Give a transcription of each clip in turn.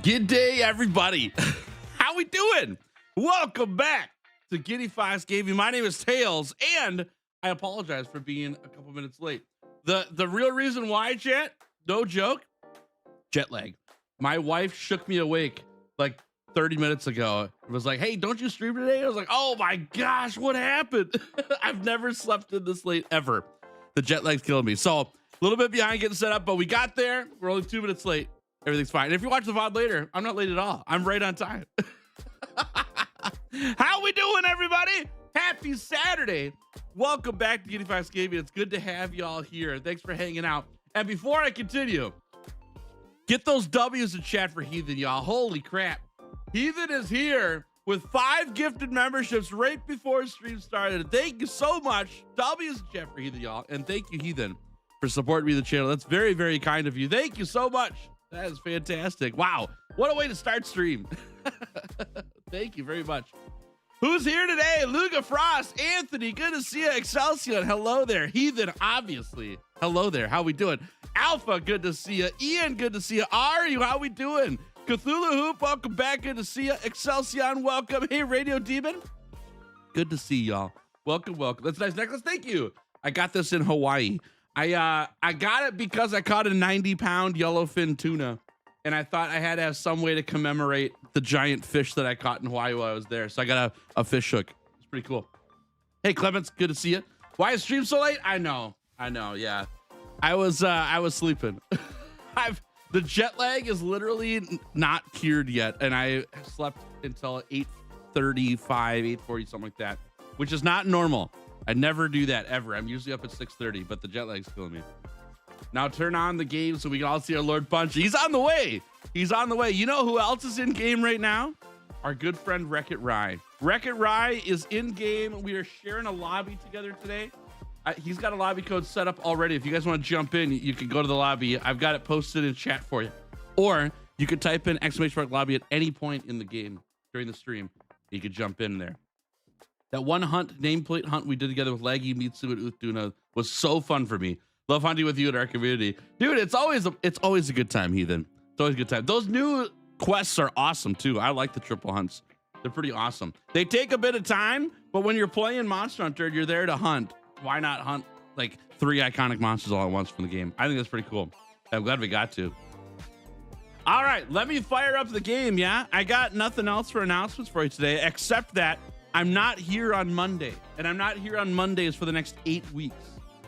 Good day, everybody. How we doing? Welcome back to Giddy Fox Gaming. My name is Tails, and I apologize for being a couple minutes late. The real reason why, chat, no joke, jet lag. My wife shook me awake like 30 minutes ago. It was like, hey, don't you stream today? I was like, oh my gosh, what happened? I've never slept in this late ever. The jet lag's killing me. So a little bit behind getting set up, but we got there. We're only 2 minutes late. Everything's fine. And if you watch the VOD later, I'm not late at all. I'm right on time. How we doing, everybody? Happy Saturday. Welcome back to Giddy Fox Gaming. It's good to have y'all here. Thanks for hanging out. And before I continue, get those W's in chat for Heathen, y'all. Holy crap. Heathen is here with 5 gifted memberships right before stream started. Thank you so much. W's in chat for Heathen, y'all. And thank you, Heathen, for supporting me on the channel. That's very, very kind of you. Thank you so much. That is fantastic. Wow. What a way to start stream. Thank you very much. Who's here today? Luga Frost, Anthony, good to see you. Excelsior, hello there. Heathen, obviously. Hello there. How we doing? Alpha, good to see you. Ian, good to see you. Ari, how we doing? Cthulhu Hoop, welcome back. Good to see you. Excelsior, welcome. Hey, Radio Demon. Good to see y'all. Welcome, welcome. That's a nice necklace. Thank you. I got this in Hawaii. I got it because I caught a 90-pound yellowfin tuna, and I thought I had to have some way to commemorate the giant fish that I caught in Hawaii while I was there. So I got a fish hook. It's pretty cool. Hey, Clements, good to see you. Why is stream so late? I know. Yeah, I was sleeping. The jet lag is literally not cured yet, and I slept until 8:35, 8:40, something like that, which is not normal. I never do that ever. I'm usually up at 6:30, but the jet lag's killing me. Now turn on the game so we can all see our Lord Punch. He's on the way. He's on the way. You know who else is in game right now? Our good friend WreckitRai. WreckitRai is in game. We are sharing a lobby together today. He's got a lobby code set up already. If you guys want to jump in, you can go to the lobby. I've got it posted in chat for you. Or you could type in !lobby at any point in the game during the stream. You could jump in there. That one hunt, nameplate hunt we did together with Laggy, Mitsu, and Uthduna was so fun for me. Love hunting with you in our community. Dude, it's always a good time, Heathen. It's always a good time. Those new quests are awesome, too. I like the triple hunts. They're pretty awesome. They take a bit of time, but when you're playing Monster Hunter, you're there to hunt. Why not hunt like 3 iconic monsters all at once from the game? I think that's pretty cool. I'm glad we got to. All right, let me fire up the game, yeah? I got nothing else for announcements for you today, except that I'm not here on Monday, and I'm not here on Mondays for the next 8 weeks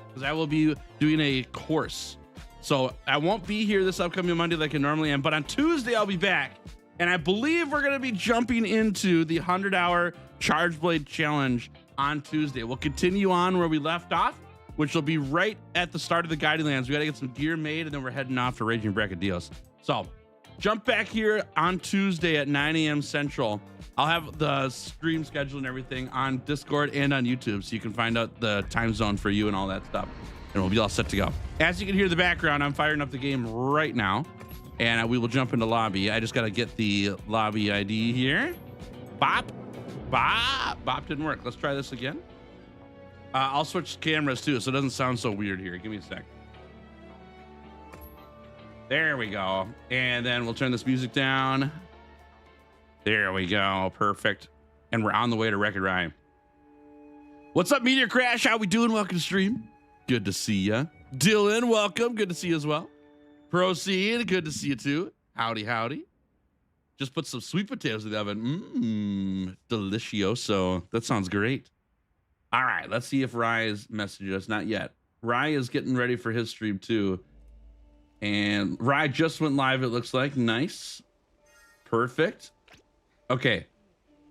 because I will be doing a course. So I won't be here this upcoming Monday like I normally am, but on Tuesday I'll be back, And I believe we're going to be jumping into the 100-hour Charge Blade Challenge on Tuesday. We'll continue on where we left off, which will be right at the start of the Guiding Lands. We got to get some gear made, and then we're heading off to Raging Brackedeos. So jump back here on Tuesday at 9 a.m. Central. I'll have the stream schedule and everything on Discord and on YouTube, so you can find out the time zone for you and all that stuff. And we'll be all set to go. As you can hear in the background, I'm firing up the game right now. And we will jump into lobby. I just got to get the lobby ID here. Bop. Bop. Bop didn't work. Let's try this again. I'll switch cameras too, so it doesn't sound so weird here. Give me a sec. There we go. And then we'll turn this music down. There we go. Perfect. And we're on the way to WreckitRai. What's up, Meteor Crash? How we doing? Welcome to stream. Good to see ya. Dylan, welcome. Good to see you as well. Proceed. Good to see you too. Howdy, howdy. Just put some sweet potatoes in the oven. Delicioso. That sounds great. All right, let's see if Rai has messaged us. Not yet. Rai is getting ready for his stream too. And Rai just went live, it looks like. Nice. Perfect. Okay.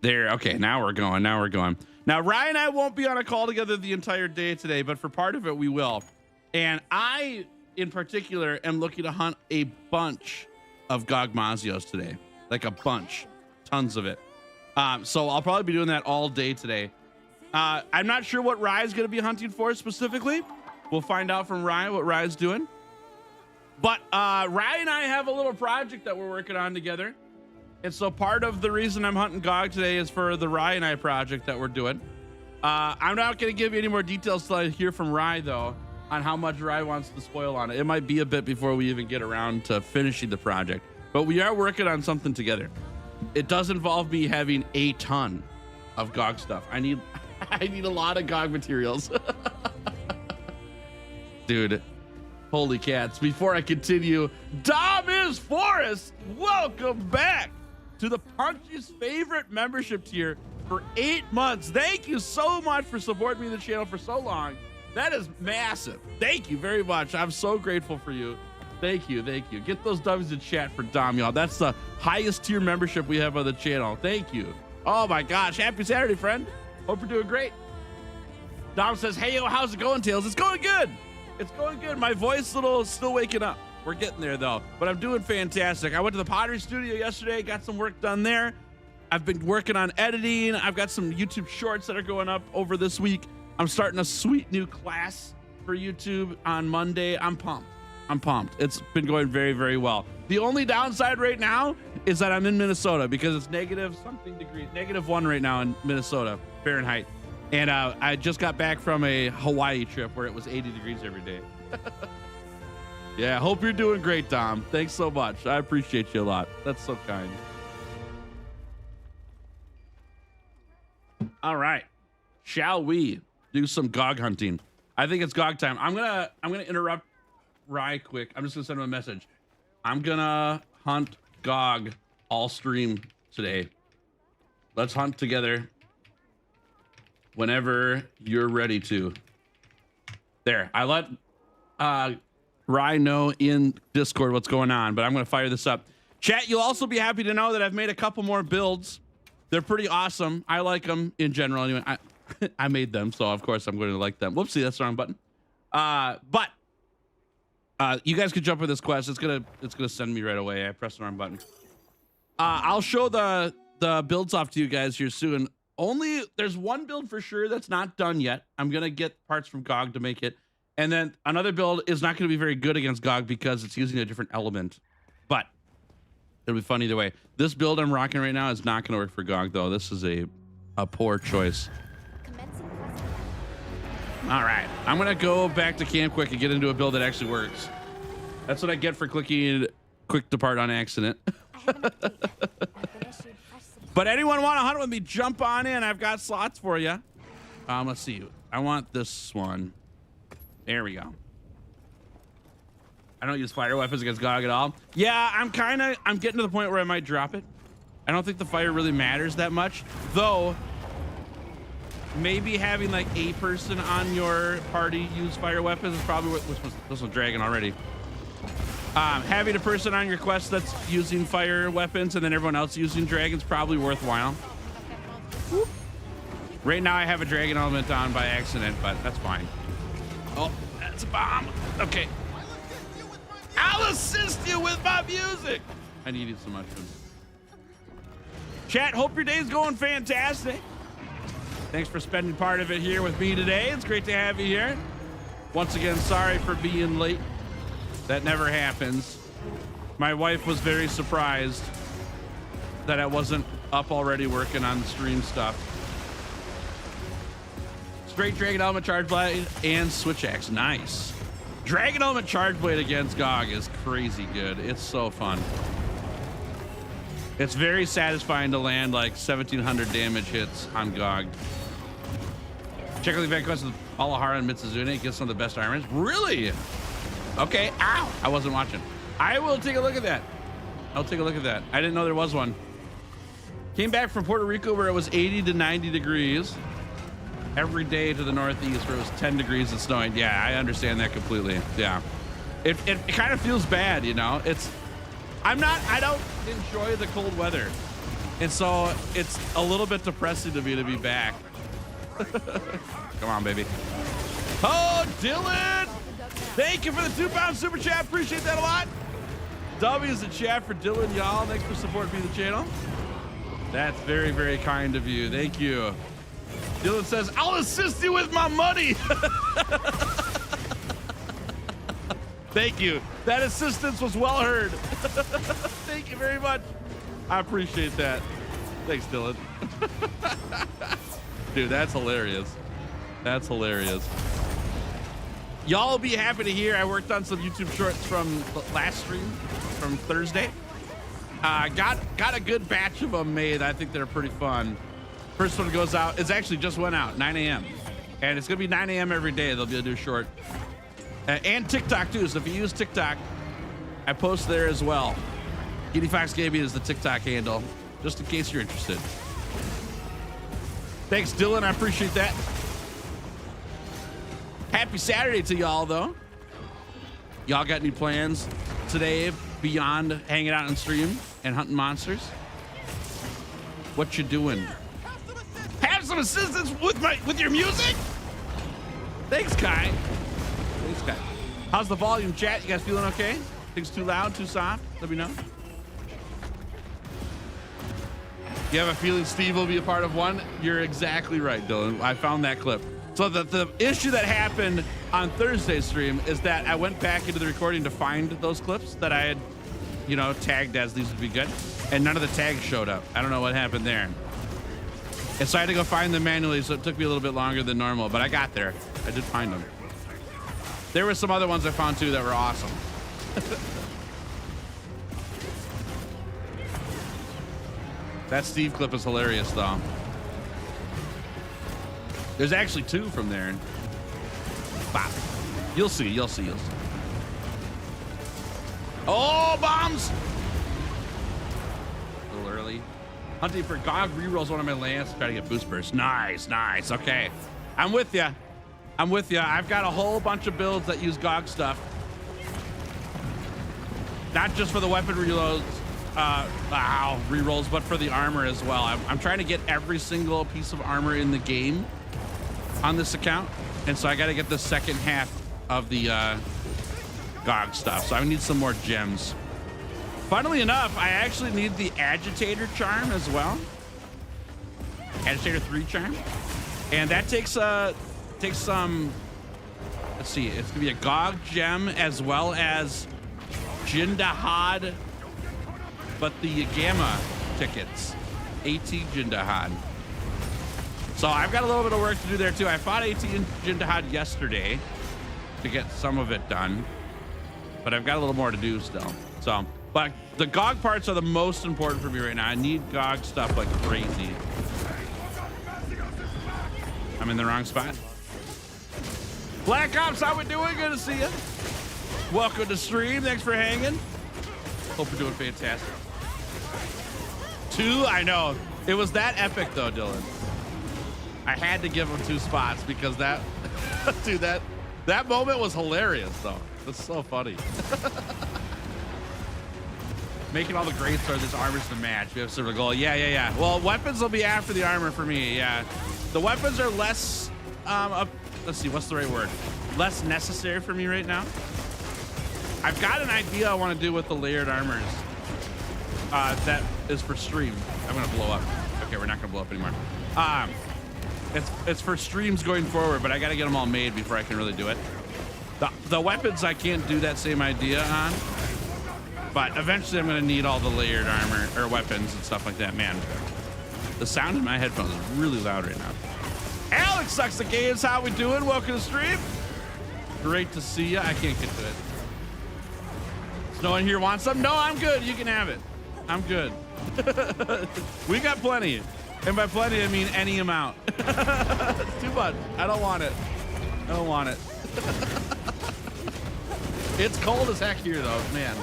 There. Okay, now we're going. Now we're going. Now, Rai and I won't be on a call together the entire day today, but for part of it, we will. And I, in particular, am looking to hunt a bunch of Gogmazios today. Like a bunch. Tons of it. So I'll probably be doing that all day today. I'm not sure what Rai is going to be hunting for specifically. We'll find out from Rai what Rai is doing. But Rai and I have a little project that we're working on together. And so part of the reason I'm hunting Gog today is for the Rai and I project that we're doing. I'm not going to give you any more details till I hear from Rai, though, on how much Rai wants to spoil on it. It might be a bit before we even get around to finishing the project. But we are working on something together. It does involve me having a ton of Gog stuff. I need a lot of Gog materials. Dude, holy cats. Before I continue, Dom is Forrest. Welcome back to the Punchy's favorite membership tier for 8 months. Thank you so much for supporting me in the channel for so long. That is massive. Thank you very much. I'm so grateful for you. Thank you. Thank you. Get those W's in chat for Dom, y'all. That's the highest tier membership we have on the channel. Thank you. Oh my gosh. Happy Saturday, friend. Hope you're doing great. Dom says, hey, yo, how's it going, Tails? It's going good. It's going good. My voice still waking up. We're getting there, though. But I'm doing fantastic. I went to the pottery studio yesterday. Got some work done there. I've been working on editing. I've got some YouTube shorts that are going up over this week. I'm starting a sweet new class for YouTube on Monday. I'm pumped. I'm pumped. It's been going very, very well. The only downside right now is that I'm in Minnesota because it's negative something degrees, -1 right now in Minnesota, Fahrenheit. And I just got back from a Hawaii trip where it was 80 degrees every day. Yeah, hope you're doing great, Dom. Thanks so much. I appreciate you a lot. That's so kind. All right. Shall we do some Gog hunting? I think it's Gog time. I'm gonna interrupt Rai quick. I'm just gonna send him a message. I'm gonna hunt Gog all stream today. Let's hunt together whenever you're ready to. There, I let Rai know in Discord what's going on, but I'm gonna fire this up. Chat, you'll also be happy to know that I've made a couple more builds. They're pretty awesome. I like them in general. Anyway, I made them, so of course I'm going to like them. Whoopsie, that's the wrong button. But you guys could jump with this quest. It's gonna send me right away. I pressed the wrong button. I'll show the builds off to you guys here soon. Only there's one build for sure that's not done yet. I'm gonna get parts from Gog to make it, and then another build is not gonna be very good against Gog because it's using a different element. But it'll be fun either way. This build I'm rocking right now is not gonna work for Gog though. This is a poor choice. All right, I'm gonna go back to camp quick and get into a build that actually works. That's what I get for clicking quick depart on accident. But anyone want to hunt with me, jump on in. I've got slots for you. Let's see. I want this one. There we go. I don't use fire weapons against Gog at all. Yeah, I'm getting to the point where I might drop it. I don't think the fire really matters that much, though. Maybe having like a person on your party use fire weapons is probably what this was dragon already. Having a person on your quest that's using fire weapons and then everyone else using dragons probably worthwhile. Whoop. Right now I have a dragon element on by accident, but that's fine. Oh, that's a bomb. Okay. I'll assist you with my music. I needed so much. Chat, hope your day's going fantastic. Thanks for spending part of it here with me today. It's great to have you here. Once again, sorry for being late. That never happens. My wife was very surprised that I wasn't up already working on the stream stuff. Straight Dragon Element Charge Blade and Switch Axe. Nice. Dragon Element Charge Blade against Gog is crazy good. It's so fun. It's very satisfying to land like 1,700 damage hits on Gog. Check out the event quest with Alahara and Mitsuzune. It gets some of the best armors. Really? Okay. Ow. I wasn't watching. I will take a look at that. I'll take a look at that. I didn't know there was one. Came back from Puerto Rico where it was 80 to 90 degrees every day to the northeast where it was 10 degrees and snowing. Yeah, I understand that completely. Yeah. It kind of feels bad, you know? I don't enjoy the cold weather. And so it's a little bit depressing to me to be back. Come on, baby. Oh, Dylan! Thank you for the 2-pound super chat. Appreciate that a lot. W's in chat for Dylan, y'all. Thanks for supporting me the channel. That's very, very kind of you. Thank you. Dylan says, I'll assist you with my money. Thank you. That assistance was well heard. Thank you very much. I appreciate that. Thanks, Dylan. Dude, that's hilarious. That's hilarious. Y'all will be happy to hear I worked on some YouTube shorts from last stream, from Thursday. Got a good batch of them made. I think they're pretty fun. First one goes out. It's actually just went out, 9 a.m. And it's going to be 9 a.m. every day. They'll be able to do a short. And TikTok, too. So if you use TikTok, I post there as well. Kitty Fox Gaming is the TikTok handle, just in case you're interested. Thanks, Dylan. I appreciate that. Happy Saturday to y'all, though. Y'all got any plans today beyond hanging out on stream and hunting monsters? What you doing? Have some assistance with your music? Thanks, Kai. Thanks, Kai. How's the volume, chat? You guys feeling okay? Things too loud, too soft? Let me know. You have a feeling Steve will be a part of one? You're exactly right, Dylan. I found that clip. So the issue that happened on Thursday's stream is that I went back into the recording to find those clips that I had, you know, tagged as these would be good, and none of the tags showed up. I don't know what happened there. And so I had to go find them manually, so it took me a little bit longer than normal, but I got there. I did find them. There were some other ones I found too that were awesome. That Steve clip is hilarious, though. There's actually two from there. Bop. You'll see, you'll see, you'll see. Oh, bombs! A little early. Hunting for Gog rerolls one of my lands to try to get boost burst. Nice, nice. Okay. I'm with you. I'm with you. I've got a whole bunch of builds that use Gog stuff. Not just for the weapon reloads, rerolls, but for the armor as well. I'm trying to get every single piece of armor in the game on this account, and so I got to get the second half of the Gog stuff. So I need some more gems. Funnily enough, I actually need the Agitator charm as well. Agitator 3 charm, and that takes some. Let's see, it's gonna be a Gog gem as well as Jindahad, but the Gamma tickets, AT Jindahad. So I've got a little bit of work to do there too. I fought AT Jindahad yesterday to get some of it done, but I've got a little more to do still. So, but the Gog parts are the most important for me right now. I need Gog stuff like crazy. I'm in the wrong spot. Black Ops, how we doing? Good to see you. Welcome to stream. Thanks for hanging. Hope you're doing fantastic. 2, I know. It was that epic though, Dylan. I had to give him 2 spots because that, dude, that moment was hilarious though. That's so funny. Making all the greats are this armors to match. We have sort of goal. Yeah. Well, weapons will be after the armor for me. Yeah, the weapons are less. Let's see, what's the right word? Less necessary for me right now. I've got an idea I want to do with the layered armors. That is for stream. I'm gonna blow up. Okay, we're not gonna blow up anymore. It's for streams going forward, but I gotta get them all made before I can really do it. The weapons I can't do that same idea on, but eventually I'm gonna need all the layered armor or weapons and stuff like that. Man, the sound in my headphones is really loud right now. Alex Sucks at Games, how we doing? Welcome to the stream. Great to see you. I can't get to it. Does no one here want some? No, I'm good. You can have it. I'm good. We got plenty. And by plenty, I mean any amount. It's too much. I don't want it. I don't want it. It's cold as heck here, though, man.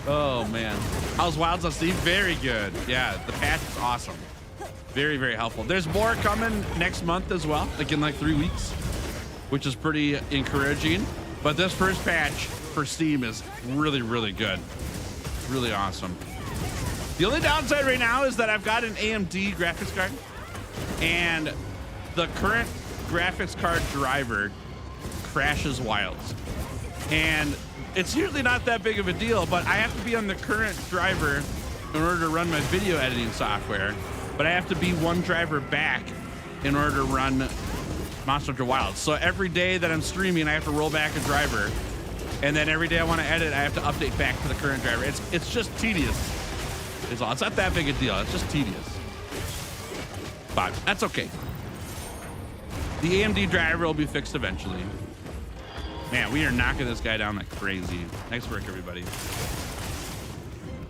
Oh, man. How's Wilds on Steam? Very good. Yeah, the patch is awesome. Very, very helpful. There's more coming next month as well, like in like 3 weeks, which is pretty encouraging. But this first patch for Steam is really, really good. Really awesome. The only downside right now is that I've got an AMD graphics card, and the current graphics card driver crashes Wilds. And it's usually not that big of a deal, but I have to be on the current driver in order to run my video editing software. But I have to be one driver back in order to run Monster Hunter Wilds. So every day that I'm streaming, I have to roll back a driver. And then every day I want to edit, I have to update back to the current driver. It's just tedious. It's not that big a deal. It's just tedious. But that's okay. The AMD driver will be fixed eventually. Man, we are knocking this guy down like crazy. Nice work, everybody.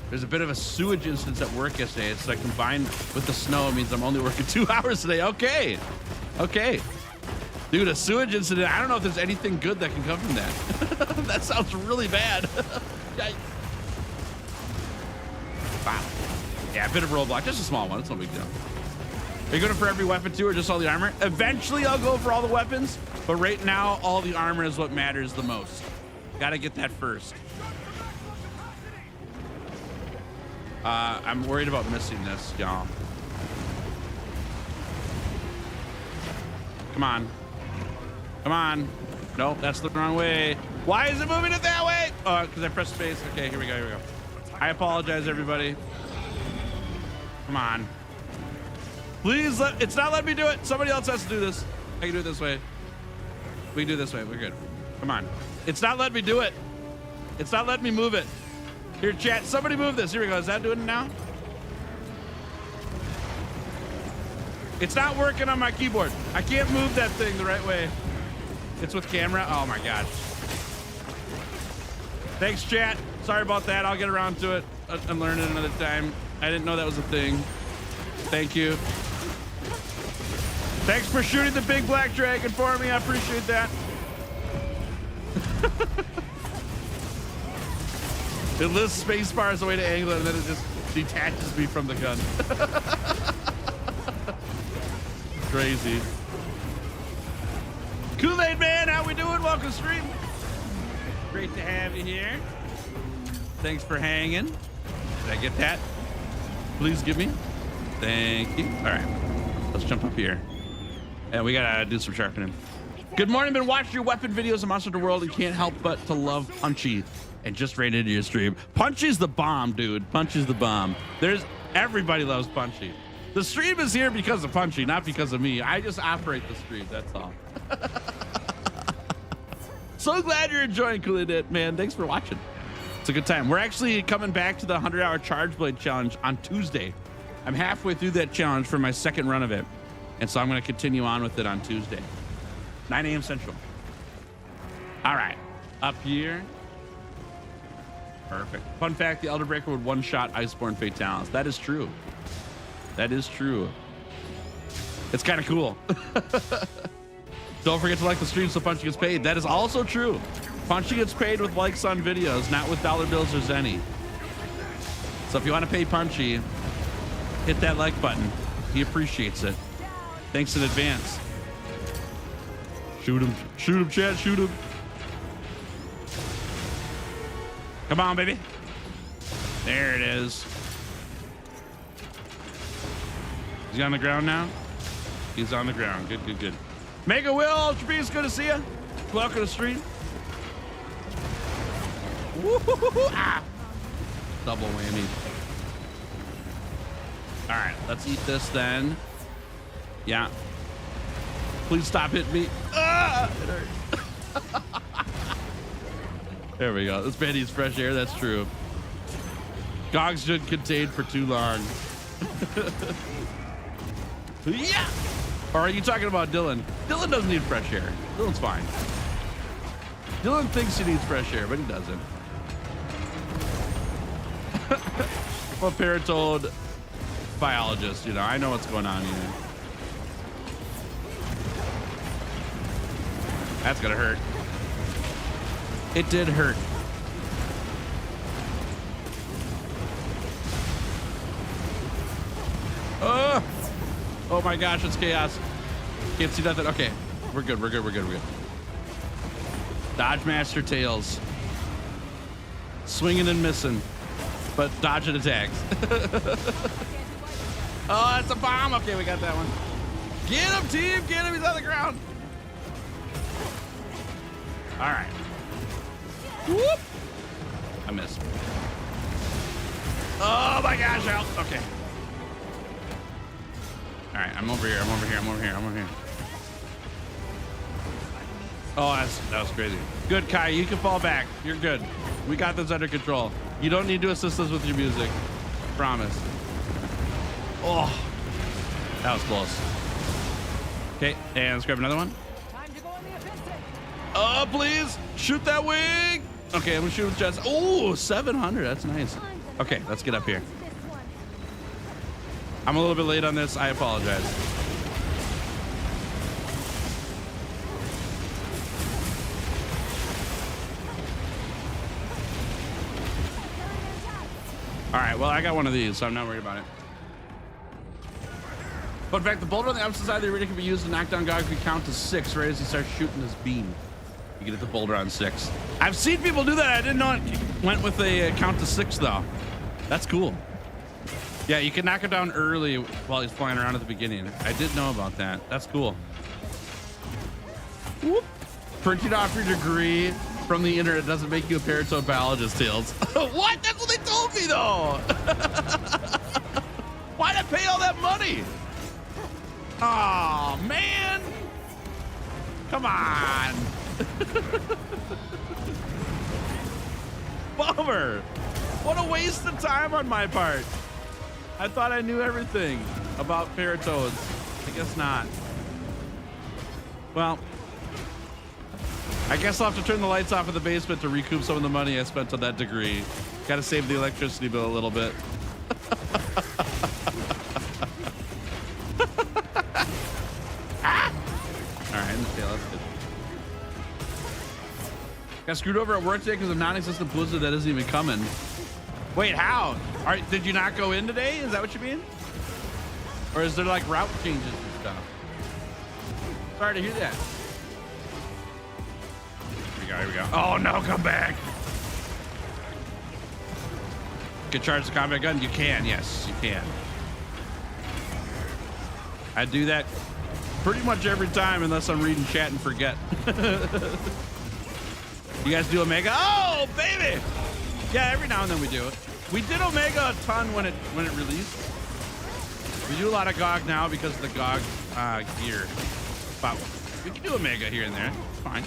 There's a bit of a sewage incident at work yesterday. It's like combined with the snow, it means I'm only working 2 hours today. Okay. Dude, a sewage incident. I don't know if there's anything good that can come from that. That sounds really bad. Wow. Yeah, a bit of roadblock. Just a small one. It's no big deal. Are you going for every weapon too, or just all the armor? Eventually, I'll go for all the weapons, but right now, all the armor is what matters the most. Got to get that first. I'm worried about missing this, y'all. Come on. Come on. Nope, that's the wrong way. Why is it moving it that way? Oh, because I pressed space. Okay, here we go. I apologize, everybody. Come on. Please, it's not letting me do it. Somebody else has to do this. I can do it this way. We can do it this way. We're good. Come on. It's not letting me do it. It's not letting me move it. Here, chat, somebody move this. Here we go. Is that doing it now? It's not working on my keyboard. I can't move that thing the right way. It's with camera. Oh my gosh. Thanks, chat. Sorry about that. I'll get around to it. I'm learning another time. I didn't know that was a thing. Thank you. Thanks for shooting the big black dragon for me. I appreciate that. It lists spacebar as a way to angle it, and then it just detaches me from the gun. Crazy. Kool-Aid Man, how we doing? Welcome to stream. Great to have you here. Thanks for hanging. Did I get that? Please give me. Thank you. All right, let's jump up here. And we gotta do some sharpening. Good morning. Been watching your weapon videos of Monster Hunter World and can't help but to love Punchy. And just ran into your stream. Punchy's the bomb, dude. Punchy's the bomb. Everybody loves Punchy. The stream is here because of Punchy, not because of me. I just operate the stream, that's all. So glad you're enjoying Kool-Aid, man. Thanks for watching. It's a good time. We're actually coming back to the 100-hour Charge Blade Challenge on Tuesday. I'm halfway through that challenge for my second run of it. And so I'm going to continue on with it on Tuesday. 9 a.m. Central. All right. Up here. Perfect. Fun fact, the Elder Breaker would one-shot Iceborne Fatalis. That is true. That is true. It's kind of cool. Don't forget to like the stream so Punchy gets paid. That is also true. Punchy gets paid with likes on videos, not with dollar bills or Zenny. So if you want to pay Punchy, hit that like button. He appreciates it. Thanks in advance. Shoot him. Shoot him, Chad. Shoot him. Come on, baby. There it is. Is he on the ground now? He's on the ground. Good, good, good. Mega Will, Ultra Beast, good to see you. Welcome to the stream. Woo-hoo-hoo-hoo. Ah. Double whammy. All right, let's eat this then. Yeah. Please stop hitting me. Ah, it hurts. There we go. This man needs fresh air. That's true. Gogs should contain for too long. Yeah. Or are you talking about Dylan? Dylan doesn't need fresh air. Dylan's fine. Dylan thinks he needs fresh air, but he doesn't. I'm a paratoad biologist, you know. I know what's going on here. That's gonna hurt. It did hurt. Oh my gosh, it's chaos. Can't see nothing. Okay, we're good, we're good, we're good, we're good. Dodge master tails. Swinging and missing, but dodging attacks. Oh, that's a bomb. Okay, we got that one. Get him, team, get him, he's on the ground. All right. Whoop. I missed. Oh my gosh, help. Okay. All right, I'm over here, I'm over here, I'm over here, I'm over here. Oh, that was crazy. Good, Kai, you can fall back. You're good. We got this under control. You don't need to assist us with your music. Promise. Oh, that was close. Okay, and let's grab another one. Oh, please, shoot that wing. Okay, I'm gonna shoot with just, oh, 700, that's nice. Okay, let's get up here. I'm a little bit late on this, I apologize. All right, well, I got one of these, so I'm not worried about it. But in fact, the boulder on the opposite side of the arena can be used to knock down Gog if you count to 6 right as he starts shooting his beam. You get the boulder on 6. I've seen people do that. I didn't know it went with a count to 6 though. That's cool. Yeah, you can knock him down early while he's flying around at the beginning. I did know about that. That's cool. Whoop. Printing off your degree from the internet doesn't make you a paratoad biologist, Tails. What? That's what they told me though. Why'd I pay all that money? Oh man. Come on. Bummer. What a waste of time on my part. I thought I knew everything about paratoads. I guess not. Well, I guess I'll have to turn the lights off in the basement to recoup some of the money I spent on that degree. Got to save the electricity bill a little bit. Ah! All right, yeah, that's good. Got screwed over at work today because of non-existent blizzard that isn't even coming. Wait, how? Did you not go in today? Is that what you mean? Or is there like route changes and stuff? Sorry to hear that. Here we go. Oh no, come back. Can charge the combat gun? You can, yes, you can. I do that pretty much every time unless I'm reading chat and forget. You guys do Omega? Oh, baby! Yeah, every now and then we do it. We did Omega a ton when it released. We do a lot of GOG now because of the GOG gear. But we can do Omega here and there. It's fine.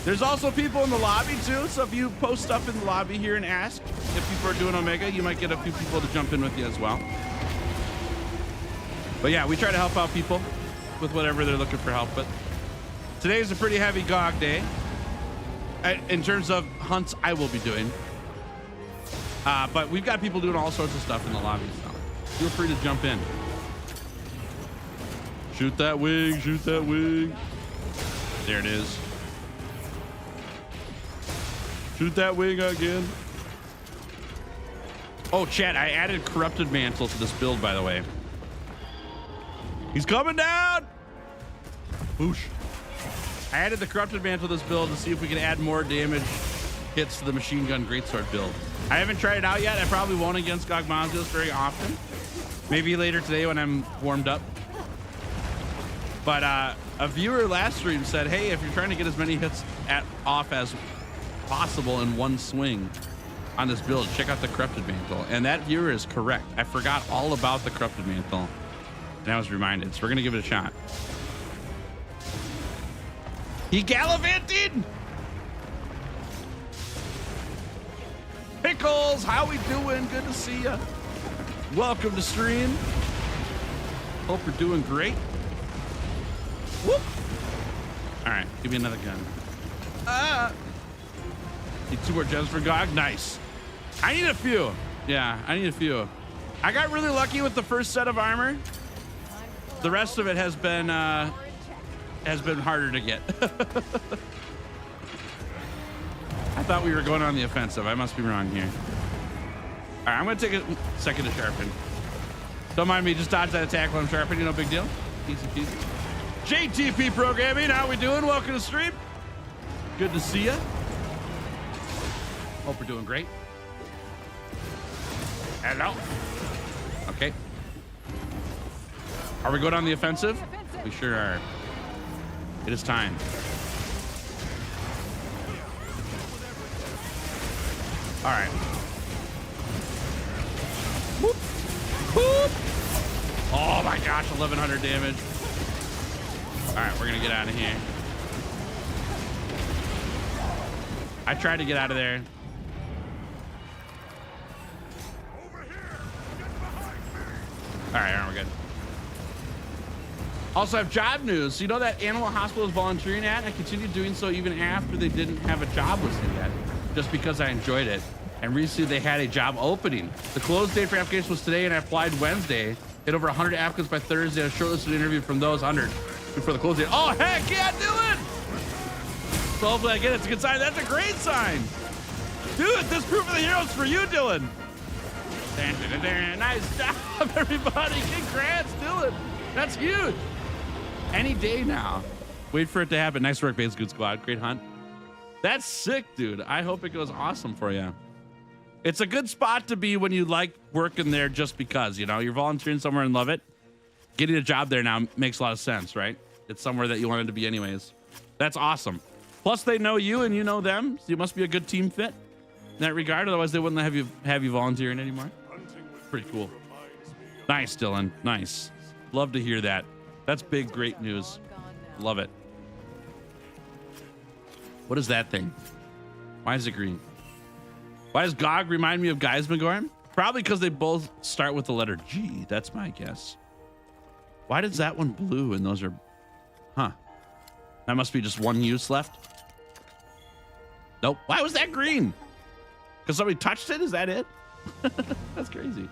There's also people in the lobby too. So if you post stuff in the lobby here and ask if people are doing Omega, you might get a few people to jump in with you as well. But yeah, we try to help out people with whatever they're looking for help with. Today's a pretty heavy GOG day. In terms of hunts I will be doing. But we've got people doing all sorts of stuff in the lobby, so feel free to jump in. Shoot that wing, shoot that wing. There it is. Shoot that wing again. Oh, chat, I added Corrupted Mantle to this build, by the way. He's coming down. Boosh. I added the Corrupted Mantle to this build to see if we can add more damage hits to the machine gun greatsword build. I haven't tried it out yet. I probably won't against Gogmazios very often. Maybe later today when I'm warmed up. But a viewer last stream said, hey, if you're trying to get as many hits off as possible in one swing on this build, check out the Corrupted Mantle. And that viewer is correct. I forgot all about the Corrupted Mantle, and I was reminded. So we're going to give it a shot. He gallivanted! Pickles, how we doing? Good to see ya. Welcome to stream. Hope you're doing great. Whoop. All right, give me another gun. Need 2 more gems for Gog. Nice. I need a few. Yeah, I need a few. I got really lucky with the first set of armor. The rest of it has been harder to get. I thought we were going on the offensive. I must be wrong here. All right, I'm gonna take a second to sharpen. Don't mind me, just dodge that attack while I'm sharpening. No big deal. Easy peasy. JTP Programming, how we doing? Welcome to stream. Good to see ya. Hope we're doing great. Hello. Okay. Are we going on the offensive? We sure are. It is time. All right. Whoop. Whoop. Oh my gosh, 1100 damage. All right, we're gonna get out of here. I tried to get out of there. All right, we're good. Also, I have job news. So you know that Animal Hospital is volunteering at? I continued doing so even after they didn't have a job listed yet, just because I enjoyed it. And recently they had a job opening. The close date for application was today, and I applied Wednesday. Hit over 100 applicants by Thursday. A shortlisted interview from those 100 before the close date. Oh, heck yeah, Dylan! So hopefully I get it. It's a good sign. That's a great sign. Dude, this proof of the heroes for you, Dylan. Nice job, everybody. Congrats, Dylan. That's huge. Any day now. Wait for it to happen. Nice work, Base Good Squad. Great hunt. That's sick, dude. I hope it goes awesome for you. It's a good spot to be when you like working there just because, you know, you're volunteering somewhere and love it. Getting a job there now makes a lot of sense, right? It's somewhere that you wanted to be anyways. That's awesome. Plus, they know you and you know them, so you must be a good team fit in that regard. Otherwise, they wouldn't have you volunteering anymore. Pretty cool. Nice, Dylan. Nice. Love to hear that. That's big, great news. Love it. What is that thing? Why is it green? Why does Gog remind me of Geismagorn? Probably because they both start with the letter G. That's my guess. Why does that one blue and those are... Huh. That must be just one use left. Nope. Why was that green? Because somebody touched it? Is that it? That's crazy.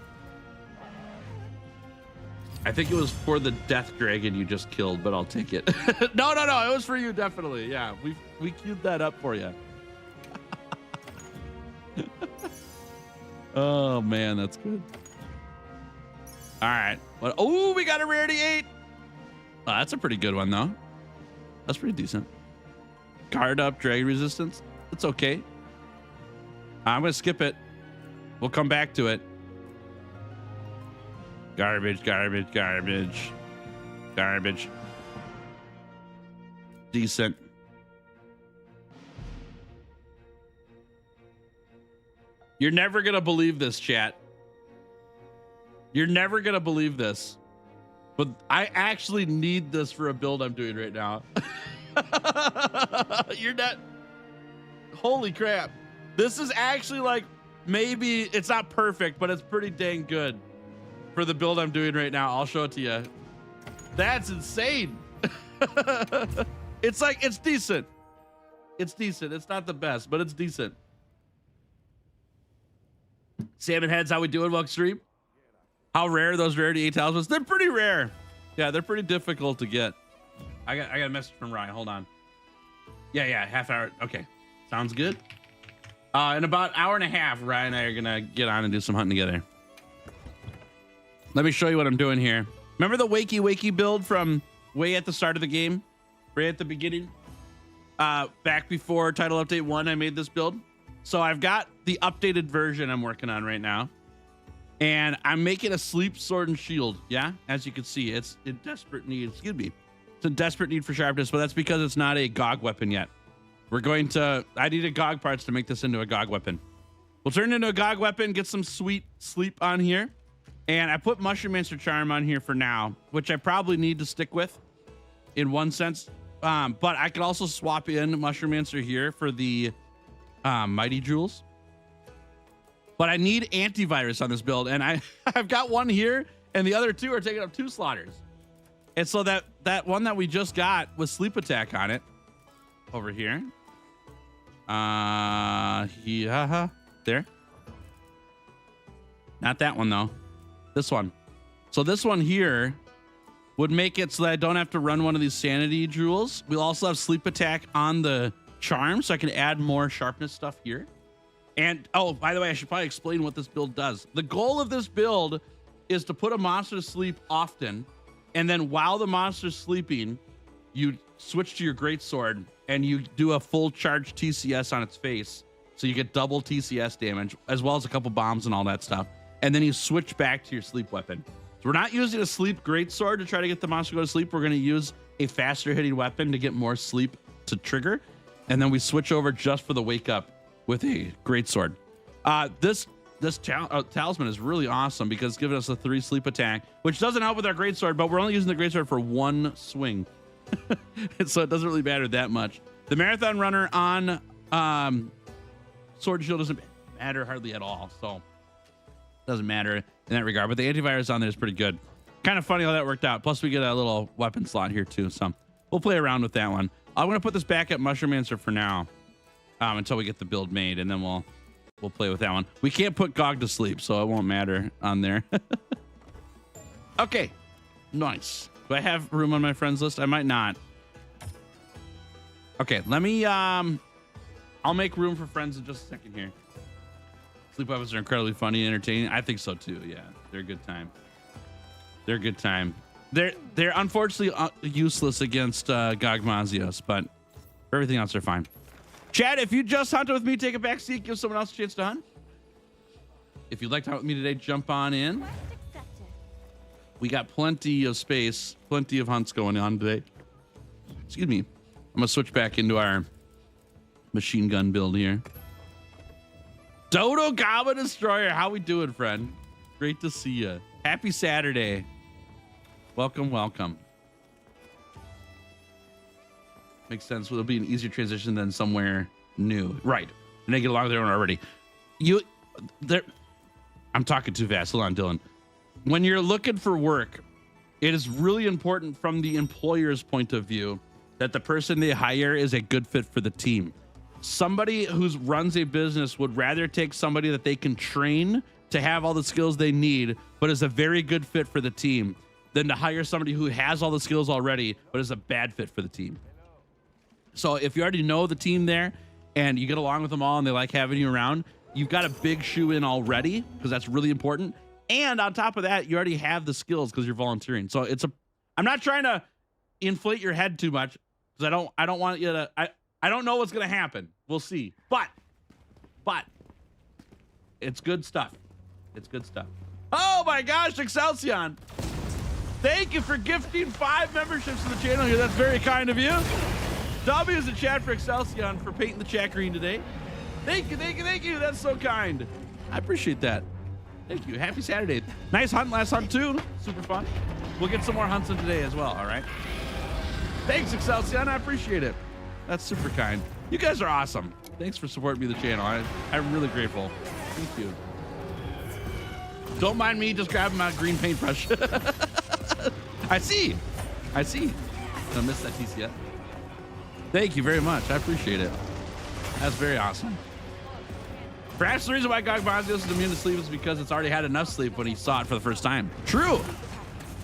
I think it was for the death dragon you just killed, but I'll take it. No. It was for you, definitely. Yeah, we queued that up for you. Oh, man, that's good. All right. Oh, we got a rarity 8. Oh, that's a pretty good one, though. That's pretty decent. Guard up, dragon resistance. It's okay. I'm going to skip it. We'll come back to it. Garbage. Decent. You're never going to believe this, chat. You're never going to believe this. But I actually need this for a build I'm doing right now. You're not... Holy crap. This is actually like... Maybe it's not perfect, but it's pretty dang good for the build I'm doing right now. I'll show it to you. That's insane. It's like, it's decent. It's decent. It's not the best, but it's decent. Salmon Heads, how we doing? Welcome stream. How rare are those rarity 8 talismans? They're pretty rare. Yeah, they're pretty difficult to get. I got a message from Ryan. Hold on. Yeah, half hour. Okay, sounds good. In about an hour and a half, Ryan and I are gonna get on and do some hunting together. Let me show you what I'm doing here. Remember the wakey build from way at the start of the game? Right at the beginning? Back before Title Update 1, I made this build. So I've got the updated version I'm working on right now. And I'm making a sleep sword and shield. Yeah, as you can see, it's in desperate need. Excuse me. It's in desperate need for sharpness, but that's because it's not a Gog weapon yet. I needed Gog parts to make this into a Gog weapon. We'll turn it into a Gog weapon, get some sweet sleep on here. And I put Mushroom-Mancer Charm on here for now, which I probably need to stick with in one sense. But I could also swap in Mushroom-Mancer here for the Mighty Jewels. But I need antivirus on this build, and I've got one here, and the other two are taking up 2 slaughters. And so that one that we just got with sleep attack on it over here. There. Not that one though. This one. So this one here would make it so that I don't have to run one of these sanity jewels. We'll also have sleep attack on the charm, so I can add more sharpness stuff here. And oh, by the way, I should probably explain what this build does. The goal of this build is to put a monster to sleep often, and then while the monster's sleeping, you switch to your greatsword and you do a full charge TCS on its face, so you get double TCS damage as well as a couple bombs and all that stuff. And then you switch back to your sleep weapon. So we're not using a sleep greatsword to try to get the monster to go to sleep. We're going to use a faster hitting weapon to get more sleep to trigger, and then we switch over just for the wake up with a greatsword. This talisman is really awesome because it's giving us a 3 sleep attack, which doesn't help with our greatsword, but we're only using the greatsword for 1 swing. So it doesn't really matter that much. The marathon runner on sword and shield doesn't matter hardly at all, so it doesn't matter in that regard. But the antivirus on there is pretty good. Kind of funny how that worked out. Plus we get a little weapon slot here too, so we'll play around with that one. I'm gonna put this back at Mushroom-Mancer for now. Until we get the build made, and then we'll play with that one. We can't put Gog to sleep, so it won't matter on there. Okay, nice. Do I have room on my friends list? I might not. Okay, let me I'll make room for friends in just a second here. Sleep weapons are incredibly funny and entertaining. I think so too. Yeah, they're a good time. They're a good time. They're unfortunately useless against Gogmazios, but for everything else they're fine. Chad, if you just hunted with me, take a back seat, give someone else a chance to hunt. If you'd like to hunt with me today, jump on in. We got plenty of space, plenty of hunts going on today. Excuse me. I'm gonna switch back into our machine gun build here. Dodo Gaba Destroyer, how we doing, friend? Great to see you. Happy Saturday. Welcome, welcome. Makes sense. It'll be an easier transition than somewhere new. Right. And they get along with their own already. I'm talking too fast. Hold on, Dylan. When you're looking for work, it is really important from the employer's point of view that the person they hire is a good fit for the team. Somebody who runs a business would rather take somebody that they can train to have all the skills they need, but is a very good fit for the team, than to hire somebody who has all the skills already, but is a bad fit for the team. So if you already know the team there and you get along with them all and they like having you around, you've got a big shoe in already, because that's really important. And on top of that, you already have the skills because you're volunteering. So I'm not trying to inflate your head too much, because I don't want you to, I don't know what's going to happen. We'll see. But it's good stuff. It's good stuff. Oh my gosh, Excelsior. Thank you for gifting 5 memberships to the channel here. That's very kind of you. W is the chat for Excelsior for painting the chat green today. Thank you, thank you, thank you. That's so kind. I appreciate that. Thank you. Happy Saturday. Nice hunt last hunt too. Super fun. We'll get some more hunts in today as well. All right. Thanks, Excelsior. I appreciate it. That's super kind. You guys are awesome. Thanks for supporting me, the channel. I'm really grateful. Thank you. Don't mind me just grabbing my green paintbrush. I see. I missed that TCS. Thank you very much. I appreciate it. That's very awesome. Perhaps the reason why Gogmazios is immune to sleep is because it's already had enough sleep when he saw it for the first time. True.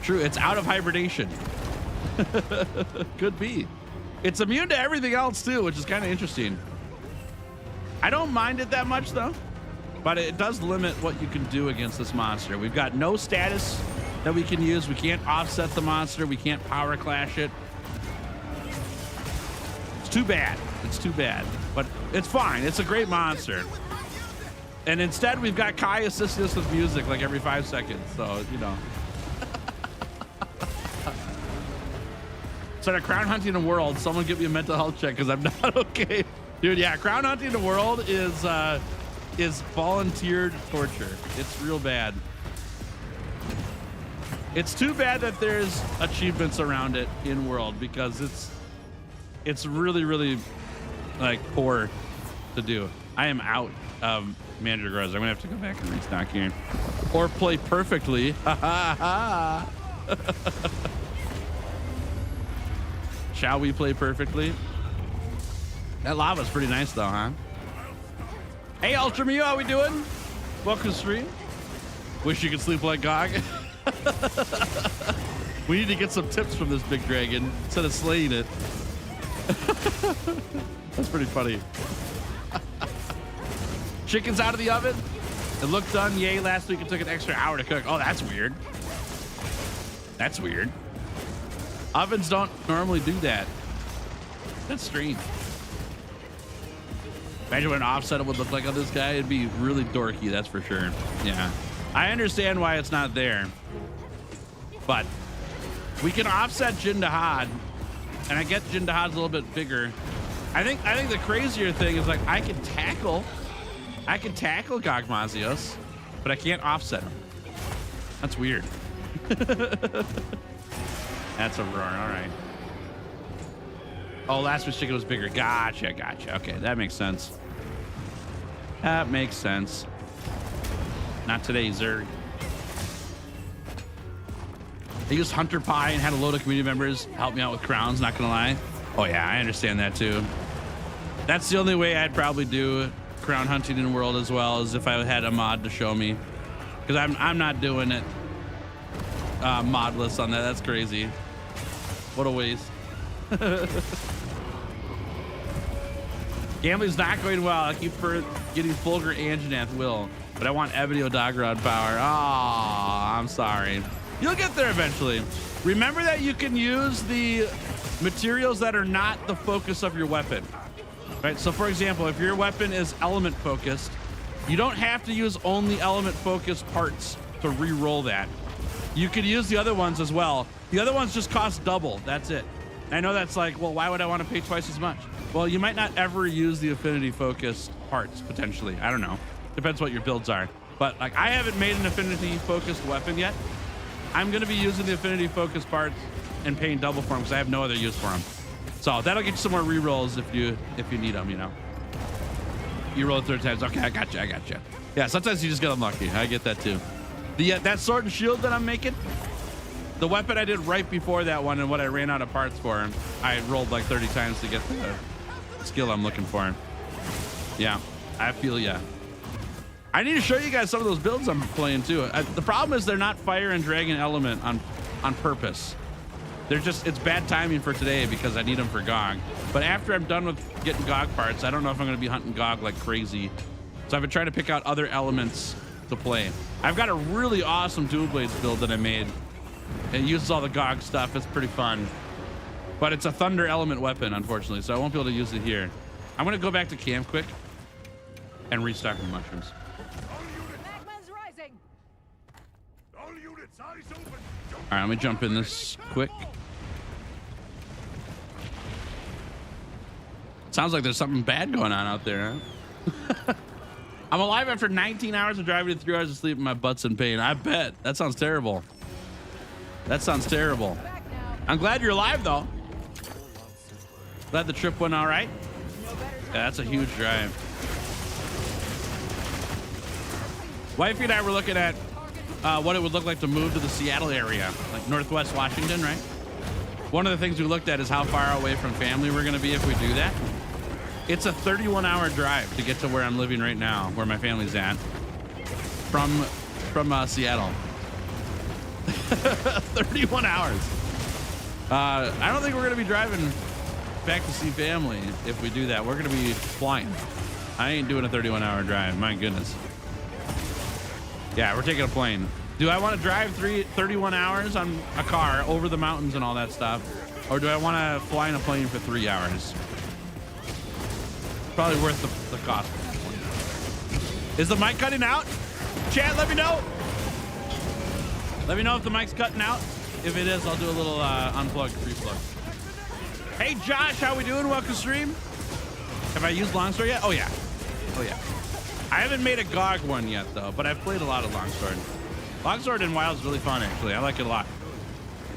It's out of hibernation. Could be. It's immune to everything else too, which is kind of interesting. I don't mind it that much though, but it does limit what you can do against this monster. We've got no status that we can use. We can't offset the monster. We can't power clash it. too bad. It's too bad, but it's fine. It's a great monster. And instead, we've got Kai assisting us with music like every 5 seconds. So, you know. Instead of crown hunting the world, someone give me a mental health check because I'm not okay. Dude, yeah, crown hunting the world is volunteered torture. It's real bad. It's too bad that there's achievements around it in world because it's really, really like poor to do. I am out of manager grows. I'm gonna have to go back and restock here or play perfectly. Shall we play perfectly? That lava's pretty nice though, huh? Hey, Ultra Mew, how we doing? Welcome to stream. Wish you could sleep like Gog. We need to get some tips from this big dragon instead of slaying it. That's pretty funny. Chicken's out of the oven. It looked done. Yay, last week it took an extra hour to cook. Oh, that's weird. That's weird. Ovens don't normally do that. That's strange. Imagine what an offset it would look like on this guy. It'd be really dorky, that's for sure. Yeah. I understand why it's not there. But we can offset Jindahad, and I get Jindahad's a little bit bigger. I think the crazier thing is like I can tackle Gogmazios, but I can't offset him. That's weird. That's a roar. All right. Oh, last week's chicken was bigger. Gotcha. Okay, that makes sense. That makes sense. Not today, Zerg. I used Hunter Pie and had a load of community members help me out with crowns, not gonna lie. Oh yeah, I understand that too. That's the only way I'd probably do crown hunting in the world as well, as if I had a mod to show me. Because I'm not doing it modless on that. That's crazy. What a waste. Gambling's not going well. I keep getting Fulgur and Janath Will, but I want Ebony Odagrod power. Oh, I'm sorry. You'll get there eventually. Remember that you can use the materials that are not the focus of your weapon. Right? So for example, if your weapon is element focused, you don't have to use only element focused parts to re-roll that. You could use the other ones as well. The other ones just cost double. That's it. I know that's like, well, why would I want to pay twice as much? Well, you might not ever use the affinity focused parts, potentially. I don't know. Depends what your builds are. But like, I haven't made an affinity focused weapon yet. I'm going to be using the affinity focused parts and paying double for them because I have no other use for them. So that'll get you some more rerolls if you need them, you know. You roll it 30 times. Okay, I got you. Yeah, sometimes you just get unlucky. I get that too. That sword and shield that I'm making, the weapon I did right before that one and what I ran out of parts for, I rolled like 30 times to get the skill I'm looking for. Yeah, I feel ya. I need to show you guys some of those builds I'm playing too. The problem is they're not fire and dragon element on purpose. They're just, it's bad timing for today because I need them for Gog. But after I'm done with getting Gog parts, I don't know if I'm going to be hunting Gog like crazy. So I've been trying to pick out other elements to play. I've got a really awesome dual blades build that I made. It uses all the Gog stuff. It's pretty fun. But it's a thunder element weapon, unfortunately, so I won't be able to use it here. I'm going to go back to camp quick and restock the mushrooms. All right, let me jump in this quick. Sounds like there's something bad going on out there, huh? I'm alive after 19 hours of driving and 3 hours of sleep and my butt's in pain. I bet. That sounds terrible. That sounds terrible. I'm glad you're alive, though. Glad the trip went all right. Yeah, that's a huge drive. Wifey and I were looking at what it would look like to move to the Seattle area, like Northwest Washington, right? One of the things we looked at is how far away from family we're going to be if we do that. It's a 31-hour drive to get to where I'm living right now, where my family's at, from Seattle. 31 hours. I don't think we're going to be driving back to see family if we do that. We're going to be flying. I ain't doing a 31-hour drive. My goodness. Yeah, we're taking a plane. Do I want to drive 31 hours on a car over the mountains and all that stuff? Or do I want to fly in a plane for 3 hours? Probably worth the cost. Is the mic cutting out? Chat, let me know. Let me know if the mic's cutting out. If it is, I'll do a little unplugged, replug. Hey, Josh, how we doing? Welcome to stream. Have I used Longsword yet? Oh, yeah. Oh, yeah. I haven't made a GOG one yet, though, but I've played a lot of Longsword. Longsword in WoW is really fun, actually. I like it a lot.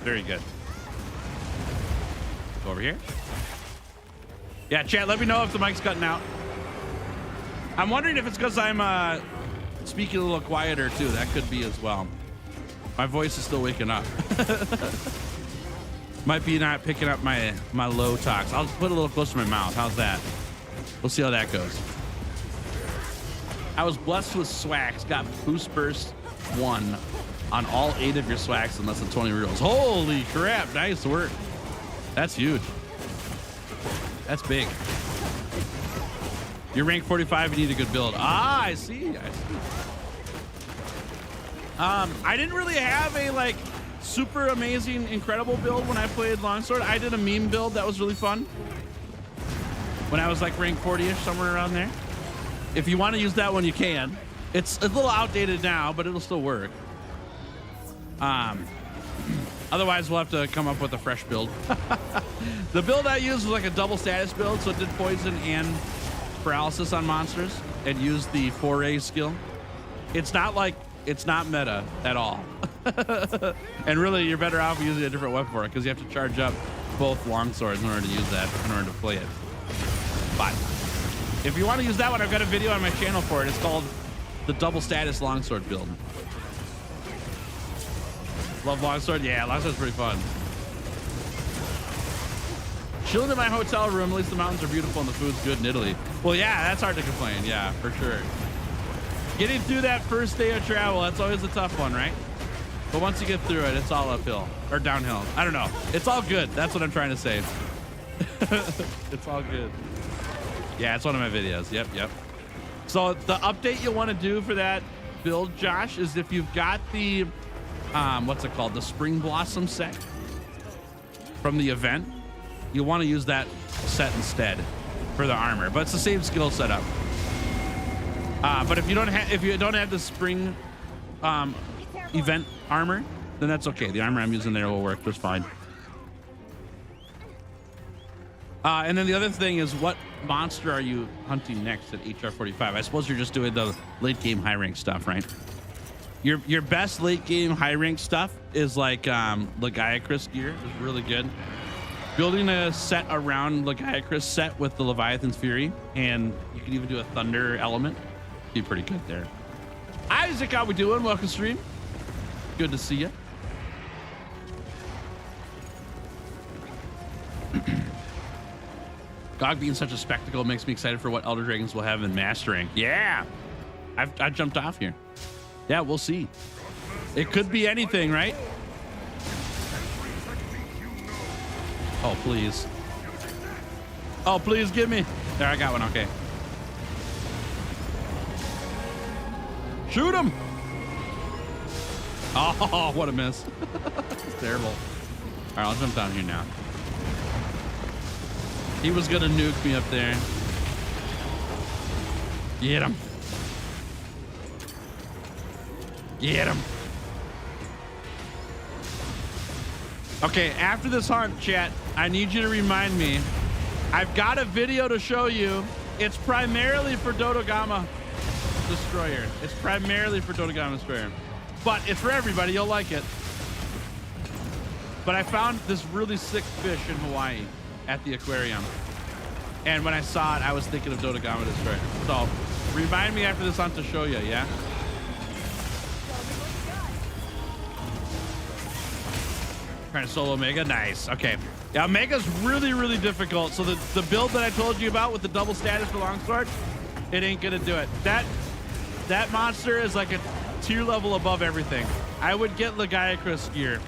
Very good. Go over here. Yeah, chat, let me know if the mic's cutting out. I'm wondering if it's because I'm speaking a little quieter, too. That could be as well. My voice is still waking up. Might be not picking up my low talks. I'll put a little closer to my mouth. How's that? We'll see how that goes. I was blessed with swags. Got boost burst 1 on all 8 of your swags in less than 20 reels. Holy crap. Nice work. That's huge. That's big. You're rank 45 and need a good build. Ah, I see. I didn't really have a like super amazing, incredible build when I played Longsword. I did a meme build that was really fun when I was like rank 40-ish, somewhere around there. If you want to use that one, you can. It's a little outdated now, but it'll still work. Otherwise, we'll have to come up with a fresh build. The build I used was like a double status build, so it did poison and paralysis on monsters and used the foray skill. It's not meta at all. And really, you're better off using a different weapon for it because you have to charge up both longswords in order to use that, in order to play it. But if you want to use that one, I've got a video on my channel for it. It's called the double status longsword build. Love longsword? Yeah, longsword's pretty fun. Chilling in my hotel room. At least the mountains are beautiful and the food's good in Italy. Well, yeah, that's hard to complain. Yeah, for sure. Getting through that first day of travel, that's always a tough one, right? But once you get through it, it's all uphill or downhill. I don't know. It's all good. That's what I'm trying to say. It's all good. Yeah, it's one of my videos. Yep. So the update you'll want to do for that build, Josh, is if you've got the, what's it called? The Spring Blossom set from the event, you want to use that set instead for the armor, but it's the same skill setup. But if you don't have the spring event armor, then that's okay. The armor I'm using there will work just fine. And then the other thing is, what monster are you hunting next at HR 45? I suppose you're just doing the late game high rank stuff, right? Your best late game high rank stuff is like Legiacris gear is really good. Building a set around Legiacris set with the Leviathan's Fury, and you can even do a thunder element. Be pretty good there. Isaac, how we doing? Welcome to stream. Good to see you. GOG being such a spectacle makes me excited for what Elder Dragons will have in mastering. Yeah, I jumped off here. Yeah, we'll see. It could be anything, right? Oh, please. Oh, please give me. There, I got one. Okay. Shoot him. Oh, what a miss. It's terrible. All right, I'll jump down here now. He was going to nuke me up there. Get him. Get him. Okay, after this hunt, chat, I need you to remind me. I've got a video to show you. It's primarily for Dodogama Destroyer. It's primarily for Dodogama Destroyer. But it's for everybody. You'll like it. But I found this really sick fish in Hawaii at the aquarium. And when I saw it, I was thinking of Dodogama Destroyer. So remind me after this hunt to show you, yeah? Trying to solo Omega. Nice. Okay. Yeah, Omega's really, really difficult. So the build that I told you about with the double status for longsword, it ain't gonna do it. That monster is like a tier level above everything. I would get Legiacris gear,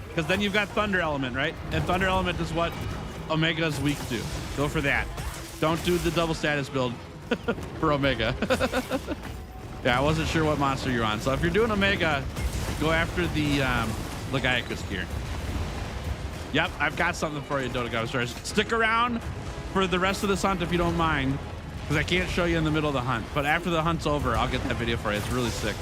because then you've got Thunder Element, right? And Thunder Element is what Omega is weak to. Go for that. Don't do the double status build for Omega. Yeah, I wasn't sure what monster you're on. So if you're doing Omega, go after the Legiacris gear. Yep, I've got something for you, Dodogama Stars. Stick around for the rest of this hunt if you don't mind. because I can't show you in the middle of the hunt. But after the hunt's over, I'll get that video for you. It's really sick.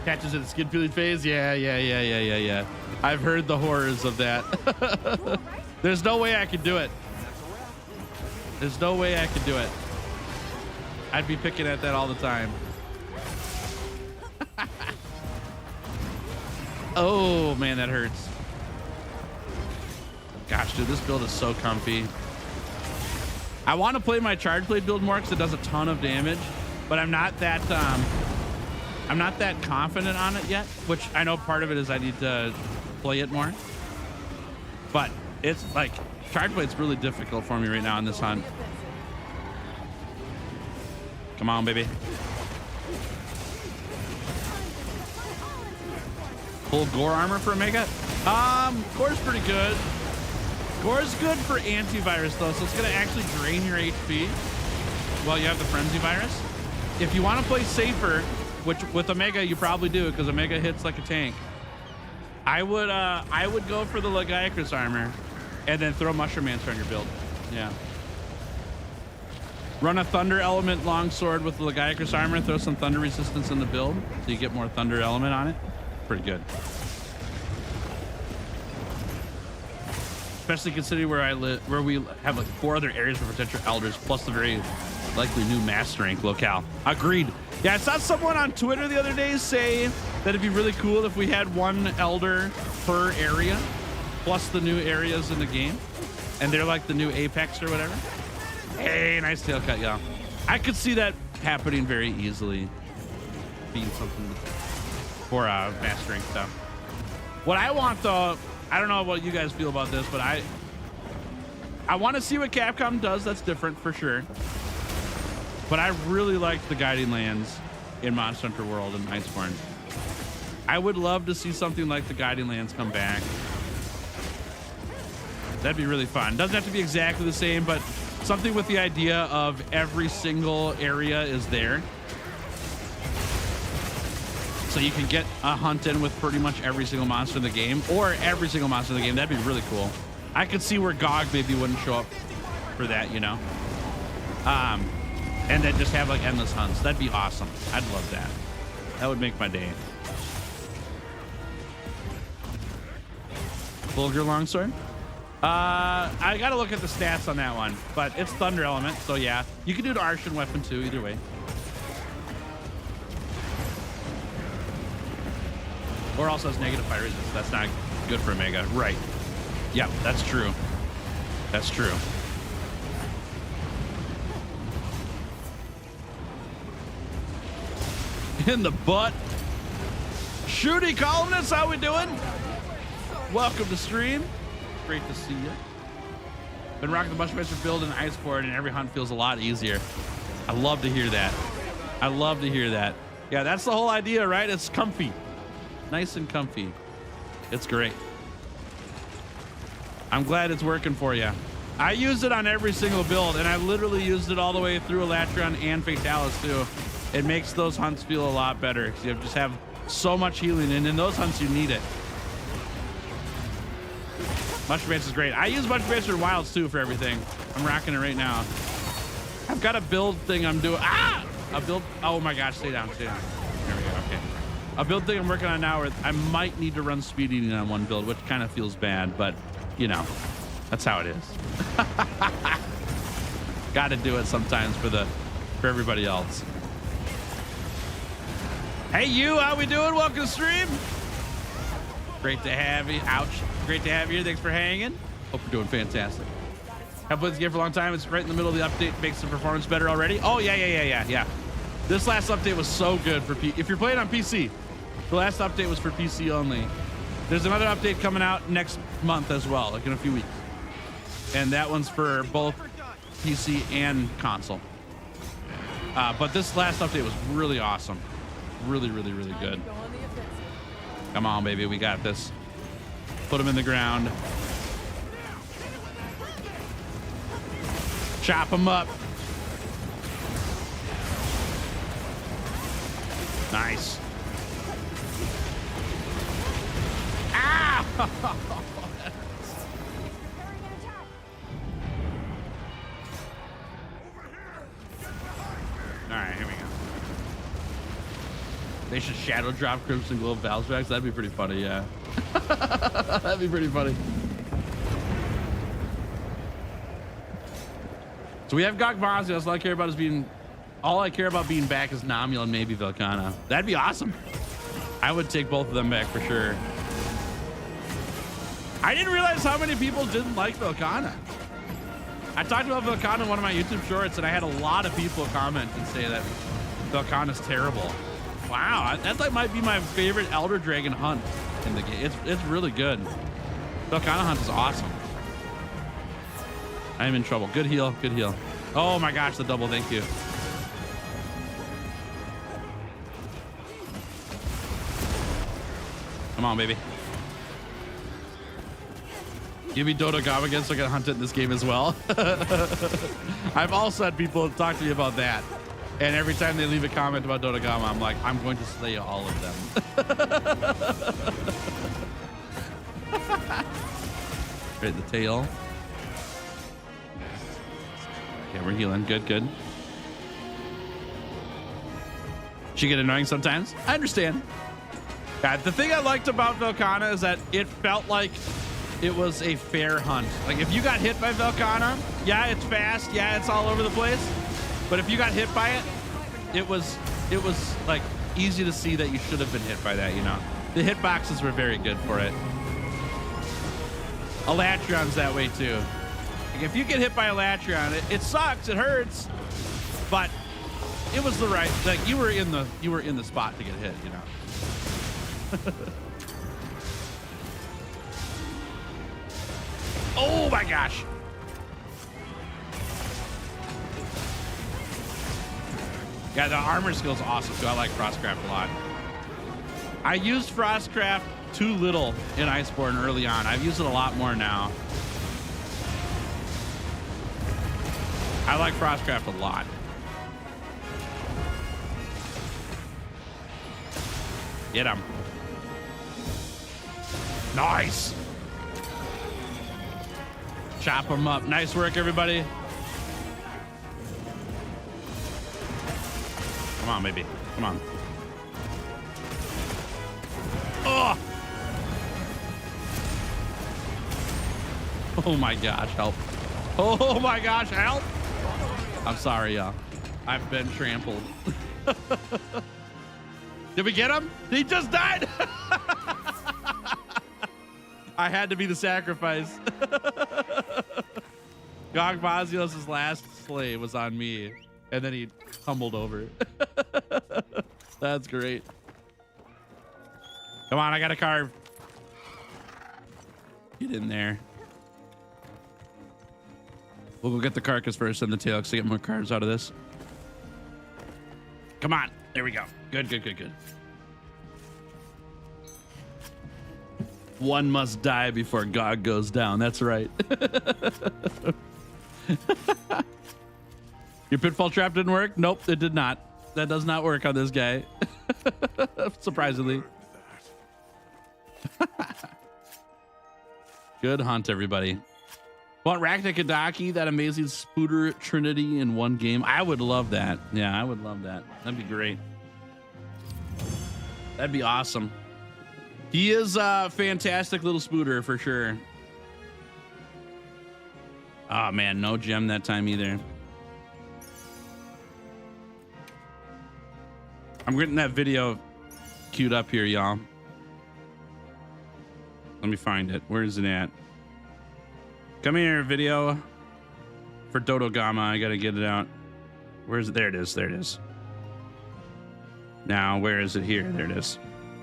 Catches in the skin peeling phase. Yeah. I've heard the horrors of that. There's no way I could do it. There's no way I could do it. I'd be picking at that all the time. Oh man, that hurts. Gosh, dude, this build is so comfy. I want to play my charge blade build more because it does a ton of damage, but I'm not that confident on it yet, which I know part of it is I need to play it more. But it's like charge blade's really difficult for me right now in this hunt. Come on, baby. Full gore armor for Omega. Gore's pretty good. Gore's good for antivirus though, so it's gonna actually drain your HP while you have the frenzy virus. If you want to play safer, which with Omega you probably do because Omega hits like a tank, I would go for the Legiacris armor and then throw Mushroom Mancer on your build. Yeah. Run a Thunder Element Longsword with the Legiacris armor, throw some Thunder resistance in the build so you get more Thunder Element on it. Pretty good. Especially considering where I live, where we have like 4 other areas for potential elders, plus the very likely new master rank locale. Agreed. Yeah, I saw someone on Twitter the other day say that it'd be really cool if we had 1 elder per area, plus the new areas in the game, and they're like the new Apex or whatever. Hey, nice tail cut, y'all. I could see that happening very easily, being something for mastering stuff. What I want though, I don't know what you guys feel about this, but I want to see what Capcom does. That's different for sure. But I really liked the Guiding Lands in Monster Hunter World and Iceborne. I would love to see something like the Guiding Lands come back. That'd be really fun. Doesn't have to be exactly the same, but something with the idea of every single area is there. So you can get a hunt in with pretty much every single monster in the game, or every single monster in the game. That'd be really cool. I could see where Gog maybe wouldn't show up for that, you know? And then just have like endless hunts. That'd be awesome. I'd love that. That would make my day. Vulgar Longsword. I gotta look at the stats on that one, but it's Thunder Element, so yeah. You can do the Arshan weapon too, either way. Or also has negative fire resistance. That's not good for Omega. Right. Yeah, that's true. That's true. In the butt. Shooty columnist, how we doing? Welcome to stream. Great to see you. Been rocking the Mushroom Mancer build in Iceborne, and every hunt feels a lot easier. I love to hear that. I love to hear that. Yeah, that's the whole idea, right? It's comfy. Nice and comfy. It's great. I'm glad it's working for you. I use it on every single build, and I literally used it all the way through Elatron and Fatalis too. It makes those hunts feel a lot better because you just have so much healing, and in those hunts you need it. Mushroom Mancer is great. I use Mushroom Mancer in Wilds too for everything. I'm rocking it right now. I've got a build thing I'm doing. A build. Oh my gosh, stay down, stay down. There we go. Okay. A build thing I'm working on now where I might need to run speed eating on one build, which kind of feels bad, but you know, that's how it is. Got to do it sometimes for everybody else. Hey, you, how we doing? Welcome to stream. Great to have you. Ouch. Great to have you here. Thanks for hanging. Hope you're doing fantastic. Have played this game for a long time. It's right in the middle of the update. Makes the performance better already. Oh, yeah. This last update was so good for if you're playing on PC. The last update was for PC only. There's another update coming out next month as well, like in a few weeks. And that one's for both PC and console. But this last update was really awesome. Really good. Come on, baby. We got this. Put him in the ground. Chop him up. Nice. Ah! They should shadow drop Crimson Glow Valstrax. That'd be pretty funny, yeah. That'd be pretty funny. So we have Gogmazios. All I care about being back is Namiel and maybe Velkhana. That'd be awesome. I would take both of them back for sure. I didn't realize how many people didn't like Velkhana. I talked about Velkhana in one of my YouTube shorts, and I had a lot of people comment and say that Velkhana's terrible. Wow, that like might be my favorite Elder Dragon hunt in the game. It's really good. Velkhana hunt is awesome. I'm in trouble. Good heal, good heal. Oh my gosh, the double, thank you. Come on, baby. Give me Dodogama again so I can hunt it in this game as well. I've also had people talk to me about that. And every time they leave a comment about Dodogama, I'm like, I'm going to slay all of them. Right, the tail. Yeah, we're healing. Good, good. She get annoying sometimes. I understand. Yeah, the thing I liked about Velkhana is that it felt like it was a fair hunt. Like if you got hit by Velkhana, yeah, it's fast, yeah, it's all over the place. But if you got hit by it, it was like easy to see that you should have been hit by that, you know. The hitboxes were very good for it. Elatreon's that way too. Like if you get hit by Elatreon, it sucks, it hurts, but it was the right, like you were in the spot to get hit, you know. Oh my gosh. Yeah, the armor skill is awesome too. I like Frostcraft a lot. I used Frostcraft too little in Iceborne early on. I've used it a lot more now. I like Frostcraft a lot. Get him. Nice. Chop him up. Nice work, everybody. Come on, baby. Come on. Oh! Oh my gosh, help. Oh my gosh, help! I'm sorry, y'all. I've been trampled. Did we get him? He just died! I had to be the sacrifice. Gogmazios' last slay was on me, and then he tumbled over. That's great. Come on, I got a carve. Get in there. We'll go get the carcass first and the tail because I get more cards out of this. Come on. There we go. Good, good, good, good. One must die before God goes down. That's right. Your pitfall trap didn't work? Nope, it did not. That does not work on this guy. Surprisingly. Good hunt, everybody. Want Raknikadaki, that amazing Spooter Trinity in one game? I would love that. Yeah, I would love that. That'd be great. That'd be awesome. He is a fantastic little Spooter for sure. Oh man, no gem that time either. I'm getting that video queued up here, y'all. Let me find it. Where is it at? Come here, video for Dodogama. I gotta get it out. Where is it? There it is. There it is. Now, where is it here? There it is.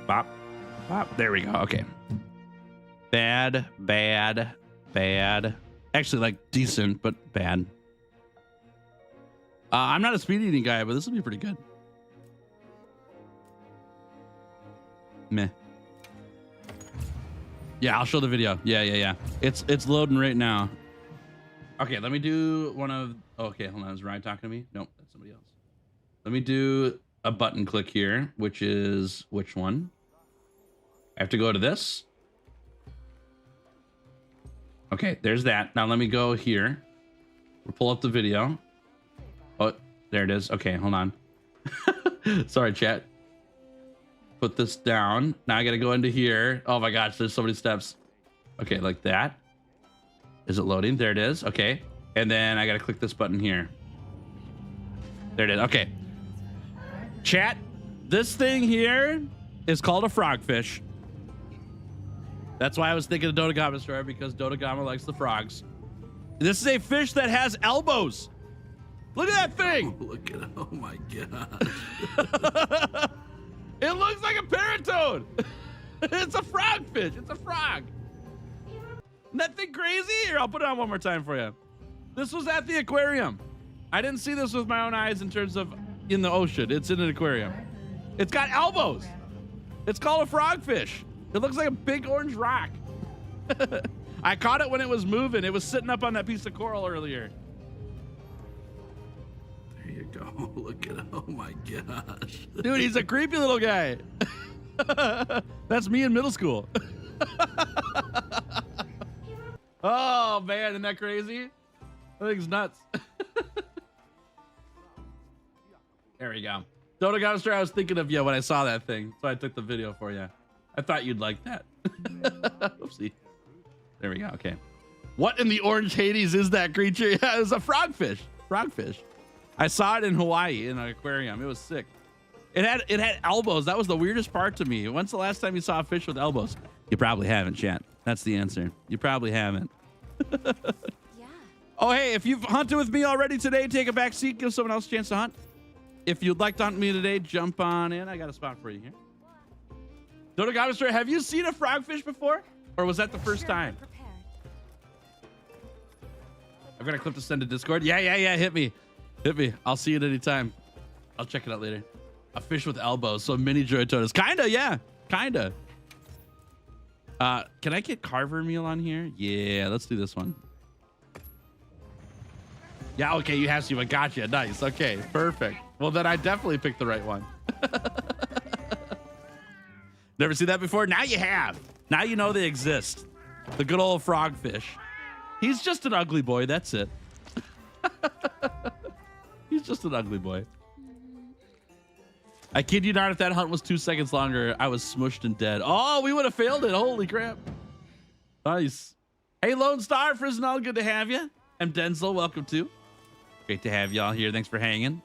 Bop. Bop. There we go. Okay. Bad, bad, bad. Actually, like decent, but bad. I'm not a speed eating guy, but this will be pretty good. Meh. Yeah, I'll show the video. Yeah. It's loading right now. Okay, let me do one of... Okay, hold on. Is Ryan talking to me? Nope, that's somebody else. Let me do a button click here, which is... Which one? I have to go to this. Okay, there's that. Now let me go here. We'll pull up the video. Oh, there it is. Okay, hold on. Sorry, chat. Put this down. Now I got to go into here. Oh my gosh, there's so many steps. Okay, like that. Is it loading? There it is. Okay. And then I got to click this button here. There it is. Okay. Chat, this thing here is called a frogfish. That's why I was thinking of Dodogama's story, because Dodogama likes the frogs. This is a fish that has elbows. Look at that thing. Oh, look at it. Oh my gosh. It looks like a paratoad. It's a frogfish. It's a frog. Isn't that thing crazy? Here, I'll put it on one more time for you. This was at the aquarium. I didn't see this with my own eyes in terms of in the ocean. It's in an aquarium. It's got elbows. It's called a frogfish. It looks like a big orange rock. I caught it when it was moving. It was sitting up on that piece of coral earlier. There you go. Look at it. Oh my gosh. Dude, he's a creepy little guy. That's me in middle school. Oh man, isn't that crazy? That thing's nuts. There we go. Dodogama, I was thinking of you when I saw that thing, so I took the video for you. I thought you'd like that. Oopsie. There we go. Okay. What in the orange Hades is that creature? Yeah, it was a frogfish. Frogfish. I saw it in Hawaii in an aquarium. It was sick. It had elbows. That was the weirdest part to me. When's the last time you saw a fish with elbows? You probably haven't, chat. That's the answer. You probably haven't. Yeah. Oh, hey, if you've hunted with me already today, take a back seat. Give someone else a chance to hunt. If you'd like to hunt me today, jump on in. I got a spot for you here. Dodogama, have you seen a frogfish before? Or was that the first time? I've got a clip to send to Discord. Yeah. Hit me. I'll see it anytime. I'll check it out later. A fish with elbows. So mini droid tortoise. Kinda, yeah. Kinda. Can I get carver meal on here? Yeah, let's do this one. Yeah, okay, you have to. I got you. Nice. Okay, perfect. Well, then I definitely picked the right one. Never seen that before? Now you have. Now you know they exist. The good old frogfish. He's just an ugly boy. That's it. He's just an ugly boy. I kid you not, if that hunt was 2 seconds longer, I was smushed and dead. Oh, we would have failed it. Holy crap. Nice. Hey, Lone Star, Frisnell, good to have you. I'm Denzel. Welcome too. Great to have y'all here. Thanks for hanging.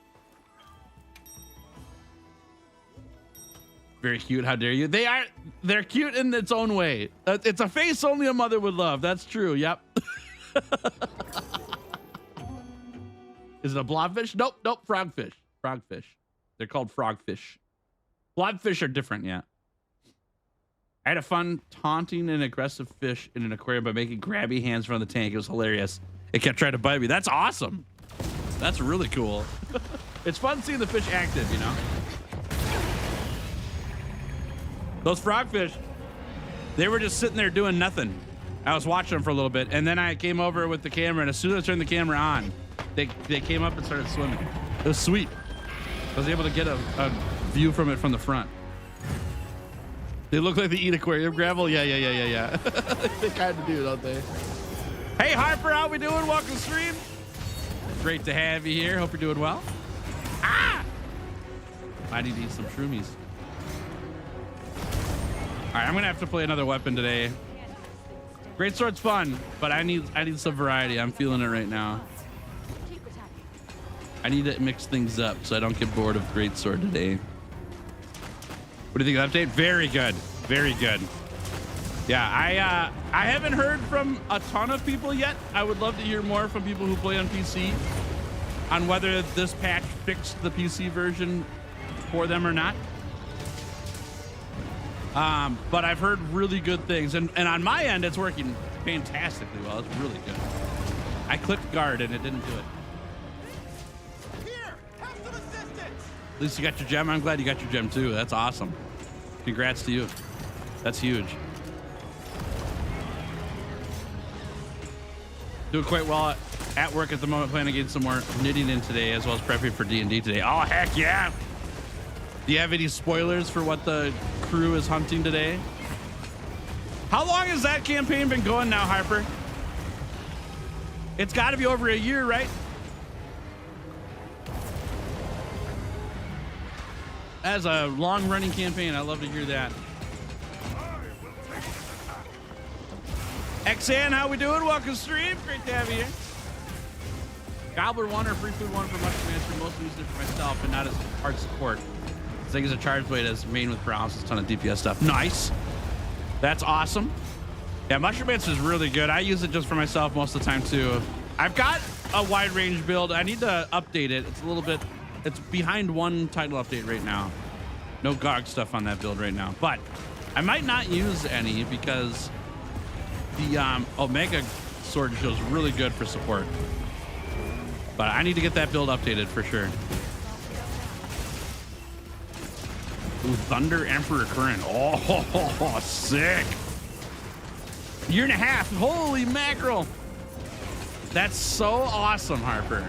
Very cute. How dare you? They're cute in its own way. It's a face only a mother would love. That's true. Yep. Is it a blobfish? Nope. Frogfish. Frogfish. They're called frogfish. Blobfish are different. Yeah. I had a fun taunting an aggressive fish in an aquarium by making grabby hands from the tank. It was hilarious. It kept trying to bite me. That's awesome. That's really cool. It's fun seeing the fish active, you know? Those frogfish, they were just sitting there doing nothing. I was watching them for a little bit, and then I came over with the camera, and as soon as I turned the camera on, they came up and started swimming. It was sweet. I was able to get a view from it from the front. They look like they eat aquarium gravel. Yeah. They kind of do, don't they? Hey, Harper, how we doing? Welcome to stream. Great to have you here. Hope you're doing well. Ah! I need to eat some shroomies. All right, I'm gonna have to play another weapon today. Greatsword's fun, but I need some variety. I'm feeling it right now. I need to mix things up so I don't get bored of Greatsword today. What do you think of the update? Very good. Very good. Yeah, I haven't heard from a ton of people yet. I would love to hear more from people who play on PC on whether this patch fixed the PC version for them or not. But I've heard really good things, and on my end, it's working fantastically well. It's really good. I clicked guard and it didn't do it. Here, have some assistance. At least you got your gem. I'm glad you got your gem too. That's awesome. Congrats to you. That's huge. Doing quite well at work at the moment. Planning to get some more knitting in today, as well as prepping for D&D today. Oh heck yeah! Do you have any spoilers for what the crew is hunting today? How long has that campaign been going now, Harper? It's got to be over a year, right? As a long running campaign, I love to hear that. XN, how we doing? Welcome stream. Great to have you here. Gobbler 1 or Free Food 1 for Mushroom Master. Mostly used it for myself and not as hard support. I think it's a charge blade as main with paralysis, a ton of DPS stuff. Nice. That's awesome. Yeah, Mushroom Master is really good. I use it just for myself most of the time too. I've got a wide range build. I need to update it. It's a little bit, it's behind one title update right now. No GOG stuff on that build right now, but I might not use any because the Omega Sword shows really good for support. But I need to get that build updated for sure. Ooh, Thunder Emperor Current. Oh, sick. Year and a half. Holy mackerel. That's so awesome, Harper.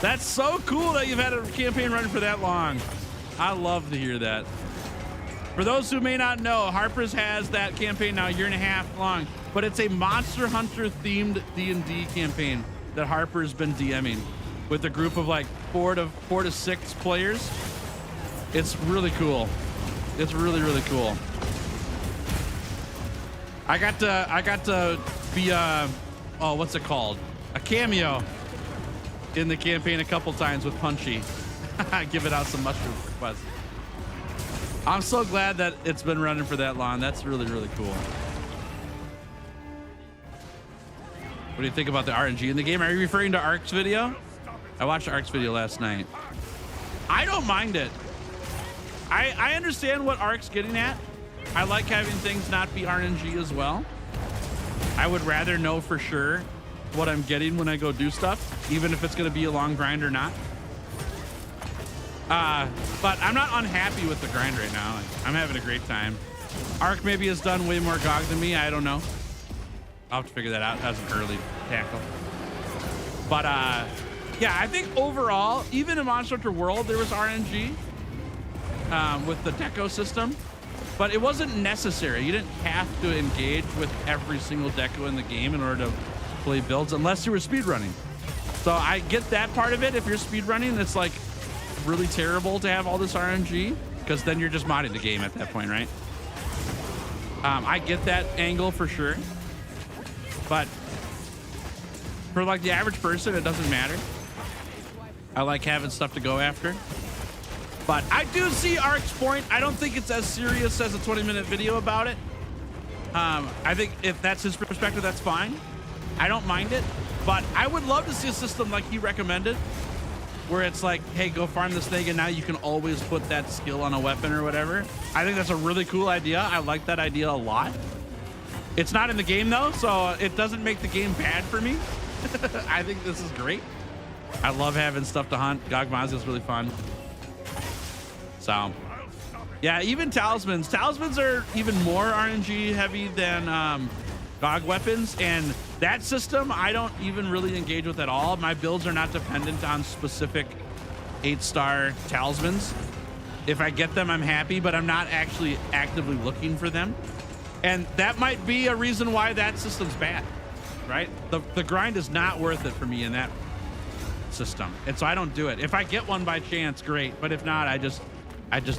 That's so cool that you've had a campaign running for that long. I love to hear that. For those who may not know, Harper's has that campaign now a year and a half long, but it's a Monster Hunter themed D&D campaign that Harper's been DMing with a group of like four to six players. It's really cool. It's really, really cool. I got to be oh, what's it called? A cameo in the campaign a couple times with Punchy. Giving out some mushroom requests. I'm so glad that it's been running for that long. That's really, really cool. What do you think about the RNG in the game? Are you referring to Ark's video? I watched Ark's video last night. I don't mind it. I understand what Ark's getting at. I like having things not be RNG as well. I would rather know for sure what I'm getting when I go do stuff, even if it's going to be a long grind or not. But I'm not unhappy with the grind right now. I'm having a great time. Ark maybe has done way more GOG than me. I don't know. I'll have to figure that out as an early tackle. But yeah, I think overall, even in Monster Hunter World, there was RNG with the deco system, but it wasn't necessary. You didn't have to engage with every single deco in the game in order to play builds unless you were speedrunning. So I get that part of it. If you're speedrunning, it's like really terrible to have all this RNG because then you're just modding the game at that point, right? I get that angle for sure, but for like the average person, it doesn't matter. I like having stuff to go after, but I do see Ark's point. I don't think it's as serious as a 20-minute video about it. I think if that's his perspective, that's fine. I don't mind it, but I would love to see a system like he recommended, where it's like, hey, go farm this thing and now you can always put that skill on a weapon or whatever. I think that's a really cool idea. I like that idea a lot. It's not in the game though, so it doesn't make the game bad for me. I think this is great. I love having stuff to hunt. Gogmazios is really fun. So yeah, even talismans. Talismans are even more RNG heavy than GOG weapons, and that system I don't even really engage with at all. My builds are not dependent on specific 8-star talismans. If I get them, I'm happy, but I'm not actually actively looking for them. And that might be a reason why that system's bad, right? The grind is not worth it for me in that system. And so I don't do it. If I get one by chance, great. But if not, I just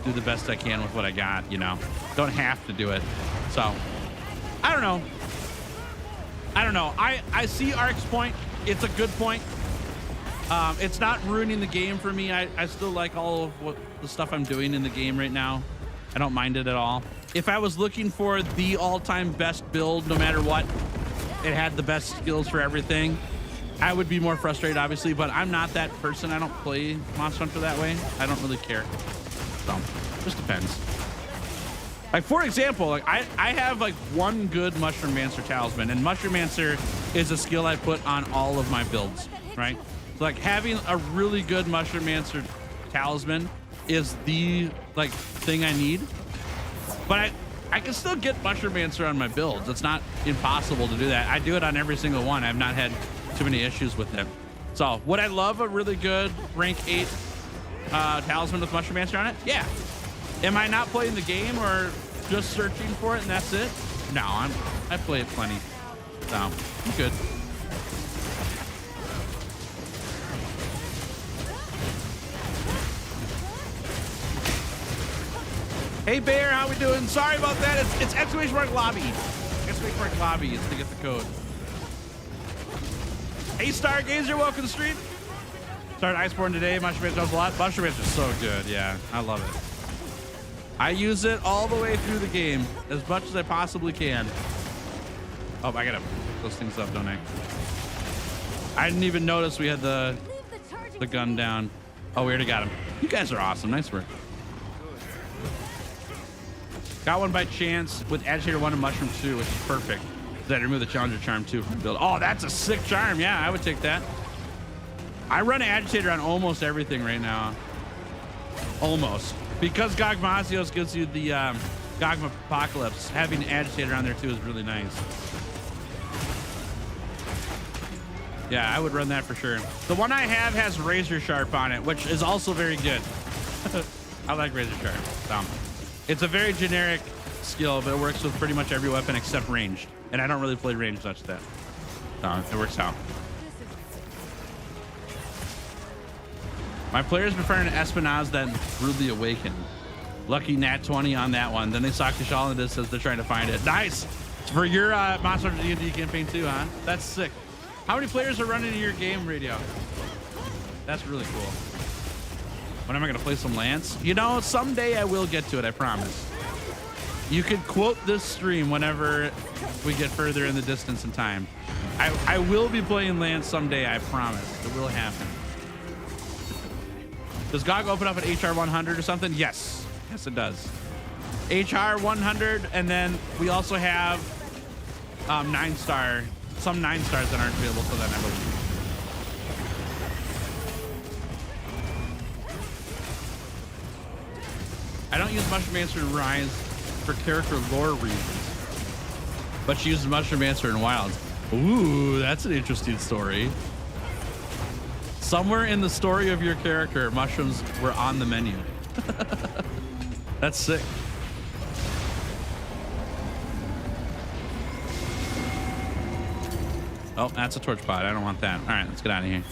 do the best I can with what I got, you know? Don't have to do it. So I don't know. I see Ark's point. It's a good point. It's not ruining the game for me. I still like all of what the stuff I'm doing in the game right now. I don't mind it at all. If I was looking for the all-time best build, no matter what, it had the best skills for everything, I would be more frustrated, obviously, but I'm not that person. I don't play Monster Hunter that way. I don't really care. So, just depends. Like, for example, like I have like one good Mushroom Mancer talisman, and Mushroom Mancer is a skill I put on all of my builds, right? So like having a really good Mushroom Mancer talisman is the like thing I need. But I can still get Mushroom Mancer on my builds. It's not impossible to do that. I do it on every single one. I've not had too many issues with it. So would I love a really good rank 8 talisman with Mushroom Mancer on it? Yeah. Am I not playing the game or just searching for it and that's it? No, I play it plenty. So I'm good. Hey Bear, how we doing? Sorry about that. It's exclamation mark lobby. Exclamation mark lobby is to get the code. Hey Stargazer, welcome to the stream. Started Iceborne today. Mushroom Ranch does a lot. Mushroom Ranch is so good. Yeah, I love it. I use it all the way through the game as much as I possibly can. Oh, I gotta pick those things up, don't I? I didn't even notice we had the gun down. Oh, we already got him. You guys are awesome. Nice work. Got one by chance with Agitator 1 and Mushroom 2, which is perfect. Then I remove the Challenger Charm 2 from the build. Oh, that's a sick charm. Yeah, I would take that. I run Agitator on almost everything right now. Almost. Because Gogmazios gives you the Gogma Apocalypse, having Agitator on there too is really nice. Yeah, I would run that for sure. The one I have has Razor Sharp on it, which is also very good. I like Razor Sharp. It's a very generic skill, but it works with pretty much every weapon except ranged. And I don't really play ranged much that. It works out. My players prefer an Espinaz than Rudely Awakened. Lucky Nat 20 on that one. Then they saw Kishal and this says they're trying to find it. Nice. It's for your Monster Hunter D&D campaign too, huh? That's sick. How many players are running in your game radio? That's really cool. When am I gonna play some Lance? You know, someday I will get to it, I promise. You could quote this stream whenever we get further in the distance and time. I will be playing Lance someday, I promise. It will happen. Does GOG open up at HR 100 or something? Yes. Yes, it does. HR 100, and then we also have 9-star, some 9-stars that aren't available till then, I believe. I don't use Mushroom Answer in Rise for character lore reasons, but she uses Mushroom Answer in Wilds. Ooh, that's an interesting story. Somewhere in the story of your character, mushrooms were on the menu. That's sick. Oh, that's a torch pod. I don't want that. All right, let's get out of here.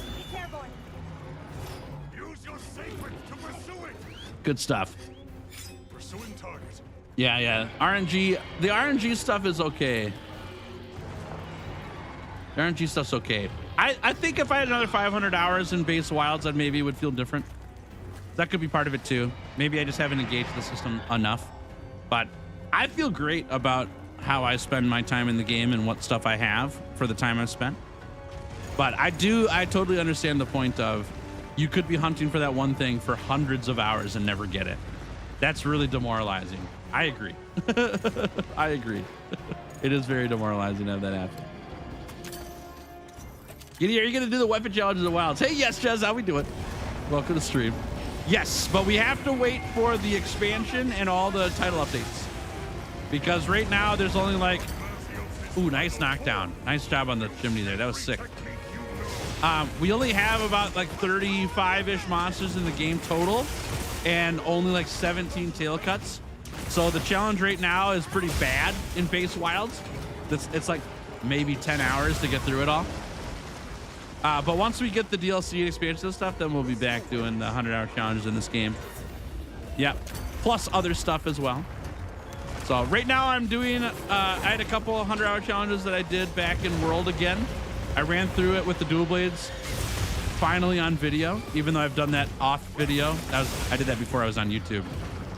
Use your sacred to pursue it. Good stuff. Pursuing target. Yeah. RNG. The RNG stuff is okay. The RNG stuff's okay. I think if I had another 500 hours in base wilds, I maybe would feel different. That could be part of it too. Maybe I just haven't engaged the system enough. But I feel great about how I spend my time in the game and what stuff I have for the time I've spent. But I totally understand the point of you could be hunting for that one thing for hundreds of hours and never get it. That's really demoralizing. I agree. I agree. It is very demoralizing to have that happen. Giddy, are you going to do the weapon challenges in Wilds? Hey, yes, Jez, how we doing? Welcome to the stream. Yes, but we have to wait for the expansion and all the title updates. Because right now there's only like, ooh, nice knockdown. Nice job on the chimney there. That was sick. We only have about like 35-ish monsters in the game total and only like 17 tail cuts. So the challenge right now is pretty bad in base wilds. It's like maybe 10 hours to get through it all. But once we get the DLC and expansion and stuff, then we'll be back doing the 100-hour challenges in this game. Yep. Plus other stuff as well. So right now I'm doing, I had a couple 100-hour challenges that I did back in World again. I ran through it with the dual blades finally on video, even though I've done that off video. I did that before I was on YouTube.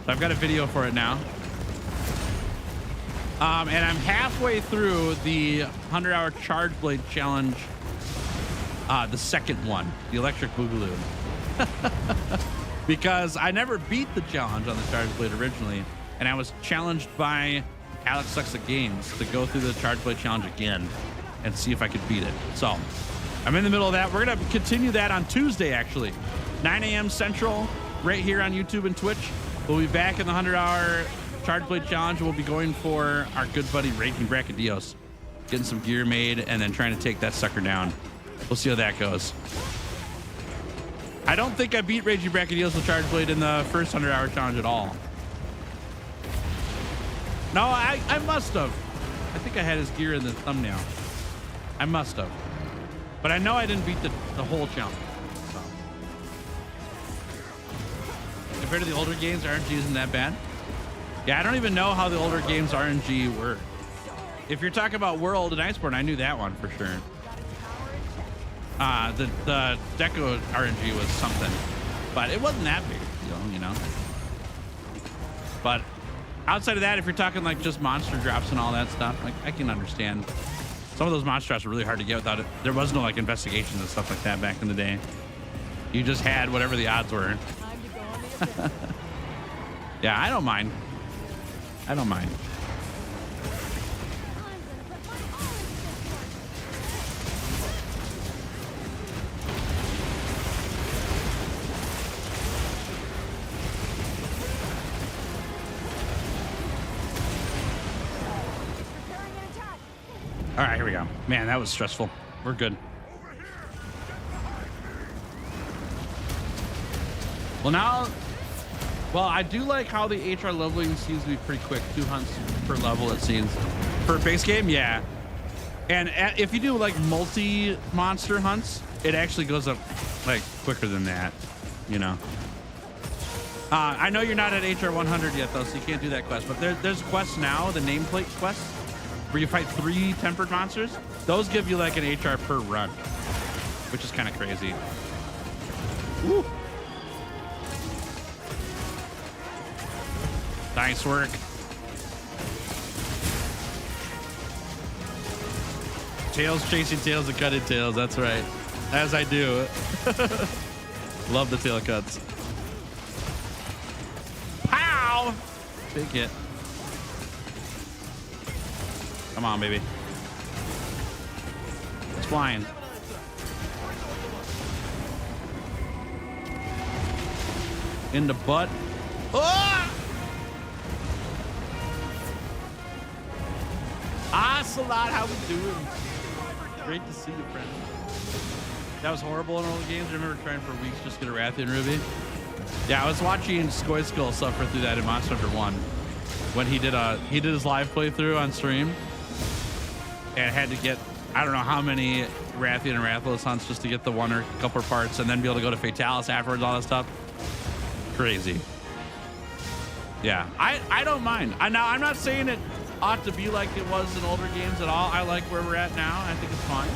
So I've got a video for it now. And I'm halfway through the 100-hour charge blade challenge. The second one, the electric boogaloo. Because I never beat the challenge on the charge blade originally, and I was challenged by Alex Sucks at Games to go through the charge blade challenge again and see if I could beat it. So I'm in the middle of that. We're gonna continue that on Tuesday, actually, 9 a.m. Central, right here on YouTube and Twitch. We'll be back in the 100-hour charge blade challenge. We'll be going for our good buddy Raging Brachydios, getting some gear made and then trying to take that sucker down. We'll see how that goes. I don't think I beat Raging Brachydios with charge blade in the first 100-hour challenge at all. No, I must have. I think I had his gear in the thumbnail. I must have. But I know I didn't beat the whole challenge. So. Compared to the older games, RNG isn't that bad. Yeah, I don't even know how the older games RNG work. If you're talking about World and Iceborne, I knew that one for sure. The Deco RNG was something, but it wasn't that big a deal, you know. But outside of that, if you're talking like just monster drops and all that stuff, like I can understand. Some of those monster drops were really hard to get without it. There was no like investigations and stuff like that back in the day. You just had whatever the odds were. Yeah, I don't mind. I don't mind. All right, here we go. Man, that was stressful. We're good. Well, I do like how the HR leveling seems to be pretty quick. 2 hunts per level, it seems. For a base game, yeah. And if you do like multi-monster hunts, it actually goes up like quicker than that, you know. I know you're not at HR 100 yet, though, so you can't do that quest. But there's quests now, the nameplate quests, where you fight 3 tempered monsters. Those give you like an HR per run, which is kind of crazy. Woo. Nice work. Tails chasing tails and cutting tails. That's right. As I do. Love the tail cuts. Pow! Big hit. Come on, baby. It's flying. In the butt. Oh! Salad, how we doing? Great to see you, friend. That was horrible in all the games. I remember trying for weeks just to get a Rathian Ruby. Yeah, I was watching Skoyskull suffer through that in Monster Hunter 1 when he did his live playthrough on stream and had to get I don't know how many Rathian and Rathalos hunts just to get the one or a couple of parts and then be able to go to Fatalis afterwards, all that stuff. Crazy. Yeah, I don't mind. Now I'm not saying it ought to be like it was in older games at all. I like where we're at now. I think it's fine.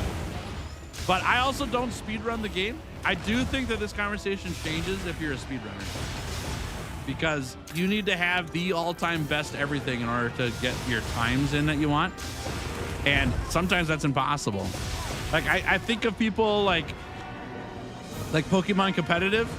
But I also don't speedrun the game. I do think that this conversation changes if you're a speedrunner, because you need to have the all-time best everything in order to get your times in that you want. And sometimes that's impossible. Like I think of people like Pokemon competitive.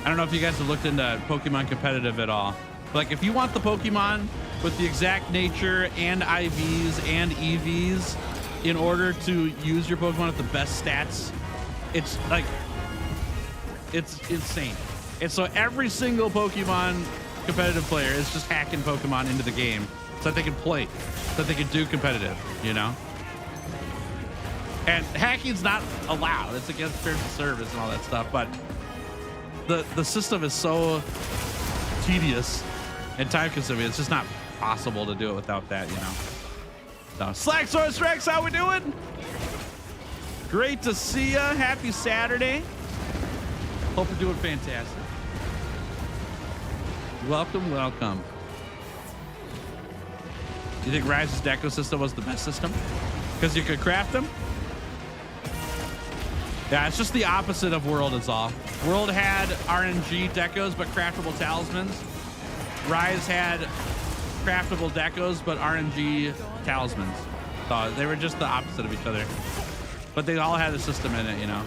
I don't know if you guys have looked into Pokemon competitive at all. Like if you want the Pokemon with the exact nature and IVs and EVs in order to use your Pokemon with the best stats, it's like, it's insane. And so every single Pokemon competitive player is just hacking Pokemon into the game so that they can play, so that they can do competitive, you know? And hacking's not allowed. It's against terms of service and all that stuff, but the system is so tedious and time consuming. It's just not possible to do it without that, you know? So, Slack Source Rex, how we doing? Great to see ya. Happy Saturday. Hope you're doing fantastic. Welcome, welcome. You think Rise's Deco system was the best system? Because you could craft them? Yeah, it's just the opposite of World is all. World had RNG decos, but craftable talismans. Rise had craftable decos, but RNG talismans. So they were just the opposite of each other. But they all had a system in it, you know?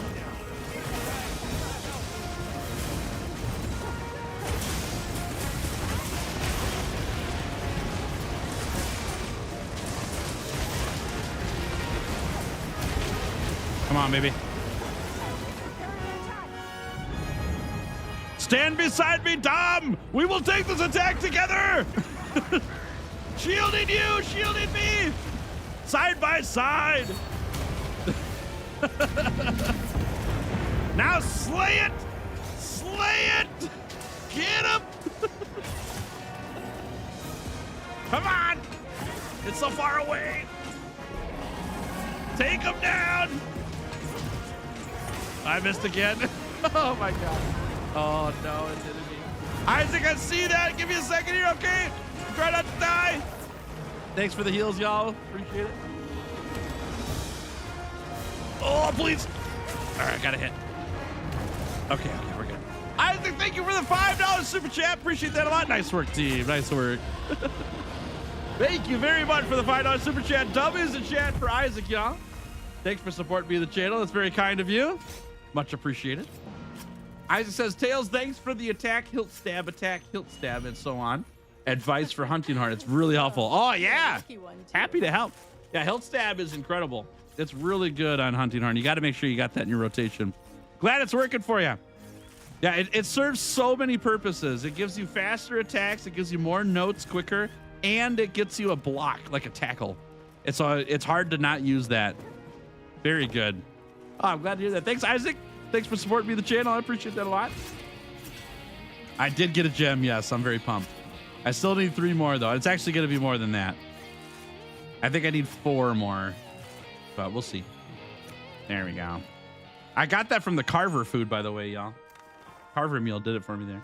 Come on, baby. Stand beside me, Dom! We will take this attack together! Shielding you, shielding me! Side by side! Now slay it! Slay it! Get him! Come on! It's so far away! Take him down! I missed again. Oh my god. Oh no, it didn't. Isaac, I see that. Give me a second here, okay? Try not to die. Thanks for the heals, y'all. Appreciate it. Oh, please. All right, got a hit. Okay, we're good. Isaac, thank you for the $5 super chat. Appreciate that a lot. Nice work, team. Nice work. Thank you very much for the $5 super chat. W's in chat for Isaac, y'all. Thanks for supporting me in the channel. That's very kind of you. Much appreciated. Isaac says, Tails, thanks for the attack, hilt, stab, and so on. Advice for hunting horn. It's really helpful. Oh, yeah. Happy to help. Yeah, hilt stab is incredible. It's really good on hunting horn. You got to make sure you got that in your rotation. Glad it's working for you. Yeah, it serves so many purposes. It gives you faster attacks. It gives you more notes quicker. And it gets you a block, like a tackle. It's hard to not use that. Very good. Oh, I'm glad to hear that. Thanks, Isaac. Thanks for supporting me in the channel. I appreciate that a lot. I did get a gem. Yes, I'm very pumped. I still need 3 more, though. It's actually going to be more than that. I think I need 4 more. But we'll see. There we go. I got that from the Carver food, by the way, y'all. Carver meal did it for me there.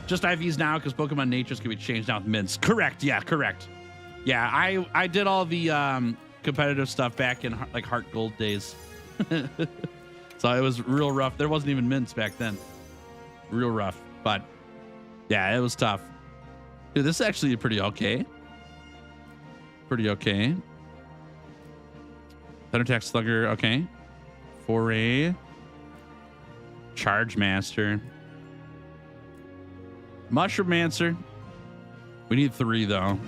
Just IVs now because Pokemon natures can be changed out with mints. Correct. Yeah, correct. Yeah, I did all the competitive stuff back in like Heart Gold days. So it was real rough. There wasn't even mints back then. Real rough. But yeah, it was tough. Dude, this is actually pretty okay. Pretty okay. Thunder Attack Slugger, okay. Foray. Charge Master. Mushroom Mancer. We need 3 though.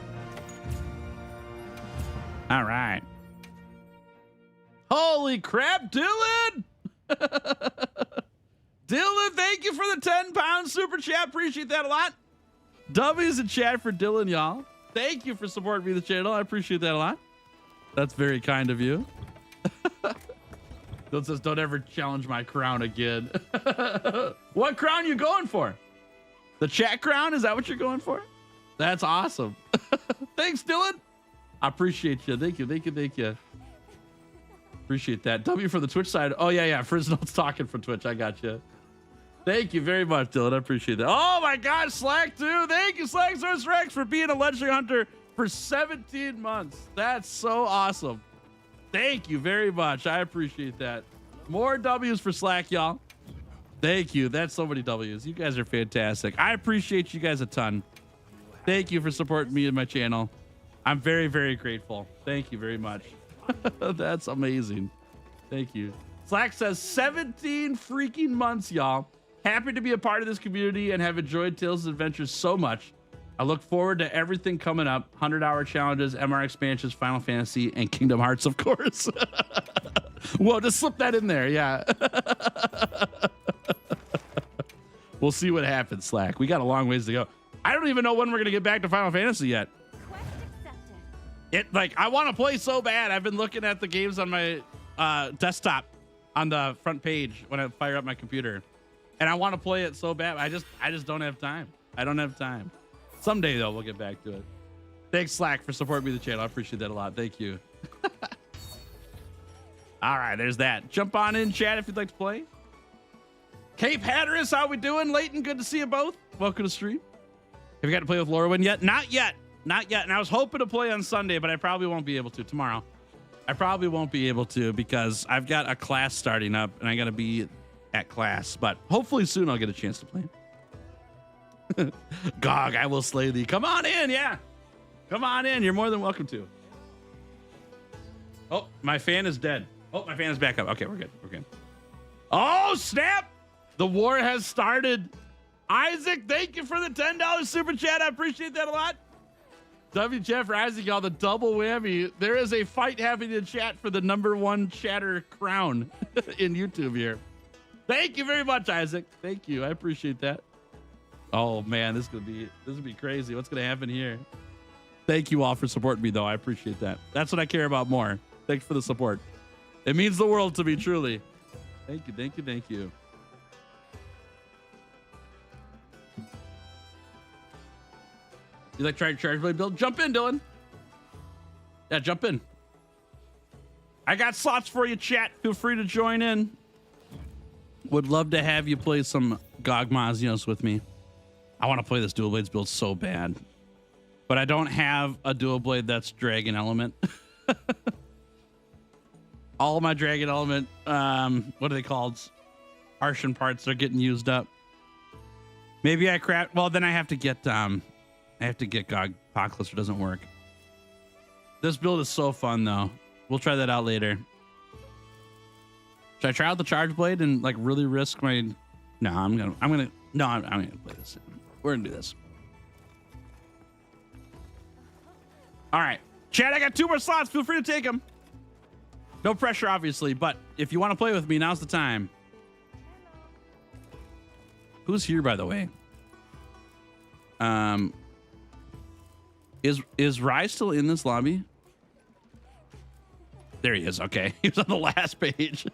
All right. Holy crap, Dylan! Dylan, thank you for the 10-pound super chat. Appreciate that a lot. W's in chat for Dylan, y'all. Thank you for supporting me in the channel. I appreciate that a lot. That's very kind of you. Dylan says, don't ever challenge my crown again. What crown you going for? The chat crown? Is that what you're going for? That's awesome. Thanks, Dylan. I appreciate you. Thank you. Thank you. Thank you. Appreciate that. W for the Twitch side. Oh, yeah, yeah. Frisno's talking for Twitch. I got you. Thank you very much, Dylan. I appreciate that. Oh, my God. Slack, too. Thank you, Slack Source Rex, for being a legendary hunter for 17 months. That's so awesome. Thank you very much. I appreciate that. More W's for Slack, y'all. Thank you. That's so many W's. You guys are fantastic. I appreciate you guys a ton. Thank you for supporting me and my channel. I'm very, very grateful. Thank you very much. That's amazing. Thank you. Slack says 17 freaking months, y'all. Happy to be a part of this community and have enjoyed Tales' adventures so much. I look forward to everything coming up. 100-hour challenges, MR expansions, Final Fantasy, and Kingdom Hearts, of course. Whoa, just slip that in there. Yeah. We'll see what happens, Slack. We got a long ways to go. I don't even know when we're going to get back to Final Fantasy yet. I want to play so bad. I've been looking at the games on my desktop on the front page when I fire up my computer. And I want to play it so bad. I just don't have time. I don't have time. Someday, though, we'll get back to it. Thanks, Slack, for supporting me in the channel. I appreciate that a lot. Thank you. All right, there's that. Jump on in, chat, if you'd like to play. Cape Hatteras, how we doing? Leighton, good to see you both. Welcome to stream. Have you got to play with Lorwyn yet? Not yet. Not yet. And I was hoping to play on Sunday, but I probably won't be able to tomorrow. I probably won't be able to because I've got a class starting up and I got to be at class. But hopefully soon I'll get a chance to play. Gog, I will slay thee. Come on in. Yeah. Come on in. You're more than welcome to. Oh, my fan is dead. Oh, my fan is back up. Okay, we're good. We're good. Oh, snap. The war has started. Isaac, thank you for the $10 super chat. I appreciate that a lot. W chat for Isaac, y'all, the double whammy. There is a fight happening in chat for the #1 chatter crown in YouTube here. Thank you very much, Isaac. Thank you. I appreciate that. Oh man, this will be crazy. What's gonna happen here? Thank you all for supporting me, though. I appreciate that. That's what I care about more. Thanks for the support. It means the world to me, truly. Thank you. Thank you. Thank you. You like trying to charge blade build? Jump in, Dylan. Yeah, jump in. I got slots for you, chat. Feel free to join in. Would love to have you play some Gogmazios with me. I want to play this dual blades build so bad. but I don't have a dual blade that's dragon element. All my dragon element, what are they called? Harshen parts are getting used up. Maybe I crap. Well, then I have to get Gog Apocalypse. It doesn't work. This build is so fun though. We'll try that out later. Should I try out the charge blade and like really risk my? No, I'm gonna play this. We're gonna do this. All right, Chad, I got 2 more slots. Feel free to take them. No pressure, obviously, but if you want to play with me, now's the time. Who's here, by the way? Is Rye still in this lobby? There he is. Okay, he was on the last page.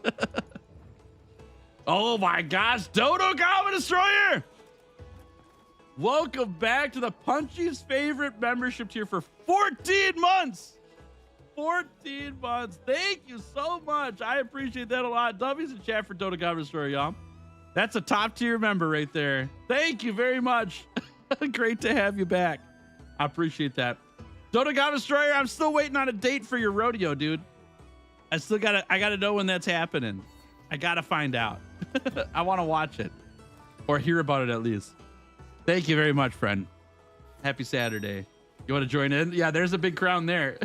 Oh my gosh, Dodo Goblin Destroyer! Welcome back to the Punchy's favorite membership tier for 14 months. 14 months. Thank you so much. I appreciate that a lot. W's in chat for Dodo Goblin Destroyer, y'all. That's a top tier member right there. Thank you very much. Great to have you back. I appreciate that. Dodo Goblin Destroyer, I'm still waiting on a date for your rodeo, dude. I gotta know when that's happening. I gotta find out. I want to watch it or hear about it at least. Thank you very much, friend. Happy Saturday. You want to join in? Yeah, there's a big crown there.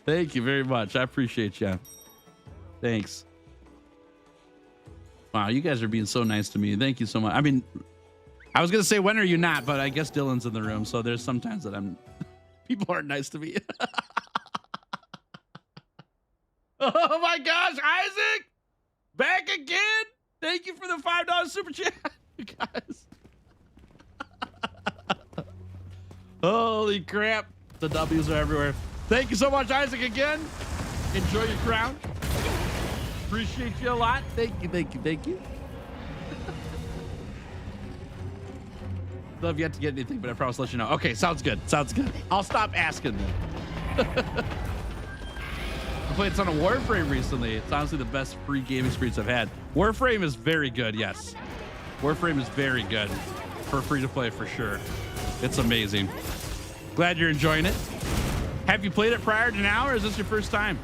Thank you very much. I appreciate you. Thanks. Wow, you guys are being so nice to me. Thank you so much. I mean, I was going to say, when are you not? But I guess Dylan's in the room. So there's sometimes that people aren't nice to me. Oh my gosh, Isaac! Back again! Thank you for the $5 super chat, you guys. Holy crap. The W's are everywhere. Thank you so much, Isaac, again. Enjoy your crown. Appreciate you a lot. Thank you, thank you, thank you. Still have yet to get anything, but I promise to let you know. Okay, sounds good. Sounds good. I'll stop asking then. I played a ton of Warframe recently. It's honestly the best free game experience I've had. Warframe is very good, yes. Warframe is very good for free to play for sure. It's amazing. Glad you're enjoying it. Have you played it prior to now, or is this your first time?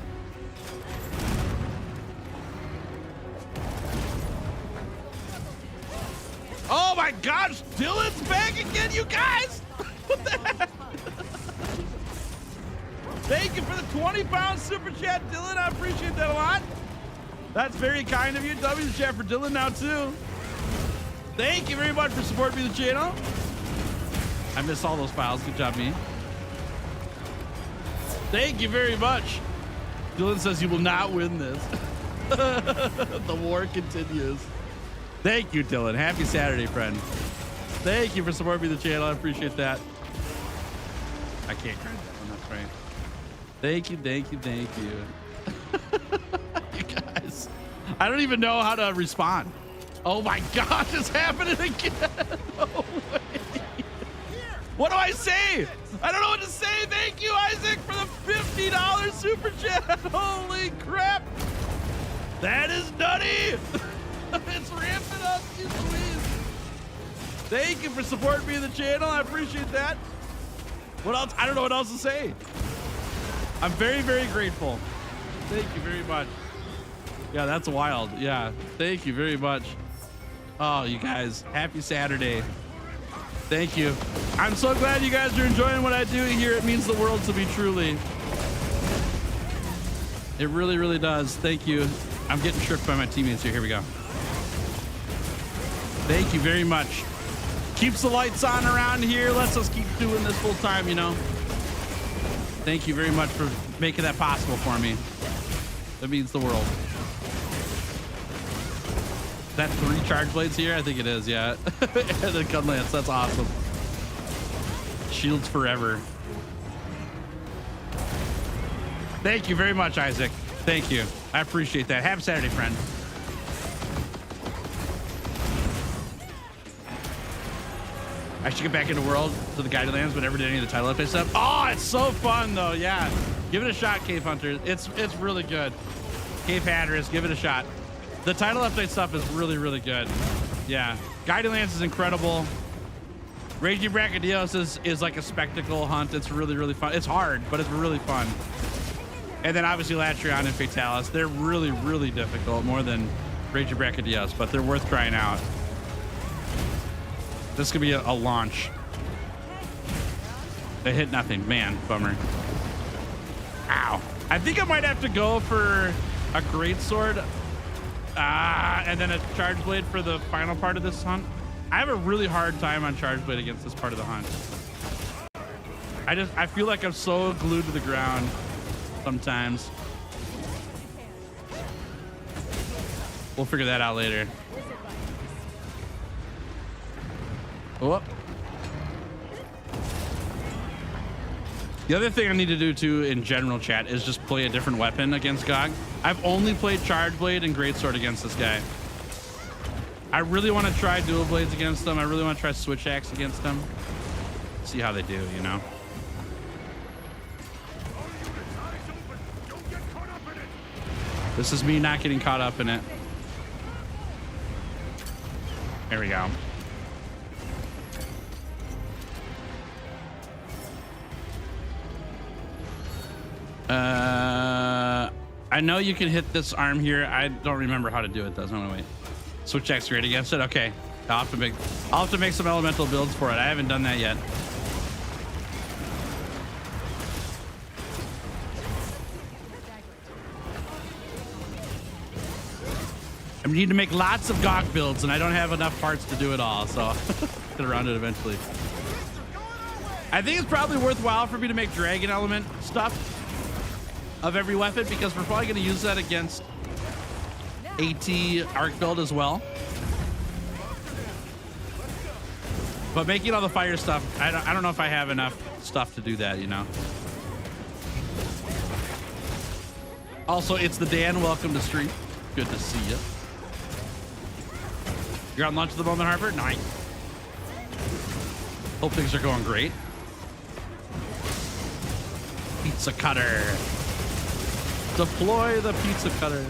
Oh my gosh, Dylan's back again, you guys! What the heck? Thank you for the 20-pound super chat, Dylan. I appreciate that a lot. That's very kind of you. W's chat for Dylan now too. Thank you very much for supporting me the channel. I missed all those files. Good job, me. Thank you very much. Dylan says you will not win this. The war continues. Thank you, Dylan. Happy Saturday, friend. Thank you for supporting me the channel. I appreciate that. I can't credit that one. That's right. Thank you, thank you, thank you. You guys, I don't even know how to respond. Oh my gosh, it's happening again. No way. What do I say? I don't know what to say. Thank you, Isaac, for the $50 super chat. Holy crap. That is nutty. It's ramping up. Jeez Louise. Thank you for supporting me in the channel. I appreciate that. What else? I don't know what else to say. I'm very, very grateful. Thank you very much. Yeah, that's wild. Yeah, thank you very much. Oh, you guys, happy Saturday. Thank you. I'm so glad you guys are enjoying what I do here. It means the world to me, truly. It really, really does. Thank you. I'm getting tricked by my teammates here. Here we go. Thank you very much. Keeps the lights on around here. Lets us keep doing this full time, you know. Thank you very much for making that possible for me. That means the world. Is that 3 charge blades here? I think it is, yeah. And the gun lance, that's awesome. Shields forever. Thank you very much, Isaac. Thank you. I appreciate that. Happy Saturday, friend. I should get back into World to the Guided Lands, but never did any of the title update stuff. Oh, it's so fun though. Yeah, give it a shot, Cave Hunter. It's really good. Cave Hatteras, give it a shot. The title update stuff is really, really good. Yeah, Guided Lands is incredible. Raging Brachydios is like a spectacle hunt. It's really, really fun. It's hard, but it's really fun. And then obviously Latreon and Fatalis. They're really, really difficult, more than Raging Brachydios, but they're worth trying out. This could be a launch. They hit nothing. Man, bummer. Ow. I think I might have to go for a greatsword and then a charge blade for the final part of this hunt. I have a really hard time on charge blade against this part of the hunt. I feel like I'm so glued to the ground sometimes. We'll figure that out later. Whoop. The other thing I need to do too in general chat is just play a different weapon against Gog. I've only played Charge Blade and Greatsword against this guy. I really want to try dual blades against them. I really want to try switch axe against them. See how they do, you know. This is me not getting caught up in it. There we go. I know you can hit this arm here. I don't remember how to do it though. So I'm gonna wait. Switch X great against it. Okay. I'll have to make some elemental builds for it. I haven't done that yet. I need to make lots of Gog builds, and I don't have enough parts to do it all, so I'll get around it eventually. I think it's probably worthwhile for me to make dragon element stuff of every weapon, because we're probably going to use that against AT arc build as well. But making all the fire stuff, I don't know if I have enough stuff to do that, you know. Also, it's the Dan. Welcome to stream. Good to see you. You're on lunch at the moment, Harper? Nice. Hope things are going great. Pizza cutter. Deploy the pizza cutter.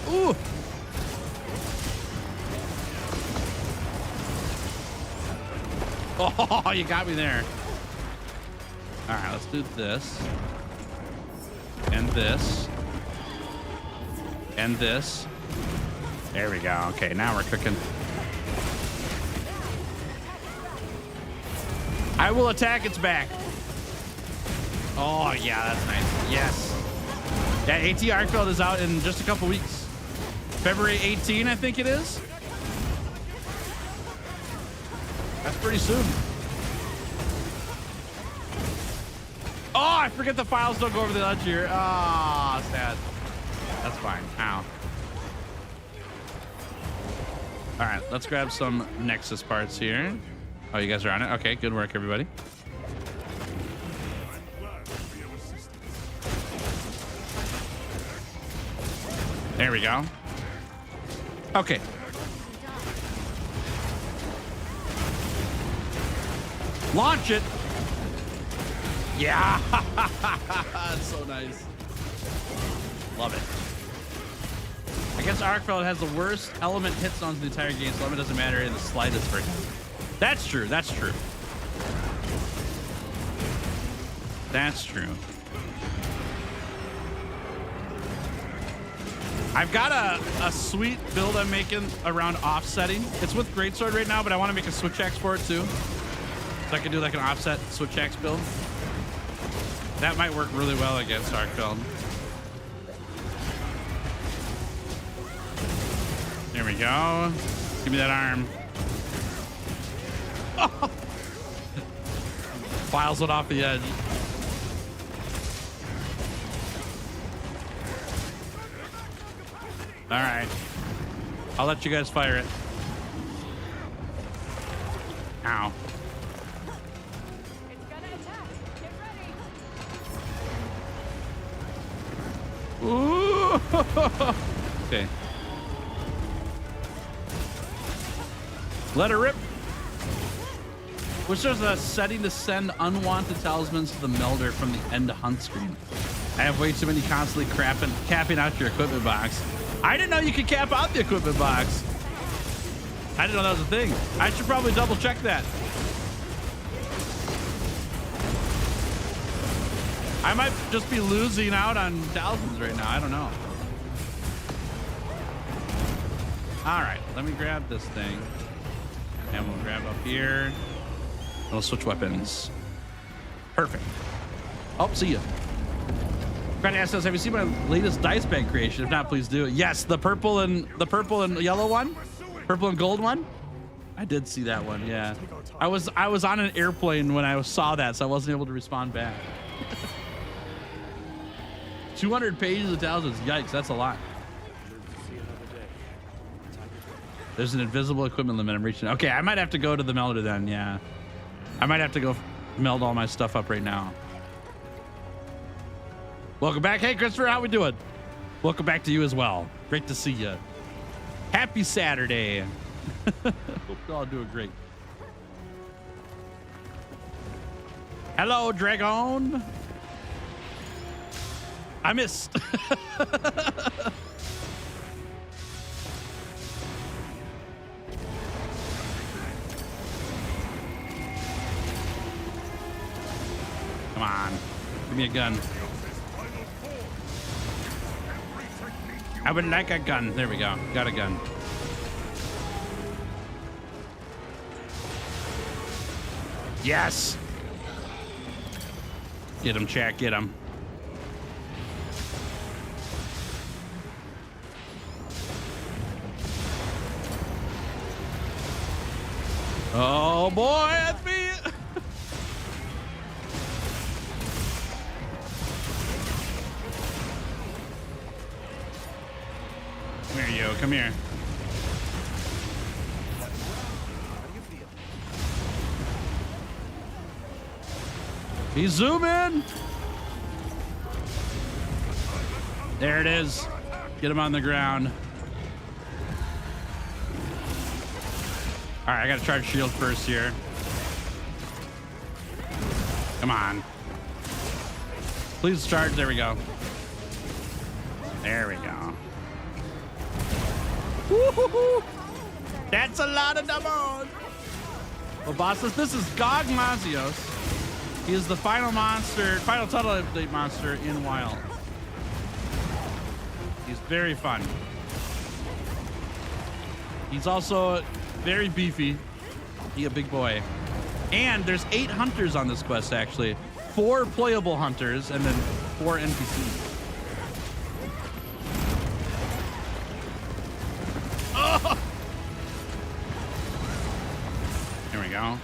Ooh. Oh, you got me there. All right, let's do this. And this. And this. There we go. Okay, now we're cooking. I will attack its back. Oh, yeah, that's nice. Yes. Yeah, AT Arcfeld is out in just a couple weeks. February 18, I think it is. That's pretty soon. Oh, I forget the files don't go over the ledge here. Ah, oh, sad. That's fine. Ow. All right, let's grab some Nexus parts here. Oh, you guys are on it? Okay, good work, everybody. There we go. Okay. Launch it. Yeah. That's so nice. Love it. I guess Arkfeld has the worst element hit zones in the entire game, so it doesn't matter in the slightest for him. That's true. That's true. That's true. I've got a sweet build I'm making around offsetting. It's with Greatsword right now, but I want to make a switch axe for it too. So I can do like an offset switch axe build. That might work really well against Arkfeld. There we go. Give me that arm. Oh. Files it off the edge. All right. I'll let you guys fire it. Ow. It's gonna attack. Get ready. Ooh. Okay. Let her rip. Which there's a setting to send unwanted talismans to the melder from the end to hunt screen. I have way too many constantly capping out your equipment box. I didn't know you could cap out the equipment box. I didn't know that was a thing. I should probably double check that. I might just be losing out on thousands right now. I don't know. All right, let me grab this thing. And we'll grab up here. We'll switch weapons. Perfect. Oh, see ya. Granny says, have you seen my latest dice bank creation? If not, please do. Yes, the purple and yellow one? Purple and gold one? I did see that one, yeah. I was on an airplane when I saw that, so I wasn't able to respond back. 200 pages of thousands. Yikes, that's a lot. There's an invisible equipment limit I'm reaching. Okay, I might have to go to the melter then, yeah. I might have to go meld all my stuff up right now. Welcome back. Hey, Christopher, how we doing? Welcome back to you as well. Great to see you. Happy Saturday. Hope you're all doing great. Hello, Dragon. I missed. Come on. Give me a gun. I would like a gun. There we go. Got a gun. Yes. Get him, chat. Get him. Oh boy, that's me. Come here, yo. Come here. He's zooming. There it is. Get him on the ground. All right, I got to charge shield first here. Come on. Please charge. There we go. There we go. Woo-hoo-hoo. That's a lot of doubles. Well, bosses, this is Gogmazios. He is the final title update monster in Wild. He's very fun. He's also very beefy. He a big boy. And there's 8 hunters on this quest, actually. 4 playable hunters and then 4 NPCs. Oh! Here we go.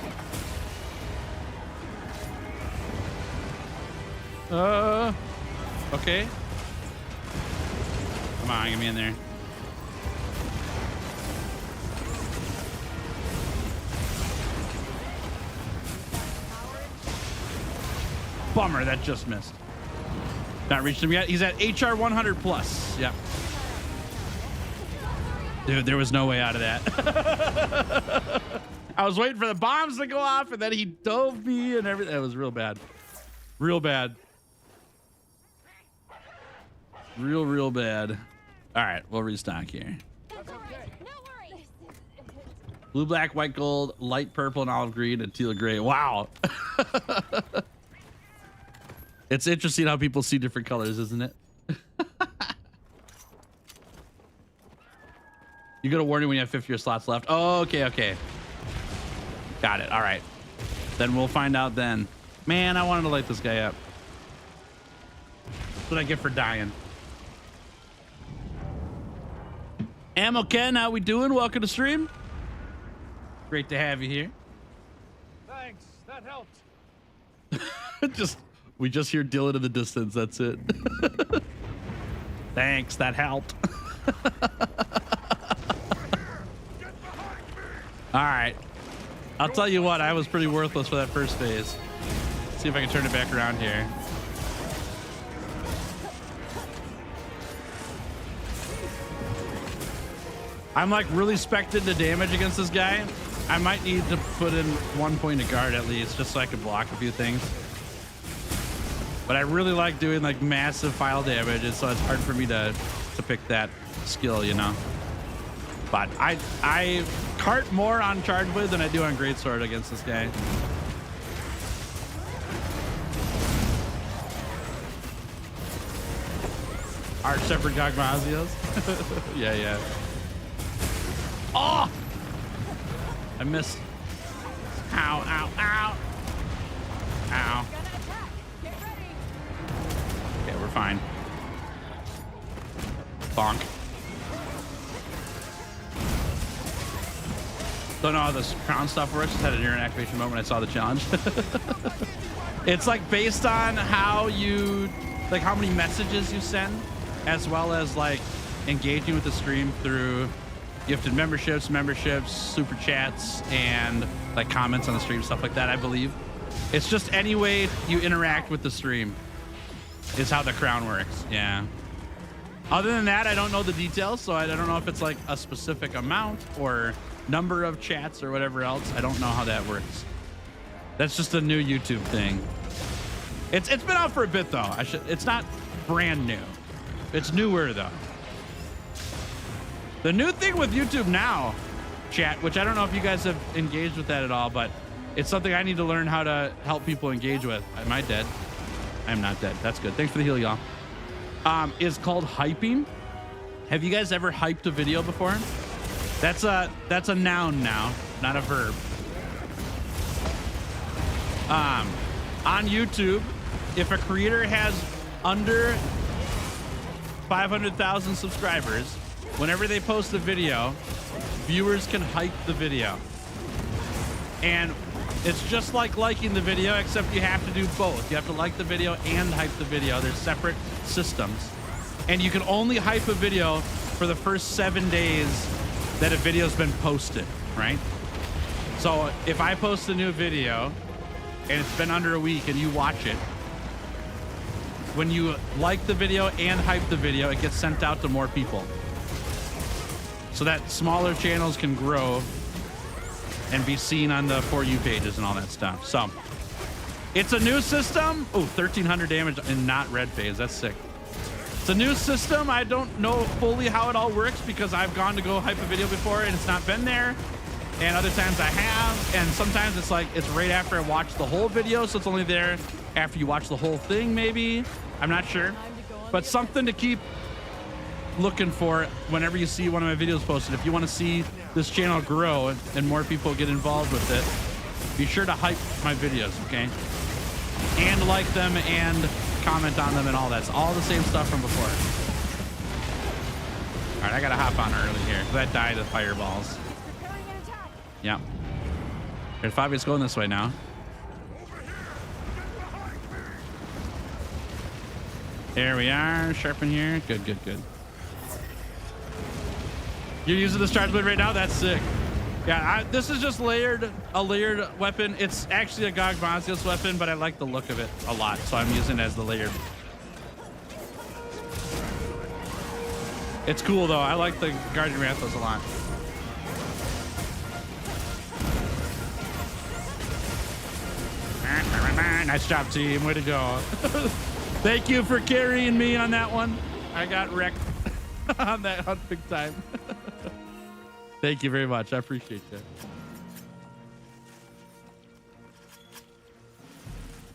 Okay. Come on, get me in there. Bummer, that just missed. Not reached him yet. He's at HR 100 plus. Yep. Dude, there was no way out of that. I was waiting for the bombs to go off, and then he dove me and everything. It was real bad. Real bad. Real bad. All right, we'll restock here. Blue, black, white, gold, light purple, and olive green, and teal gray. Wow. It's interesting how people see different colors, isn't it? You get a warning when you have 50 of your slots left. Oh, okay. Got it. All right. Then we'll find out then. Man, I wanted to light this guy up. That's what I get for dying. Ammo Ken, how we doing? Welcome to stream. Great to have you here. Thanks, that helped. We just hear Dylan in the distance. That's it. Thanks, that helped. All right. I'll tell you what, I was pretty worthless for that first phase. Let's see if I can turn it back around here. I'm like really spec'd into damage against this guy. I might need to put in 1 point of guard at least, just so I can block a few things. But I really like doing like massive file damage, so it's hard for me to pick that skill, you know. But I cart more on Charge Blade than I do on Greatsword against this guy. Arch Shepherd Gogmazios. Yeah. Oh! I missed. Ow, ow, ow. Ow. Okay, we're fine. Bonk. Don't know how this crown stuff works. Just had an ear activation moment when I saw the challenge. It's like based on how you, like how many messages you send, as well as like engaging with the stream through gifted memberships, super chats, and like comments on the stream, stuff like that, I believe. It's just any way you interact with the stream is how the crown works. Yeah. Other than that, I don't know the details, so I don't know if it's like a specific amount or number of chats or whatever else. I don't know how that works. That's just a new YouTube thing. It's been out for a bit though. It's not brand new. It's newer though. The new thing with YouTube now, chat, which I don't know if you guys have engaged with that at all, but it's something I need to learn how to help people engage with. Am I dead? I'm not dead. That's good. Thanks for the heal, y'all. Is called hyping. Have you guys ever hyped a video before? That's a noun now, not a verb. On YouTube, if a creator has under 500,000 subscribers, whenever they post a video, viewers can hype the video. And it's just like liking the video, except you have to do both. You have to like the video and hype the video. There's separate systems. And you can only hype a video for the first 7 days that a video's been posted, right? So if I post a new video and it's been under a week and you watch it, when you like the video and hype the video, it gets sent out to more people, so that smaller channels can grow and be seen on the For You pages and all that stuff. So it's a new system. Oh, 1,300 damage and not red phase. That's sick. It's a new system. I don't know fully how it all works because I've gone to go hype a video before and it's not been there. And other times I have. And sometimes it's like, it's right after I watch the whole video. So it's only there after you watch the whole thing, maybe. I'm not sure. But something to keep looking for whenever you see one of my videos posted. If you want to see this channel grow and more people get involved with it, be sure to hype my videos, okay? And like them and comment on them and all that. It's all the same stuff from before. All right, I gotta hop on early here because I died of fireballs. Yeah. There's Fabius going this way now. There we are, sharpen here. Good. You're using this charge blade right now? That's sick. Yeah, this is just a layered weapon. It's actually a Gogmazios weapon, but I like the look of it a lot, so I'm using it as the layered. It's cool though. I like the Guardian Rathos a lot. Nice job, team. Way to go. Thank you for carrying me on that one. I got wrecked on that hunt big time. Thank you very much. I appreciate that.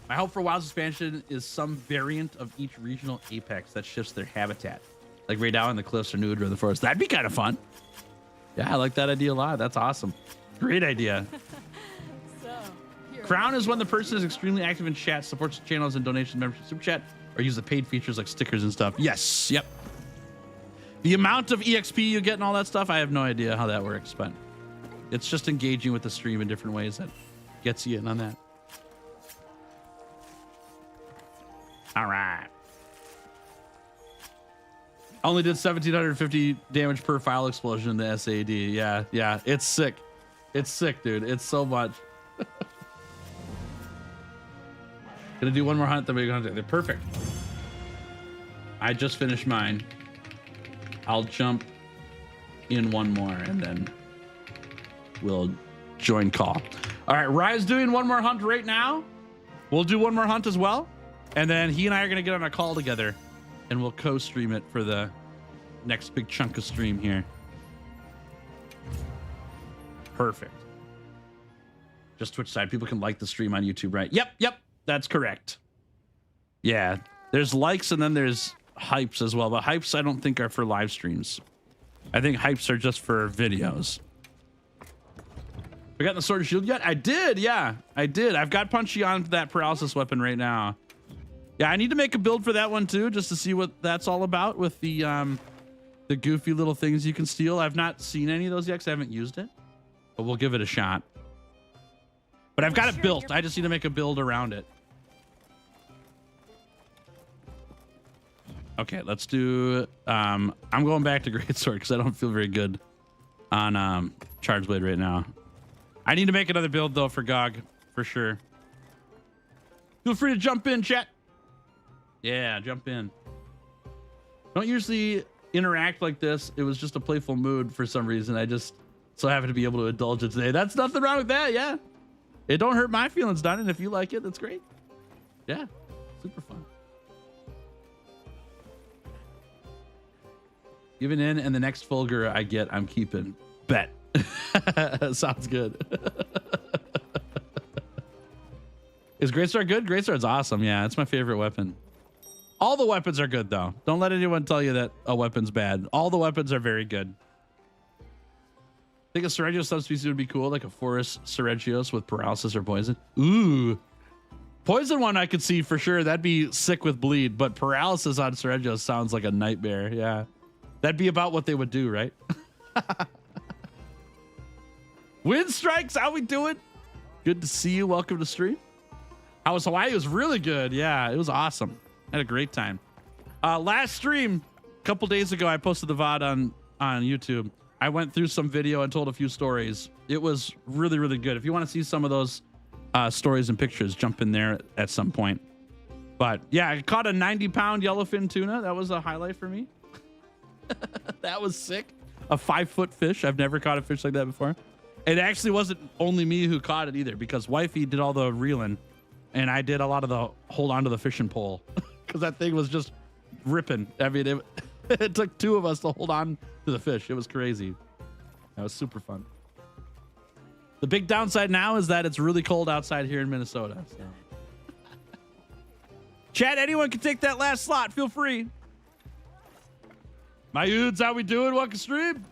My hope for WoW's expansion is some variant of each regional apex that shifts their habitat. Like right now in the cliffs or Nudra or the forest. That'd be kind of fun. Yeah, I like that idea a lot. That's awesome. Great idea. Crown is when the person is extremely active in chat, supports channels and donations, membership, super chat, or use the paid features like stickers and stuff. Yes. Yep. The amount of EXP you get and all that stuff, I have no idea how that works, but it's just engaging with the stream in different ways that gets you in on that. All right. Only did 1,750 damage per file explosion in the SAD. Yeah. It's sick. It's sick, dude. It's so much. Gonna do one more hunt, then we're gonna do. They're perfect. I just finished mine. I'll jump in one more and then we'll join call. All right, Rai's doing one more hunt right now. We'll do one more hunt as well. And then he and I are gonna get on a call together and we'll co-stream it for the next big chunk of stream here. Perfect. Just Twitch side. People can like the stream on YouTube, right? Yep. That's correct. Yeah. There's likes and then there's hypes as well. But hypes I don't think are for live streams. I think hypes are just for videos. We got the sword and shield yet? I did. Yeah, I did. I've got Punchy on that paralysis weapon right now. Yeah, I need to make a build for that one too, just to see what that's all about with the goofy little things you can steal. I've not seen any of those yet because I haven't used it, but we'll give it a shot. But I've got it built. I just need to make a build around it. Okay, let's do... I'm going back to Greatsword because I don't feel very good on Charge Blade right now. I need to make another build, though, for GOG, for sure. Feel free to jump in, chat. Yeah, jump in. Don't usually interact like this. It was just a playful mood for some reason. I just so happen to be able to indulge it today. That's nothing wrong with that, yeah. It don't hurt my feelings, done. And if you like it, that's great. Yeah, super fun. Giving in, and the next Fulgur I get, I'm keeping. Bet. Sounds good. Is Greatsword good? Greatsword's awesome. Yeah, it's my favorite weapon. All the weapons are good, though. Don't let anyone tell you that a weapon's bad. All the weapons are very good. I think a Seregios subspecies would be cool, like a forest Seregios with paralysis or poison. Ooh. Poison one I could see for sure. That'd be sick with bleed, but paralysis on Seregios sounds like a nightmare. Yeah. That'd be about what they would do, right? Wind Strikes, how we doing? Good to see you. Welcome to stream. How was Hawaii? It was really good. Yeah, it was awesome. I had a great time. Last stream, a couple days ago, I posted the VOD on YouTube. I went through some video and told a few stories. It was really, really good. If you want to see some of those stories and pictures, jump in there at some point. But yeah, I caught a 90-pound yellowfin tuna. That was a highlight for me. That was sick. A 5-foot fish. I've never caught a fish like that before. It actually wasn't only me who caught it either, because wifey did all the reeling and I did a lot of the hold on to the fishing pole because that thing was just ripping. I mean, it took two of us to hold on to the fish. It was crazy. That was super fun. The big downside now is that it's really cold outside here in Minnesota. So. Chat, anyone can take that last slot. Feel free. My dudes, how we doing? Welcome stream.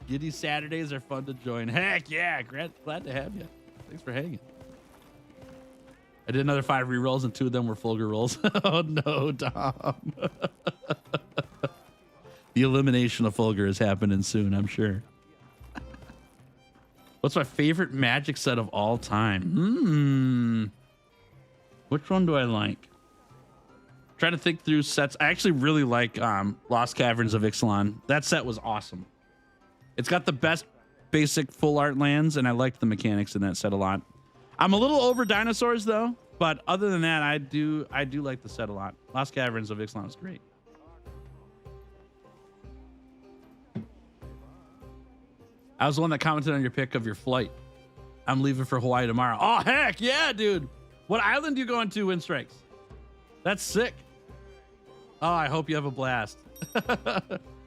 Giddy Saturdays are fun to join. Heck yeah, glad to have you. Thanks for hanging. I did another 5 rerolls and 2 of them were Fulgur rolls. Oh no, Dom. The elimination of Fulgur is happening soon, I'm sure. What's my favorite magic set of all time? Which one do I like? Trying to think through sets. I actually really like Lost Caverns of Ixalan. That set was awesome. It's got the best basic full art lands, and I liked the mechanics in that set a lot. I'm a little over dinosaurs though, but other than that, I do like the set a lot. Lost Caverns of Ixalan was great. I was the one that commented on your pic of your flight. I'm leaving for Hawaii tomorrow. Oh heck yeah, dude! What island you going to, Wind Strikes? That's sick. Oh, I hope you have a blast.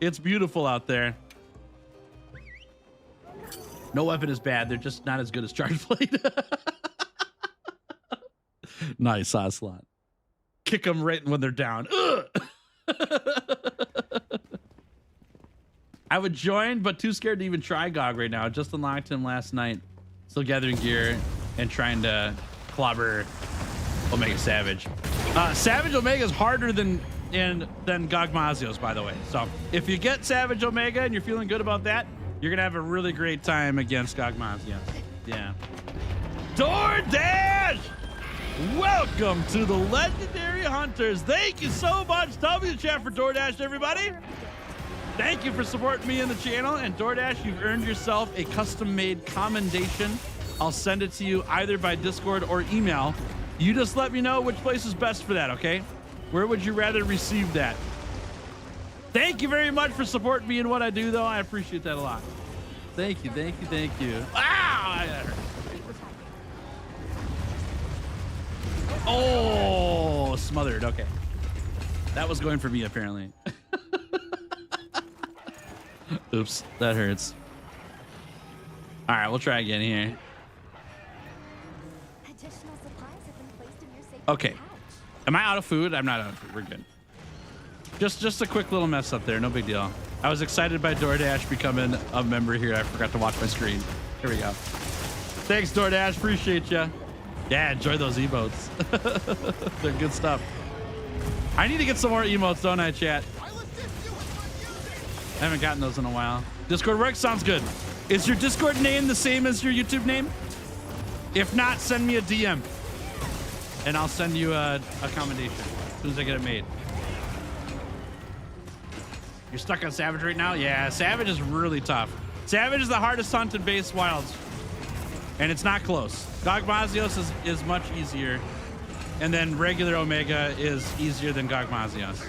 It's beautiful out there. No weapon is bad. They're just not as good as Charge Blade. Nice, Ocelot. Kick them right when they're down. I would join, but too scared to even try GOG right now. Just unlocked him last night. Still gathering gear and trying to clobber Omega Savage. Savage Omega is harder than Gogmazios, by the way. So if you get Savage Omega and you're feeling good about that, you're gonna have a really great time against Gogmazios. Yeah. DoorDash! Welcome to the Legendary Hunters. Thank you so much. W chat for DoorDash, everybody. Thank you for supporting me in the channel. And DoorDash, you've earned yourself a custom-made commendation. I'll send it to you either by Discord or email. You just let me know which place is best for that, okay? Where would you rather receive that? Thank you very much for supporting me in what I do, though. I appreciate that a lot. Thank you, thank you, thank you. Wow! Oh, smothered. Okay. That was going for me, apparently. Oops, that hurts. All right, we'll try again here. Additional supplies have been placed in your safe Okay. pouch. Am I out of food? I'm not out of food. We're good. Just a quick little mess up there. No big deal. I was excited by DoorDash becoming a member here. I forgot to watch my screen. Here we go. Thanks, DoorDash. Appreciate you. Yeah, enjoy those emotes. They're good stuff. I need to get some more emotes, don't I, chat? I haven't gotten those in a while. Discord works? Sounds good. Is your Discord name the same as your YouTube name? If not, send me a DM. And I'll send you a commendation as soon as I get it made. You're stuck on Savage right now? Yeah, Savage is really tough. Savage is the hardest hunt in base wilds. And it's not close. Gogmazios is much easier. And then regular Omega is easier than Gogmazios.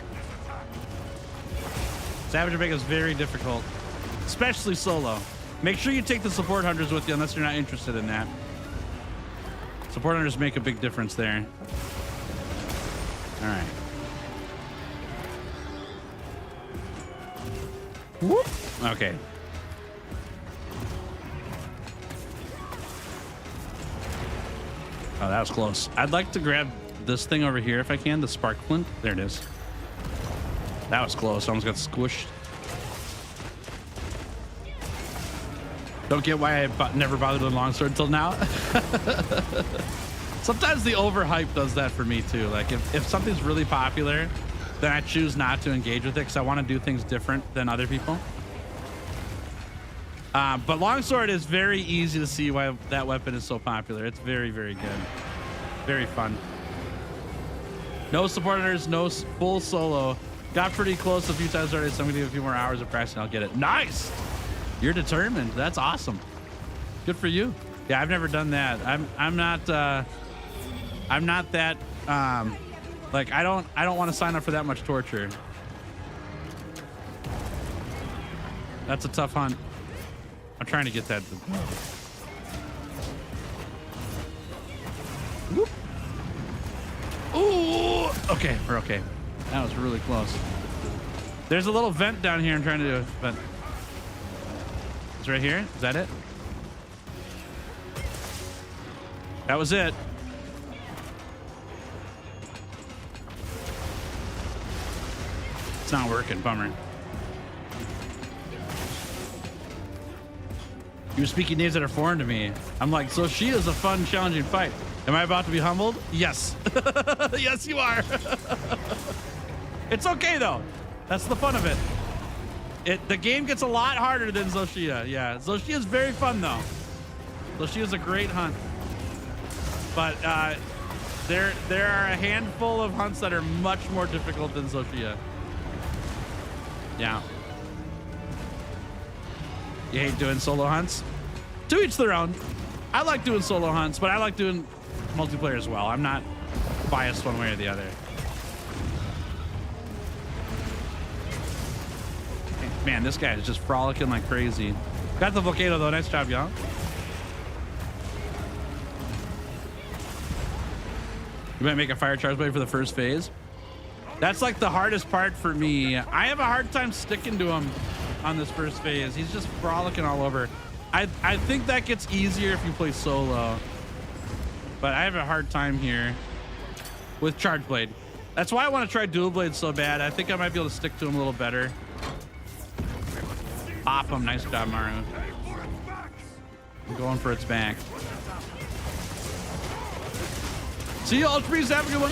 Savage Omega is very difficult, especially solo. Make sure you take the support hunters with you unless you're not interested in that. Support hunters make a big difference there. All right. Whoop. Okay. Oh, that was close. I'd like to grab this thing over here if I can, the spark flint. There it is. That was close. I almost got squished. Don't get why I never bothered with longsword until now. Sometimes the overhype does that for me too. Like if something's really popular, then I choose not to engage with it because I want to do things different than other people. But longsword is very easy to see why that weapon is so popular. It's very, very good. Very fun. No supporters, no full solo. Got pretty close a few times already, so I'm gonna do a few more hours of practice and I'll get it. Nice! You're determined. That's awesome. Good for you. Yeah, I've never done that. I'm not that like I don't want to sign up for that much torture. That's a tough hunt. I'm trying to get that. Whoop. Ooh, okay, we're okay. That was really close. There's a little vent down here. I'm trying to do a vent. It's right here. Is that it? That was it. It's not working. Bummer. You were speaking names that are foreign to me. I'm like, so she is a fun, challenging fight. Am I about to be humbled? Yes. Yes, you are. It's okay, though. That's the fun of it. The game gets a lot harder than Zoshia. Yeah, Zoshia is very fun, though. Zoshia is a great hunt. But there are a handful of hunts that are much more difficult than Zoshia. Yeah. You hate doing solo hunts? To each their own. I like doing solo hunts, but I like doing multiplayer as well. I'm not biased one way or the other. Man, this guy is just frolicking like crazy. Got the volcano though. Nice job, y'all. You might make a fire charge blade for the first phase. That's like the hardest part for me. I have a hard time sticking to him on this first phase. He's just frolicking all over. I think that gets easier if you play solo, but I have a hard time here with charge blade. That's why I want to try dual blade so bad. I think I might be able to stick to him a little better. Pop him. Nice job, Maru. I'm going for its back. See you, Ultra Beast. Have a good one.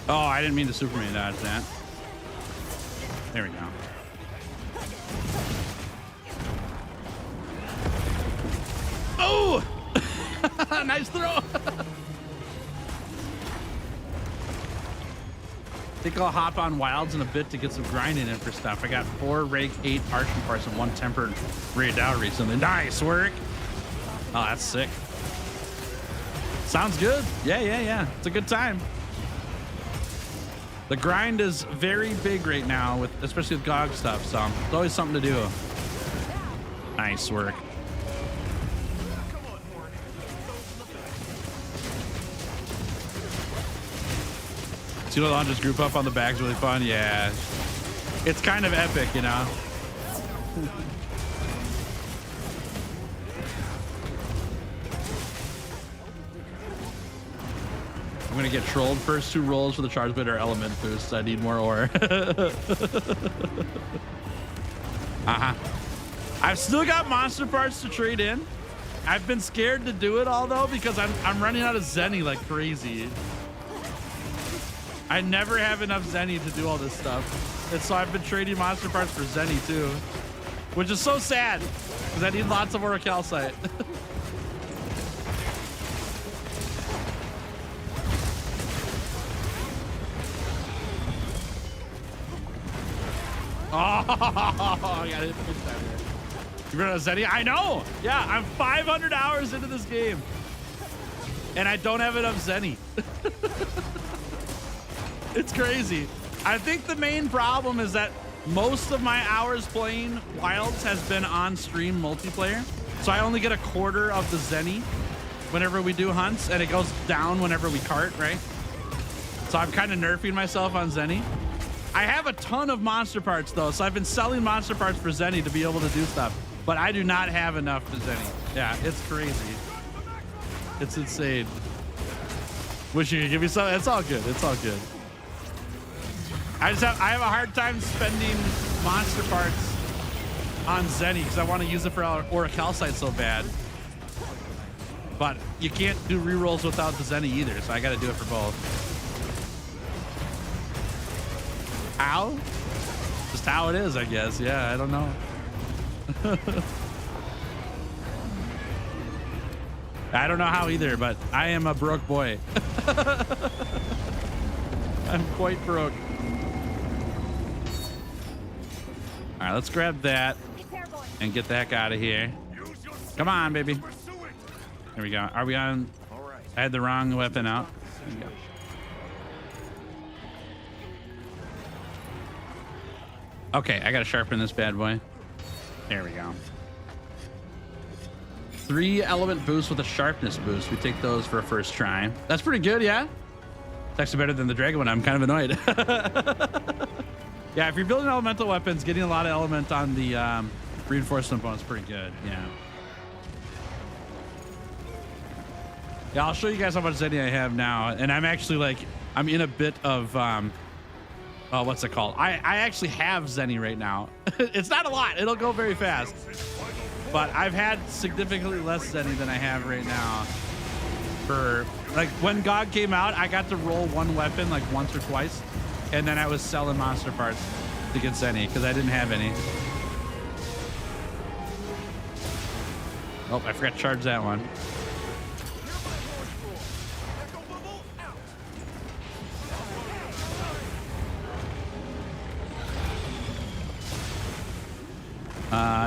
Oh, I didn't mean to Superman dodge that. There we go. Oh! Nice throw. I think I'll hop on Wilds in a bit to get some grinding in for stuff. I got 4 Rake, 8 Arching parts, and 1 Tempered rated out recently. Nice work. Oh, that's sick. Sounds good. Yeah. It's a good time. The grind is very big right now, especially with GOG stuff, so it's always something to do. Nice work. So you know, just group up on the bag's really fun. Yeah, it's kind of epic, you know. I'm gonna get trolled. First 2 rolls for the charge bit or element boost. I need more ore. I've still got monster parts to trade in. I've been scared to do it all though because I'm running out of Zenny like crazy. I never have enough Zenny to do all this stuff, and so I've been trading monster parts for Zenny too, which is so sad because I need lots of Orichalcite. Oh, I got hit pitch down here. You run out of Zenny? I know. Yeah, I'm 500 hours into this game, and I don't have enough Zenny. It's crazy. I think the main problem is that most of my hours playing Wilds has been on stream multiplayer, so I only get a quarter of the Zenny whenever we do hunts, and it goes down whenever we cart, right? So I'm kind of nerfing myself on Zenny. I have a ton of monster parts though, so I've been selling monster parts for Zenny to be able to do stuff, but I do not have enough for Zenny. Yeah, it's crazy. It's insane. Wish you could give me some. It's all good. It's all good. I have a hard time spending monster parts on Zenny because I want to use it for Orichalcite so bad. But you can't do rerolls without the Zenny either, so I got to do it for both. How? Just how it is, I guess. Yeah, I don't know. I don't know how either, but I am a broke boy. I'm quite broke. All right, let's grab that and get the heck out of here. Come on, baby. There we go. Are we on? I had the wrong weapon out. There we go. Okay, I gotta sharpen this bad boy. There we go. 3 element boosts with a sharpness boost. We take those for a first try. That's pretty good, yeah? It's actually better than the dragon one. I'm kind of annoyed. Yeah, if you're building elemental weapons, getting a lot of element on the reinforcement bonus is pretty good, yeah. Yeah, I'll show you guys how much Zenny I have now. And I'm actually like, I'm in a bit of, what's it called? I actually have Zenny right now. It's not a lot. It'll go very fast. But I've had significantly less Zenny than I have right now. For, like, when GOG came out, I got to roll 1 weapon like once or twice. And then I was selling monster parts to get Zenny because I didn't have any. Oh, I forgot to charge that one.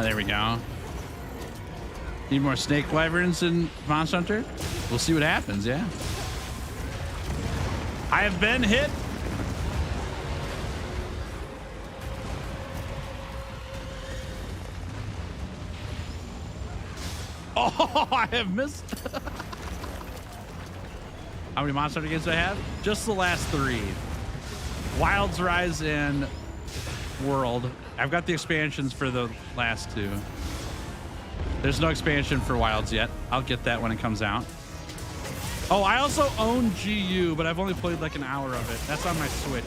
There we go. Need more snake wyverns in Monster Hunter? We'll see what happens, yeah. I have been hit. Oh, I have missed. How many Monster Hunter games do I have? Just the last 3. Wilds, Rise, and World. I've got the expansions for the last 2. There's no expansion for Wilds yet. I'll get that when it comes out. Oh, I also own GU, but I've only played like an hour of it. That's on my Switch.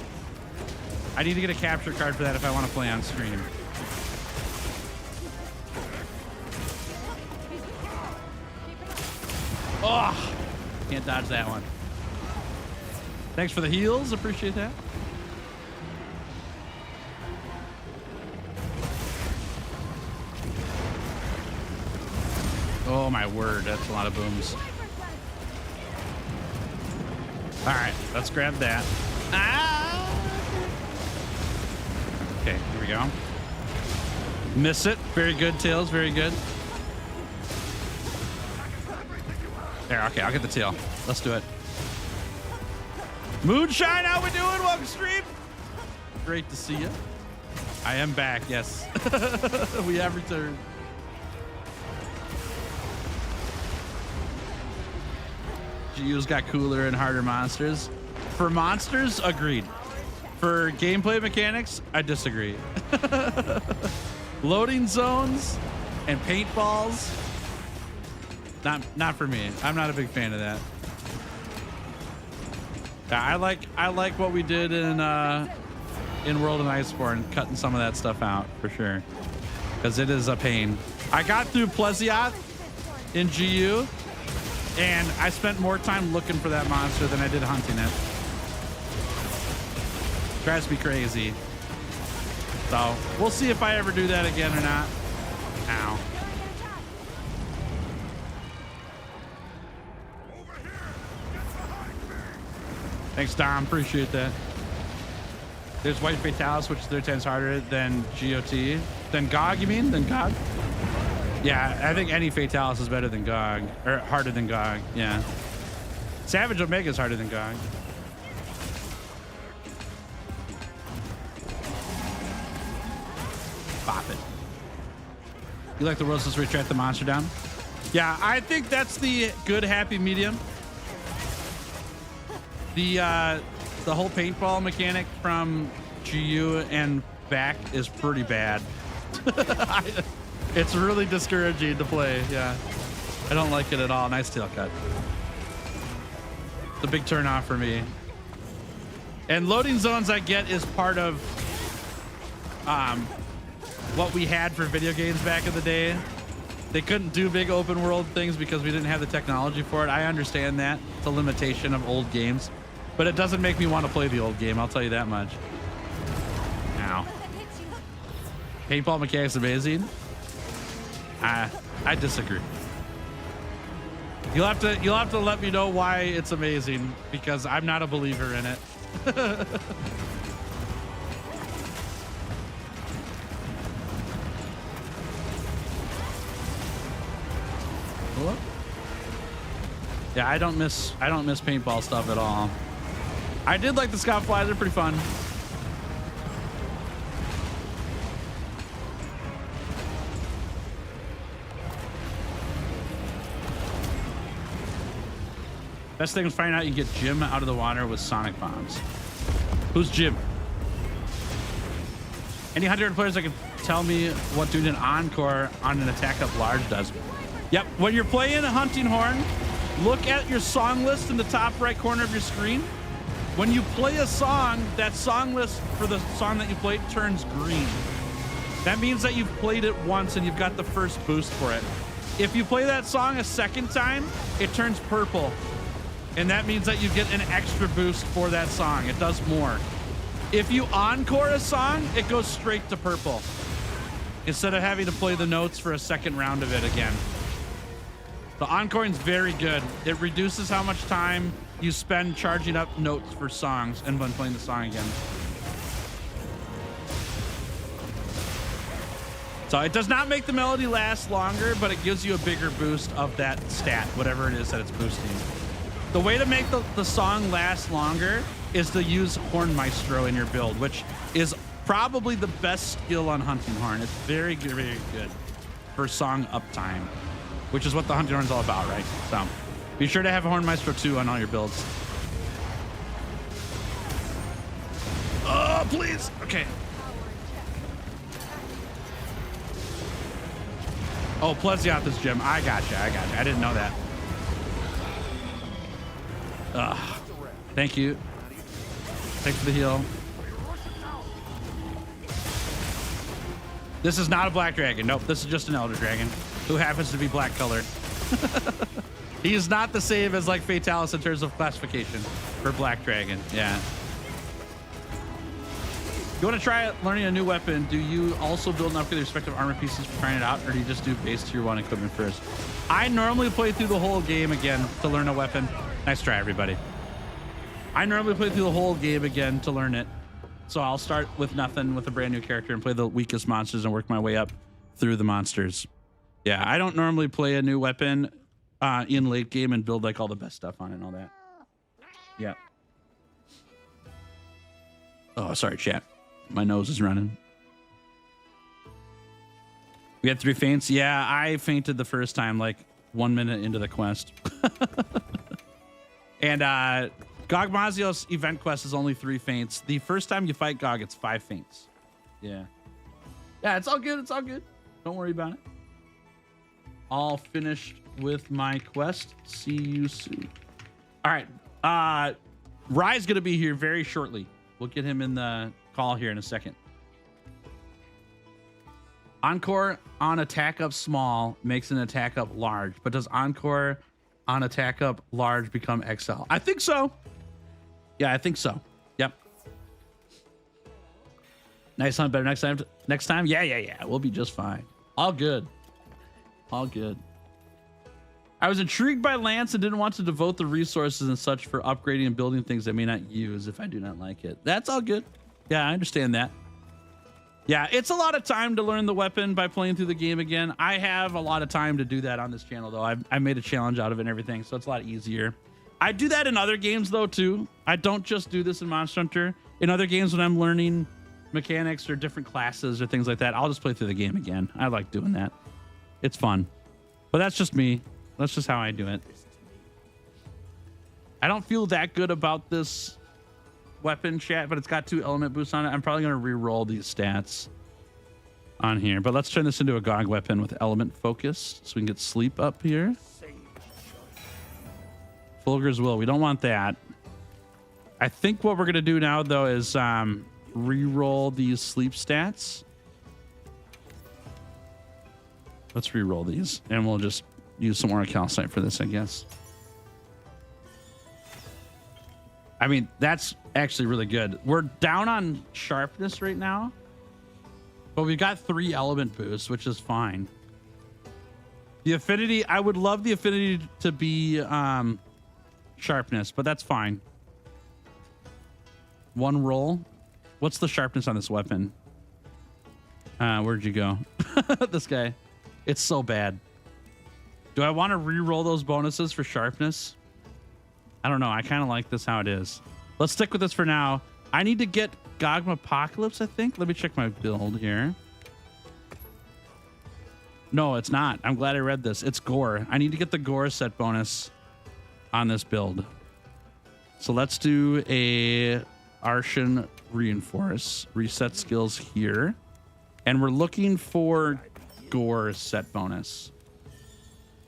I need to get a capture card for that if I want to play on stream. Oh, can't dodge that one. Thanks for the heals. Appreciate that. Oh my word, that's a lot of booms. All right, let's grab that. Ah! Okay, here we go. Miss it. Very good, Tails. Very good. There, okay, I'll get the tail. Let's do it. Moonshine, how we doing? Welcome to stream. Great to see you. I am back, yes. We have returned. GU's got cooler and harder monsters. For monsters, agreed. For gameplay mechanics, I disagree. Loading zones and paintballs, not for me. I'm not a big fan of that. Yeah, I like what we did in World of Iceborne, cutting some of that stuff out for sure, because it is a pain. I got through Plesioth in GU, and I spent more time looking for that monster than I did hunting it. Drives me crazy. So we'll see if I ever do that again or not. Ow. Thanks, Dom. Appreciate that. There's White Fatalis, which is 3 times harder than GOT. Than GOG, you mean? Than GOG? Yeah, I think any Fatalis is better than GOG. Or harder than GOG, yeah. Savage Omega is harder than GOG. Pop it. You like the roastless where you track the monster down? Yeah, I think that's the good happy medium. The whole paintball mechanic from GU and back is pretty bad. It's really discouraging to play. Yeah, I don't like it at all. Nice tail cut. It's a big turn off for me. And loading zones, I get, is part of what we had for video games back in the day. They couldn't do big open world things because we didn't have the technology for it. I understand that. It's a limitation of old games. But it doesn't make me want to play the old game, I'll tell you that much. Ow. Paintball mechanics amazing? I disagree. You'll have to let me know why it's amazing, because I'm not a believer in it. Hello? Yeah, I don't miss paintball stuff at all. I did like the scout flies, they're pretty fun. Best thing was finding out you get Jim out of the water with sonic bombs. Who's Jim? Any 100 players that can tell me what doing an encore on an attack up large does? Yep, when you're playing a hunting horn, look at your song list in the top right corner of your screen. When you play a song, that song list for the song that you played turns green. That means that you've played it once and you've got the first boost for it. If you play that song a second time, it turns purple. And that means that you get an extra boost for that song. It does more. If you encore a song, it goes straight to purple, instead of having to play the notes for a second round of it again. The encoring is very good. It reduces how much time you spend charging up notes for songs and when playing the song again. So it does not make the melody last longer, but it gives you a bigger boost of that stat, whatever it is that it's boosting. The way to make the song last longer is to use Horn Maestro in your build, which is probably the best skill on Hunting Horn. It's very good, very good for song uptime, which is what the Hunting Horn is all about, right? So be sure to have a Horn Maestro 2 on all your builds. Oh, please. Okay. Oh, Plesioth is Jim. I gotcha. I didn't know that. Thank you. Thanks for the heal. This is not a black dragon. Nope, this is just an elder dragon who happens to be black colored. He is not the same as like Fatalis in terms of classification for black dragon. Yeah. You want to try learning a new weapon? Do you also build and upgrade the respective armor pieces for trying it out, or do you just do base tier 1 equipment first? I normally play through the whole game again to learn a weapon. Nice try, everybody. I normally play through the whole game again to learn it. So I'll start with nothing with a brand new character and play the weakest monsters and work my way up through the monsters. Yeah, I don't normally play a new weapon in late game and build like all the best stuff on it and all that. Yeah. Oh, sorry, chat. My nose is running. We had 3 faints. Yeah, I fainted the first time, like 1 minute into the quest. And Gogmazios event quest is only 3 feints. The first time you fight Gog, it's 5 feints. Yeah. Yeah, it's all good. It's all good. Don't worry about it. All finished with my quest. See you soon. All right. Rai's going to be here very shortly. We'll get him in the call here in a second. Encore on attack up small makes an attack up large, but does Encore on attack up large become XL? I think so. Yeah, I think so. Yep. Nice hunt, better next time. Next time? Yeah. We'll be just fine. All good. All good. I was intrigued by Lance and didn't want to devote the resources and such for upgrading and building things I may not use if I do not like it. That's all good. Yeah, I understand that. Yeah, it's a lot of time to learn the weapon by playing through the game again. I have a lot of time to do that on this channel, though. I made a challenge out of it and everything, so it's a lot easier. I do that in other games, though, too. I don't just do this in Monster Hunter. In other games, when I'm learning mechanics or different classes or things like that, I'll just play through the game again. I like doing that. It's fun. But that's just me. That's just how I do it. I don't feel that good about this weapon, chat, but it's got 2 element boosts on it. I'm probably going to re-roll these stats on here. But let's turn this into a Gog weapon with element focus so we can get sleep up here. Fulgur's Will. We don't want that. I think what we're going to do now, though, is re-roll these sleep stats. Let's re-roll these, and we'll just use some more calcite for this, I guess. I mean, that's actually really good. We're down on sharpness right now, but we've got 3 element boosts, which is fine. The affinity, I would love the affinity to be sharpness, but that's fine. 1 roll. What's the sharpness on this weapon? Where'd you go? This guy. It's so bad. Do I want to re-roll those bonuses for sharpness? I don't know. I kind of like this how it is. Let's stick with this for now. I need to get Gogmapocalypse, I think. Let me check my build here. No, it's not. I'm glad I read this. It's Gore. I need to get the Gore set bonus on this build. So let's do a Arshan Reinforce. Reset skills here. And we're looking for Gore set bonus.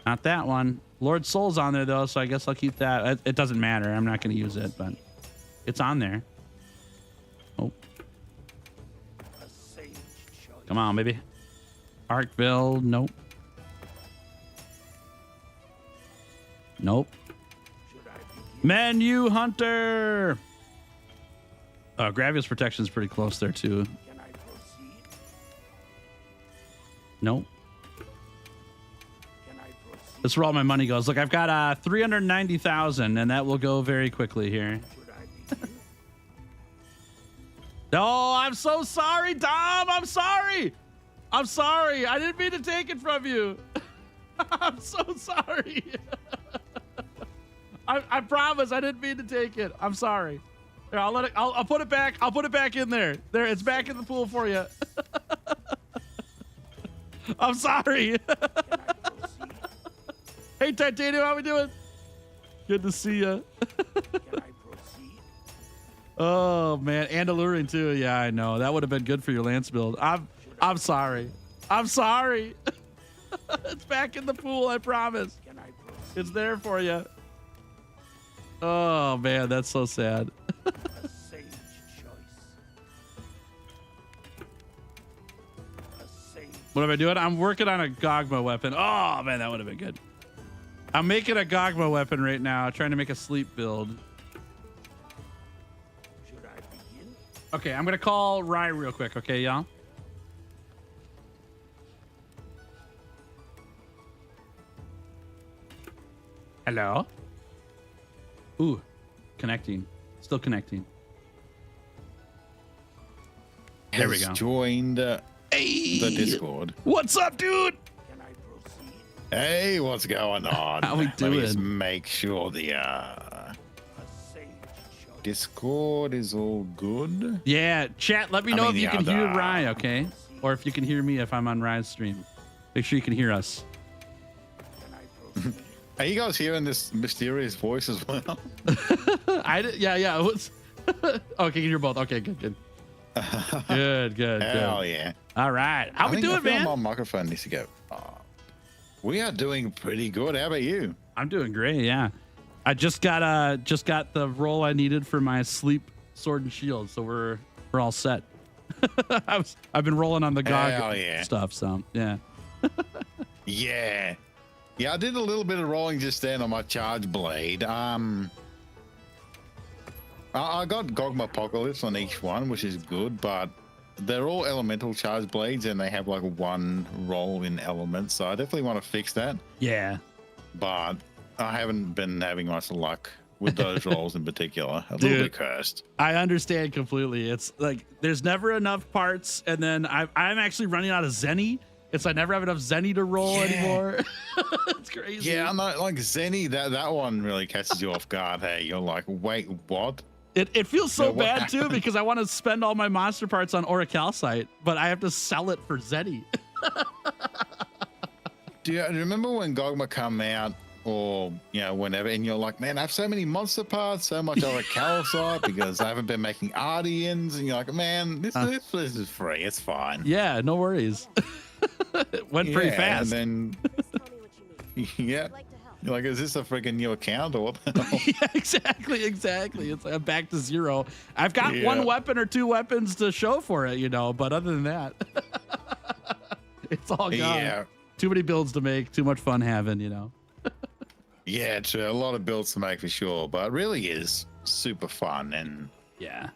Not that one. Lord Soul's on there, though, so I guess I'll keep that. It doesn't matter. I'm not going to use it, but it's on there. Oh. Come on, baby. Arc build. Nope. Nope. Menu Hunter. Gravius Protection is pretty close there, too. Nope. That's where all my money goes. Look, I've got 390,000, and that will go very quickly here. Oh, I'm so sorry, Dom. I'm sorry. I'm sorry. I didn't mean to take it from you. I'm so sorry. I promise I didn't mean to take it. I'm sorry. Here, I'll let it. I'll put it back. I'll put it back in there. There, it's back in the pool for you. I'm sorry. Hey, Titanium, how we doing? Good to see you. Oh man, and alluring too. Yeah, I know that would have been good for your Lance build. I'm sorry. I'm sorry. It's back in the pool. I promise. It's there for you. Oh man, that's so sad. What am I doing? I'm working on a Gogma weapon. Oh man, that would have been good. I'm making a Gogma weapon right now, trying to make a sleep build. Okay, I'm gonna call Rai real quick, okay, y'all? Hello? Ooh, connecting. Still connecting. There we go. Joined the Discord. What's up, dude? Hey, what's going on? How we Let me just doing? make sure the Discord is all good. Yeah, chat, let me I know mean, if you yeah, can hear the- Rai, okay? Or if you can hear me if I'm on Rai's stream. Make sure you can hear us. Are you guys hearing this mysterious voice as well? I did. Yeah. It was okay. You're both okay. Good. Good. Hell yeah. All right. How we doing, man? My microphone needs to go. We are doing pretty good. How about you? I'm doing great. Yeah. I just got the roll I needed for my sleep sword and shield, so we're all set. I've been rolling on the GOG stuff, so yeah. Yeah, I did a little bit of rolling just then on my charge blade. I got Gogmazios on each one, which is good, but they're all elemental charge blades and they have like one roll in elements, so I definitely want to fix that. Yeah, but I haven't been having much luck with those rolls in particular. A little bit cursed. I understand completely. It's like there's never enough parts, and then I'm actually running out of Zenny. It's I never have enough Zenny to roll anymore. It's crazy. Yeah, I'm not like Zenny. That one really catches you off guard. Hey, you're like, wait, what? It feels so bad too because I want to spend all my monster parts on Auricalcite, but I have to sell it for Zenny. Do you remember when Gogma come out, or whenever, and you're like, man, I have so many monster parts, so much Auricalcite because I haven't been making Ardians, and you're like, man, this is free. It's fine. Yeah, no worries. It went pretty fast. And then, yeah. You're like, is this a freaking new account or what the hell? Yeah, exactly. It's like I'm back to zero. I've got one weapon or two weapons to show for it, but other than that, it's all gone. Yeah. Too many builds to make, too much fun having, Yeah, true. A lot of builds to make for sure, but it really is super fun. And yeah,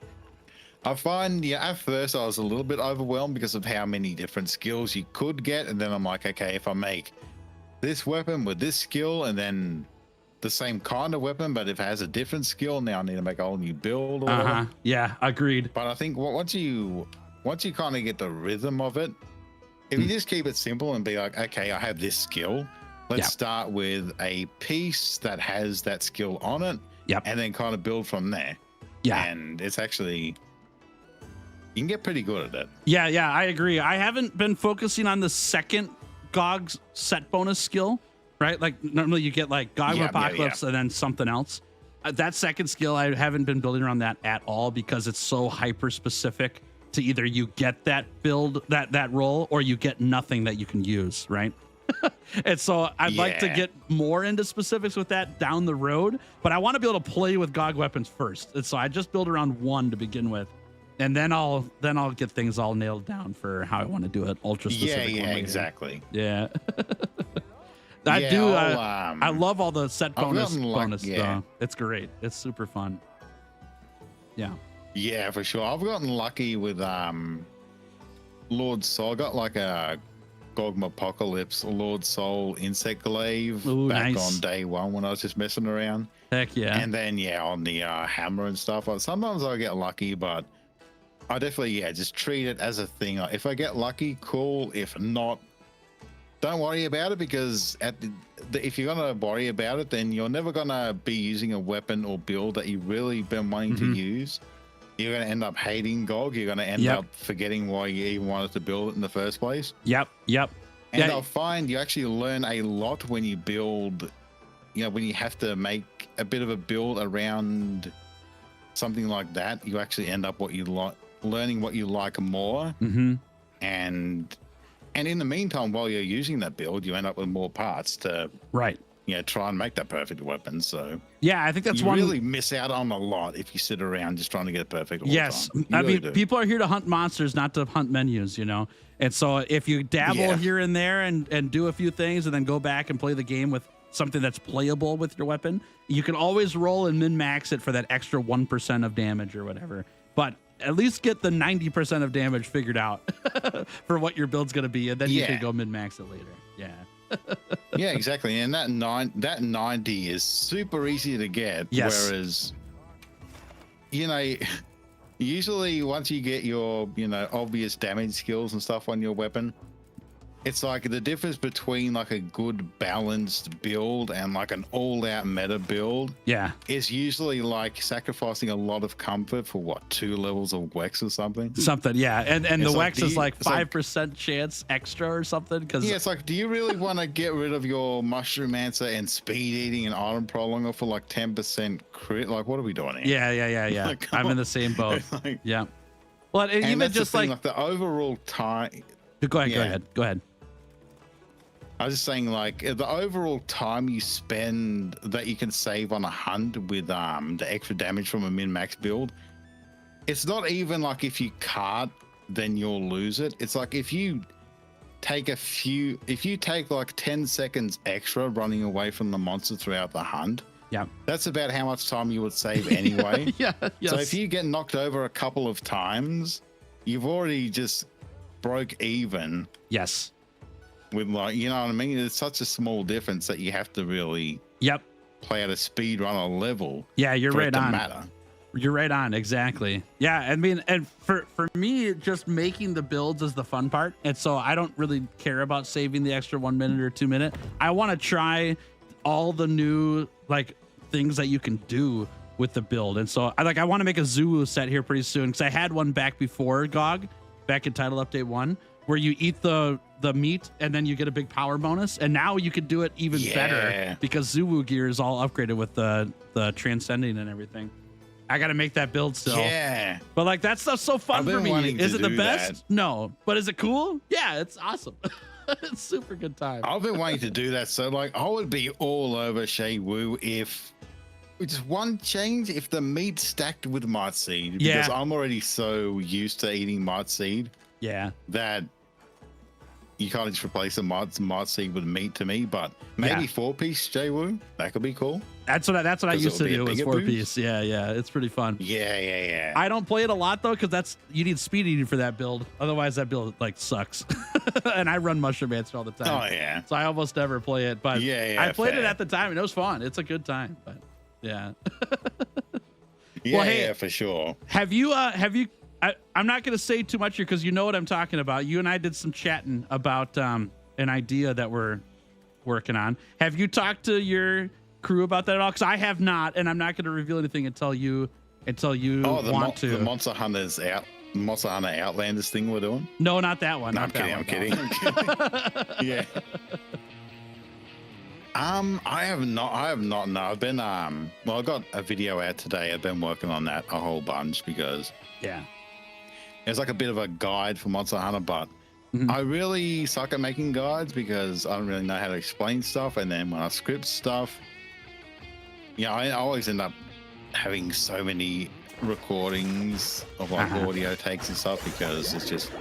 I find, at first I was a little bit overwhelmed because of how many different skills you could get. And then I'm like, okay, if I make this weapon with this skill and then the same kind of weapon, but if it has a different skill, now I need to make a whole new build. Or Yeah, agreed. But I think once you kind of get the rhythm of it, if you just keep it simple and be like, okay, I have this skill. Let's start with a piece that has that skill on it. Yep. And then kind of build from there. Yeah. And it's actually, you can get pretty good at it. Yeah, I agree. I haven't been focusing on the second GOG's set bonus skill, right? Like normally you get like GOG Apocalypse and then something else. That second skill, I haven't been building around that at all because it's so hyper specific to either you get that build, that roll, or you get nothing that you can use, right? And so I'd like to get more into specifics with that down the road, but I want to be able to play with GOG weapons first. And so I just build around one to begin with. And then I'll get things all nailed down for how I want to do it. Ultra specific. Yeah, exactly. Yeah. I love all the set bonus though. It's great. It's super fun. Yeah. Yeah, for sure. I've gotten lucky with Lord Soul. I got like a Gogmazios Lord Soul Insect Glaive back on day one when I was just messing around. Heck yeah. And then on the hammer and stuff. Sometimes I get lucky, but I definitely just treat it as a thing. If I get lucky, cool. If not, don't worry about it, because if you're gonna worry about it, then you're never gonna be using a weapon or build that you've really been wanting to use. You're gonna end up hating GOG. You're gonna end up forgetting why you even wanted to build it in the first place. Yep. And I'll find you actually learn a lot when you build. When you have to make a bit of a build around something like that, you actually end up learning what you like more. And in the meantime, while you're using that build, you end up with more parts to try and make that perfect weapon. So yeah, I think that's you really miss out on a lot if you sit around just trying to get it perfect all the time. I mean, people are here to hunt monsters, not to hunt menus, and so if you dabble here and there and do a few things and then go back and play the game with something that's playable with your weapon, you can always roll and min-max it for that extra 1% of damage or whatever, but at least get the 90% of damage figured out for what your build's going to be, and then you can go min-max it later. Yeah, exactly. And that 90 is super easy to get. Whereas, usually once you get your, obvious damage skills and stuff on your weapon, it's like the difference between like a good balanced build and like an all-out meta build Yeah. is usually like sacrificing a lot of comfort for what, 2 levels of Wex or something. Something, yeah. And the It's like, Wex is like it's like- 5% chance extra or something. Because Yeah, it's like, do you really want to get rid of your Mushroom Answer and Speed Eating and Item Prolonger for like 10% crit? Like, what are we doing here? yeah. Like, come I'm in on. the same boat. Like- Yeah. Well, and And even that's the just thing, like the overall time. go yeah. ahead. I was just saying, like, the overall time you spend that you can save on a hunt with the extra damage from a min-max build, it's not even like if you cart, then you'll lose it. It's like if you take like 10 seconds extra running away from the monster throughout the hunt, Yeah. that's about how much time you would save anyway. Yeah. Yes. So if you get knocked over a couple of times, you've already just broke even Yes. with, like, you know what I mean? It's such a small difference that you have to really Yep. play at a speed runner level Yeah, you're for right it to on. matter. You're right on, exactly. Yeah, I mean, and for me, just making the builds is the fun part, and so I don't really care about saving the extra 1 minute or 2 minute. I want to try all the new like things that you can do with the build, and so I want to make a zoo set here pretty soon because I had one back before GOG, back in Title Update 1, where you eat the meat and then you get a big power bonus, and now you could do it even better because Zuwu gear is all upgraded with the transcending and everything. I got to make that build still. Yeah. But like that stuff's so fun I've for been me. wanting Is to it the do best? that. No. But is it cool? Yeah, it's awesome. It's super good time. I've been wanting to do that. So, like, I would be all over Shea Wu if just one change, if the meat stacked with Might Seed, because I'm already so used to eating Might Seed Yeah. that you can't just replace a Might Seed with meat to me. But maybe 4-piece Shea Wu, that could be cool. That's what I 'Cause used to it'll do be a was bigger 4-piece. Yeah. It's pretty fun. Yeah. I don't play it a lot though, because you need speed eating for that build. Otherwise that build like sucks. And I run Mushroom Answer all the time. Oh, yeah. So I almost never play it. But Yeah, I played it fair. at the time and it was fun. It's a good time. But yeah. Yeah, Well, hey, yeah, for sure. Have you I'm not going to say too much here because you know what I'm talking about. You and I did some chatting about an idea that we're working on. Have you talked to your crew about that at all? Because I have not, and I'm not going to reveal anything until you want to. The Monster Hunter Outlanders thing we're doing. No, not that one. No, not I'm kidding. that I'm one, kidding. Yeah. I have not. No, I've been well, I got a video out today. I've been working on that a whole bunch because Yeah. it's like a bit of a guide for Monster Hunter, but Mhm. I really suck at making guides because I don't really know how to explain stuff, and then when I script stuff, I always end up having so many recordings of like audio takes and stuff because it's just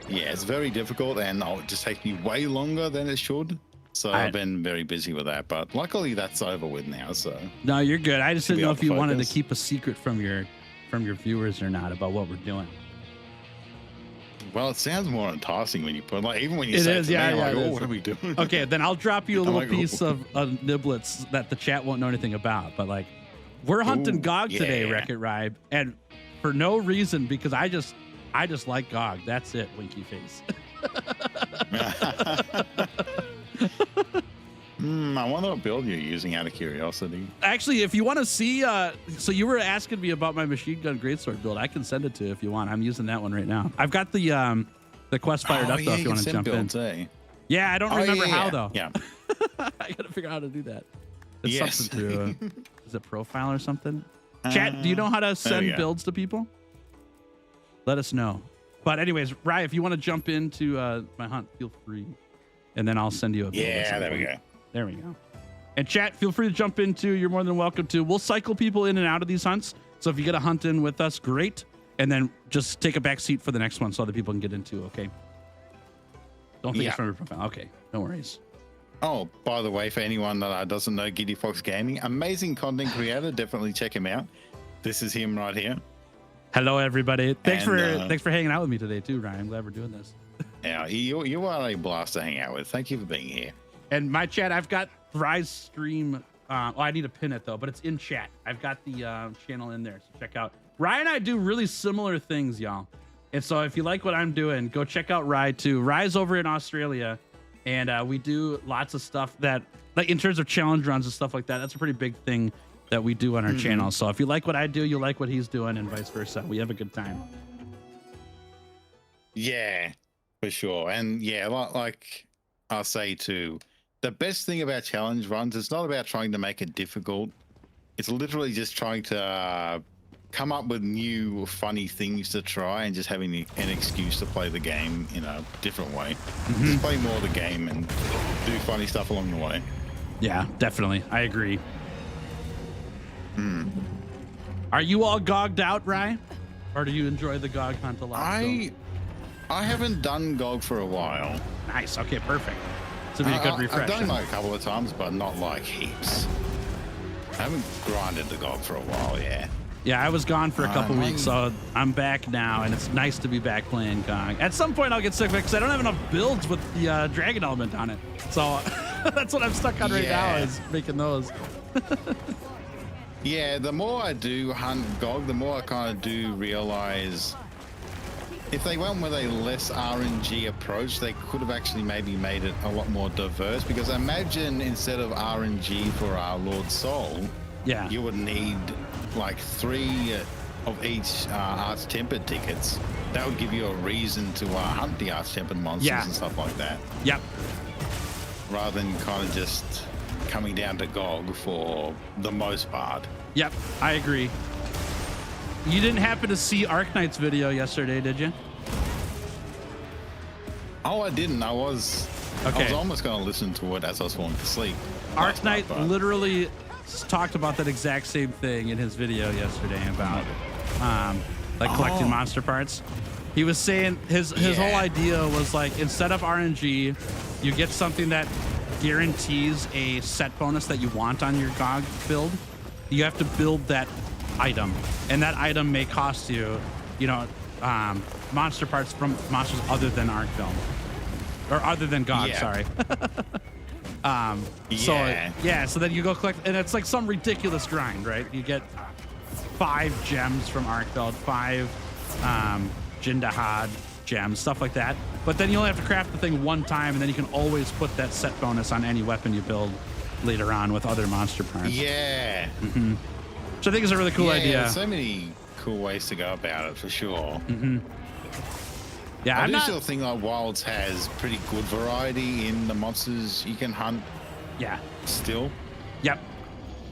it's very difficult, and it just takes me way longer than it should. So I've been very busy with that, but luckily that's over with now. So No, you're good. I just Should didn't be know able if you to wanted to focus. keep a secret from your viewers or not about what we're doing. well, it sounds more enticing when you put even when you It say is, it to yeah, me, yeah, I'm it like, is. what are we doing? Okay, then I'll drop you a I'm little like, piece of niblets that the chat won't know anything about. But like, we're hunting Ooh, GOG today, yeah. WreckitRai, and for no reason because I just like GOG. That's it, winky face. I wonder what build you're using out of curiosity. Actually, if you want to see, so you were asking me about my machine gun greatsword build. I can send it to you if you want. I'm using that one right now. I've got the quest fired up though. If you want to jump in. Yeah, I don't remember how though. Yeah. I gotta figure out how to do that. It's Yes. something to is it profile or something? Chat, do you know how to send yeah. builds to people? Let us know. But anyways, Rye, if you want to jump into my hunt, feel free, and then I'll send you a build. at Yeah, some there we point. go. There we go. And chat, feel free to jump into. You're more than welcome to. We'll cycle people in and out of these hunts. So if you get a hunt in with us, great. And then just take a back seat for the next one so other people can get into. Okay. Don't think Yeah. it's from your profile. Okay, no worries. Oh, by the way, for anyone that doesn't know Giddy Fox Gaming, amazing content creator. Definitely check him out. This is him right here. Hello, everybody. Thanks And, for hanging out with me today too, Ryan. I'm glad we're doing this. Yeah, you are a blast to hang out with. Thank you for being here. And my chat, I've got Rise stream. I need to pin it though, but it's in chat. I've got the channel in there, so check out. Ryan and I do really similar things, y'all. And so if you like what I'm doing, go check out Rye too. Rye's over in Australia, and we do lots of stuff that, like in terms of challenge runs and stuff like that. That's a pretty big thing that we do on our channel. So if you like what I do, you like what he's doing, and vice versa. We have a good time. Yeah, for sure. And yeah, like I'll say too, the best thing about challenge runs, it's not about trying to make it difficult. It's literally just trying to come up with new funny things to try and just having an excuse to play the game in a different way. Just play more of the game and do funny stuff along the way. Yeah, definitely. I agree. Are you all gogged out, Rye? Or do you enjoy the GOG hunt a lot? I haven't done GOG for a while. Nice. Okay, perfect. So be a good refresh. I've done it like a couple of times, but not like heaps. I haven't grinded the GOG for a while, yeah. Yeah, I was gone for a couple weeks, so I'm back now, and it's nice to be back playing GOG. At some point, I'll get sick of it because I don't have enough builds with the dragon element on it. So that's what I'm stuck on right now, is making those. Yeah, the more I do hunt GOG, the more I kind of do realize if they went with a less RNG approach, they could have actually maybe made it a lot more diverse. Because imagine instead of RNG for our Lord Soul, you would need like 3 of each Arch Tempered tickets. That would give you a reason to hunt the Arch Tempered monsters and stuff like that. Yep. Rather than kind of just coming down to GOG for the most part. Yep, I agree. You didn't happen to see Arknight's video yesterday, did you? Oh, I didn't. I was almost going to listen to it as I was falling asleep. Arknight literally talked about that exact same thing in his video yesterday about like collecting monster parts. He was saying his whole idea was like, instead of RNG, you get something that guarantees a set bonus that you want on your GOG build. You have to build that item, and that item may cost you, monster parts from monsters other than Arkveld, or other than GOG. Sorry. So then you go collect, and it's like some ridiculous grind, right? You get 5 gems from Arkveld, 5 Jindahad gems, stuff like that. But then you only have to craft the thing one time, and then you can always put that set bonus on any weapon you build later on with other monster parts. Yeah. Which I think is a really cool idea. There's so many cool ways to go about it, for sure. Yeah, I still think like Wilds has pretty good variety in the monsters you can hunt. Yeah. Still. Yep.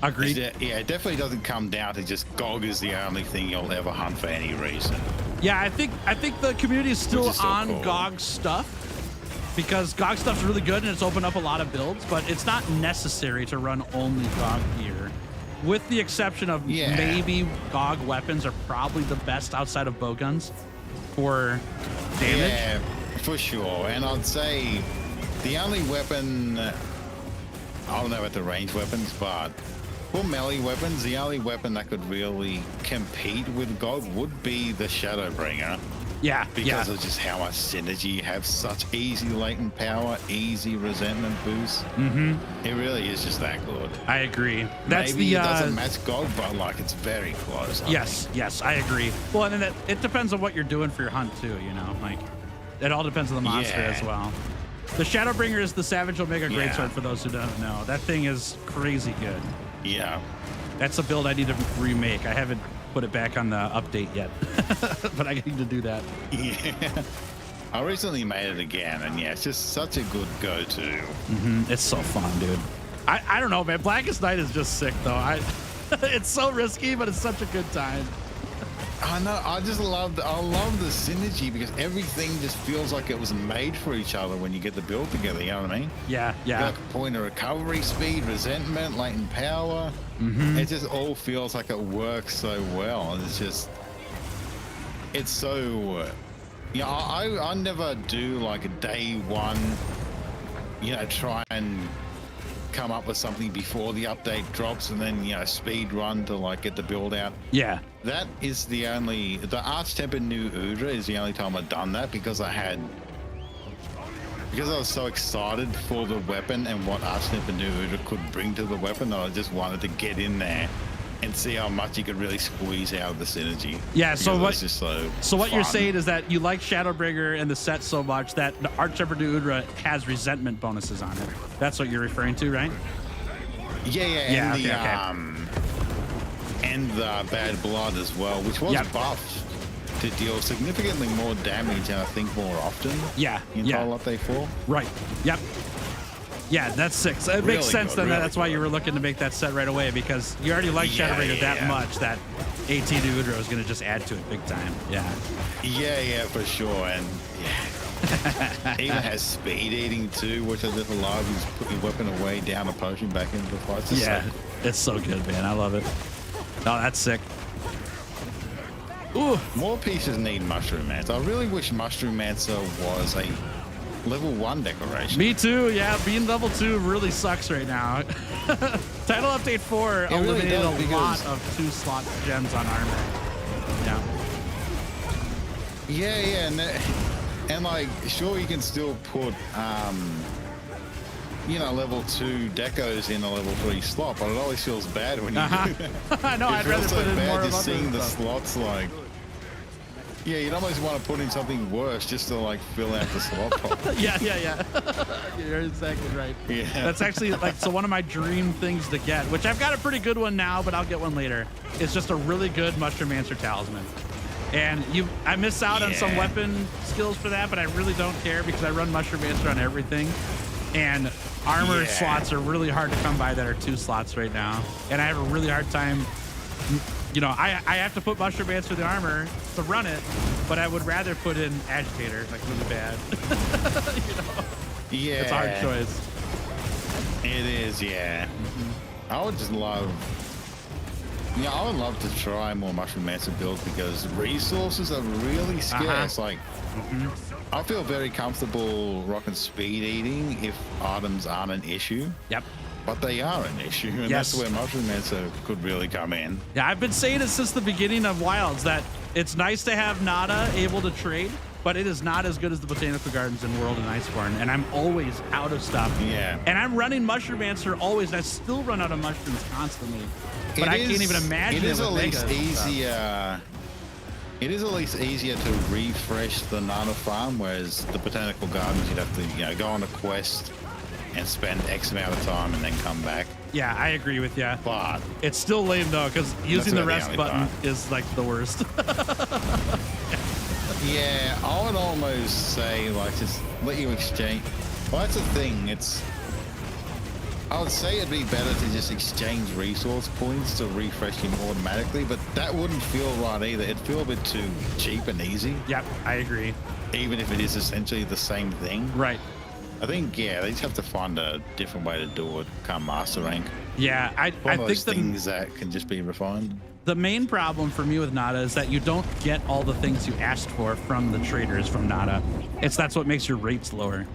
Agreed. Yeah, it definitely doesn't come down to just GOG is the only thing you'll ever hunt for any reason. Yeah, I think the community is still on cool. GOG stuff, because GOG stuff's really good and it's opened up a lot of builds, but it's not necessary to run only GOG gear. With the exception of maybe GOG weapons are probably the best outside of bowguns for damage. Yeah, for sure. And I'd say the only weapon, I don't know about the range weapons, but for melee weapons, the only weapon that could really compete with GOG would be the Shadowbringer. Yeah, because of just how much synergy you have, such easy latent power, easy resentment boost. It really is just that good. I agree. That's Maybe it doesn't match GOG, but like it's very close. Yes, I agree. Well, and then it depends on what you're doing for your hunt too. Like it all depends on the monster as well. The Shadowbringer is the Savage Omega Greatsword, for those who don't know. That thing is crazy good. Yeah. That's a build I need to remake. I haven't put it back on the update yet, but I need to do that. Yeah. I recently made it again, and yeah, it's just such a good go-to. It's so fun, dude. I don't know, man. Blackest Night is just sick, though. It's so risky, but it's such a good time. I know. I love the synergy, because everything just feels like it was made for each other when you get the build together. You know what I mean? Yeah. You got a point of recovery, speed, resentment, latent power. It just all feels like it works so well. And it's so. I never do like a day one. Try and come up with something before the update drops, and then speed run to like get the build out. Yeah, that is the Arch Tempered New Udra is the only time I've done that, because I was so excited for the weapon and what Arch Tempered New Udra could bring to the weapon that I just wanted to get in there and see how much you could really squeeze out of the synergy. Yeah, so Because what- it's just so So what you're fun. saying is that you like Shadowbringer and the set so much that the Archemperor Udra has resentment bonuses on it. That's what you're referring to, right? Yeah, Yeah, and okay. and the bad blood as well, which was Yep. buffed to deal significantly more damage and I think more often. Yeah, In yeah. Total Update 4. Right. Yep. Yeah, that's 6. It makes Really sense good, then. really That's why you good. were looking to make that set right away because you already like Yeah, Shadowbringer that yeah. much that 18 to Udra is going to just add to it big time. Yeah. Yeah, for sure. And yeah. Even has speed eating too, which I just love. You just put your weapon away, down a potion, back into the fight. It's just Yeah. so It's so good, man. I love it. Oh, that's sick. Ooh. More pieces need Mushroom Mancer. I really wish Mushroom Mancer was a level 1 decoration. Me too. Yeah, being level 2 really sucks right now. Title update 4 really eliminated does, a lot because- of 2-slot gems on armor. Yeah. Yeah, and like, sure, you can still put, level 2 decos in a level 3 slot, but it always feels bad when you do that. I know. It I'd feels rather so put in bad more of just other seeing the stuff. slots like. Yeah, you'd almost want to put in something worse just to like fill out the slot properly. Yeah. You're exactly right. Yeah. That's actually so one of my dream things to get, which I've got a pretty good one now, but I'll get one later. It's just a really good Mushroom Mancer talisman. And I miss out on some Yeah. weapon skills for that, but I really don't care because I run Mushroom Mancer on everything. And armor Yeah. slots are really hard to come by that are 2 slots right now. And I have a really hard time. I have to put Mushroom Mancer the armor to run it, but I would rather put in Agitator, like really bad. Yeah. It's a hard choice. It is, yeah. I would just love. Yeah, I would love to try more Mushroom Mancer builds because resources are really scarce. Like, I feel very comfortable rocking speed eating if items aren't an issue, Yep. but they are an issue, and Yes. that's where Mushroom Mancer could really come in. Yeah, I've been saying it since the beginning of Wilds that it's nice to have Nada able to trade, but it is not as good as the Botanical Gardens in World and Iceborne, and I'm always out of stuff. Yeah. And I'm running Mushroom Mancer always, and I still run out of mushrooms constantly. But I can't even imagine It is with at least Mega stuff. easier. It is at least easier to refresh the Nana farm, whereas the Botanical Gardens you'd have to go on a quest and spend X amount of time and then come back. Yeah, I agree with you. But It's still lame though, because using the about the rest only button part. is like the worst. yeah, I would almost say like just let you exchange. Well, that's the thing. I would say it'd be better to just exchange resource points to refresh him automatically, but that wouldn't feel right either. It'd feel a bit too cheap and easy, Yep, I agree. even if it is essentially the same thing. Right. I think, they just have to find a different way to do it come Master Rank. Yeah, I One of think those things that can just be refined. the main problem for me with Nada is that you don't get all the things you asked for from the traders from Nada. That's what makes your rates lower.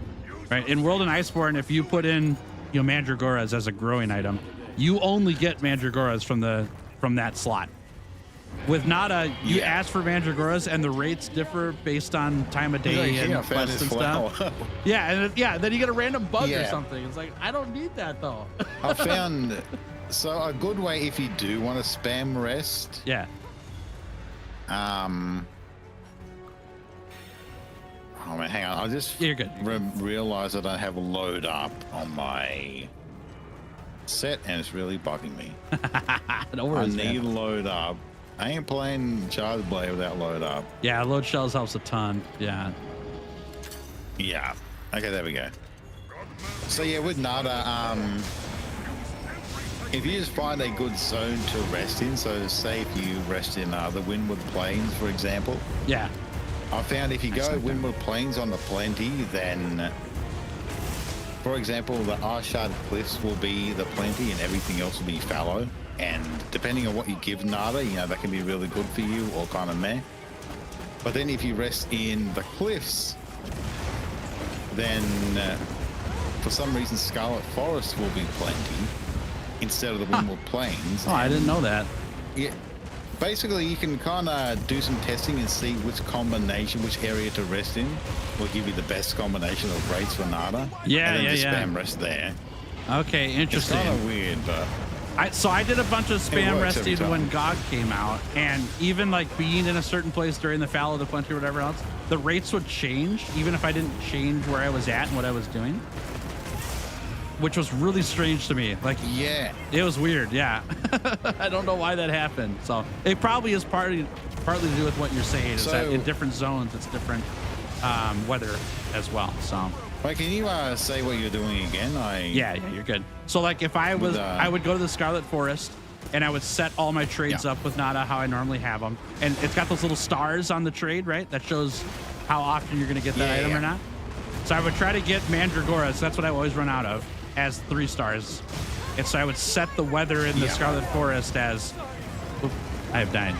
Right? In World and Iceborne, if you put in Mandragoras as a growing item, you only get Mandragoras from that slot. With Nada, you Yeah. ask for Mandragoras and the rates differ based on time of day and I found quests this and flower. stuff. Yeah, and then you get a random bug or Yeah. something. It's like, I don't need that though. I found so a good way if you do want to spam rest. Yeah. Oh man, hang on. I just You're good. realized that I have load up on my set, and it's really bugging me. No I worries, man. need load up. I ain't playing Charge Blade without load up. Yeah, load shells helps a ton. Yeah. Yeah. Okay, there we go. So yeah, with Nada, if you just find a good zone to rest in, so say if you rest in the Windward Plains, for example, Yeah. I found if you go Windward Plains on the Plenty, then, for example, the Arshad Cliffs will be the Plenty and everything else will be fallow. And depending on what you give Nada, that can be really good for you or kind of meh. But then if you rest in the Cliffs, then for some reason Scarlet Forest will be Plenty instead of the Windward Plains. Oh, I didn't know that. Yeah. Basically, you can kind of do some testing and see which combination, which area to rest in will give you the best combination of rates for Nada. Yeah, and then yeah, just yeah. spam rest there. Okay, It's interesting. kind of weird, but So I did a bunch of spam works every resting when time. GOG came out, and even like being in a certain place during the fallow, the plenty, or whatever else, the rates would change even if I didn't change where I was at and what I was doing, which was really strange to me. Like, Yeah. it was weird. Yeah, I don't know why that happened. So it probably is partly to do with what you're saying. Is that So- in different zones it's different weather as well. So. Wait, can you say what you're doing again? Yeah, you're good. So like if I was, With, I would go to the Scarlet Forest and I would set all my trades Yeah. up with Nada how I normally have them. And it's got those little stars on the trade, right? That shows how often you're going to get that Yeah, item yeah. or not. So I would try to get Mandragoras. That's what I always run out of, as 3 stars. And so I would set the weather in the Yeah. Scarlet Forest as, oop, I have died,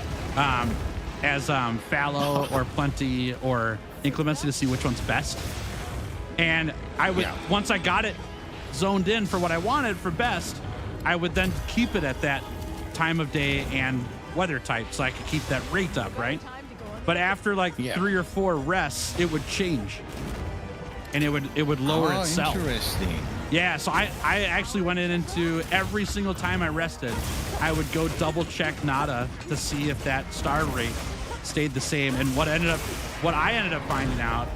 as fallow or plenty or inclemency to see which one's best. And I would, Yeah. once I got it zoned in for what I wanted for best, I would then keep it at that time of day and weather type so I could keep that rate up, right? But after like Yeah. 3 or 4 rests, it would change. And it would lower itself. Interesting. Yeah, so I actually went into every single time I rested, I would go double check Nada to see if that star rate stayed the same. And what I ended up finding out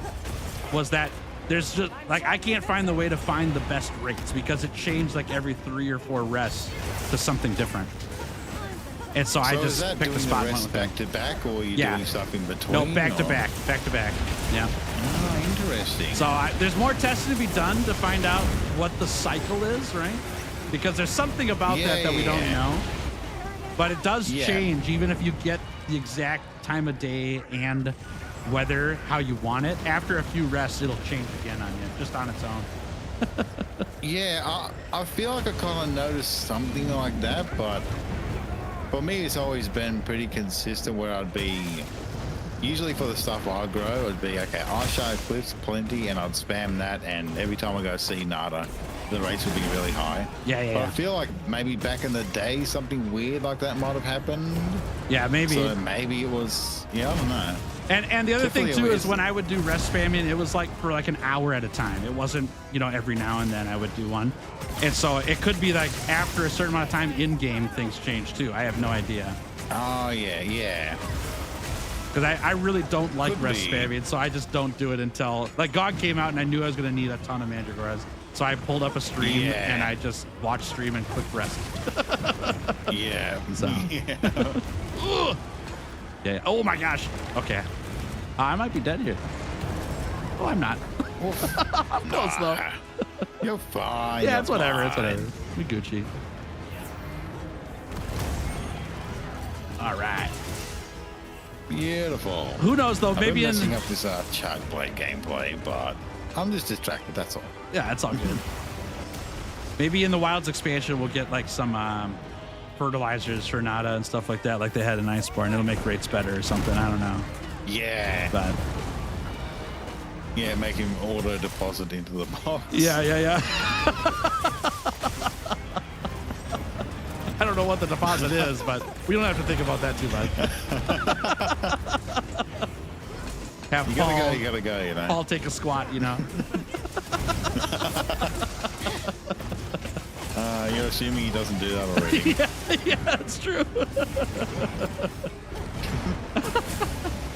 was that there's just like I can't find the way to find the best rates because it changed like every 3 or 4 rests to something different. And so I So is just that picked doing the spot the and rest went with back to back, or are you Yeah. doing stuff in between? No, back to or- back. Yeah. Oh, interesting. So there's more testing to be done to find out what the cycle is, right? Because there's something about that we don't Yeah. know. But it does Yeah. change even if you get the exact time of day and weather how you want it. After a few rests, it'll change again on you, just on its own. Yeah, I feel like I kind of noticed something like that, but for me, it's always been pretty consistent where I'd be, usually for the stuff I grow, it'd be, okay, eyeshadow cliffs plenty, and I'd spam that, and every time I go see Nada, the rates would be really high. Yeah. But I feel like maybe back in the day, something weird like that might have happened. Yeah, maybe. So maybe it was, yeah, I don't know. And the other thing Typically too it is was- when I would do rest spamming, it was like for like an hour at a time. It wasn't, every now and then I would do one. And so it could be like after a certain amount of time in game, things change too. I have no idea. Oh, yeah. Because I really don't like Could rest be. spamming, so I just don't do it until like GOG came out and I knew I was going to need a ton of Mandragoras. So I pulled up a stream Yeah. and I just watched stream and click rest. Yeah. So. Yeah. Yeah. Oh my gosh. Okay. I might be dead here. Oh, I'm not. I'm close though. Nah, You're fine. Yeah, you're it's whatever. It's fine. whatever. We Gucci. All right. Beautiful. Who knows though? I've Maybe been in messing up this chart play gameplay, but I'm just distracted. That's all. yeah, it's all good. Maybe in the Wilds expansion we'll get like some fertilizers for Nada and stuff like that, like they had in Iceborne. It'll make rates better or something. I don't know. Yeah. But Yeah, make him auto deposit into the box. yeah. I don't know what the deposit is, but we don't have to think about that too much. Have You gotta go, you know. Paul take a squat, You're assuming he doesn't do that already. yeah, that's true.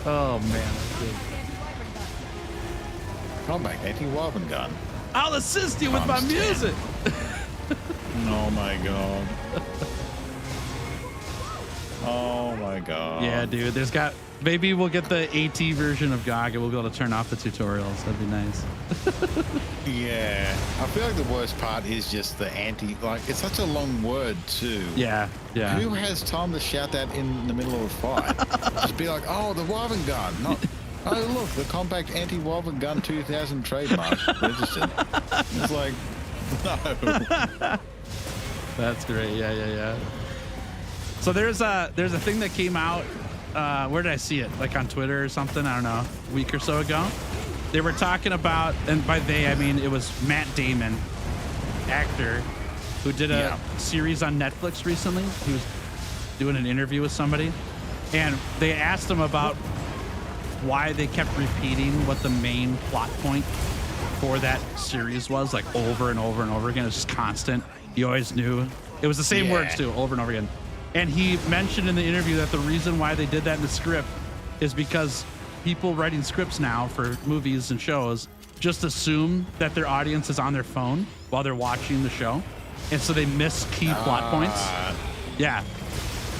Oh man, that's good. Come back, anti-woven gun. I'll assist you with my Times 10. music. Oh my god. Oh my god. Yeah, dude. Maybe we'll get the AT version of GOG and we'll be able to turn off the tutorials. That'd be nice. Yeah. I feel like the worst part is just the like, it's such a long word too. Yeah. Who has time to shout that in the middle of a fight? Just be like, oh, the woven gun. Not, oh, look, the compact anti-woven gun 2000 trademark registered. It's like, no. That's great. Yeah. So there's a thing that came out. Where did I see it? Like on Twitter or something? I don't know. A week or so ago. They were talking about, and by they I mean it was Matt Damon, actor, who did a series on Netflix recently. He was doing an interview with somebody, and they asked him about why they kept repeating what the main plot point for that series was, like over and over and over again. It's just constant. You always knew It was the same Yeah. words too, over and over again. And he mentioned in the interview that the reason why they did that in the script is because people writing scripts now for movies and shows just assume that their audience is on their phone while they're watching the show. And so they miss key plot points. Yeah.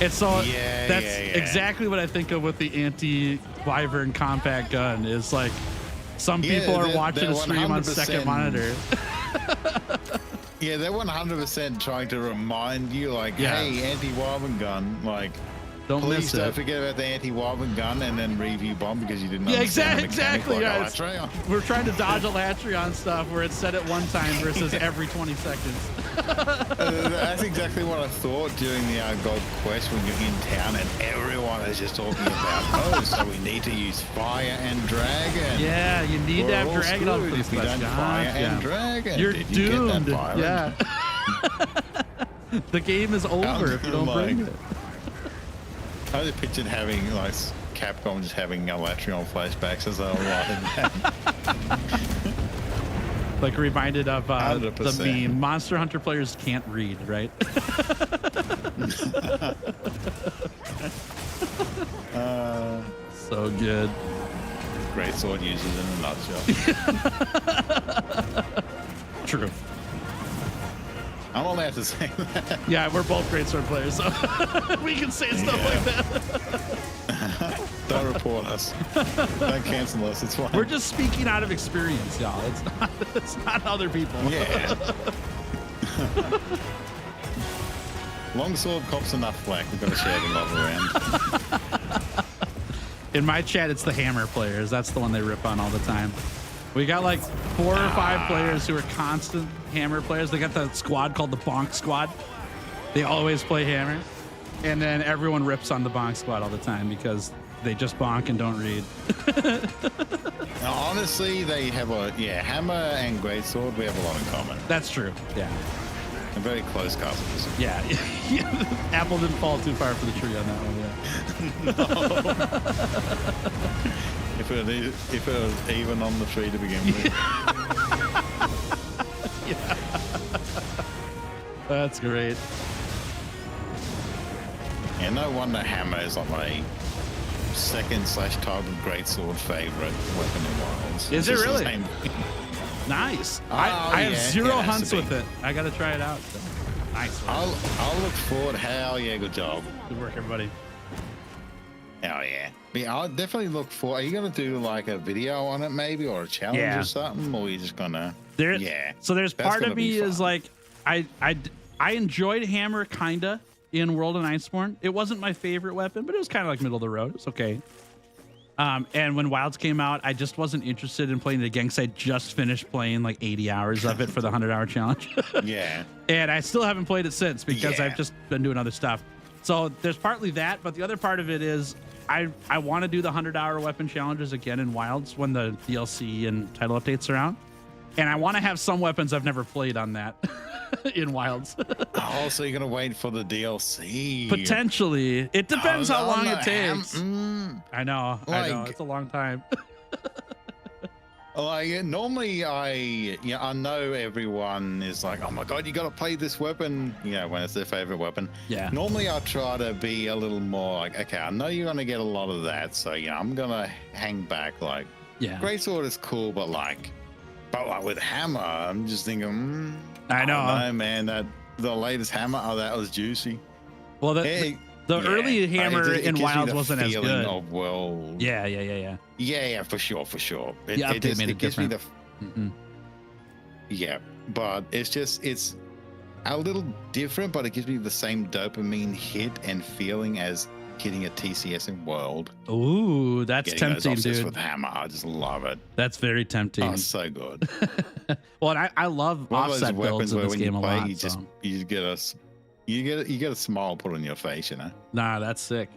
And so that's exactly what I think of with the anti-wyvern compact gun is like some people are watching a stream on second monitor. Yeah, they're 100% trying to remind you, like, hey, anti-wyvern gun, like, please don't forget about the anti-wyvern gun and then review bomb because you didn't understand exactly. Like we're trying to dodge Latreon stuff where it's set at one time versus every 20 seconds. That's exactly what I thought during the God Quest when you're in town and everyone is just talking about, so we need to use fire and dragon. Yeah, you need to have dragon on for if you don't fire and dragon. You're Did doomed. You get that The game is over if you don't bring it. I just pictured having like Capcom just having a Latreon flashbacks as I was watching. Like reminded of the 100%. meme, Monster Hunter players can't read, right? So good. Great sword users in a nutshell. True. I'm allowed to say that. Yeah, we're both great sword players, so we can say stuff like that. Don't report us. Don't cancel us. It's fine. We're just speaking out of experience, y'all. It's not other people. Yeah. Longsword cops enough flack. We've got to share the love around. In my chat, it's the hammer players. That's the one they rip on all the time. We got like 4 or 5 players who are constant hammer players. They got the squad called the Bonk Squad. They always play hammer. And then everyone rips on the Bonk Squad all the time because they just bonk and don't read. Now, honestly, they have hammer and greatsword. We have a lot in common. That's true. Yeah. And very close cousins. Yeah. Apple didn't fall too far for the tree on that one. Yeah. If it was even on the tree to begin with. Yeah. That's great. Yeah, no wonder hammer is like my second/type of greatsword favorite weapon in Wilds. Is it It's really? the same- Nice. I have 0 hunts with it. I got to try it out. So. Nice. I'll look forward. Hell yeah, good job. Good work, everybody. Hell yeah. I'll definitely look for. Are you gonna do like a video on it, maybe, or a challenge or something, or are you just gonna? So there's That's part gonna of me be is fun. like I enjoyed hammer kinda in World of Iceborne. It wasn't my favorite weapon, but it was kind of like middle of the road. It's okay. And when Wilds came out, I just wasn't interested in playing it again because I just finished playing like 80 hours of it for the 100-hour challenge. Yeah. And I still haven't played it since because Yeah. I've just been doing other stuff. So there's partly that, but the other part of it is I want to do the 100-hour weapon challenges again in Wilds when the DLC and title updates are out. And I want to have some weapons I've never played on that in Wilds. Oh, so you're gonna wait for the DLC? Potentially. It depends how long it takes. I know. Like- It's a long time. Like normally, I know everyone is like, oh my god, you got to play this weapon. When it's their favorite weapon. Yeah. Normally, I try to be a little more like, okay, I know you're gonna get a lot of that, so I'm gonna hang back. Like, Yeah. greatsword is cool, but like with hammer, I'm just thinking, I know. I don't know, man. That the latest hammer, that was juicy. Well, the early hammer it in gives me Wilds the wasn't as feeling good. Of, well, Yeah, for sure. The update made it gives me different. Yeah, but it's a little different, but it gives me the same dopamine hit and feeling as getting a TCS in World. Ooh, that's Getting those tempting, offsets dude. with hammer, I just love it. That's very tempting. Oh, so good. Well, and I love One of those offset builds weapons in where this when game you a play, lot. you get a smile put on your face, Nah, that's sick.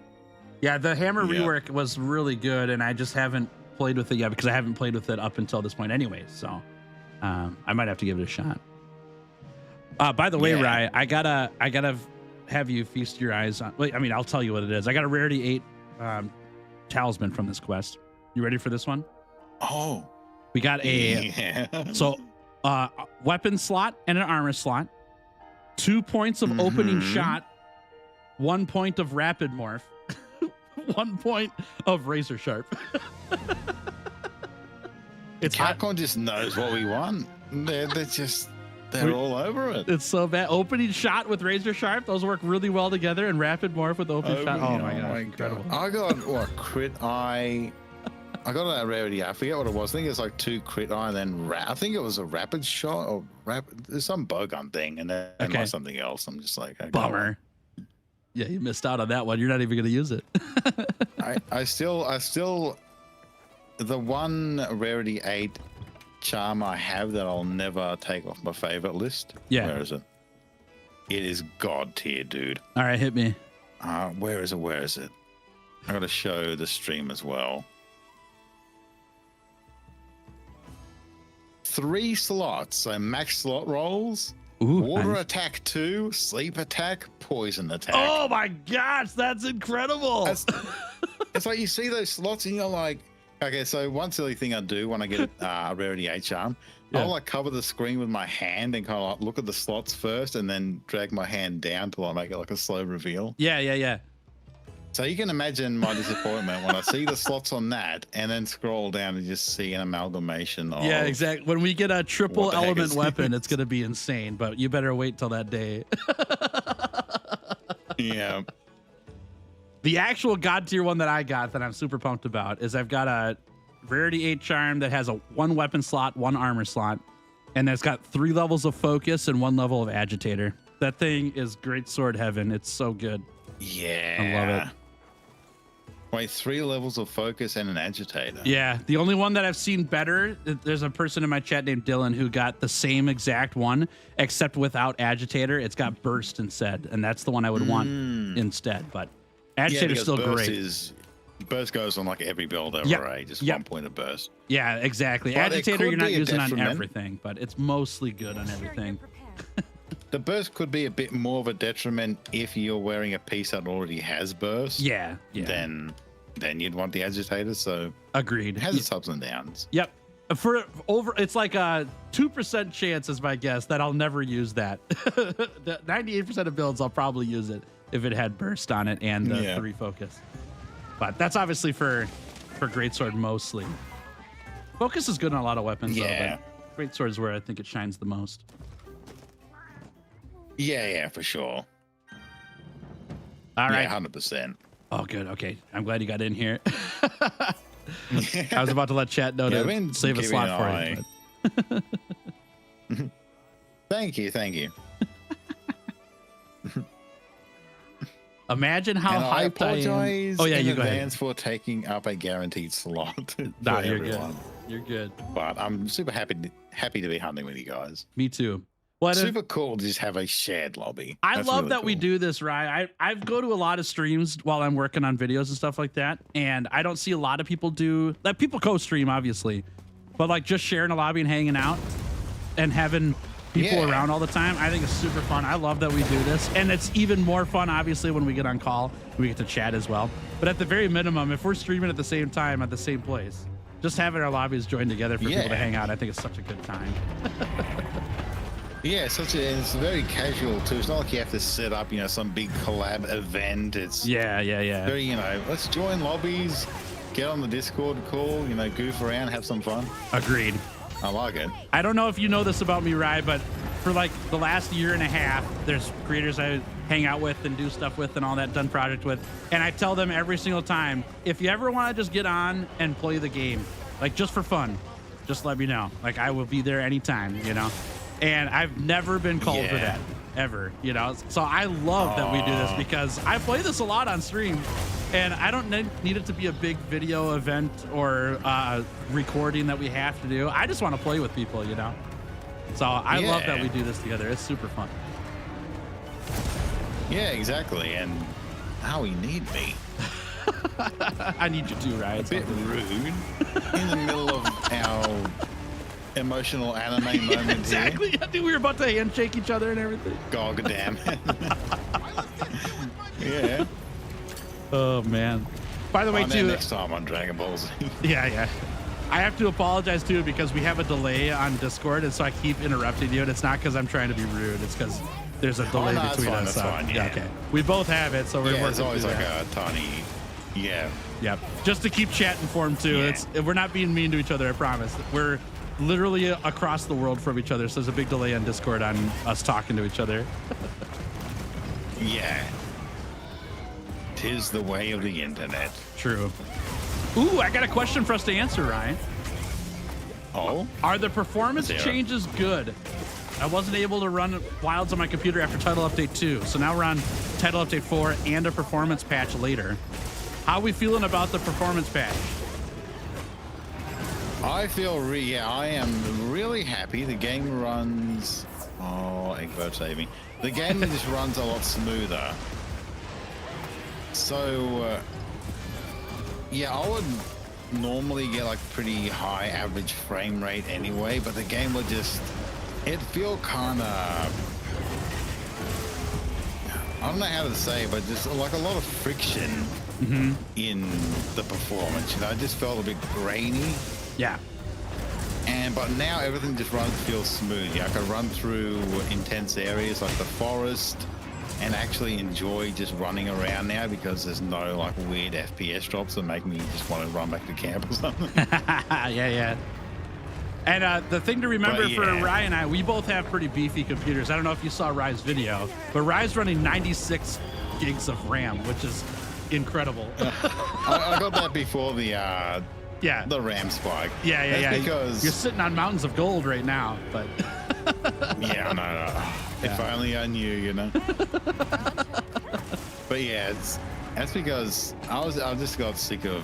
Yeah, the hammer Yeah. rework was really good, and I just haven't played with it yet because I haven't played with it up until this point anyway. So I might have to give it a shot. By the way, Yeah. Rai, I gotta have you feast your eyes on. Wait, I mean, I'll tell you what it is. I got a rarity 8 talisman from this quest. You ready for this one? Oh, We got a yeah. weapon slot and an armor slot. 2 points of opening shot, 1 point of rapid morph, 1 point of razor sharp. It's hot. Capcom just knows what we want. They're all over it. It's so bad. Opening shot with razor sharp, those work really well together, and rapid morph with open shot. Oh my god, incredible. I got crit eye. I got a rarity. I forget what it was. I think it was like 2 crit eye, and then I think it was a rapid shot or there's some bowgun thing, and then something else. I'm just like, okay. Bummer. Yeah, you missed out on that one. You're not even going to use it. I still, the one rarity 8 charm I have that I'll never take off my favorite list. Yeah. Where is it? It is god tier, dude. All right, hit me. Where is it? I got to show the stream as well. 3 slots, so max slot rolls. Ooh, water nice. attack 2, sleep attack, poison attack. Oh my gosh, that's incredible. It's like you see those slots and you're like, okay, so one silly thing I do when I get a rarity 8 charm, I'll like cover the screen with my hand and kind of like look at the slots first and then drag my hand down to like make it like a slow reveal. Yeah. So you can imagine my disappointment when I see the slots on that and then scroll down and just see an amalgamation of... Yeah, exactly. When we get a triple element is weapon, it's going to be insane, but you better wait till that day. Yeah. The actual god tier one that I got that I'm super pumped about is I've got a rarity 8 charm that has a 1 weapon slot, 1 armor slot, and it's got 3 levels of focus and 1 level of agitator. That thing is great sword heaven. It's so good. Yeah. I love it. Wait, 3 levels of focus and an agitator. Yeah, the only one that I've seen better, there's a person in my chat named Dylan who got the same exact one, except without agitator. It's got burst instead, and that's the one I would want instead. But agitator's still great. Burst goes on like every build ever, right? Just 1 point of burst. Yeah, exactly. But agitator you're not using on everything, but it's mostly good on everything. The burst could be a bit more of a detriment if you're wearing a piece that already has burst. Yeah. Then you'd want the agitator. So agreed. It has its ups and downs. Yep. It's like a 2% chance is my guess that I'll never use that. 98% of builds I'll probably use it if it had burst on it and the 3 focus. But that's obviously for greatsword mostly. Focus is good on a lot of weapons. Yeah. Though, but greatsword is where I think it shines the most. Yeah, for sure. All right. 100%. Oh, good. Okay. I'm glad you got in here. I was about to let chat know to save a slot for you. Thank you. Imagine how hyped I apologize am. Oh, yeah, in you go advance ahead. for taking up a guaranteed slot. Nah, for you're everyone. good. You're good. But I'm super happy to be hunting with you guys. Me too. Well, super cool to just have a shared lobby. I That's love really that cool. we do this, right? I go to a lot of streams while I'm working on videos and stuff like that, and I don't see a lot of people do that. People co-stream, obviously, but like just sharing a lobby and hanging out and having people around all the time, I think it's super fun. I love that we do this, and it's even more fun, obviously, when we get on call. We get to chat as well. But at the very minimum, if we're streaming at the same time at the same place, just having our lobbies joined together for people to hang out, I think it's such a good time. Yeah, it's very casual too. It's not like you have to set up, some big collab event. It's very, let's join lobbies, get on the Discord call, goof around, have some fun. Agreed. I like it. I don't know if you know this about me, Rai, but for like the last year and a half, there's creators I hang out with and do stuff with and all that, done project with, and I tell them every single time, if you ever want to just get on and play the game, like just for fun, just let me know. Like I will be there anytime, And I've never been called for that, ever, So I love that we do this because I play this a lot on stream, and I don't need it to be a big video event or recording that we have to do. I just want to play with people, So I love that we do this together. It's super fun. Yeah, exactly. And now we need me. I need you too, right? A bit rude in the middle of our emotional anime moment. Exactly. I think we were about to handshake each other and everything. God damn it. Yeah. Oh man. By the way, too. Next time on Dragon Ball Z. Yeah. I have to apologize too because we have a delay on Discord, and so I keep interrupting you. And it's not because I'm trying to be rude. It's because there's a delay no, that's between fine, us. that's fine, yeah. Okay. We both have it, so we're Yeah, working there's always through like that. a tiny, yeah. Yep. Just to keep chat informed too. Yeah. We're not being mean to each other, I promise. We're literally across the world from each other, so there's a big delay on Discord on us talking to each other. Yeah. 'Tis the way of the internet. True. Ooh, I got a question for us to answer, Ryan. Oh? Are the performance Let's hear it. changes good? I wasn't able to run Wilds on my computer after Title Update 2, so now we're on Title Update 4 and a performance patch later. How are we feeling about the performance patch? I feel, I am really happy. The game runs, Egbert saving. The game just runs a lot smoother. So, yeah, I would normally get like pretty high average frame rate anyway, but the game would just, it feel kind of, I don't know how to say, but just like a lot of friction in the performance. You know, I just felt a bit grainy. Yeah. But now everything just feels smooth. Yeah, I can run through intense areas like the forest and actually enjoy just running around now because there's no like weird FPS drops that make me just want to run back to camp or something. Yeah. And the thing to remember But, for yeah. Ryan and I, we both have pretty beefy computers. I don't know if you saw Rye's video, but Rye's running 96 gigs of RAM, which is incredible. I got that before the Yeah. the RAM spike. Yeah. That's because You're sitting on mountains of gold right now, but yeah, no. If only I knew, you know. But yeah, that's because I just got sick of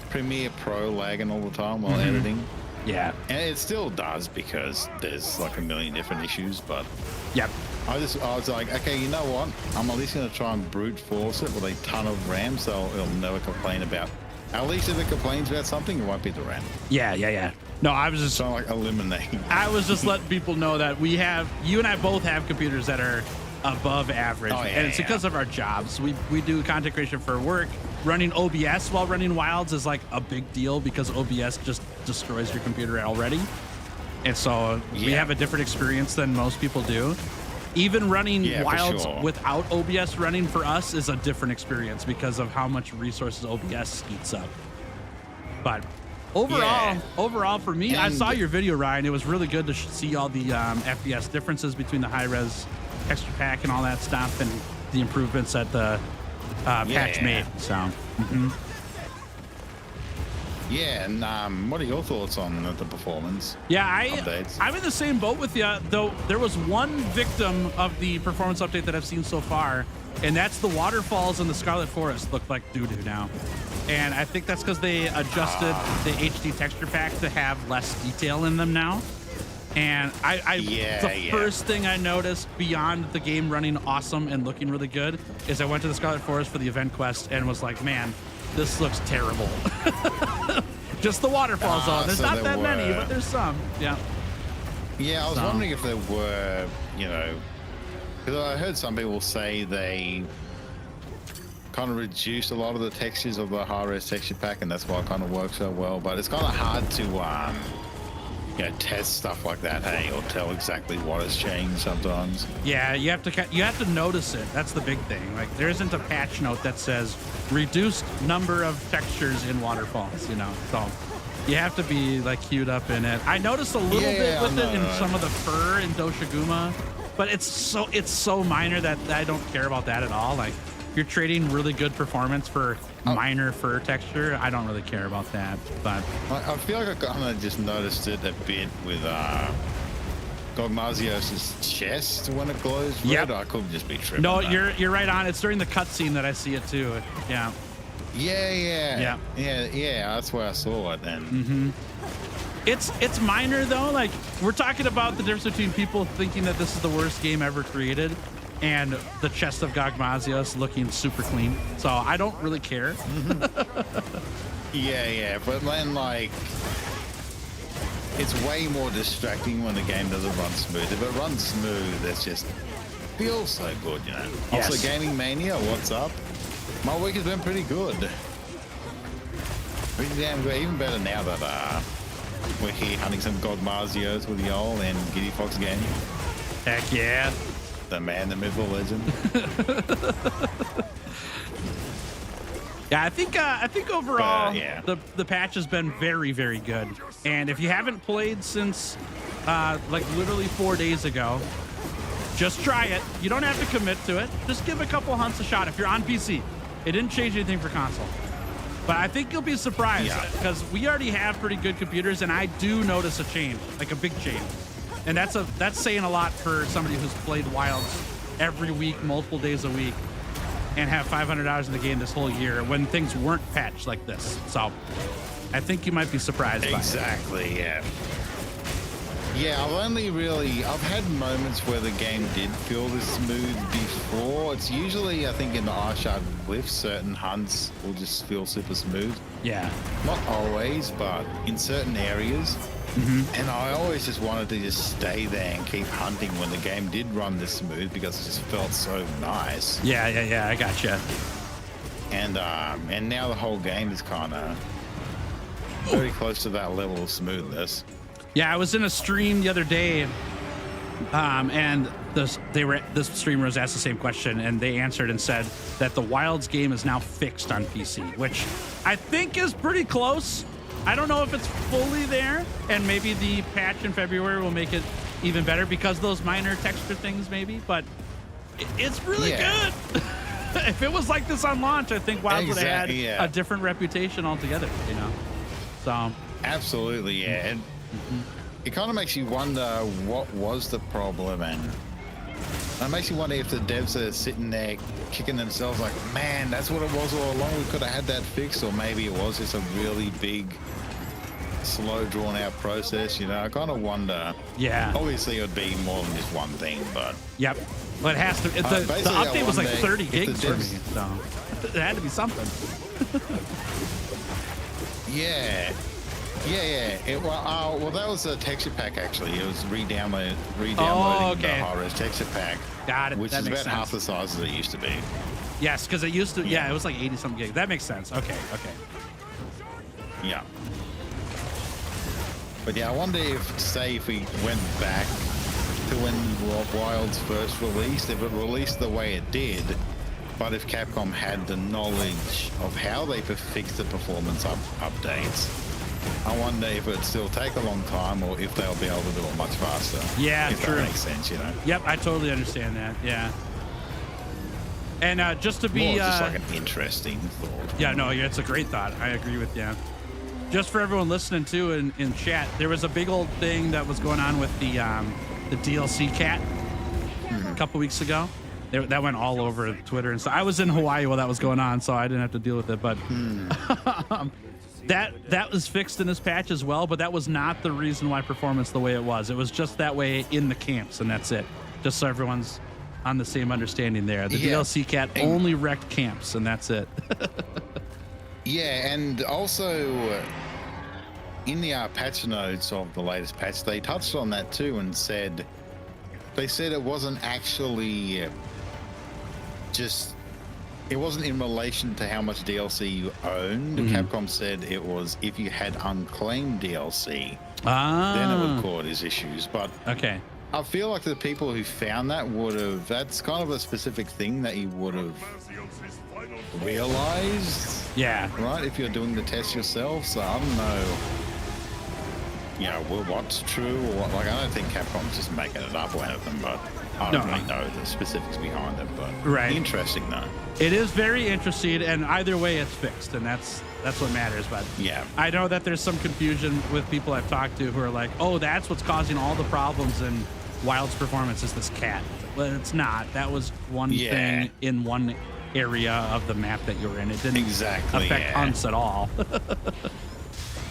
Premiere Pro lagging all the time while editing. yeah. And it still does because there's like a million different issues, but Yep. I was like, okay, you know what? I'm at least gonna try and brute force it with a ton of RAM so it'll never complain about. At least if it complains about something, it won't be the RAM. Yeah. No, I was just So like eliminate. I was just letting people know that you and I both have computers that are above average, Oh, yeah, and it's yeah. because of our jobs. We do content creation for work. Running OBS while running Wilds is like a big deal because OBS just destroys your computer already, and so we Yeah. have a different experience than most people do. Even running Yeah, for Wilds sure. without OBS running for us is a different experience because of how much resources OBS eats up. But overall for me, I And- saw your video, Ryan. It was really good to see all the FPS differences between the high-res texture pack and all that stuff, and the improvements that the patch Yeah. made. So, Yeah, and what are your thoughts on the performance? yeah, Updates. I'm in the same boat with you, though there was one victim of the performance update that I've seen so far, and that's the waterfalls in the Scarlet Forest look like doo-doo now. And I think that's because they adjusted the HD texture pack to have less detail in them now. And the first thing I noticed beyond the game running awesome and looking really good is I went to the Scarlet Forest for the event quest and was like, man, this looks terrible. Just the waterfall zone. There's so not there that many, were- but there's some. Yeah. Yeah, I was So- wondering if there were, because I heard some people say they kind of reduced a lot of the textures of the high-res texture pack, and that's why it kind of works so well. But it's kind of hard to, test stuff like that, hey, or tell exactly what has changed sometimes. Yeah, you have to notice it. That's the big thing. Like there isn't a patch note that says reduced number of textures in waterfalls, So you have to be like queued up in it. I noticed a little bit with it in some of the fur in Doshiguma, but it's so minor that I don't care about that at all. Like you're trading really good performance for minor fur texture. I don't really care about that, but I feel like I kind of just noticed it a bit with Gogmazios' chest when it glows red. Yep. I could just be tripping. no, though. you're right on. It's during the cutscene that I see it too. Yeah. Yeah. That's where I saw it then. It's minor though. Like we're talking about the difference between people thinking that this is the worst game ever created and the chest of Gogmazios looking super clean. So I don't really care. Yeah, but then like it's way more distracting when the game doesn't run smooth. If it runs smooth, it's just feels so good, Yes. Also, Gaming Mania, what's up? My week has been pretty good. Pretty damn good. Even better now that we're here hunting some Gogmazios with y'all and Giddy Fox Gaming. Heck yeah. The man, the myth, the legend. Yeah, I think overall yeah. the patch has been very, very good. And if you haven't played since like literally 4 days ago, just try it. You don't have to commit to it. Just give a couple hunts a shot. If you're on PC, it didn't change anything for console. But I think you'll be surprised because we already have pretty good computers, and I do notice a change, like a big change. And that's saying a lot for somebody who's played Wilds every week, multiple days a week, and have 500 hours in the game this whole year when things weren't patched like this. So I think you might be surprised by it. Exactly, yeah. Yeah, I've had moments where the game did feel this smooth before. It's usually, I think, in the Arshard Cliffs, certain hunts will just feel super smooth. Yeah. Not always, but in certain areas. And I always just wanted to just stay there and keep hunting when the game did run this smooth because it just felt so nice. Yeah, I gotcha. And now the whole game is kind of very close to that level of smoothness. Yeah, I was in a stream the other day, and this streamer was asked the same question, and they answered and said that the Wilds game is now fixed on PC, which I think is pretty close. I don't know if it's fully there, and maybe the patch in February will make it even better because those minor texture things, maybe. But it's really good. If it was like this on launch, I think Wilds would have had a different reputation altogether. You know, so absolutely, yeah. And it kind of makes you wonder what was the problem, and it makes you wonder if the devs are sitting there kicking themselves like, man, that's what it was all along. We could have had that fixed, or maybe it was just a really big, slow, drawn-out process. You know, I kind of wonder. Yeah. Obviously, it would be more than just one thing, but. Yep. Well, it has to. The update was like 30 gigs for me, so it had to be something. Yeah. Well, that was a texture pack, actually. It was re-downloading the high-res texture pack. Got it. Which that is makes about half the size as it used to be. Yes, because it used to, it was like 80-something gigs. That makes sense. Okay. Yeah. But yeah, I wonder if we went back to when Wilds first released, if it released the way it did, but if Capcom had the knowledge of how they fixed the performance updates, I wonder if it'd still take a long time or if they'll be able to do it much faster. Yeah, if true. That makes sense, you know? Yep, I totally understand that. Yeah. And just to be... just like an interesting thought. Yeah, no, it's a great thought. I agree with you. Just for everyone listening, too, in chat, there was a big old thing that was going on with the DLC cat a couple weeks ago. That went all over Twitter and stuff. I was in Hawaii while that was going on, so I didn't have to deal with it, but... That was fixed in this patch as well, but that was not the reason why performance the way it was. It was just that way in the camps, and that's it. Just so everyone's on the same understanding there. The DLC cat only wrecked camps, and that's it. Yeah, and also in the patch notes of the latest patch, they touched on that too and said it wasn't actually it wasn't in relation to how much DLC you owned. Capcom said it was if you had unclaimed DLC, then it would cause issues. But okay, I feel like the people who found that that's kind of a specific thing that you would have realized. Yeah. Right? If you're doing the test yourself. So I don't know, what's true or what. Like, I don't think Capcom's just making it up or anything, but I don't really know the specifics behind it. But interesting though. It is very interesting, and either way, it's fixed, and that's what matters. But yeah, I know that there's some confusion with people I've talked to who are like, "Oh, that's what's causing all the problems in Wild's performance is this cat." Well, it's not. That was one thing in one area of the map that you were in. It didn't affect hunts at all.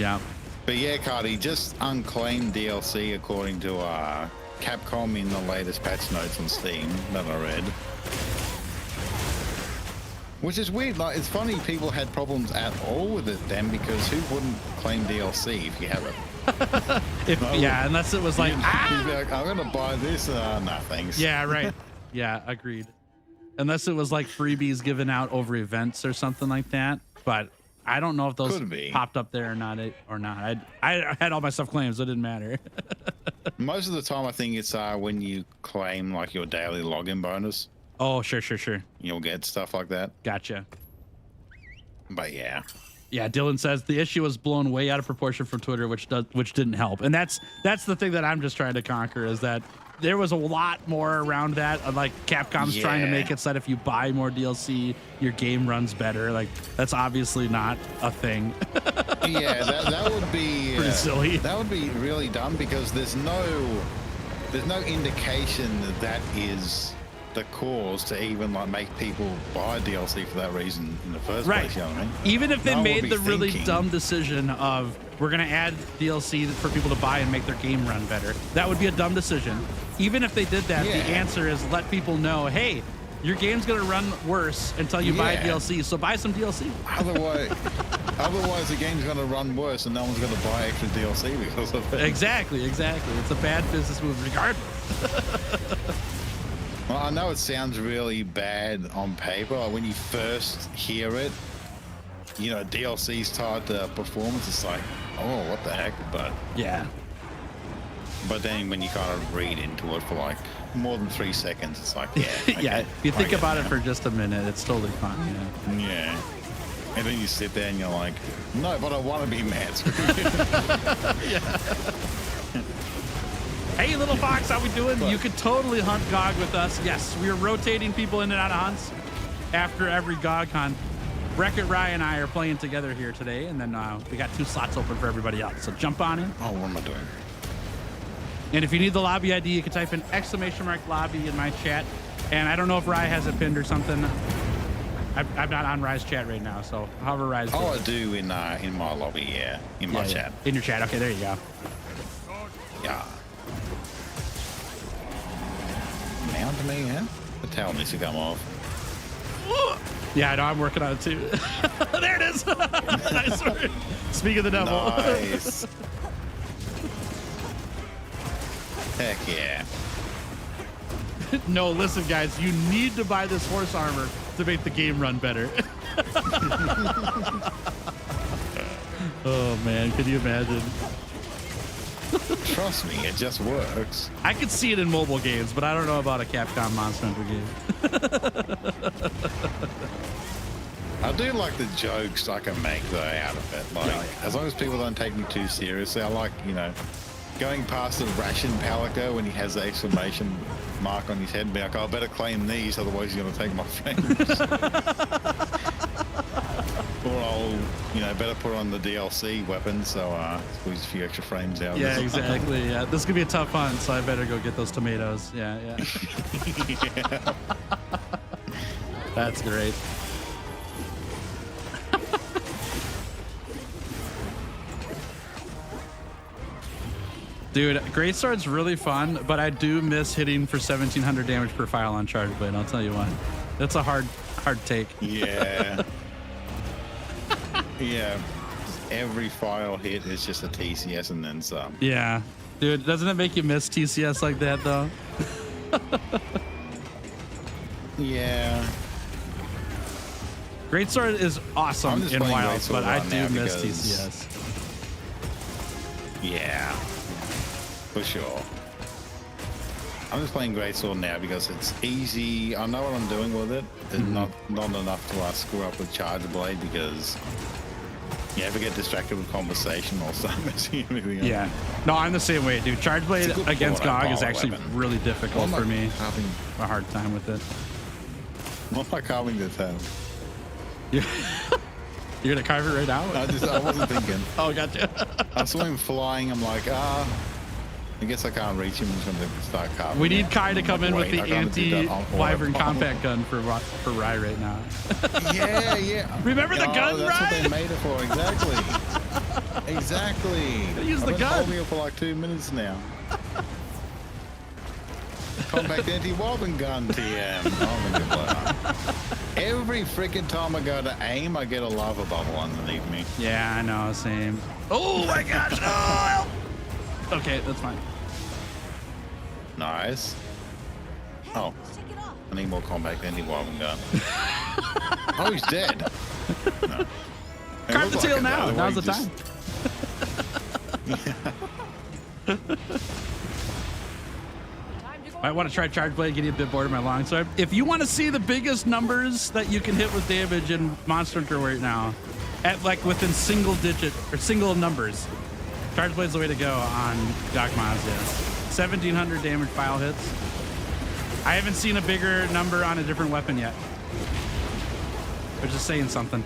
Yeah. But yeah, Cardi, just unclaimed DLC according to Capcom in the latest patch notes on Steam that I read. Which is weird. Like, it's funny people had problems at all with it then, because who wouldn't claim DLC if you have it? Unless it was like, you'd be like, I'm gonna buy this. No, thanks. Yeah, right. Yeah, agreed. Unless it was like freebies given out over events or something like that. But I don't know if those Could be. popped up there or not. I had all my stuff claimed, so it didn't matter. Most of the time, I think it's when you claim like your daily login bonus, Oh, sure. you'll get stuff like that. Gotcha. But yeah, Yeah, Dylan says the issue was blown way out of proportion from Twitter, which didn't help. And that's the thing that I'm just trying to conquer, is that there was a lot more around that. Like Capcom's trying to make it so that if you buy more DLC, your game runs better. Like that's obviously not a thing. yeah, that would be Pretty silly. That would be really dumb because there's no indication that is the cause to even like make people buy DLC for that reason in the first place. You know what I mean? Even if they No one made would the be really thinking. dumb decision of we're gonna add DLC for people to buy and make their game run better, that would be a dumb decision. Even if they did that, the answer is let people know, hey, your game's gonna run worse until you buy DLC, so buy some DLC. Otherwise the game's gonna run worse and no one's gonna buy extra DLC because of it. Exactly. It's a bad business move regardless. Well, I know it sounds really bad on paper. Like when you first hear it, you know, DLC's tied to performance. It's like, oh, what the heck? But then when you kind of read into it for like more than 3 seconds, it's like, yeah. Okay, yeah. If you think about it for just a minute, it's totally fine. Yeah. And then you sit there and you're like, no, but I want to be mad. Hey, little fox, how we doing? You could totally hunt GOG with us. Yes, we are rotating people in and out of hunts after every GOG hunt. WreckitRai and I are playing together here today, and then we got 2 slots open for everybody else. So jump on in. Oh, what am I doing? And if you need the lobby ID, you can type in !lobby in my chat. And I don't know if Rai has it pinned or something. I'm not on Rai's chat right now, so however Rai's doing. Oh, I do in my lobby, yeah, in my chat. In your chat. Okay, there you go. Yeah. Mount me, huh? The towel needs to come off. Yeah, I know. I'm working on it too. There it is. Nice word. Speak of the devil. Nice. Heck yeah. No, listen, guys. You need to buy this horse armor to make the game run better. Oh man, can you imagine? Trust me, it just works. I could see it in mobile games, but I don't know about a Capcom Monster Hunter game. I do like the jokes I can make though out of it. Like, as long as people don't take me too seriously, I like, you know, going past the ration palico when he has the exclamation mark on his head and be like, oh, I better claim these, otherwise he's gonna take my frames. Or I'll, you know, better put on the DLC weapon, so squeeze a few extra frames out. Yeah, exactly. Yeah, this is gonna be a tough hunt, so I better go get those tomatoes. Yeah. Yeah. That's great. Dude, Greatsword's really fun, but I do miss hitting for 1700 damage per file on Charge Blade. I'll tell you what. That's a hard take. Yeah. Yeah. Every file hit is just a TCS and then some. Yeah. Dude, doesn't it make you miss TCS like that, though? Yeah. Greatsword is awesome in playing Wilds, Greatsword but I right do now miss because- TCS. Yeah. For sure. I'm just playing Greatsword now because it's easy. I know what I'm doing with it. It's not enough to screw up with Charge Blade because you ever get distracted with conversation or start messing everything up. Yeah. No, I'm the same way, dude. Charge Blade It's a good against quote, GOG is uncommon actually weapon. really difficult for me. Carving, A hard time with it. what am I carving the tail? You're gonna carve it right now? I wasn't thinking. Oh, gotcha. I saw him flying. I'm like, I guess I can't reach him. I'm just gonna start carving. We need it. Kai to come in with Wait, the I gotta do that on- anti-wyvern compact gun for Rai right now. Yeah. Remember the gun, That's what Rai? they made it for. Exactly. Exactly. Use the I've been gun. holding it for like 2 minutes now. Compact anti-wobbin gun TM. Oh my God. Every freaking time I go to aim, I get a lava bubble underneath me. Yeah, I know, same. Oh my gosh! Oh, help! Okay, that's fine. Nice. Oh, I need more compact anti-wobbin gun. Oh, he's dead. No. Carve the looks like tail it, now. though, Now's the way time. I want to try charge blade, getting a bit bored of my longsword. If you want to see the biggest numbers that you can hit with damage in Monster Hunter right now, at like within single digit or single numbers, charge blade's the way to go on Gogmazios. 1,700 damage file hits. I haven't seen a bigger number on a different weapon yet. They're just saying something.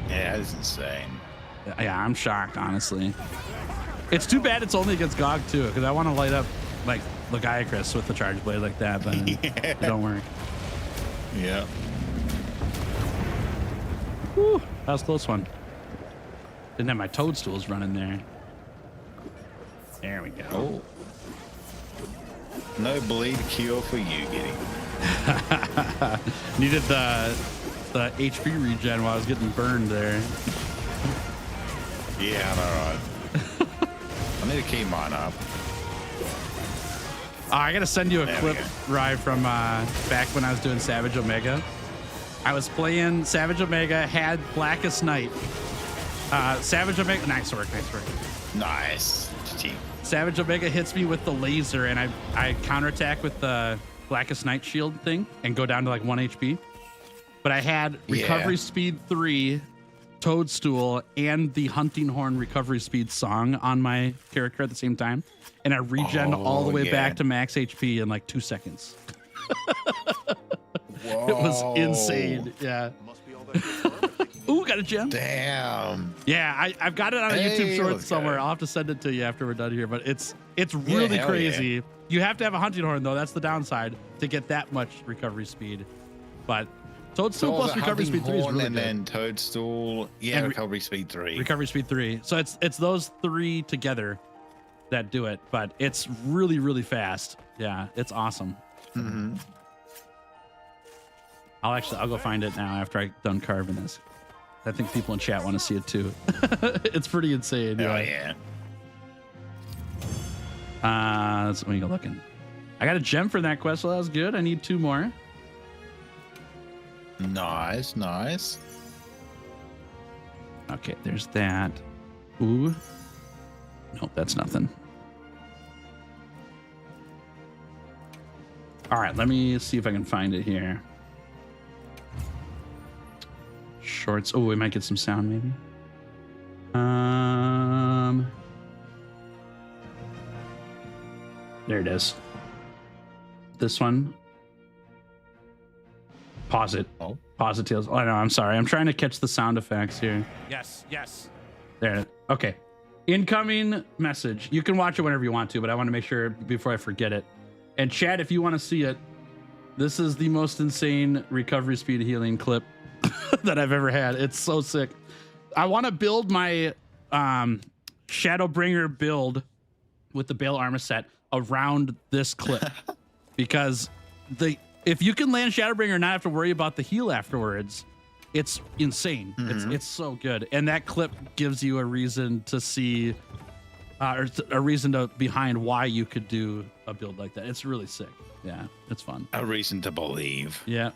Yeah, it's insane. Yeah, I'm shocked, honestly. It's too bad it's only against Gog too, because I want to light up like Legiacris with the charge blade like that, but it don't work. Yeah. Whew, that was a close one. Didn't have my toadstools running there. There we go. Oh. No bleed cure for you, Giddy. Needed the HP regen while I was getting burned there. Yeah, all right. I need to keep mine up. I gotta send you a There clip, we go. Rye, from back when I was doing Savage Omega. I was playing Savage Omega, had Blackest Night. Savage Omega, nice work. Nice. Gee. Savage Omega hits me with the laser, and I counterattack with the Blackest Night shield thing and go down to like 1 HP. But I had recovery speed 3, Toadstool, and the Hunting Horn recovery speed song on my character at the same time. And I regen all the way back to max HP in like 2 seconds. It was insane. Yeah. Ooh, got a gem. Damn. Yeah, I've got it on a Hey, YouTube short let's somewhere. go. I'll have to send it to you after we're done here. But it's really hell crazy. yeah. You have to have a Hunting Horn though. That's the downside to get that much recovery speed. But Toadstool plus recovery speed 3 is really and good. then Toadstool, And recovery speed 3. Recovery speed 3. So it's those 3 together that do it. But it's really fast. Yeah, it's awesome. Mm-hmm. I'll go find it now after I'm done carving this. I think people in chat want to see it too. It's pretty insane. Oh yeah. Let me go looking. I got a gem for that quest, so that was good. I need 2 more. Nice. Okay, there's that. Ooh. Nope, that's nothing. All right, let me see if I can find it here. Shorts. Oh, we might get some sound maybe. There it is. This one. Pause it. Oh. Pause it, Tails. Oh, no, I'm sorry. I'm trying to catch the sound effects here. Yes. There. Okay. Incoming message. You can watch it whenever you want to, but I want to make sure before I forget it. And chat, if you want to see it, this is the most insane recovery speed healing clip that I've ever had. It's so sick. I want to build my Shadowbringer build with the Bale armor set around this clip because if you can land Shadowbringer and not have to worry about the heal afterwards, it's insane. It's so good. And that clip gives you a reason to see or a reason to behind why you could do a build like that. It's really sick. Yeah, it's fun. A reason to believe. Yeah.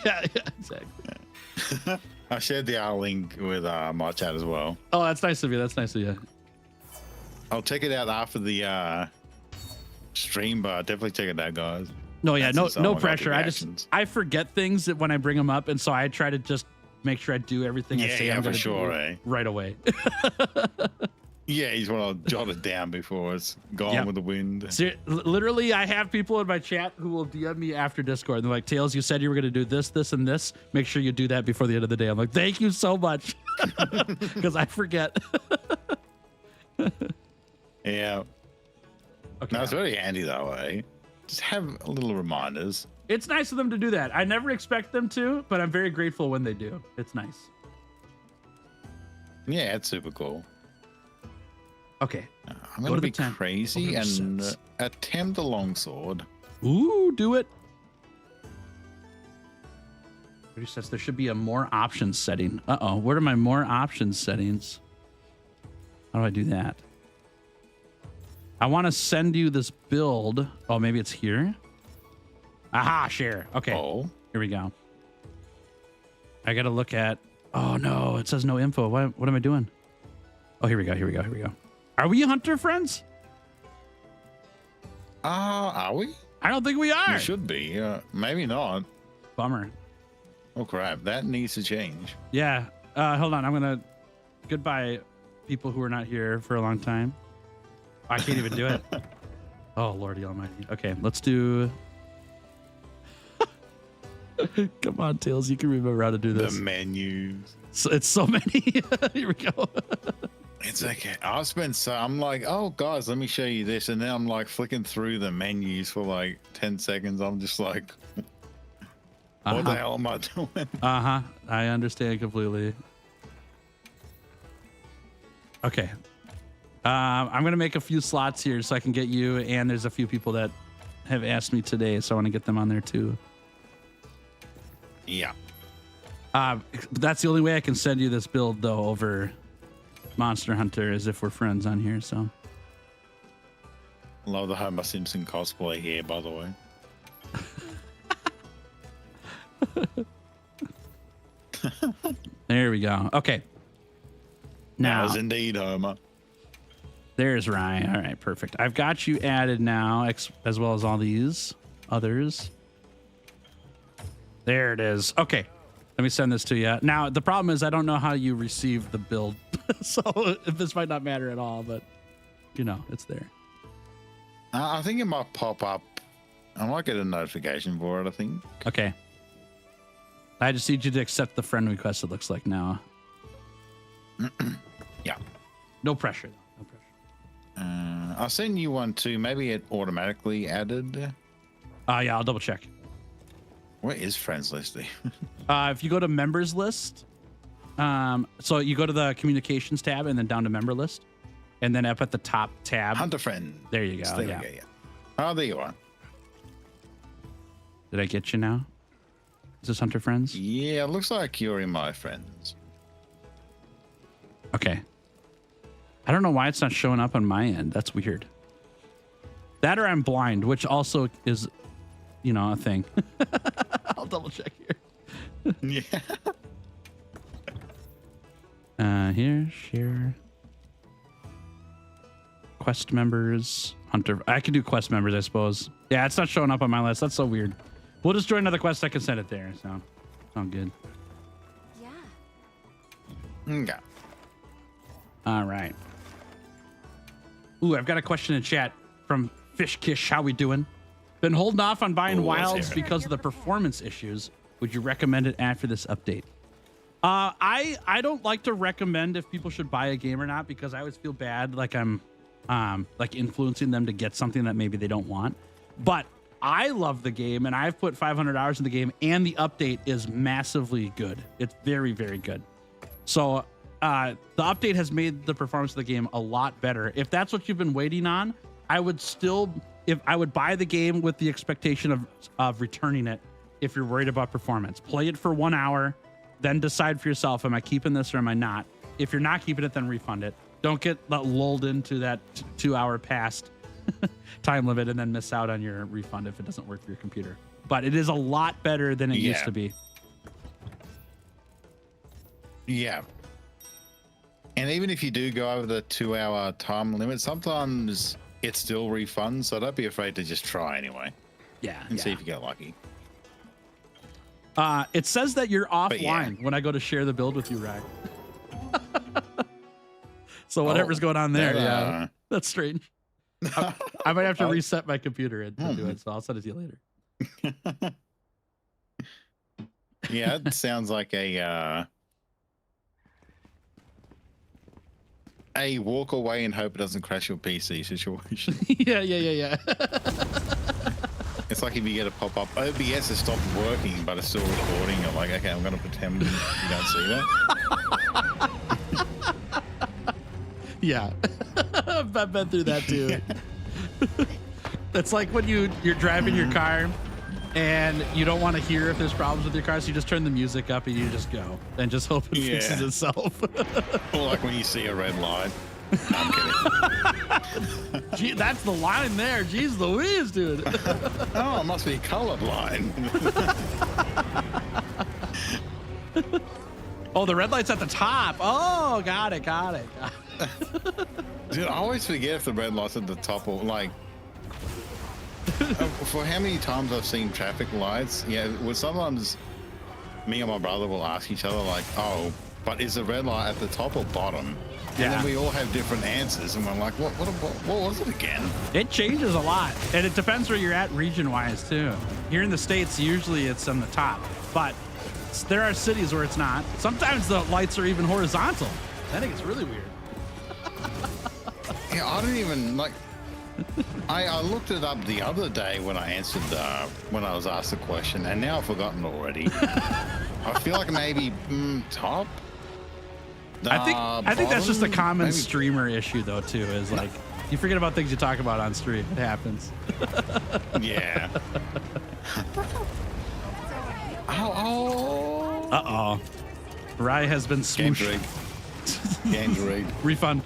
yeah, exactly. I shared the link with my chat as well. Oh, that's nice of you. I'll check it out after the stream, but definitely check it out, guys. No, yeah, That's no insane. pressure. Reactions. I forget things when I bring them up, and so I try to just make sure I do everything I say I'm for gonna sure, do right away. Yeah, you just want to jot it down before it's gone with the wind. Literally, I have people in my chat who will DM me after Discord. They're like, Tails, you said you were going to do this, this, and this. Make sure you do that before the end of the day. I'm like, thank you so much. Because I forget. Yeah. Okay. No, it's very handy that way. Just have little reminders. It's nice of them to do that. I never expect them to, but I'm very grateful when they do. It's nice. Yeah, it's super cool. Okay. I'm going to be crazy and sets. attempt a longsword. Ooh, do it. It says there should be a more options setting. Uh-oh, where are my more options settings? How do I do that? I want to send you this build. Oh, maybe it's here. Aha, share. Okay. Oh. Here we go. I got to look at Oh no, it says no info. What am I doing? Oh, here we go. Are we hunter friends? Are we? I don't think we are. We should be. Maybe not. Bummer. Oh crap, that needs to change. Yeah. Hold on. I'm gonna goodbye people who are not here for a long time. I can't even do it. Oh Lordy Almighty. Okay, let's do. Come on, Tails. You can remember how to do this. The menus. So, it's so many. Here we go. It's okay. I've spent so I'm like, oh guys, let me show you this, and then I'm like flicking through the menus for like 10 seconds. I'm just like, what the hell am I doing? I understand completely. Okay. I'm gonna make a few slots here so I can get you, and there's a few people that have asked me today, so I want to get them on there too. Yeah. That's the only way I can send you this build though over Monster Hunter is if we're friends on here. So Love the Homer Simpson cosplay here, by the way. There we go. Okay. Now, As indeed, Homer. there's Ryan. All right, perfect. I've got you added now, as well as all these others. There it is. Okay. Let me send this to you. Now, the problem is I don't know how you receive the build. So this might not matter at all, but you know, it's there. I think it might pop up. I might get a notification for it, I think. Okay. I just need you to accept the friend request, it looks like now. Yeah. No pressure, though. No pressure. I'll send you one too. Maybe it automatically added. Yeah, I'll double check. Where is friends listing? If you go to members list, so you go to the communications tab and then down to member list, and then up at the top tab. Hunter friend. There you go. There Yeah. we go, yeah. Oh, there you are. Did I get you now? Is this Hunter Friends? Yeah, it looks like you're in my friends. Okay. I don't know why it's not showing up on my end. That's weird. That or I'm blind, which also is, you know, a thing. I'll double check here. Yeah. Here, share. Quest members, Hunter. I can do quest members, I suppose. Yeah, it's not showing up on my list. That's so weird. We'll just join another quest. I can send it there. So, sound good. Yeah. Okay. All right. Ooh, I've got a question in chat from Fish Kish. How we doing? Been holding off on buying wilds because of the performance issues. Would you recommend it after this update? I don't like to recommend if people should buy a game or not, because I always feel bad like I'm like influencing them to get something that maybe they don't want. But I love the game, and I've put 500 hours in the game, and the update is massively good. It's very, very good. So the update has made the performance of the game a lot better. If that's what you've been waiting on, I would still, if I would buy the game with the expectation of returning it. If you're worried about performance, play it for 1 hour, then decide for yourself, am I keeping this or am I not? If you're not keeping it, then refund it. Don't get lulled into that 2 hour past time limit and then miss out on your refund if it doesn't work for your computer. But it is a lot better than it used to be. Yeah. And even if you do go over the 2 hour time limit, sometimes it still refunds. So don't be afraid to just try anyway. Yeah. And see if you get lucky. It says that you're offline when I go to share the build with you, Rag. So whatever's going on there, yeah, that's strange. I might have to reset my computer and do it, so I'll send it to you later. Yeah, it sounds like a walk away and hope it doesn't crash your PC situation. Yeah. It's like if you get a pop-up, OBS has stopped working, but it's still recording. You're like, okay, I'm going to pretend you don't see that. Yeah. I've been through that too. It's like when you're driving your car and you don't want to hear if there's problems with your car, so you just turn the music up and you just go and just hope it fixes itself. Or like when you see a red light. No, I'm kidding. Gee, that's the line there. Jeez Louise, dude. Oh, it must be colorblind. Oh, the red light's at the top. Oh, got it. Dude, I always forget if the red light's at the top or like. For how many times I've seen traffic lights, yeah, well, sometimes me and my brother will ask each other like, "Oh, but is the red light at the top or bottom?" And Yeah. then we all have different answers, and we're like, "What was it again?" It changes a lot, and it depends where you're at region-wise too. Here in the States, usually it's on the top, but there are cities where it's not. Sometimes the lights are even horizontal. I think it's really weird. Yeah, I don't even like. I looked it up the other day when I answered when I was asked the question, and now I've forgotten already. I feel like maybe top. I think that's just a bottom? common Maybe- streamer issue though too. Is like you forget about things you talk about on stream. It happens. Yeah. Oh. Uh-oh. Rye has been Game's smooshed. rigged. Game's rigged. Refund.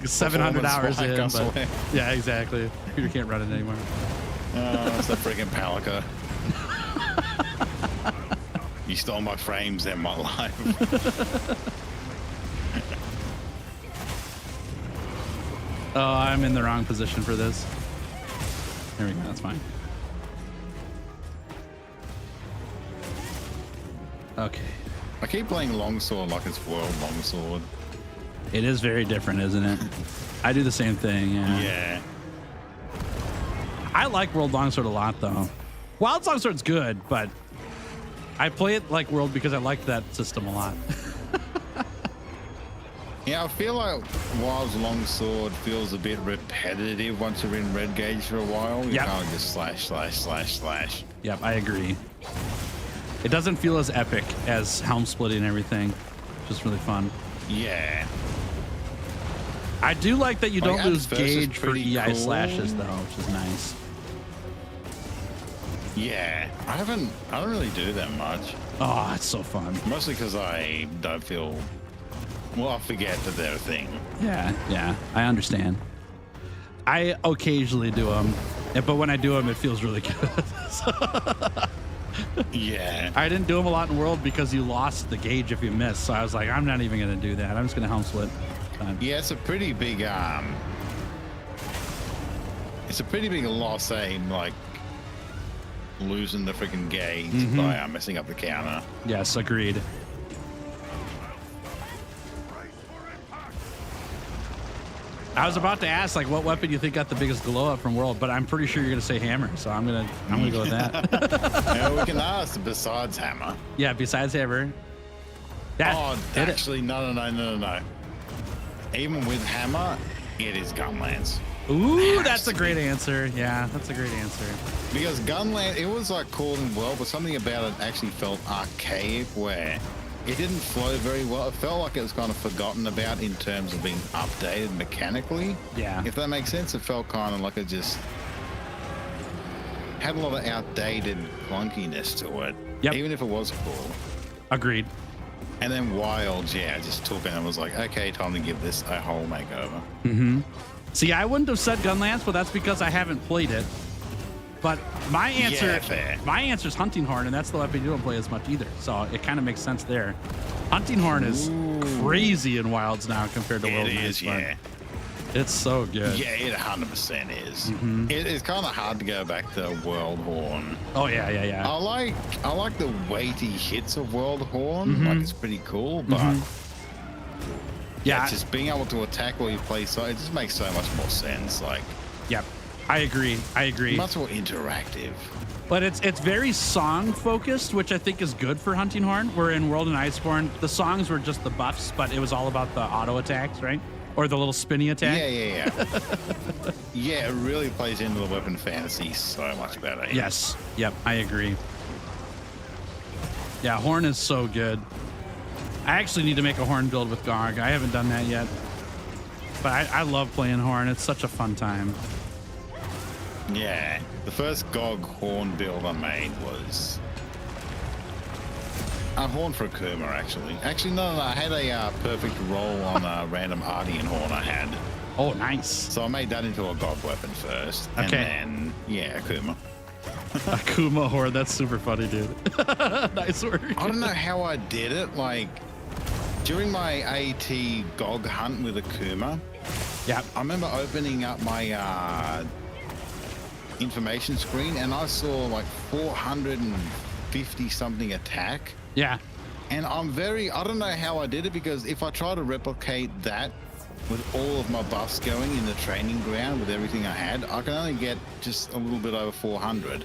700 hours Performance in, spike, I but swear. yeah, exactly. You can't run it anymore. It's the freaking Palica. You stole my frames and my life. Oh, I'm in the wrong position for this. There we go. That's fine. Okay. I keep playing longsword like it's world longsword. It is very different, isn't it? I do the same thing. Yeah. Yeah. I like World Longsword a lot, though. Wild Longsword's good, but I play it like World because I like that system a lot. Yeah, I feel like Wild's longsword feels a bit repetitive once you're in red gauge for a while. You Yep. can't just slash. Yep, I agree. It doesn't feel as epic as helm splitting and everything, which is really fun. Yeah. I do like that you Like, don't at lose first it's gauge for pretty EI cool. slashes, though, which is nice. Yeah. I don't really do that much. Oh, it's so fun. Mostly because I don't feel. Well, I forget that they're a thing. Yeah, I understand. I occasionally do them, but when I do them, it feels really good. Yeah. I didn't do them a lot in World because you lost the gauge if you missed. So I was like, I'm not even going to do that. I'm just going to helm split. Yeah, it's a pretty big loss, like losing the freaking gauge by messing up the counter. Yes, agreed. I was about to ask, like, what weapon you think got the biggest glow up from World, but I'm pretty sure you're gonna say hammer, so I'm gonna go with that. Yeah, we can ask besides hammer. Yeah, besides hammer. That Oh, did it. actually, no. Even with hammer, it is Gunlance. Ooh, that's a great answer. Yeah, that's a great answer. Because Gunlance, it was like cool and well, but something about it actually felt archaic where it didn't flow very well. It felt like it was kind of forgotten about in terms of being updated mechanically. Yeah. If that makes sense, it felt kind of like it just had a lot of outdated clunkiness to it. Yep. Even if it was cool. Agreed. And then Wilds, yeah, just took it and was like, okay, time to give this a whole makeover. Mm-hmm. See, I wouldn't have said Gunlance, but that's because I haven't played it. But my answer, Yeah, fair. my answer is Hunting Horn, and that's the weapon you don't play as much either. So it kind of makes sense there. Hunting Horn is crazy in Wilds now compared to It World is, Night, but yeah. It's so good. Yeah, it 100% is. Mm-hmm. It's kind of hard to go back to World Horn. Oh yeah. I like the weighty hits of World Horn. Like it's pretty cool, but Yeah. just being able to attack while you play, so it just makes so much more sense. Like Yep. I agree. much more interactive. But it's very song focused, which I think is good for Hunting Horn. Where in World and Iceborne, the songs were just the buffs, but it was all about the auto attacks, right? Or the little spinny attack. Yeah. Yeah, it really plays into the weapon fantasy so much better. Yeah. Yes. Yep. I agree. Yeah, Horn is so good. I actually need to make a Horn build with Gog. I haven't done that yet. But I love playing Horn. It's such a fun time. Yeah, the first GOG Horn build I made was a Horn for Akuma, actually. No, I had a perfect roll on a random Ardian Horn I had. Oh, nice. So I made that into a GOG weapon first. Okay. And then, yeah, Akuma. Akuma horde. That's super funny, dude. Nice work. I don't know how I did it. Like during my AT Gog hunt with Akuma, Yeah. I remember opening up my information screen and I saw like 450 something attack. Yeah. And I don't know how I did it, because if I try to replicate that with all of my buffs going in the training ground with everything I had, I can only get just a little bit over 400.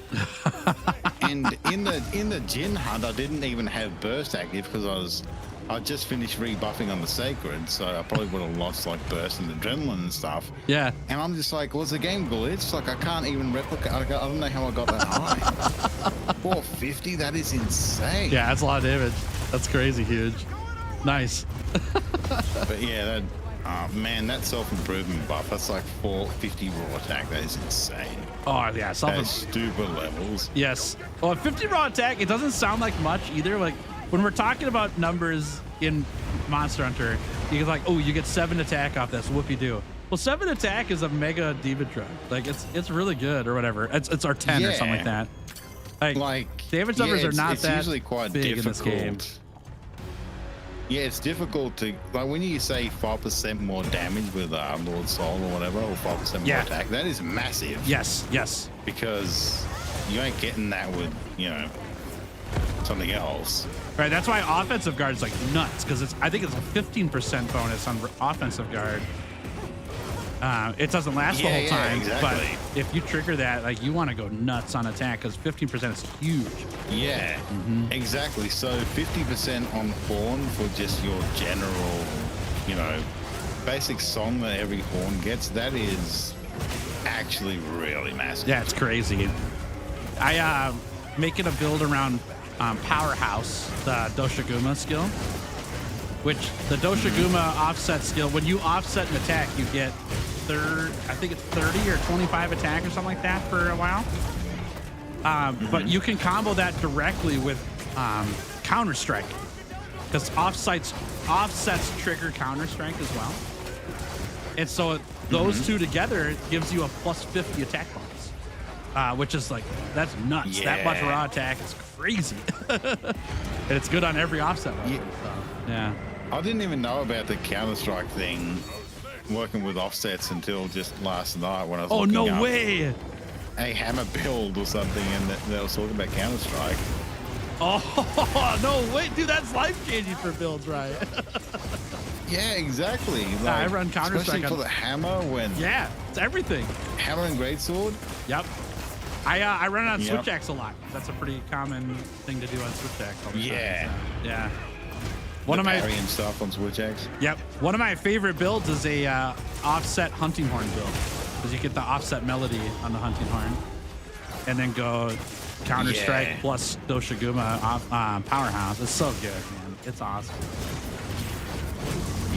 And in the Jin hunt, I didn't even have burst active because I just finished rebuffing on the sacred, so I probably would have lost like burst and adrenaline and stuff. Yeah. And I'm just like, was the game glitched? Like I can't even replicate. I don't know how I got that high. 450. That is insane. Yeah, that's a lot of damage. That's crazy huge. Nice. But yeah, that. Man, that self-improvement buff, that's like 450 raw attack. That is insane. Oh, yeah. That is stupid levels. Yes. Well, 50 raw attack, it doesn't sound like much either. Like when we're talking about numbers in Monster Hunter, you get like, oh, you get 7 attack off this. Whoopie-doo. Well, 7 attack is a mega Deviljho. Like it's really good or whatever. It's our 10 or something like that. Like damage numbers are not that usually quite big difficult. in this game. Yeah, it's difficult to, like when you say 5% more damage with Lord Soul or whatever, or 5% more attack, that is massive. Yes, yes. Because you ain't getting that with, you know, something else. Right, that's why offensive guard is like nuts, because I think it's a 15% bonus on offensive guard. It doesn't last the whole time, exactly. but if you trigger that, like you want to go nuts on attack because 15% is huge. Yeah, exactly. So 50% on Horn for just your general, you know, basic song that every Horn gets, that is actually really massive. Yeah, it's crazy. I making a build around Powerhouse, the Doshiguma skill, which the Doshiguma offset skill, when you offset an attack, you get I think it's 30 or 25 attack or something like that for a while. But you can combo that directly with Counter Strike, because offsets trigger Counter Strike as well. And so those two together gives you a plus 50 attack bonus, which is like, that's nuts. Yeah. That much raw attack is crazy. And it's good on every offset level. Yeah. I didn't even know about the Counter-Strike thing, working with offsets, until just last night when I was looking up way. a hammer build or something, and they was talking about Counter-Strike. Oh, no way. Dude, that's life-changing for builds, right? Yeah, exactly. Like, I run Counter-Strike especially for the hammer, when Yeah, it's everything. hammer and greatsword. Yep. I run it on switch axe a lot. That's a pretty common thing to do on switch axe all the time. Yeah. So, yeah. One of my parry and stuff on switch axe. Yep. One of my favorite builds is a offset hunting horn build, because you get the offset melody on the hunting horn, and then go Counter Strike plus Doshiguma Powerhouse. It's so good, man. It's awesome.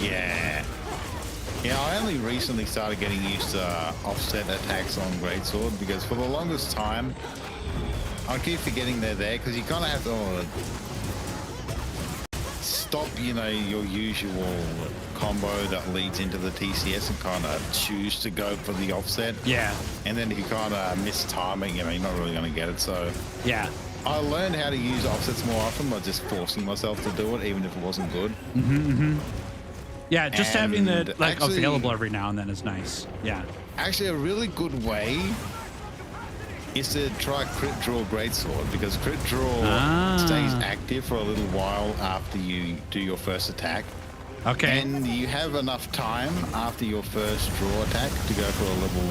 Yeah. Yeah, I only recently started getting used to offset attacks on greatsword, because for the longest time I keep forgetting they're there, because you kind of have to stop, you know, your usual combo that leads into the TCS and kind of choose to go for the offset. Yeah. And then if you kind of miss timing, you know, you're not really going to get it. So Yeah. I learned how to use offsets more often by just forcing myself to do it, even if it wasn't good. Yeah, just having And it like actually- available every now and then is nice. Yeah. Actually, a really good way is to try crit draw greatsword, because crit draw stays active for a little while after you do your first attack. Okay. And you have enough time after your first draw attack to go for a level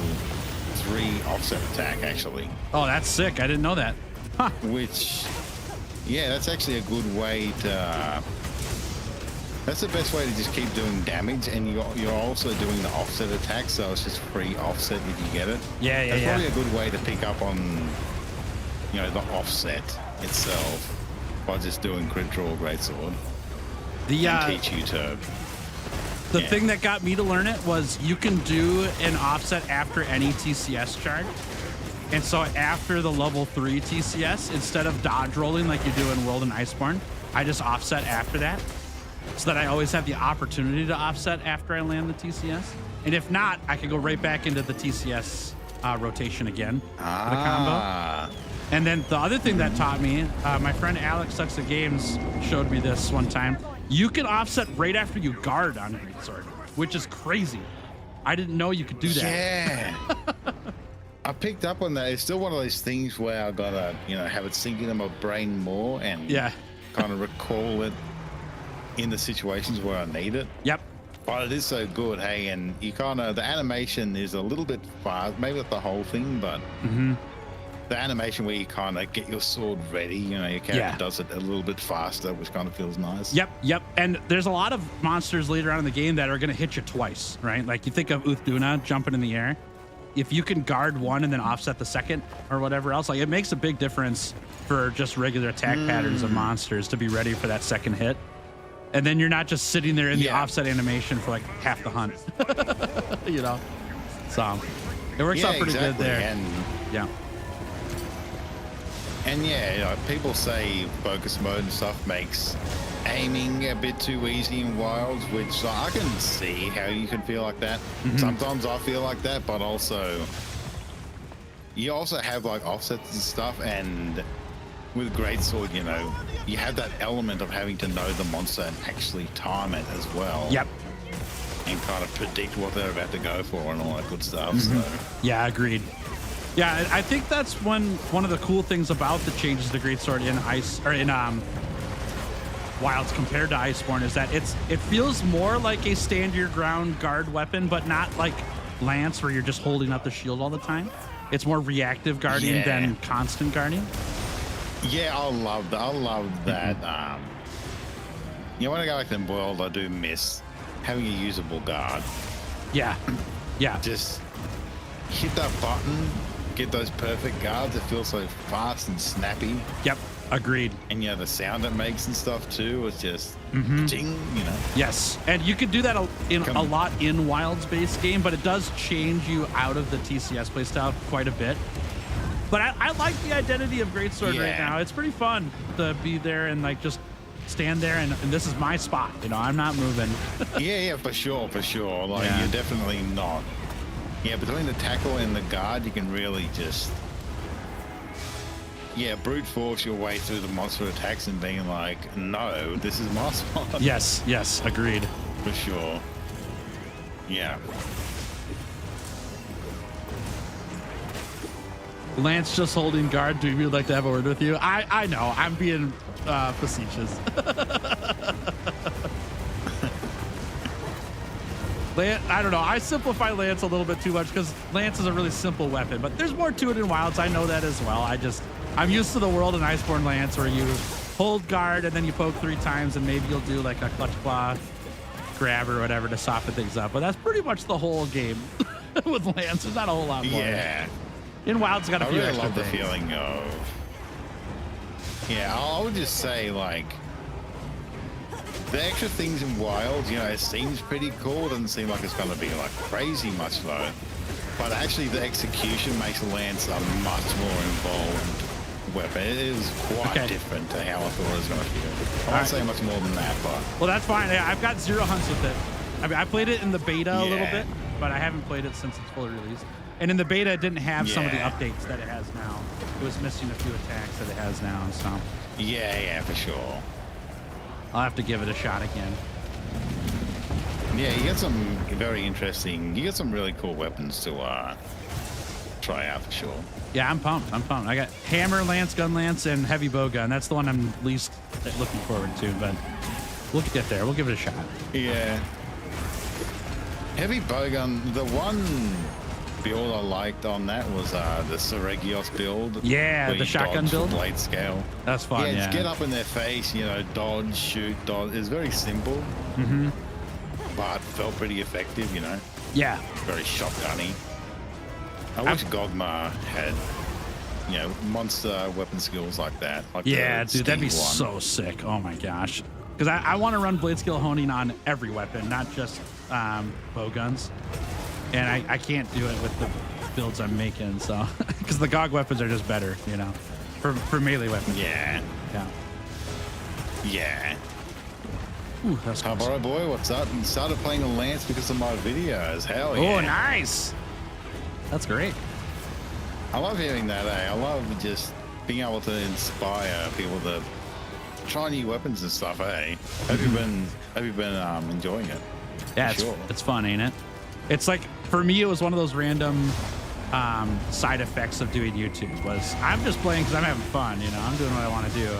3 offset attack, actually. Oh, that's sick. I didn't know that. Huh. Which, yeah, that's actually a good way to... That's the best way to just keep doing damage, and you're also doing the offset attack, so it's just free offset if you get it. Yeah, That's probably a good way to pick up on, you know, the offset itself by just doing crit draw greatsword. And teach you to... The thing that got me to learn it was you can do an offset after any TCS charge. And so after the level 3 TCS, instead of dodge rolling like you do in World and Iceborne, I just offset after that, so that I always have the opportunity to offset after I land the TCS. And if not, I could go right back into the TCS rotation again for the combo. And then the other thing that taught me, my friend Alex Sucks at Games showed me this one time. You can offset right after you guard on a greatsword, which is crazy. I didn't know you could do that. Yeah. I picked up on that. It's still one of those things where I gotta, have it sink into my brain more and kind of recall it in the situations where I need it. Yep. But it is so good, hey, and you the animation is a little bit fast, maybe not the whole thing, but the animation where you kind of get your sword ready, your character does it a little bit faster, which kind of feels nice. Yep. And there's a lot of monsters later on in the game that are going to hit you twice, right? Like you think of Uthduna jumping in the air. If you can guard one and then offset the second or whatever else, like it makes a big difference for just regular attack patterns of monsters to be ready for that second hit. And then you're not just sitting there in the offset animation for like half the hunt, So it works out pretty good there. And people say focus mode and stuff makes aiming a bit too easy in wilds, which I can see how you can feel like that. Sometimes I feel like that, but also you also have like offsets and stuff, and with greatsword, you have that element of having to know the monster and actually time it as well. Yep. And kind of predict what they're about to go for and all that good stuff. So. Yeah, agreed. Yeah, I think that's one of the cool things about the changes to greatsword in Wilds compared to Iceborne is that it feels more like a stand your ground guard weapon, but not like Lance where you're just holding up the shield all the time. It's more reactive guarding than constant guarding. Yeah, I love that. When I go back to the world, I do miss having a usable guard. Yeah. Just hit that button, get those perfect guards. It feels so fast and snappy. Yep, agreed. And the sound it makes and stuff too. It's just ding, Yes, and you could do that a lot in Wilds based game, but it does change you out of the TCS playstyle quite a bit. But I like the identity of greatsword right now. It's pretty fun to be there and like just stand there and this is my spot. I'm not moving. yeah, for sure. Like you're definitely not. Yeah, between the tackle and the guard, you can really just brute force your way through the monster attacks and being like, no, this is my spot. Yes, agreed. For sure. Yeah. Lance just holding guard. Do you like to have a word with you? I know. I'm being facetious. I don't know. I simplify Lance a little bit too much because Lance is a really simple weapon, but there's more to it in Wilds. I know that as well. I'm used to the world in Iceborne Lance where you hold guard and then you poke 3 times and maybe you'll do like a clutch claw grab or whatever to soften things up. But that's pretty much the whole game with Lance. There's not a whole lot more. Yeah. In Wilds, got a few extra love the things. feeling of. Yeah, I would just say like the extra things in Wilds, it seems pretty cool. It doesn't seem like it's going to be like crazy much though. But actually, the execution makes Lance a much more involved weapon. It is quite different to how I thought it was going to feel. I won't say much more than that, but well, that's fine. I've got 0 hunts with it. I mean, I played it in the beta a little bit, but I haven't played it since it's fully released. And in the beta, it didn't have some of the updates that it has now. It was missing a few attacks that it has now. So yeah, for sure. I'll have to give it a shot again. Yeah, you get some very interesting. You get some really cool weapons to try out for sure. Yeah, I'm pumped. I got hammer, lance, gun lance, and heavy bow gun. That's the one I'm least looking forward to, but we'll get there. We'll give it a shot. Yeah. Heavy bow gun. The one build I liked on that was the Seregios build. Yeah, the shotgun build. Blade scale. That's fun. Yeah, just get up in their face, dodge, shoot, dodge. It's very simple, but felt pretty effective. Yeah. Very shotgunny. I wish Gogma had, monster weapon skills like that. Like yeah, dude, that'd be so sick. Oh my gosh. Because I want to run blade skill honing on every weapon, not just bow guns. And I can't do it with the builds I'm making, so because the Gog weapons are just better, for melee weapons. Yeah. Ooh, that's cool. Alright, boy, what's up? You started playing the Lance because of my videos. Hell yeah. Oh, nice. That's great. I love hearing that, I love just being able to inspire people to try new weapons and stuff. Hey, have you been enjoying it? Yeah, Sure. it's fun, ain't it? It's like, for me, it was one of those random side effects of doing YouTube. Was I'm just playing because I'm having fun, you know, I'm doing what I want to do.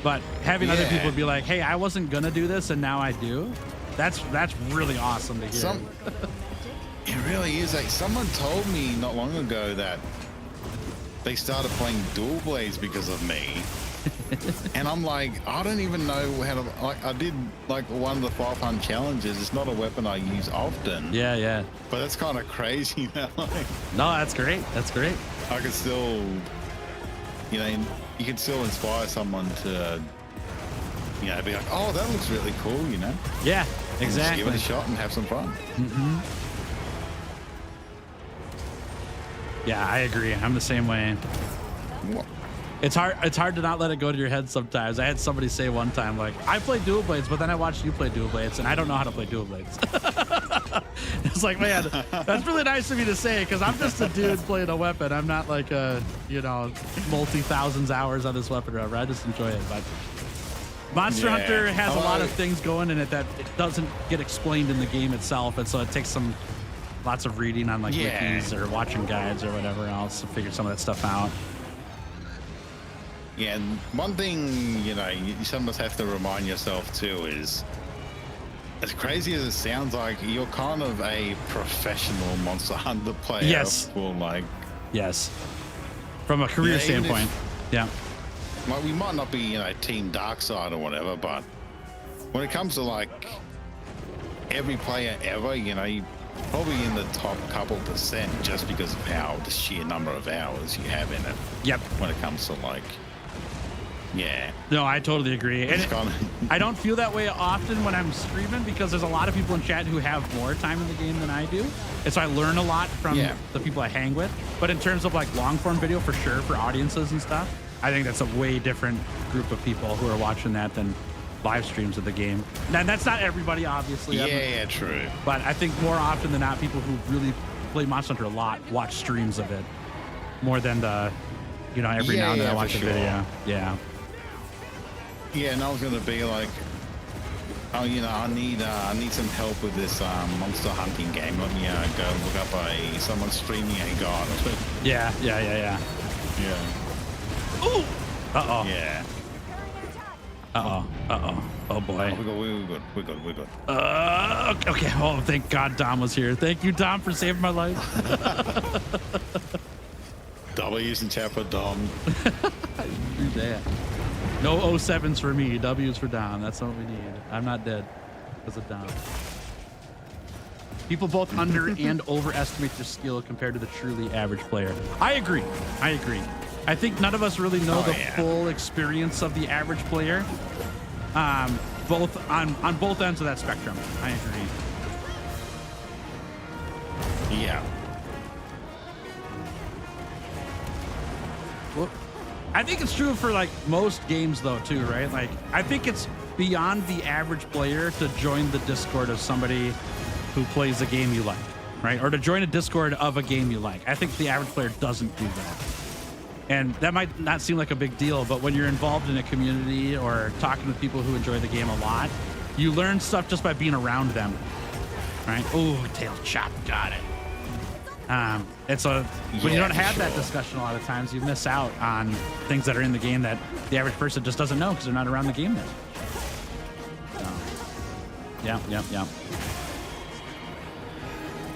But having other people be like, hey, I wasn't gonna do this and now I do, that's really awesome to hear. It really is. Like, someone told me not long ago that they started playing dual blades because of me. And I'm like, I don't even know how to, like, I did like one of the 500 challenges. It's not a weapon I use often. Yeah. But that's kind of crazy now. Like, no, that's great. That's great. I could still, you know, you can still inspire someone to, you know, be like, oh, that looks really cool, you know? Yeah, And exactly. just give it a shot and have some fun. Yeah, I agree. I'm the same way. What? It's hard to not let it go to your head sometimes. I had somebody say one time, like, I play dual blades, but then I watched you play dual blades, and I don't know how to play dual blades. It's like, man, that's really nice of you to say, because I'm just a dude playing a weapon. I'm not like a, you know, multi-thousands hours on this weapon, whatever. I just enjoy it. But Monster Hunter has a lot of things going in it that it doesn't get explained in the game itself, and so it takes lots of reading on like wikis or watching guides or whatever else to figure some of that stuff out. Yeah, and one thing, you know, you sometimes have to remind yourself too is, as crazy as it sounds, like, you're kind of a professional Monster Hunter player. Yes. For like, yes. From a career standpoint. Yeah. Like, we might not be, you know, Team Darkside or whatever, but when it comes to like every player ever, you know, you probably in the top couple percent just because of how the sheer number of hours you have in it. Yep. When it comes to like, yeah. No, I totally agree. And kinda I don't feel that way often when I'm streaming because there's a lot of people in chat who have more time in the game than I do. And so I learn a lot from the people I hang with. But in terms of like long form video, for sure, for audiences and stuff, I think that's a way different group of people who are watching that than live streams of the game. And that's not everybody, obviously. Yeah, true. But I think more often than not, people who really play Monster Hunter a lot watch streams of it more than the, you know, every now and then I watch a video. Yeah. Yeah, and I was gonna be like, oh, you know, I need some help with this monster hunting game. Let me go look up someone streaming a guide. Yeah. Yeah. Ooh. Uh-oh. Yeah. Uh-oh. Oh, boy. We're good. Okay. Oh, thank God Dom was here. Thank you, Dom, for saving my life. W's in chat for Dom. Yeah. No 07s for me. W's for Dom. That's what we need. I'm not dead because of Dom. People both under and overestimate their skill compared to the truly average player. I agree. I think none of us really know the full experience of the average player. Both on both ends of that spectrum. I agree. Yeah. Well, I think it's true for like most games though too, right? Like I think it's beyond the average player to join the Discord of somebody who plays a game you like, right? Or to join a Discord of a game you like. I think the average player doesn't do that. And that might not seem like a big deal, but when you're involved in a community or talking with people who enjoy the game a lot, you learn stuff just by being around them, right? Oh, tail chop, got it. And so when you don't have that discussion a lot of times, you miss out on things that are in the game that the average person just doesn't know because they're not around the game that much. So, yeah.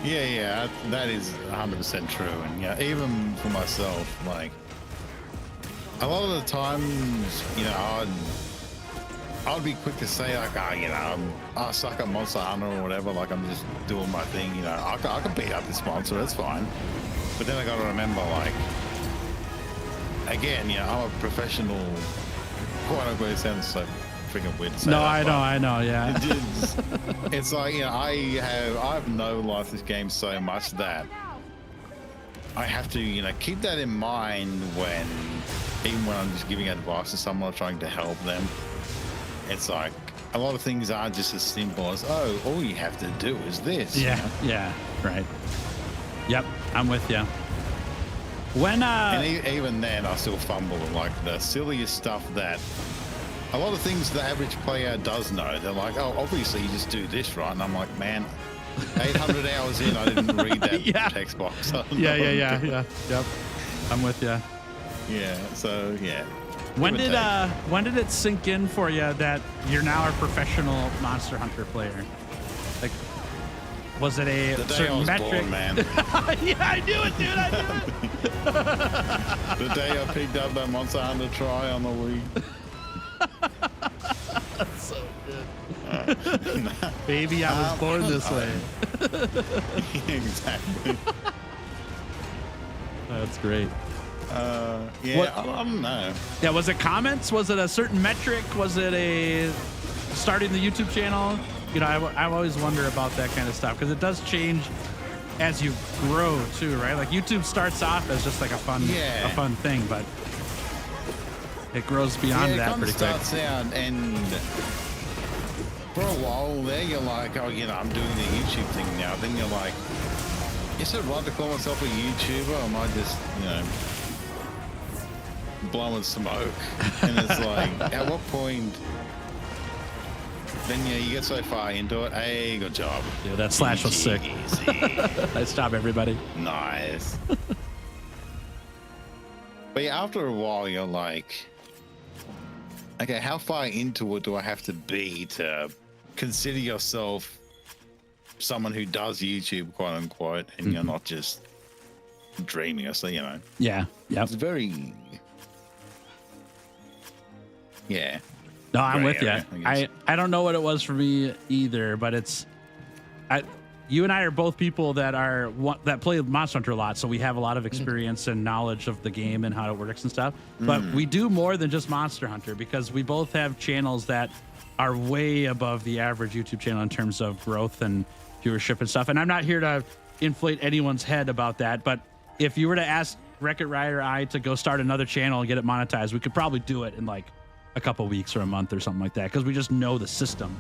Yeah, that is 100% true. And yeah, even for myself, like, a lot of the times, you know, I'd be quick to say like, you know, I suck at Monster Hunter or whatever. Like, I'm just doing my thing. You know, I can beat up this monster. That's fine. But then I got to remember, like, again, you know, I'm a professional. Quote unquote, it sounds so freaking weird to say. No, I know. Yeah. It's like, you know, I have no life this game so much that I have to, you know, keep that in mind even when I'm just giving advice to someone or trying to help them. It's like a lot of things aren't just as simple as, oh, all you have to do is this. Yeah, you know? yeah, right. Yep, I'm with you. When And even then, I still fumble at like the silliest stuff that a lot of things the average player does know. They're like, oh, obviously you just do this, right? And I'm like, man, 800 hours in, I didn't read that Yeah. text box. I don't yeah, know yeah, what I'm yeah, doing. yeah. Yep. I'm with you. Yeah, so yeah. When Give and take. when did it sink in for you that you're now a professional Monster Hunter player? Like, was it a The day I certain was metric? born, man. Yeah, I knew it, dude. I knew it. The day I picked up that Monster Hunter Try on the Wii. That's so good. Baby, I was born this way. Exactly. That's great. Yeah, What- I don't know. Yeah, was it comments? Was it a certain metric? Was it a starting the YouTube channel? You know, I always wonder about that kind of stuff because it does change as you grow too, right? Like YouTube starts off as just like a fun thing, but it grows beyond Yeah, it that kind of pretty quick. starts out, and for a while there, you're like, oh, you know, I'm doing the YouTube thing now. Then you're like, is it right to call myself a YouTuber, or am I just, you know, blowing smoke? And it's like, at what point? Then you get so far into it. Hey, good job. Yeah, that slash was sick. Easy. Nice job, everybody. Nice. But yeah, after a while, you're like, okay, how far into it do I have to be to consider yourself someone who does YouTube, quote unquote, and you're not just dreaming or so, you know? Yeah. Yep. It's very, yeah. No, I'm Gray with you. area, I guess. I don't know what it was for me either, but you and I are both people that play Monster Hunter a lot, so we have a lot of experience and knowledge of the game and how it works and stuff. But we do more than just Monster Hunter because we both have channels that are way above the average YouTube channel in terms of growth and viewership and stuff. And I'm not here to inflate anyone's head about that, but if you were to ask WreckitRai or I to go start another channel and get it monetized, we could probably do it in like a couple weeks or a month or something like that because we just know the system.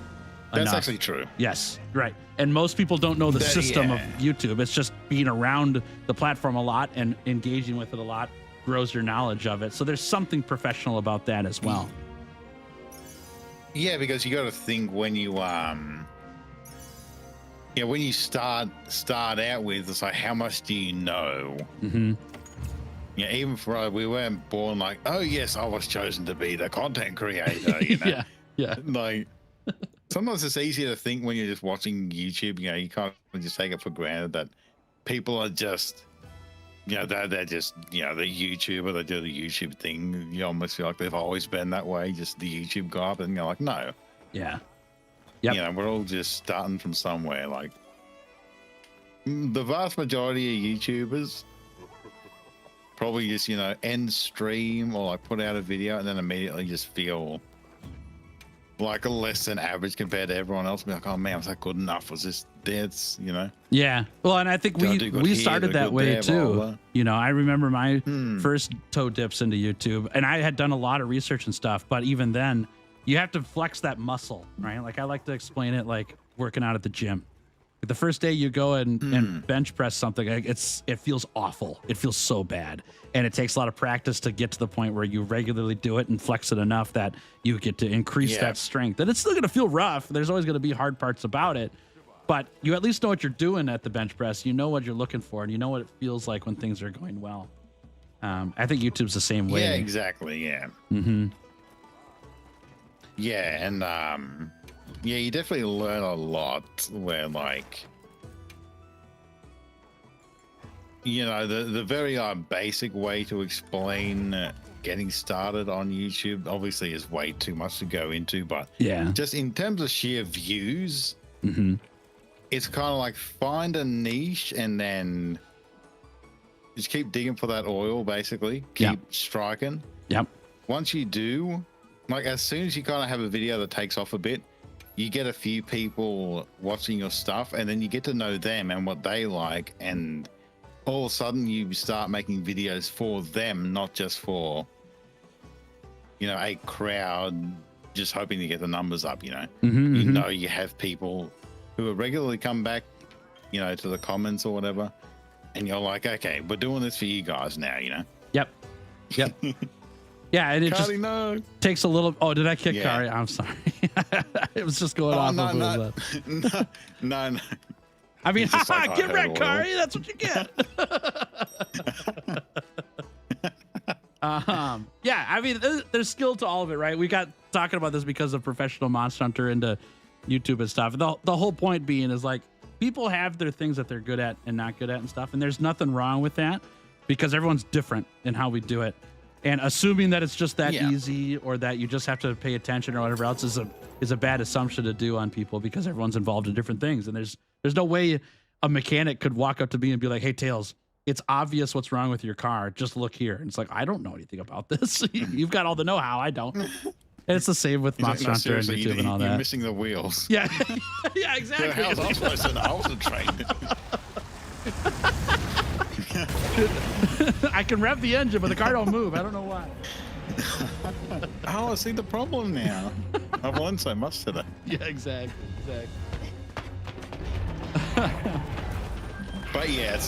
That's enough. actually true. Yes, right. And most people don't know the system of YouTube. It's just being around the platform a lot and engaging with it a lot grows your knowledge of it. So there's something professional about that as well. Yeah, because you got to think when you when you start out with, it's like, how much do you know? Mm-hmm. Yeah, even for we weren't born like, oh yes, I was chosen to be the content creator. You know, Yeah, yeah. like sometimes it's easier to think when you're just watching YouTube. You know, you can't just take it for granted that people are just, you know, they're just, you know, the YouTuber. They do the YouTube thing. You almost feel like they've always been that way, just the YouTube guy. But you're like, no, Yeah. Yep. you know, we're all just starting from somewhere. Like the vast majority of YouTubers probably just, you know, end stream or like put out a video and then immediately just feel like a less than average compared to everyone else. Be like, oh man, was that good enough? Was this that's, you know? Yeah. Well, and I think Did I do good we here? started Did I that good way there? Blah, too. blah, blah. You know, I remember my first toe dips into YouTube, and I had done a lot of research and stuff, but even then, you have to flex that muscle, right? Like I like to explain it like working out at the gym. The first day you go and bench press something, like, it feels awful. It feels so bad. And it takes a lot of practice to get to the point where you regularly do it and flex it enough that you get to increase that strength. And it's still going to feel rough. There's always going to be hard parts about it. But you at least know what you're doing at the bench press. You know what you're looking for, and you know what it feels like when things are going well. I think YouTube's the same way. Yeah, exactly. Yeah. Mm-hmm. Yeah, and yeah, you definitely learn a lot where, like, you know, the very basic way to explain getting started on YouTube obviously is way too much to go into, but Yeah. just in terms of sheer views, it's kind of like find a niche and then just keep digging for that oil, basically. Keep striking. Yep. Once you do, like, as soon as you kind of have a video that takes off a bit, you get a few people watching your stuff, and then you get to know them and what they like, and all of a sudden you start making videos for them, not just for, you know, a crowd just hoping to get the numbers up. You know, you know, you have people who regularly come back, you know, to the comments or whatever, and you're like, okay, we're doing this for you guys now, you know? Yep. Yep. Yeah, and it Cardi, just no. takes a little. Oh, did I kick Yeah. Kari? I'm sorry. It was just going off. No. I mean, It's just like, get I wrecked, heard Kari. That's what you get. Yeah, I mean, there's skill to all of it, right? We got talking about this because of Professional Monster Hunter into YouTube and stuff. The whole point being is like people have their things that they're good at and not good at and stuff, and there's nothing wrong with that because everyone's different in how we do it. And assuming that it's just that easy or that you just have to pay attention or whatever else is a bad assumption to do on people because everyone's involved in different things. And there's no way a mechanic could walk up to me and be like, hey, Tails, it's obvious what's wrong with your car. Just look here. And it's like, I don't know anything about this. You've got all the know-how. I don't. And it's the same with Monster Hunter and YouTube and all that. You're missing the wheels. Yeah. Yeah, exactly. How's I supposed to know? I wasn't trained. I can rev the engine, but the car don't move. I don't know why. Oh, I see the problem now. I've learned so much today. Yeah, exactly. But yeah, it's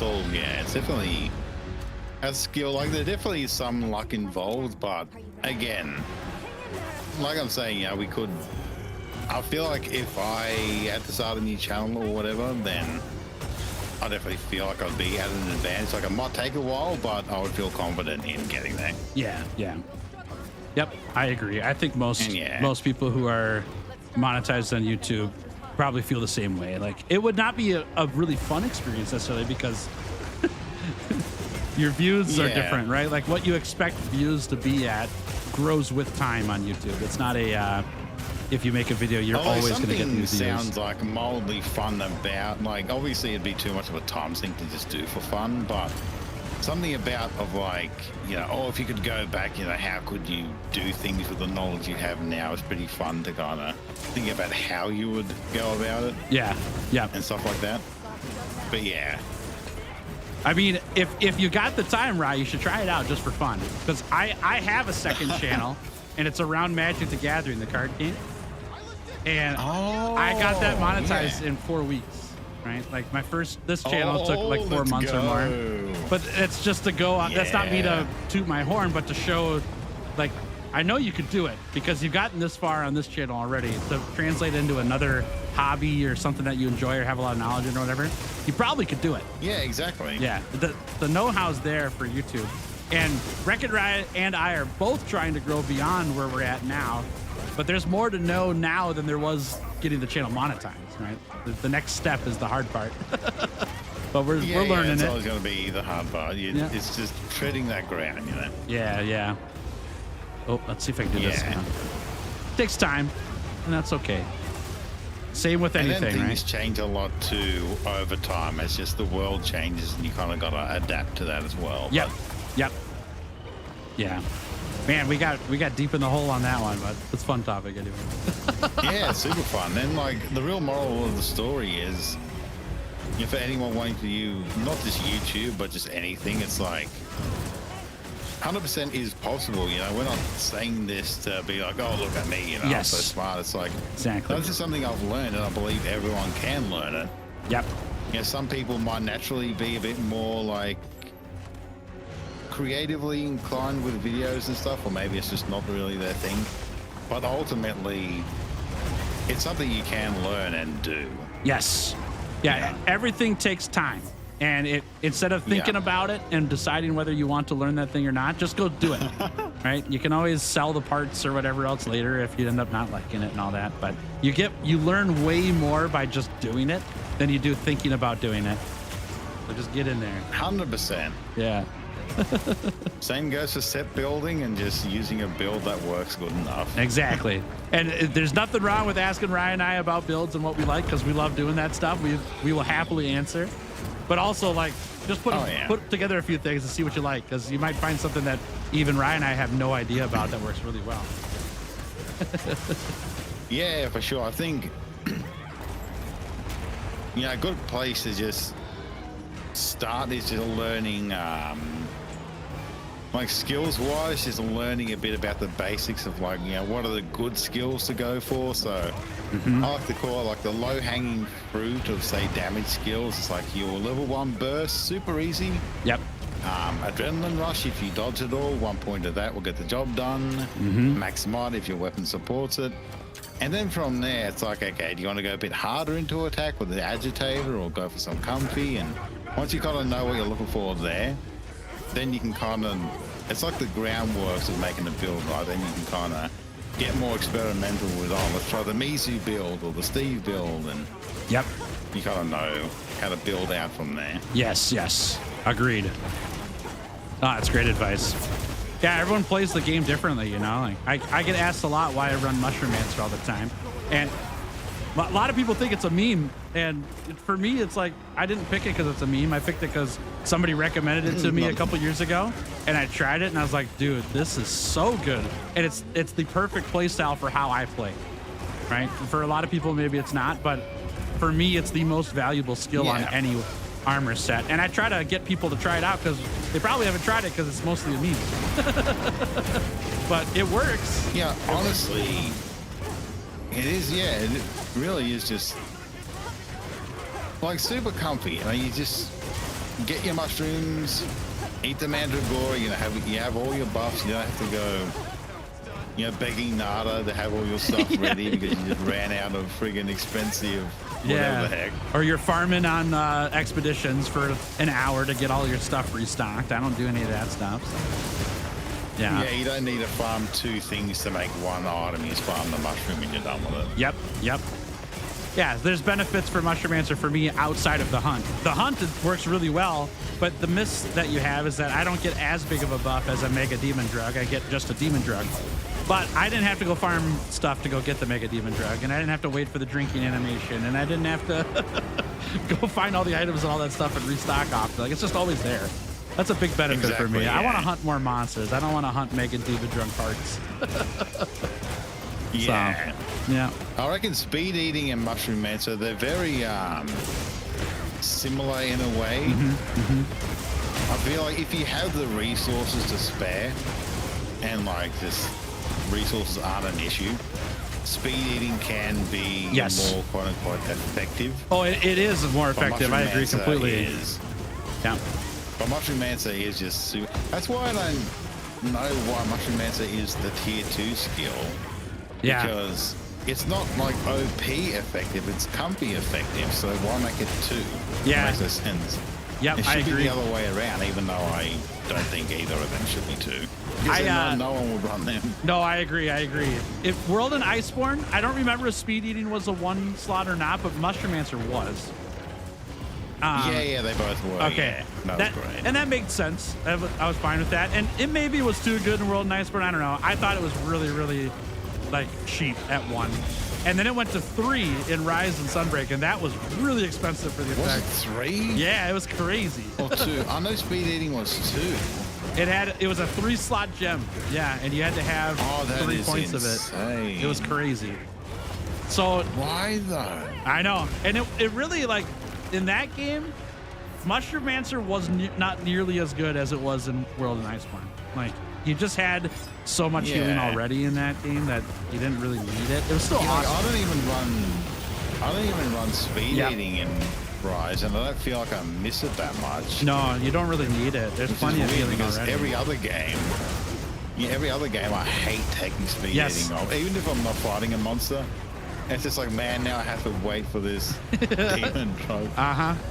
definitely a skill. Like, there definitely is some luck involved, but again, like I'm saying, yeah, I feel like if I had to start a new channel or whatever, then I definitely feel like I'd be at an advantage. Like, it might take a while, but I would feel confident in getting there. Yeah. Yep, I agree. I think most people who are monetized on YouTube probably feel the same way. Like, it would not be a really fun experience necessarily because your views are different, right? Like, what you expect views to be at grows with time on YouTube. It's not if you make a video, you're always going to get these views. Sounds like mildly fun about, like, obviously it'd be too much of a time sink to just do for fun, but something about like, you know, if you could go back, you know, how could you do things with the knowledge you have now? It's pretty fun to kind of think about how you would go about it. Yeah. And stuff like that. But yeah. I mean, if you got the time, Rai, you should try it out just for fun. Because I have a second channel, and it's around Magic the Gathering, the card game. And I got that monetized in 4 weeks. Right, like this channel took like 4 months or more, but it's just to go. That's not me to toot my horn, but to show, like, I know you could do it because you've gotten this far on this channel already. To translate into another hobby or something that you enjoy or have a lot of knowledge in or whatever, you probably could do it. Yeah, exactly. Yeah, the know-how's there for YouTube, and WreckitRai and I are both trying to grow beyond where we're at now. But there's more to know now than there was getting the channel monetized, right? The next step is the hard part. But we're learning it's it. always going to be the hard part. It's just treading that ground, you know? Yeah. Oh, let's see if I can do this now. Takes time, and that's okay. Same with anything, and then things right? change a lot too over time. It's just the world changes, and you kind of got to adapt to that as well. Yep. Yeah. Man, we got deep in the hole on that one, but it's a fun topic anyway. Yeah, it's super fun. And like, the real moral of the story is, for anyone wanting to use not just YouTube but just anything, it's like 100% is possible. You know, we're not saying this to be like, oh, look at me, you know, I'm so smart. It's like, exactly. This is something I've learned, and I believe everyone can learn it. Yep. You know, some people might naturally be a bit more like creatively inclined with videos and stuff, or maybe it's just not really their thing, but ultimately it's something you can learn and do. Yes. Yeah. Everything takes time, and instead of thinking about it and deciding whether you want to learn that thing or not, just go do it. Right? You can always sell the parts or whatever else later if you end up not liking it and all that, but you learn way more by just doing it than you do thinking about doing it. So just get in there. 100%. Yeah. Same goes for set building and just using a build that works good enough. Exactly. And there's nothing wrong with asking Ryan and I about builds and what we like, because we love doing that stuff. We will happily answer. But also, like, just put together a few things and see what you like, because you might find something that even Ryan and I have no idea about that works really well. Yeah, for sure. I think, a good place to just start is just learning like skills wise, just learning a bit about the basics of like, you know, what are the good skills to go for. So I like to call it like the low hanging fruit of say damage skills. It's like your level 1 burst, super easy. Yep. Adrenaline rush, if you dodge it all, 1 point of that will get the job done. Max mod if your weapon supports it. And then from there, it's like, okay, do you want to go a bit harder into attack with the agitator or go for some comfy? And once you kind of know what you're looking for there, then you can kind of, it's like the groundworks of making a build, right? Then you can kind of get more experimental with, oh, let's try the Mizu build or the Steve build. And Yep. you kind of know how to build out from there. Yes. Agreed. Ah, that's great advice. Yeah, everyone plays the game differently, you know. Like I get asked a lot why I run Mushroom Mancer all the time, and a lot of people think it's a meme. And for me, it's like I didn't pick it because it's a meme. I picked it because somebody recommended it to me a couple years ago, and I tried it, and I was like, dude, this is so good. And it's the perfect play style for how I play, right? For a lot of people, maybe it's not, but for me, it's the most valuable skill on any armor set. And I try to get people to try it out because they probably haven't tried it because it's mostly a meme. But it works. Yeah, honestly, it is. Yeah, it really is just like super comfy. I mean, you just get your mushrooms, eat the mandragora. You have all your buffs. You don't have to go, you know, begging Nada to have all your stuff ready because you just ran out of friggin' expensive whatever the heck. Or you're farming on expeditions for an hour to get all your stuff restocked. I don't do any of that stuff. So. Yeah, you don't need to farm 2 things to make 1 item. You just farm the mushroom and you're done with it. Yep. Yeah, there's benefits for Mushroom Mancer for me outside of the hunt. The hunt works really well, but the miss that you have is that I don't get as big of a buff as a Mega Demon Drug. I get just a Demon Drug. But I didn't have to go farm stuff to go get the Mega Demon Drug, and I didn't have to wait for the drinking animation, and I didn't have to go find all the items and all that stuff and restock off. Like, it's just always there. That's a big benefit for me. Yeah. I want to hunt more monsters. I don't want to hunt Mega Demon Drug parts. Yeah. So, yeah. I reckon Speed Eating and Mushroom Mancer, they're very similar in a way. I feel like if you have the resources to spare and like this resources aren't an issue, Speed Eating can be more quote unquote effective. Oh, it is more effective. I agree completely. Yeah. But Mushroom Mancer is just super. That's why I don't know why Mushroom Mancer is the tier 2 skill. Yeah. Because it's not like OP effective, it's comfy effective. So why make it 2? Yeah. It makes no sense. Yep, It I should be agree. the other way around, even though I don't think either of them should be 2. Because no one would run them. No, I agree. If World and Iceborne, I don't remember if Speed Eating was a 1 slot or not, but Mushroom Mancer was. Yeah, they both were. Okay. Yeah. That was great. And that made sense. I was fine with that. And it maybe was too good in World and Iceborne. I don't know. I thought it was really, really like cheap at 1. And then it went to 3 in Rise and Sunbreak, and that was really expensive for the effect. Was it 3? Yeah, it was crazy. Or 2. I know Speed Eating was 2. It was a 3 slot gem. Yeah, and you had to have 3 points of it. It was crazy. So why though? I know. And it really, like, in that game, Mushroom Mancer was not nearly as good as it was in World and Iceborne. Like, you just had so much healing already in that game that you didn't really need it. It was still awesome. I don't even run Speed Eating in Rise, and I don't feel like I miss it that much. No, you don't really need it. There's plenty of healing already. Every other game I hate taking Speed Eating off. Even if I'm not fighting a monster, it's just like, man, now I have to wait for this demon drug.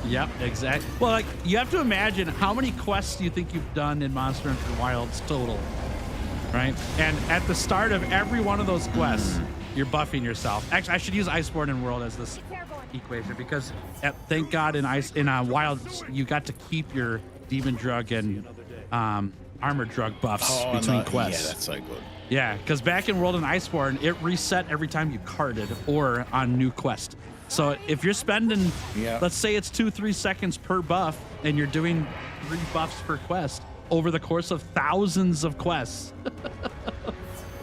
Yep, exactly. Well, like, you have to imagine how many quests do you think you've done in Monster Hunter Wilds total, right? And at the start of every one of those quests, you're buffing yourself. Actually, I should use Iceborne and World as this equation because thank God in Wilds you got to keep your demon drug and armor drug buffs between quests. Yeah, that's so good. Yeah, because back in World and Iceborne, it reset every time you carded or on new quest. So if you're spending, let's say it's 2-3 seconds per buff, and you're doing 3 buffs per quest over the course of thousands of quests,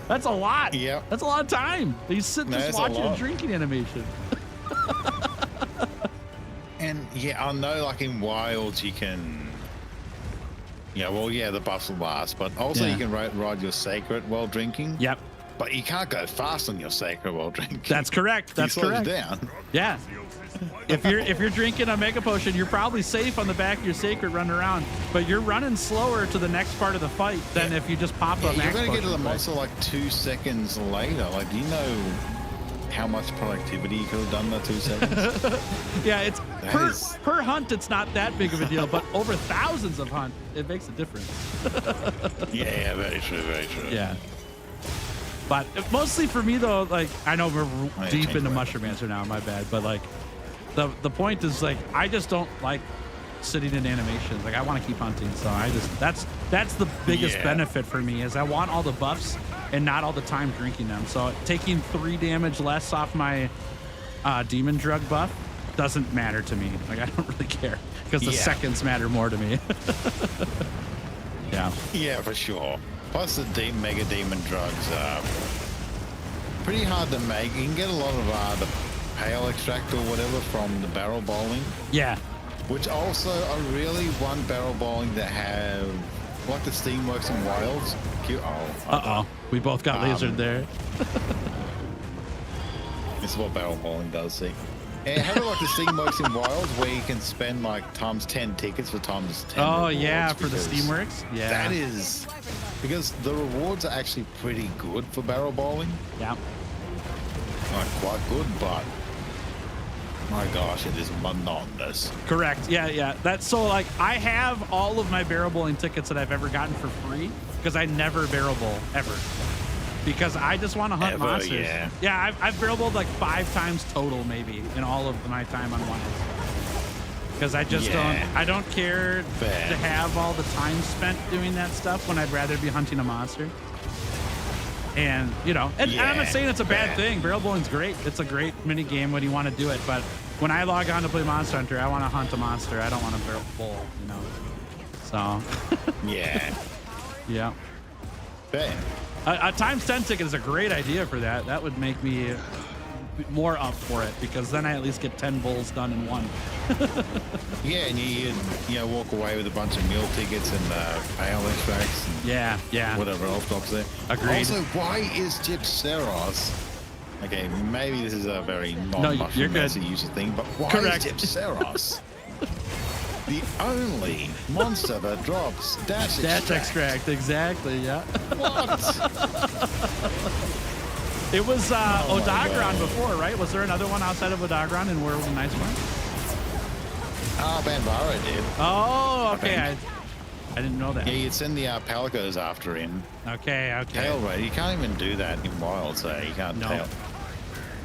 that's a lot. Yeah, that's a lot of time. You sit just watching a drinking animation. And yeah, I know, like in Wilds, you can Yeah, well, yeah, the buffs will last, but also Yeah. you can ride your sacred while drinking. Yep. But you can't go fast on your sacred while drinking. That's correct. That's you slow correct. down. Yeah. If you're drinking a mega potion, you're probably safe on the back of your sacred running around, but you're running slower to the next part of the fight than if you just pop Yeah, a you're max going to get to the potion quick. monster like 2 seconds later. Like, do you know how much productivity you could have done in that 2 seconds? Yeah, it's That per hunt, it's not that big of a deal, but over thousands of hunt, it makes a difference. Yeah, very true, very true. Yeah. But mostly for me though, like I know we're yeah, deep change into my- Mushroom Answer now, my bad. But like the point is like I just don't like sitting in animations. Like I want to keep hunting, so I just that's the biggest Yeah. benefit for me is I want all the buffs and not all the time drinking them. So taking 3 damage less off my demon drug buff doesn't matter to me. Like I don't really care because the Yeah. seconds matter more to me. Yeah. Yeah, for sure. Plus the deep mega demon drugs are pretty hard to make. You can get a lot of the pale extract or whatever from the barrel bowling, Yeah. which also I really want barrel bowling that have like the Steamworks and Wilds. Uh-oh. We both got lasered there. This is what barrel bowling does, see. And have it like the Steamworks and Wilds where you can spend like times 10 tickets for times 10 Oh rewards, yeah, for the because Steamworks. Yeah. That is because the rewards are actually pretty good for barrel bowling. Yeah. Not quite good, but my gosh, it is monotonous. Correct. Yeah, yeah. That's so like I have all of my barrel bowling tickets that I've ever gotten for free because I never barrel bowl ever. Because I just want to hunt Ever, monsters. yeah. Yeah, I've barrel bowled like 5 times total maybe in all of my time on Wilds. Because I just Yeah. I don't care Fair. to have all the time spent doing that stuff when I'd rather be hunting a monster. And you know, and I'm not Yeah, saying it's a bad fair. thing. Barrel bowling's great. It's a great mini game when you want to do it. But when I log on to play Monster Hunter, I want to hunt a monster. I don't want to barrel bowl. You know. So Yeah. yeah, Fair. a times 10 ticket is a great idea for that. That would make me more up for it because then I at least get 10 bowls done in one. Yeah, and you know walk away with a bunch of meal tickets and pale extracts and Yeah, yeah. whatever else drops there. Agreed. Also, why is Gypceros? Okay, maybe this is a very you're non-mushroom good. master user thing, but why Correct. is Gypceros the only monster that drops dash Dash extract, exactly. Yeah. What? It was Oh my Odagron God. before, right? Was there another one outside of Odagron in World of Nice One? Banvaro did. Oh, okay. think. I didn't know that. Yeah, you'd send the Palicos after him. Okay, okay. Tail raid, you can't even do that in Wild, so you can't No.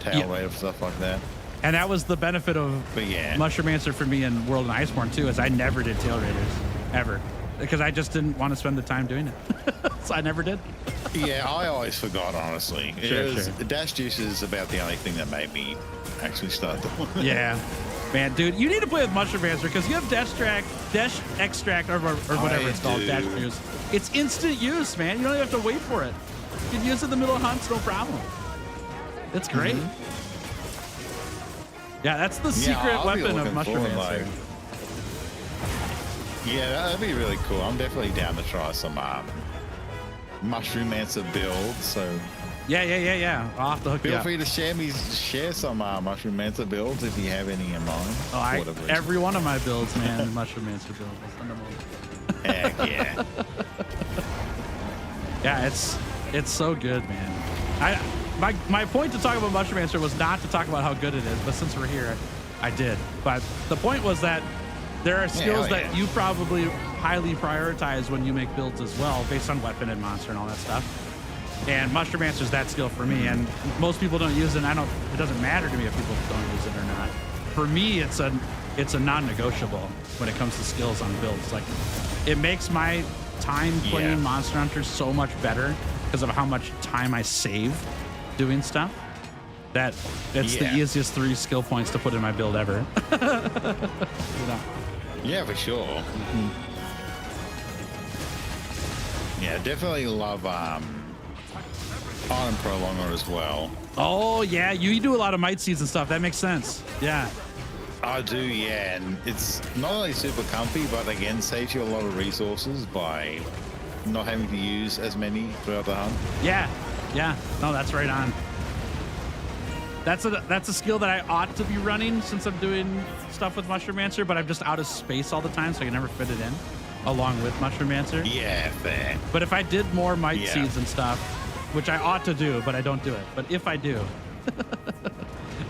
tail Yeah. raid or stuff like that. And that was the benefit of But yeah. Mushroom Answer for me in World of Iceborne too, is I never did tail raiders ever because I just didn't want to spend the time doing it. So I never did. Yeah, I always forgot, honestly. Sure. The Dash Juice is about the only thing that made me actually start doing it. Yeah. Man, dude, you need to play with Mushroom Answer because you have Dash Extract or whatever I it's called, do. Dash Juice. It's instant use, man. You don't even have to wait for it. You can use it in the middle of hunts, no problem. It's great. Yeah, that's the secret I'll be weapon of looking Mushroom forward, Answer. Yeah, that'd be really cool. I'm definitely down to try some Mushroom Answer builds. So Yeah. I'll have to hook you feel up. free to share some Mushroom Answer builds if you have any in mind. Oh, for whatever reason. every one of my builds, man, Mushroom Answer build. I'll send them over. Heck yeah. Yeah, it's so good, man. My point to talk about Mushroom Answer was not to talk about how good it is, but since we're here, I did. But the point was that there are skills hell yeah. that you probably highly prioritize when you make builds as well, based on weapon and monster and all that stuff. And Mushroom Answer is that skill for me, and most people don't use it. And it doesn't matter to me if people don't use it or not. For me, it's a non-negotiable when it comes to skills on builds. Like, it makes my time playing Yeah. Monster Hunter so much better because of how much time I save doing stuff. That it's the Yeah. easiest 3 skill points to put in my build ever. You know? Yeah, for sure. Yeah, definitely love Iron Prolonger as well. Oh yeah, you do a lot of might seeds and stuff. That makes sense. Yeah. I do, yeah, and it's not only super comfy, but again, saves you a lot of resources by not having to use as many throughout the hunt. Yeah, yeah. No, that's right on. That's a skill that I ought to be running since I'm doing stuff with Mushromancer, but I'm just out of space all the time, so I can never fit it in along with Mushromancer. Yeah, fair. But if I did more Might Yeah. Seeds and stuff, which I ought to do, but I don't do it. But if I do,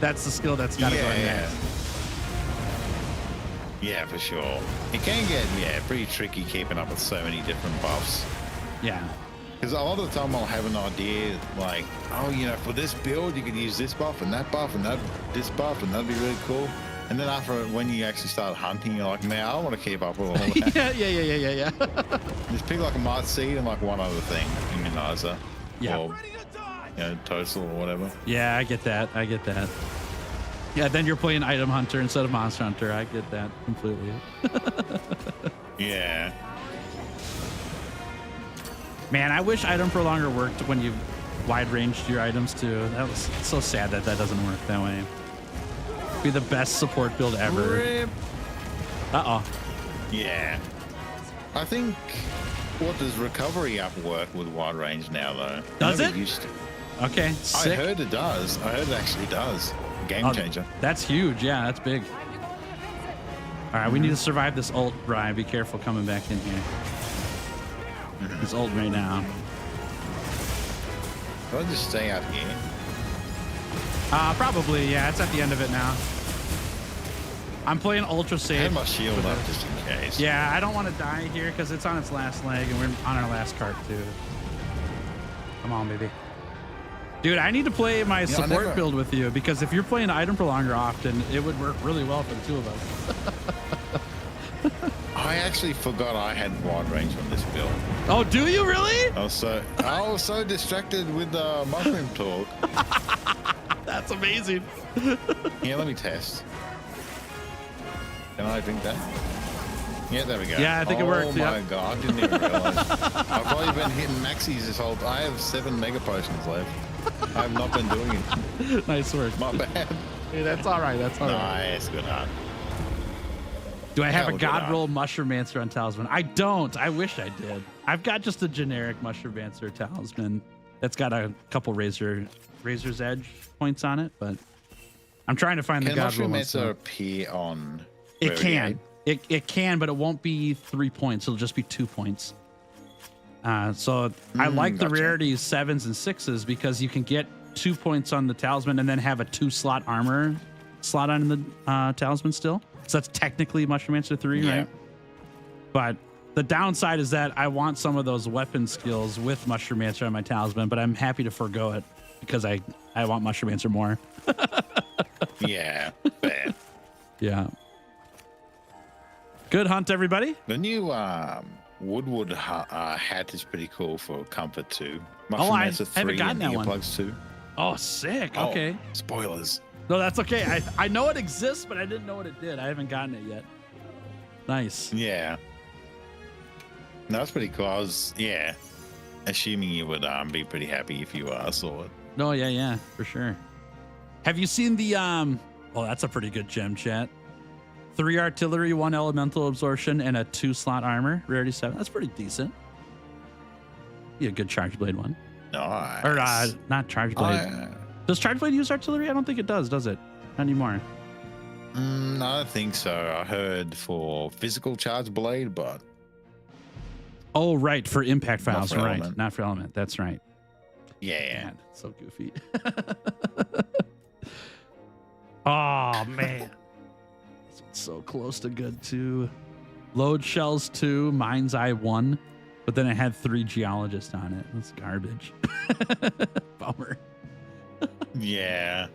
that's the skill that's got to go in there. Yeah, for sure. It can get, pretty tricky keeping up with so many different buffs. Yeah. Because a lot of the time I'll have an idea like, oh, you know, for this build, you could use this buff and that buff and this buff, and that'd be really cool. And then after, when you actually start hunting, you're like, man, I don't want to keep up with all that. yeah. Just pick like a Might Seed and like one other thing, Immunizer. Yeah. Or, you know, Total or whatever. Yeah, I get that. Yeah, then you're playing Item Hunter instead of Monster Hunter. I get that completely. Yeah. Man, I wish Item Prolonger worked when you wide ranged your items too. That was so sad that doesn't work that way. Be the best support build ever. Uh-oh. Yeah. I think, what does recovery up work with wide range now though? Does Never it? Used to. Okay, sick. I heard it does. I heard it actually does. Game changer. That's huge. Yeah, that's big. All right, we need to survive this ult, Brian. Be careful coming back in here. It's ult right now. I'll just stay out here. Probably, yeah. It's at the end of it now. I'm playing ultra I safe. had my shield up just in case. Yeah, I don't want to die here because it's on its last leg and we're on our last cart too. Come on, baby. Dude, I need to play my support build with you because if you're playing Item Prolonger often, it would work really well for the two of us. I actually forgot I had wide range on this build. Oh, do you really? I was so distracted with the mushroom talk. That's amazing. Yeah, let me test. Can I drink that? Yeah, there we go. Yeah, I think it worked. Oh my god, I didn't even realize. I've probably been hitting maxis this whole time. I have 7 mega potions left. I have not been doing it. Nice work. My bad. Hey, that's all right. That's all right. Nice, good hunt. Do I have a Hell, God good Roll Mushromancer on Talisman? I don't. I wish I did. I've got just a generic Mushromancer Talisman that's got a couple Razor's Edge points on it, but I'm trying to find the God Roll. Can Mushromancer appear on? It can. It can, but it won't be 3 points. It'll just be 2 points. So I like the rarities 7s and 6s because you can get 2 points on the Talisman and then have a 2-slot armor slot on the Talisman still. So that's technically Mushromancer 3, right? But the downside is that I want some of those weapon skills with Mushromancer on my Talisman, but I'm happy to forego it because I want Mushromancer more. Yeah, fair. Yeah. Good hunt, everybody. The new Woodwood hat is pretty cool for Comfort 2. Oh, I Mushromancer 3 haven't gotten and that one. Earplugs 2. Oh, sick. Oh, Okay. Spoilers. No, that's okay. I know it exists, but I didn't know what it did. I haven't gotten it yet. Nice. Yeah. No, that's pretty cool. I was, assuming you would be pretty happy if you saw it. No, yeah, for sure. Have you seen the oh, that's a pretty good gem, chat. 3 artillery, 1 elemental absorption, and a 2-slot armor. Rarity 7. That's pretty decent. Be a good charge blade one. Nice. Or not charge blade. Does charge blade use artillery? I don't think it does it? Not anymore. I don't think so. I heard for physical charge blade, but Oh, right, for impact files, for right? element. Not for element. That's right. yeah. Man, so goofy. Oh man, this one's so close to good too. Load shells 2, Mind's Eye 1, but then it had 3 geologists on it. That's garbage. Bummer. Yeah.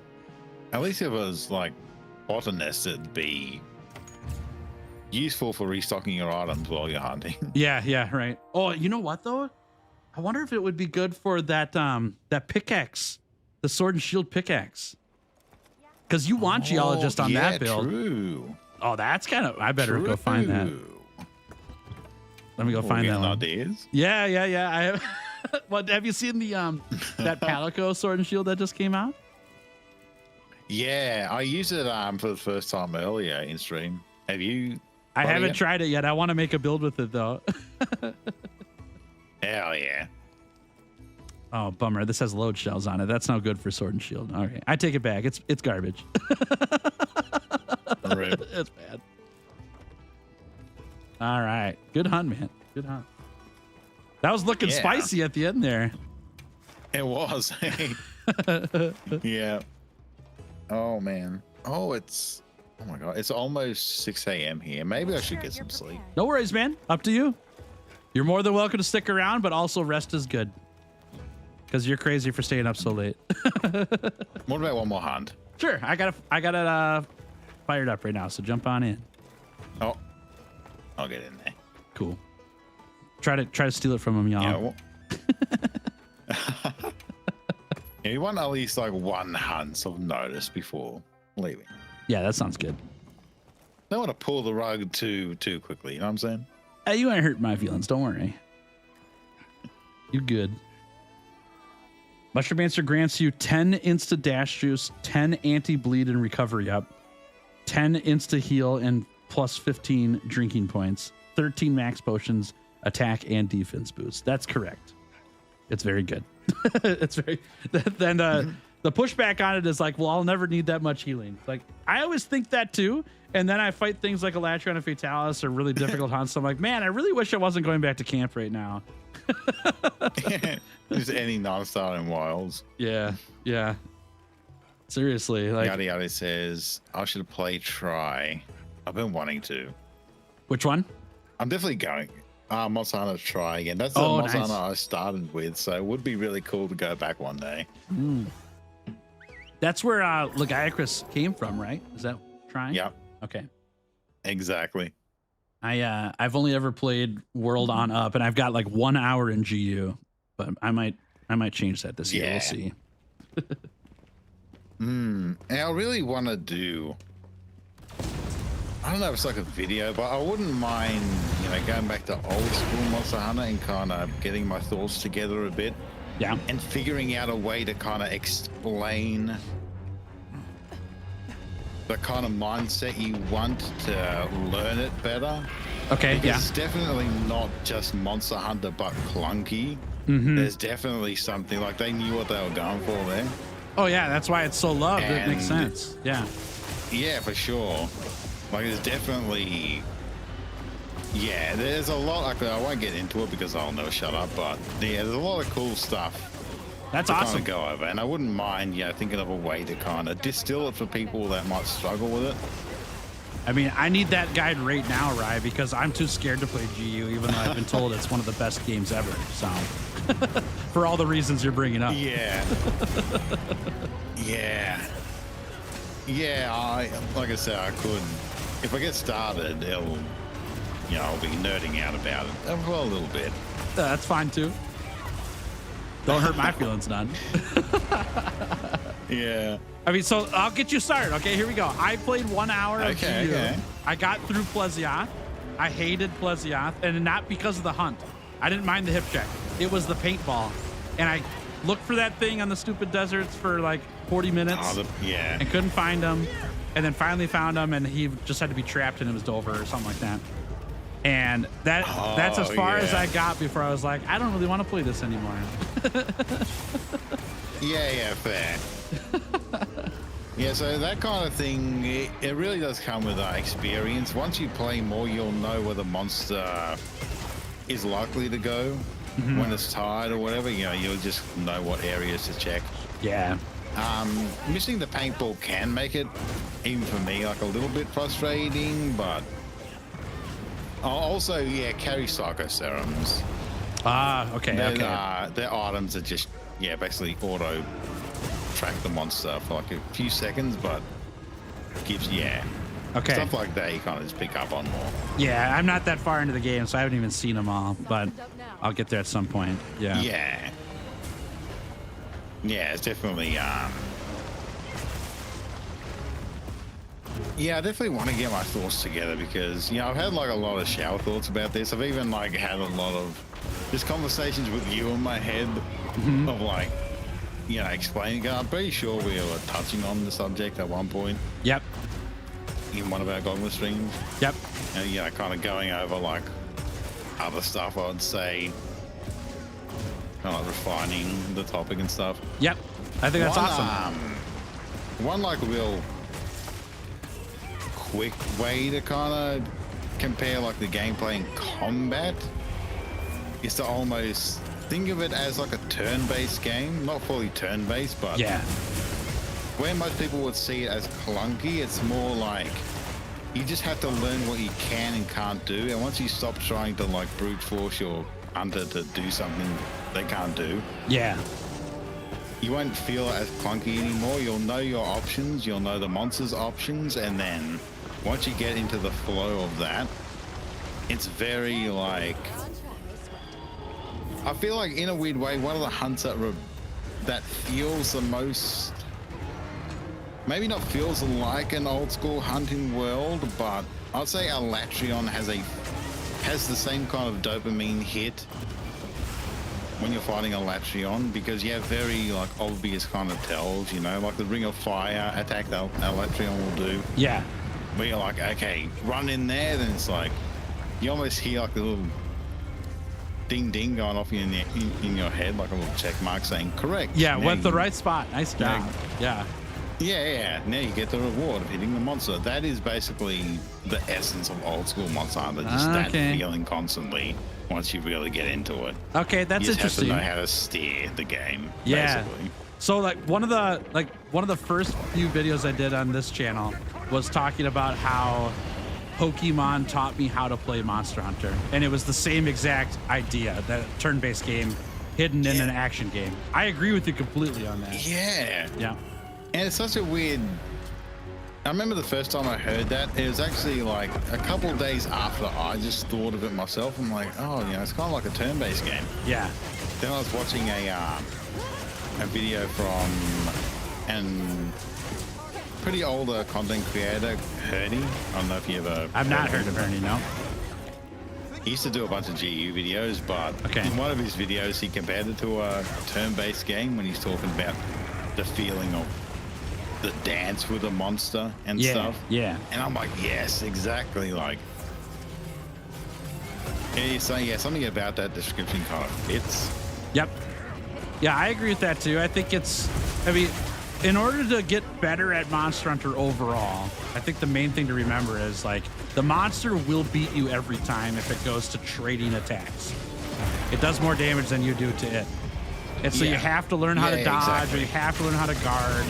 At least if it was like botanist, it'd be useful for restocking your items while you're hunting. Yeah, right. Oh, you know what though? I wonder if it would be good for that that pickaxe, the sword and shield pickaxe. Because you want geologist on that build. True. Oh, that's kind of. I better go find that. Let me go find that one. Ideas? Yeah. I have. What have you seen the that Palico sword and shield that just came out? Yeah, I used it for the first time earlier in stream. Have you? I tried haven't it? tried it yet. I want to make a build with it though. Hell yeah. Oh, bummer. This has load shells on it. That's no good for Sword and Shield. Okay, I take it back. It's garbage. Rip. It's bad. All right. Good hunt, man. Good hunt. That was looking Yeah. spicy at the end there. It was. Yeah. Oh man. Oh, it's. Oh my god. It's almost 6 a.m. here. Maybe I should get some sleep. No worries, man. Up to you. You're more than welcome to stick around, but also rest is good. Because you're crazy for staying up so late. What about one more hunt? Sure. I got it fired up right now, so jump on in. Oh, I'll get in there. Cool. Try to steal it from him, y'all. Yeah. Yeah, you want at least like one hunt of notice before leaving. Yeah, that sounds good. Don't want to pull the rug too quickly. You know what I'm saying? Hey, you ain't hurt my feelings. Don't worry. You good. Mushroom Answer grants you 10 insta dash juice, 10 anti-bleed and recovery up, 10 insta heal and plus 15 drinking points, 13 max potions, attack and defense boost. That's correct. It's very good. It's very. Then the pushback on it is like, well, I'll never need that much healing. Like I always think that too, and then I fight things like Elatria and Fatalis or really difficult hunts. So I'm like, man, I really wish I wasn't going back to camp right now. Just any non-starting wilds. Yeah. Seriously, like Yada Yada says I should play Try. I've been wanting to. which one? I'm definitely going. Monster Hunter Try again. That's the Oh, Monster nice. Hunter I started with, so it would be really cool to go back one day. That's where Lagiacrus came from, right? Is that trying? Yeah, Okay. exactly. I've only ever played World on up, and I've got like 1 hour in GU, but I might change that this year. Yeah. We'll see. And I really want to do. I don't know if it's like a video, but I wouldn't mind, going back to old school Monster Hunter and kind of getting my thoughts together a bit Yeah. and figuring out a way to kind of explain the kind of mindset you want to learn it better. Okay. Because Yeah. it's definitely not just Monster Hunter, but clunky. Mhm. There's definitely something like they knew what they were going for there. Oh yeah, that's why it's so loved. It makes And- sense. Yeah. Yeah, for sure. Like, there's definitely, there's a lot. Like, I won't get into it because I'll never shut up. But yeah, there's a lot of cool stuff That's to kind awesome. of go over, and I wouldn't mind, thinking of a way to kind of distill it for people that might struggle with it. I mean, I need that guide right now, Rye, because I'm too scared to play GU, even though I've been told it's one of the best games ever. So, for all the reasons you're bringing up. Yeah. Like I said, I could. If I get started, I'll be nerding out about it for a little bit. That's fine too. Don't hurt my feelings none. Yeah. I mean, so I'll get you started. Okay, here we go. I played 1 hour of Okay, GU. okay. I got through Plesioth. I hated Plesioth, and not because of the hunt. I didn't mind the hip check. It was the paintball. And I looked for that thing on the stupid deserts for like 40 minutes and couldn't find him. And then finally found him, and he just had to be trapped, and it was over or something like that. And that's as far as I got before I was like, I don't really want to play this anymore. Yeah, fair. Yeah, so that kind of thing, it really does come with experience. Once you play more, you'll know where the monster is likely to go when it's tired or whatever. You'll just know what areas to check. Yeah. Missing the paintball can make it, even for me, like a little bit frustrating, but also, carry Psycho Serums. Okay. Their items are just, basically auto track the monster for like a few seconds, but gives, Okay. stuff like that you kind of just pick up on more. Yeah, I'm not that far into the game, so I haven't even seen them all, but I'll get there at some point. Yeah. Yeah, it's definitely, I definitely want to get my thoughts together because, I've had like a lot of shower thoughts about this. I've even like had a lot of just conversations with you in my head of like, explaining. I'm pretty sure we were touching on the subject at one point Yep. in one of our Gogma streams. Yep. Kind of going over like other stuff. I would say, kind of refining the topic and stuff. Yep. I think that's awesome. One like real quick way to kind of compare like the gameplay and combat is to almost think of it as like a turn-based game, not fully turn-based, but Yeah. where most people would see it as clunky, it's more like you just have to learn what you can and can't do, and once you stop trying to like brute force your hunter to do something they can't do, Yeah. you won't feel it as clunky anymore. You'll know your options, you'll know the monster's options, and then once you get into the flow of that, it's very like, I feel like in a weird way, one of the hunts that feels the most, maybe not feels like an old school hunting world, but I'd say Alatreon has the same kind of dopamine hit when you're fighting Alatreon, because you have very like obvious kind of tells, like the Ring of Fire attack that Alatreon will do. Yeah. Where you're like, okay, run in there, then it's like you almost hear like a little ding ding going off in your head, like a little check mark saying correct. Yeah, Now went the you- right spot. Nice job. Yeah. Yeah. Now you get the reward of hitting the monster. That is basically the essence of old school Monster Hunter. Just that Okay. feeling constantly once you really get into it. Okay, that's You just interesting. have to know how to steer the game. Yeah. Basically. So like one of the first few videos I did on this channel was talking about how Pokemon taught me how to play Monster Hunter, and it was the same exact idea, that turn-based game hidden in an action game. I agree with you completely on that. Yeah. Yeah. And it's such a weird. I remember the first time I heard that, it was actually like a couple of days after I just thought of it myself. I'm like, oh, it's kind of like a turn-based game. Yeah. Then I was watching a video from an pretty older content creator, Hernie. I don't know if you ever. I've not heard of Ernie, no. He used to do a bunch of GU videos, but Okay. in one of his videos, he compared it to a turn-based game when he's talking about the feeling of the dance with a monster and Yeah. stuff. Yeah. And I'm like, yes, exactly. Like, something about that description kind of fits. Yep. Yeah, I agree with that too. I think in order to get better at Monster Hunter overall, I think the main thing to remember is like the monster will beat you every time if it goes to trading attacks. It does more damage than you do to it. And so you have to learn how to dodge, exactly. or you have to learn how to guard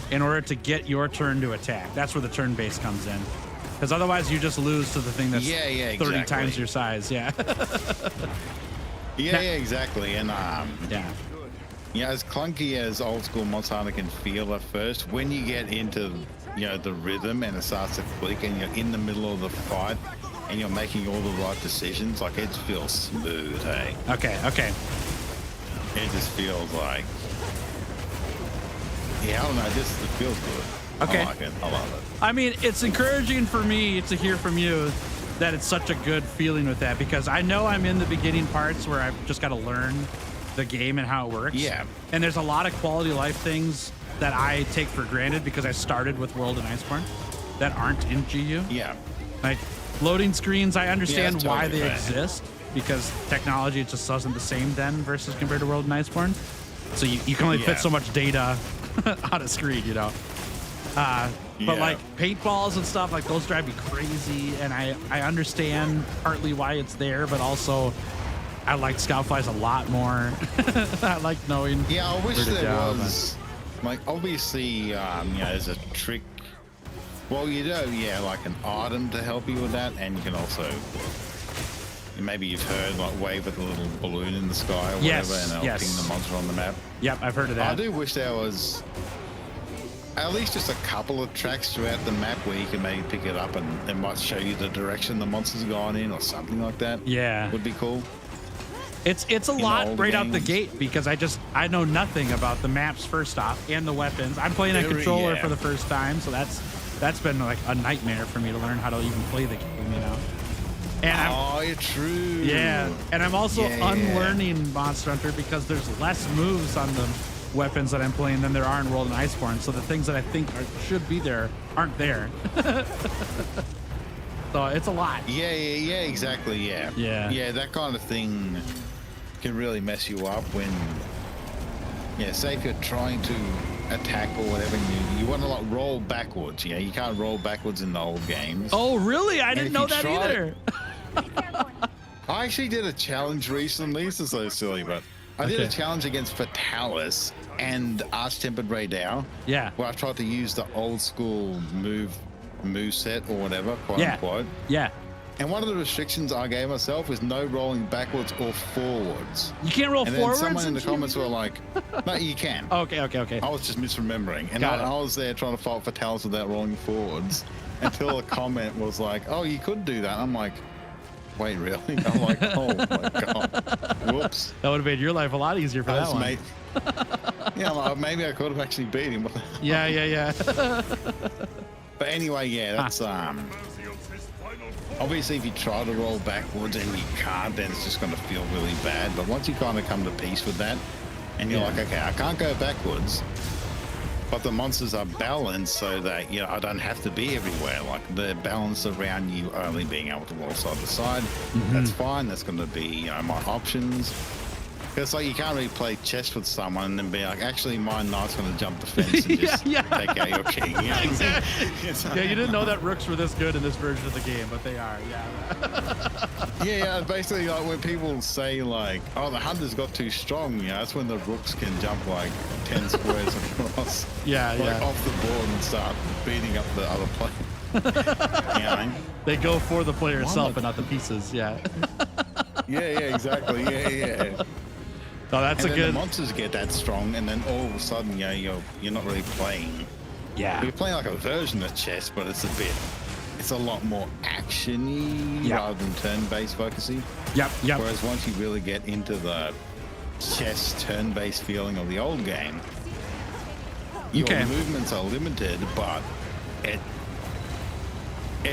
in order to get your turn to attack. That's where the turn base comes in. Because otherwise you just lose to the thing that's 30 exactly. times your size. Yeah. Yeah, exactly. And Yeah. as clunky as old school Monster Hunter can feel at first, when you get into the rhythm and it starts to click and you're in the middle of the fight and you're making all the right decisions, like it feels smooth, hey. Okay. It just feels like, I don't know, it feels good. Okay. I like it. I love it. I mean, it's encouraging for me to hear from you that it's such a good feeling with that, because I know I'm in the beginning parts where I've just got to learn the game and how it works. Yeah. And there's a lot of quality of life things that I take for granted because I started with World and Iceborne that aren't in GU. Yeah. Like loading screens, I understand that's why totally they fair. exist, because technology just wasn't the same then versus compared to World and Iceborne. So you can only fit so much data on a screen, But like paintballs and stuff, like those drive me crazy, and I understand partly why it's there, but also I like Scoutflies a lot more. I like knowing. Yeah, I wish where to there go, was, like, obviously, there's a trick. Well, you do, like an item to help you with that, and you can also, maybe you've heard, like, wave with a little balloon in the sky or whatever, and it'll ping the monster on the map. Yep, I've heard of that. I do wish there was at least just a couple of tracks throughout the map where you can maybe pick it up and it might show you the direction the monster's going in or something like that. Yeah. Would be cool. It's a lot old right out the games. gate, because I know nothing about the maps first off and the weapons. I'm playing a controller for the first time, so that's been like a nightmare for me to learn how to even play the game, And you're true. Yeah, and I'm also unlearning Monster Hunter because there's less moves on weapons that I'm playing than there are in World and Iceborne. So the things that I think should be there aren't there. So it's a lot. Yeah, exactly. Yeah, that kind of thing can really mess you up when, say if you're trying to attack or whatever, you want to like roll backwards. You can't roll backwards in the old games. Oh, really? I didn't know that either. I actually did a challenge recently. This is so silly, but I did a challenge against Fatalis and Arch-Tempered Raydao. Yeah. Where I tried to use the old school move set or whatever, quote unquote. Yeah. And one of the restrictions I gave myself was no rolling backwards or forwards. You can't roll forwards? And then someone in the comments were like, no, you can. Okay. I was just misremembering. And I was there trying to fight Fatalis without rolling forwards until a comment was like, oh, you could do that. I'm like, wait, really? I'm like, oh my God. Whoops. That would have made your life a lot easier for that one. Maybe I could have actually beat him. Yeah. But anyway, that's obviously if you try to roll backwards and you can't, then it's just going to feel really bad. But once you kind of come to peace with that, and you're like, okay, I can't go backwards, but the monsters are balanced so that I don't have to be everywhere. Like they're balanced around you only being able to roll side to side. That's fine. That's going to be my options. It's like you can't really play chess with someone and then be like, actually, my knight's going to jump the fence and just take out your king. Exactly. You didn't know that rooks were this good in this version of the game, but they are. Basically, like when people say like, "Oh, the hunter's got too strong," that's when the rooks can jump like 10 squares across, off the board and start beating up the other player. They go for the player itself and not the pieces. Exactly. Oh, that's and a then good. The monsters get that strong, and then all of a sudden, you're not really playing. Yeah. You're playing like a version of chess, but it's a lot more action-y rather than turn-based focusy. Yep. Whereas once you really get into the chess turn-based feeling of the old game, your movements are limited, but it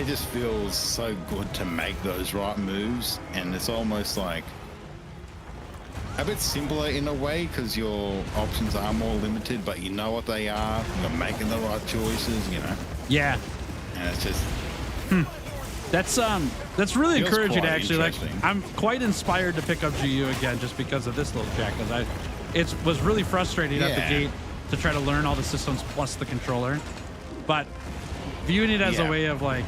just feels so good to make those right moves, and it's almost like a bit simpler in a way because your options are more limited, but you know what they are. You're making the right choices, Yeah. And it's just that's really feels encouraging quite actually. Like interesting. I'm quite inspired to pick up GU again just because of this little chat, because it was really frustrating at the gate to try to learn all the systems plus the controller, but viewing it as a way of like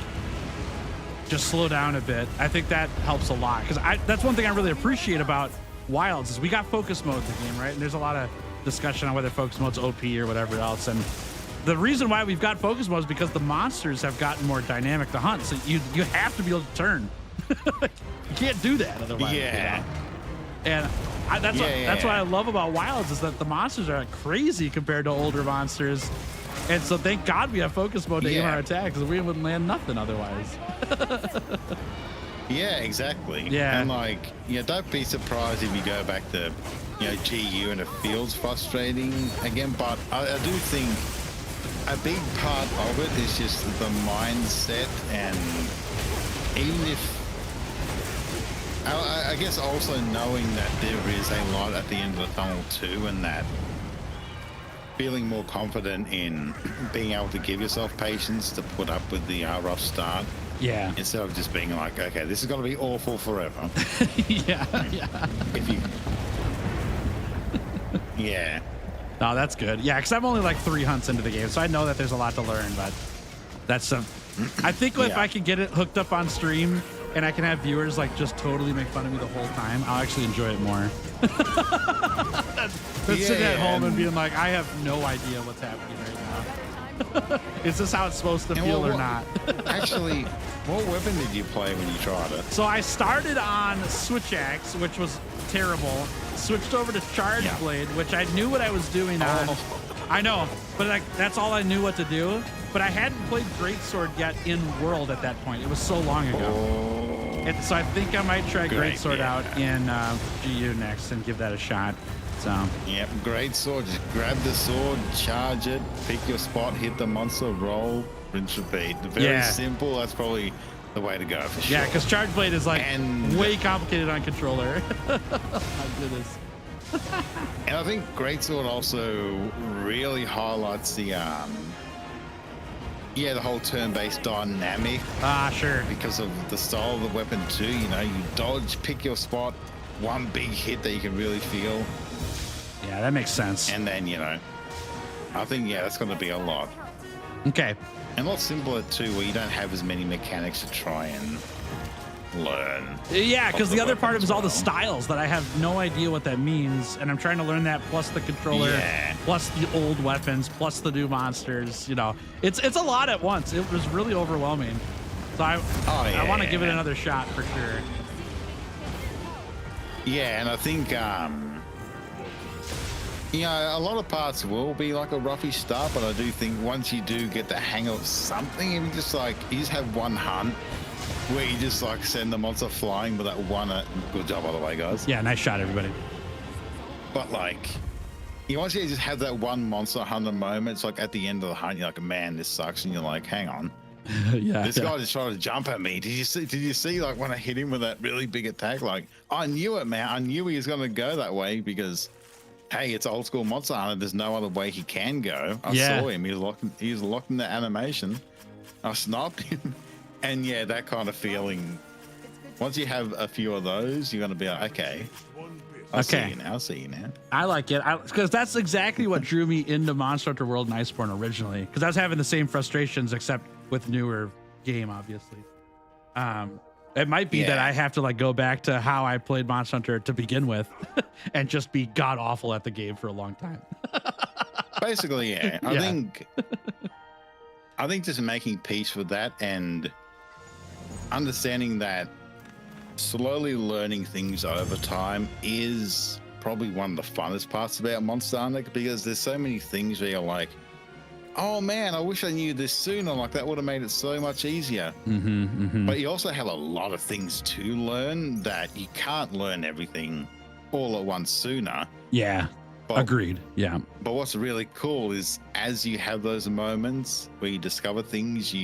just slow down a bit, I think that helps a lot, because that's one thing I really appreciate about Wilds is we got focus mode in the game, right? And there's a lot of discussion on whether focus mode's OP or whatever else, and the reason why we've got focus mode is because the monsters have gotten more dynamic to hunt, so you have to be able to turn. You can't do that otherwise. And that's what I love about Wilds is that the monsters are like crazy compared to older monsters, and so thank God we have focus mode to aim our attacks, because we wouldn't land nothing otherwise. Yeah, exactly. Yeah. And like, don't be surprised if you go back to, GU and it feels frustrating again. But I do think a big part of it is just the mindset, and even if, I guess also knowing that there is a light at the end of the tunnel too, and that feeling more confident in being able to give yourself patience to put up with the rough start. Yeah. Instead of just being like, okay, this is going to be awful forever. If you... Yeah. No, that's good. Yeah, because I'm only like 3 hunts into the game, so I know that there's a lot to learn, but that's I think if I can get it hooked up on stream and I can have viewers like just totally make fun of me the whole time, I'll actually enjoy it more. Than sitting at home and being like, I have no idea what's happening right now. Is this how it's supposed to feel or not? Actually, what weapon did you play when you tried it? So I started on Switch Axe, which was terrible. Switched over to Charge Blade, which I knew what I was doing on. I know, but like that's all I knew what to do. But I hadn't played Greatsword yet in World at that point. It was so long ago. And so I think I might try Greatsword out in GU next and give that a shot. So. Yep, Greatsword. Just grab the sword, charge it, pick your spot, hit the monster, roll, rinse, repeat. Very simple. That's probably the way to go for sure. Yeah, because Charge Blade is like way complicated on controller. My goodness. And I think Greatsword also really highlights the the whole turn-based dynamic Sure. because of the style of the weapon too. You know, you dodge, pick your spot, one big hit that you can really feel, Yeah, that makes sense. and then I think that's going to be a lot. Okay. And a lot simpler too, where you don't have as many mechanics to try and learn. Yeah, because the other part of it is all the well. styles that I have no idea what that means, and I'm trying to learn that. Plus the controller, Yeah. plus the old weapons, plus the new monsters. You know, it's a lot at once. It was really overwhelming. So I want to give it another shot for sure. Yeah, and I think a lot of parts will be like a roughy start, but I do think once you do get the hang of something, you just have one hunt where you just send the monster flying with that one. Good job, by the way, guys. Yeah, nice shot, everybody. But once you just have that one monster hunter moment, it's like at the end of the hunt, you're like, man, this sucks, and you're like, hang on, Yeah. this guy just tried to jump at me. Did you see when I hit him with that really big attack? I knew it, man. I knew he was going to go that way because, hey, it's old school monster hunter. There's no other way he can go. I saw him. He was locked in the animation. I sniped him. And yeah, that kind of feeling. Once you have a few of those, you're going to be like, okay, I'll see you now. I like it because that's exactly what drew me into Monster Hunter World and Iceborne originally. Because I was having the same frustrations, except with newer game, obviously. It might be that I have to go back to how I played Monster Hunter to begin with, and just be god awful at the game for a long time. Basically, yeah. I think just making peace with that and understanding that slowly learning things over time is probably one of the funnest parts about Monster Hunter, because there's so many things where you're like, oh man, I wish I knew this sooner. That would have made it so much easier. But you also have a lot of things to learn that you can't learn everything all at once sooner. Yeah. Agreed. Yeah. But what's really cool is as you have those moments where you discover things,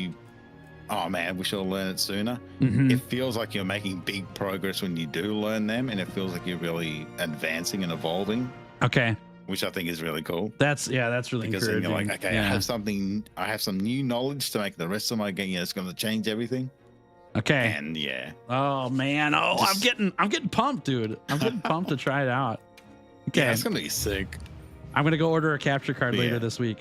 oh man, I wish I'd learned it sooner. It feels like you're making big progress when you do learn them, and it feels like you're really advancing and evolving. Okay. Which I think is really cool. That's really because encouraging. then you're like, okay, I have some new knowledge to make the rest of my game. It's going to change everything. Okay. And oh man, I'm getting pumped, dude. I'm getting pumped to try it out. Okay. Yeah, it's going to be sick. I'm going to go order a capture card later this week.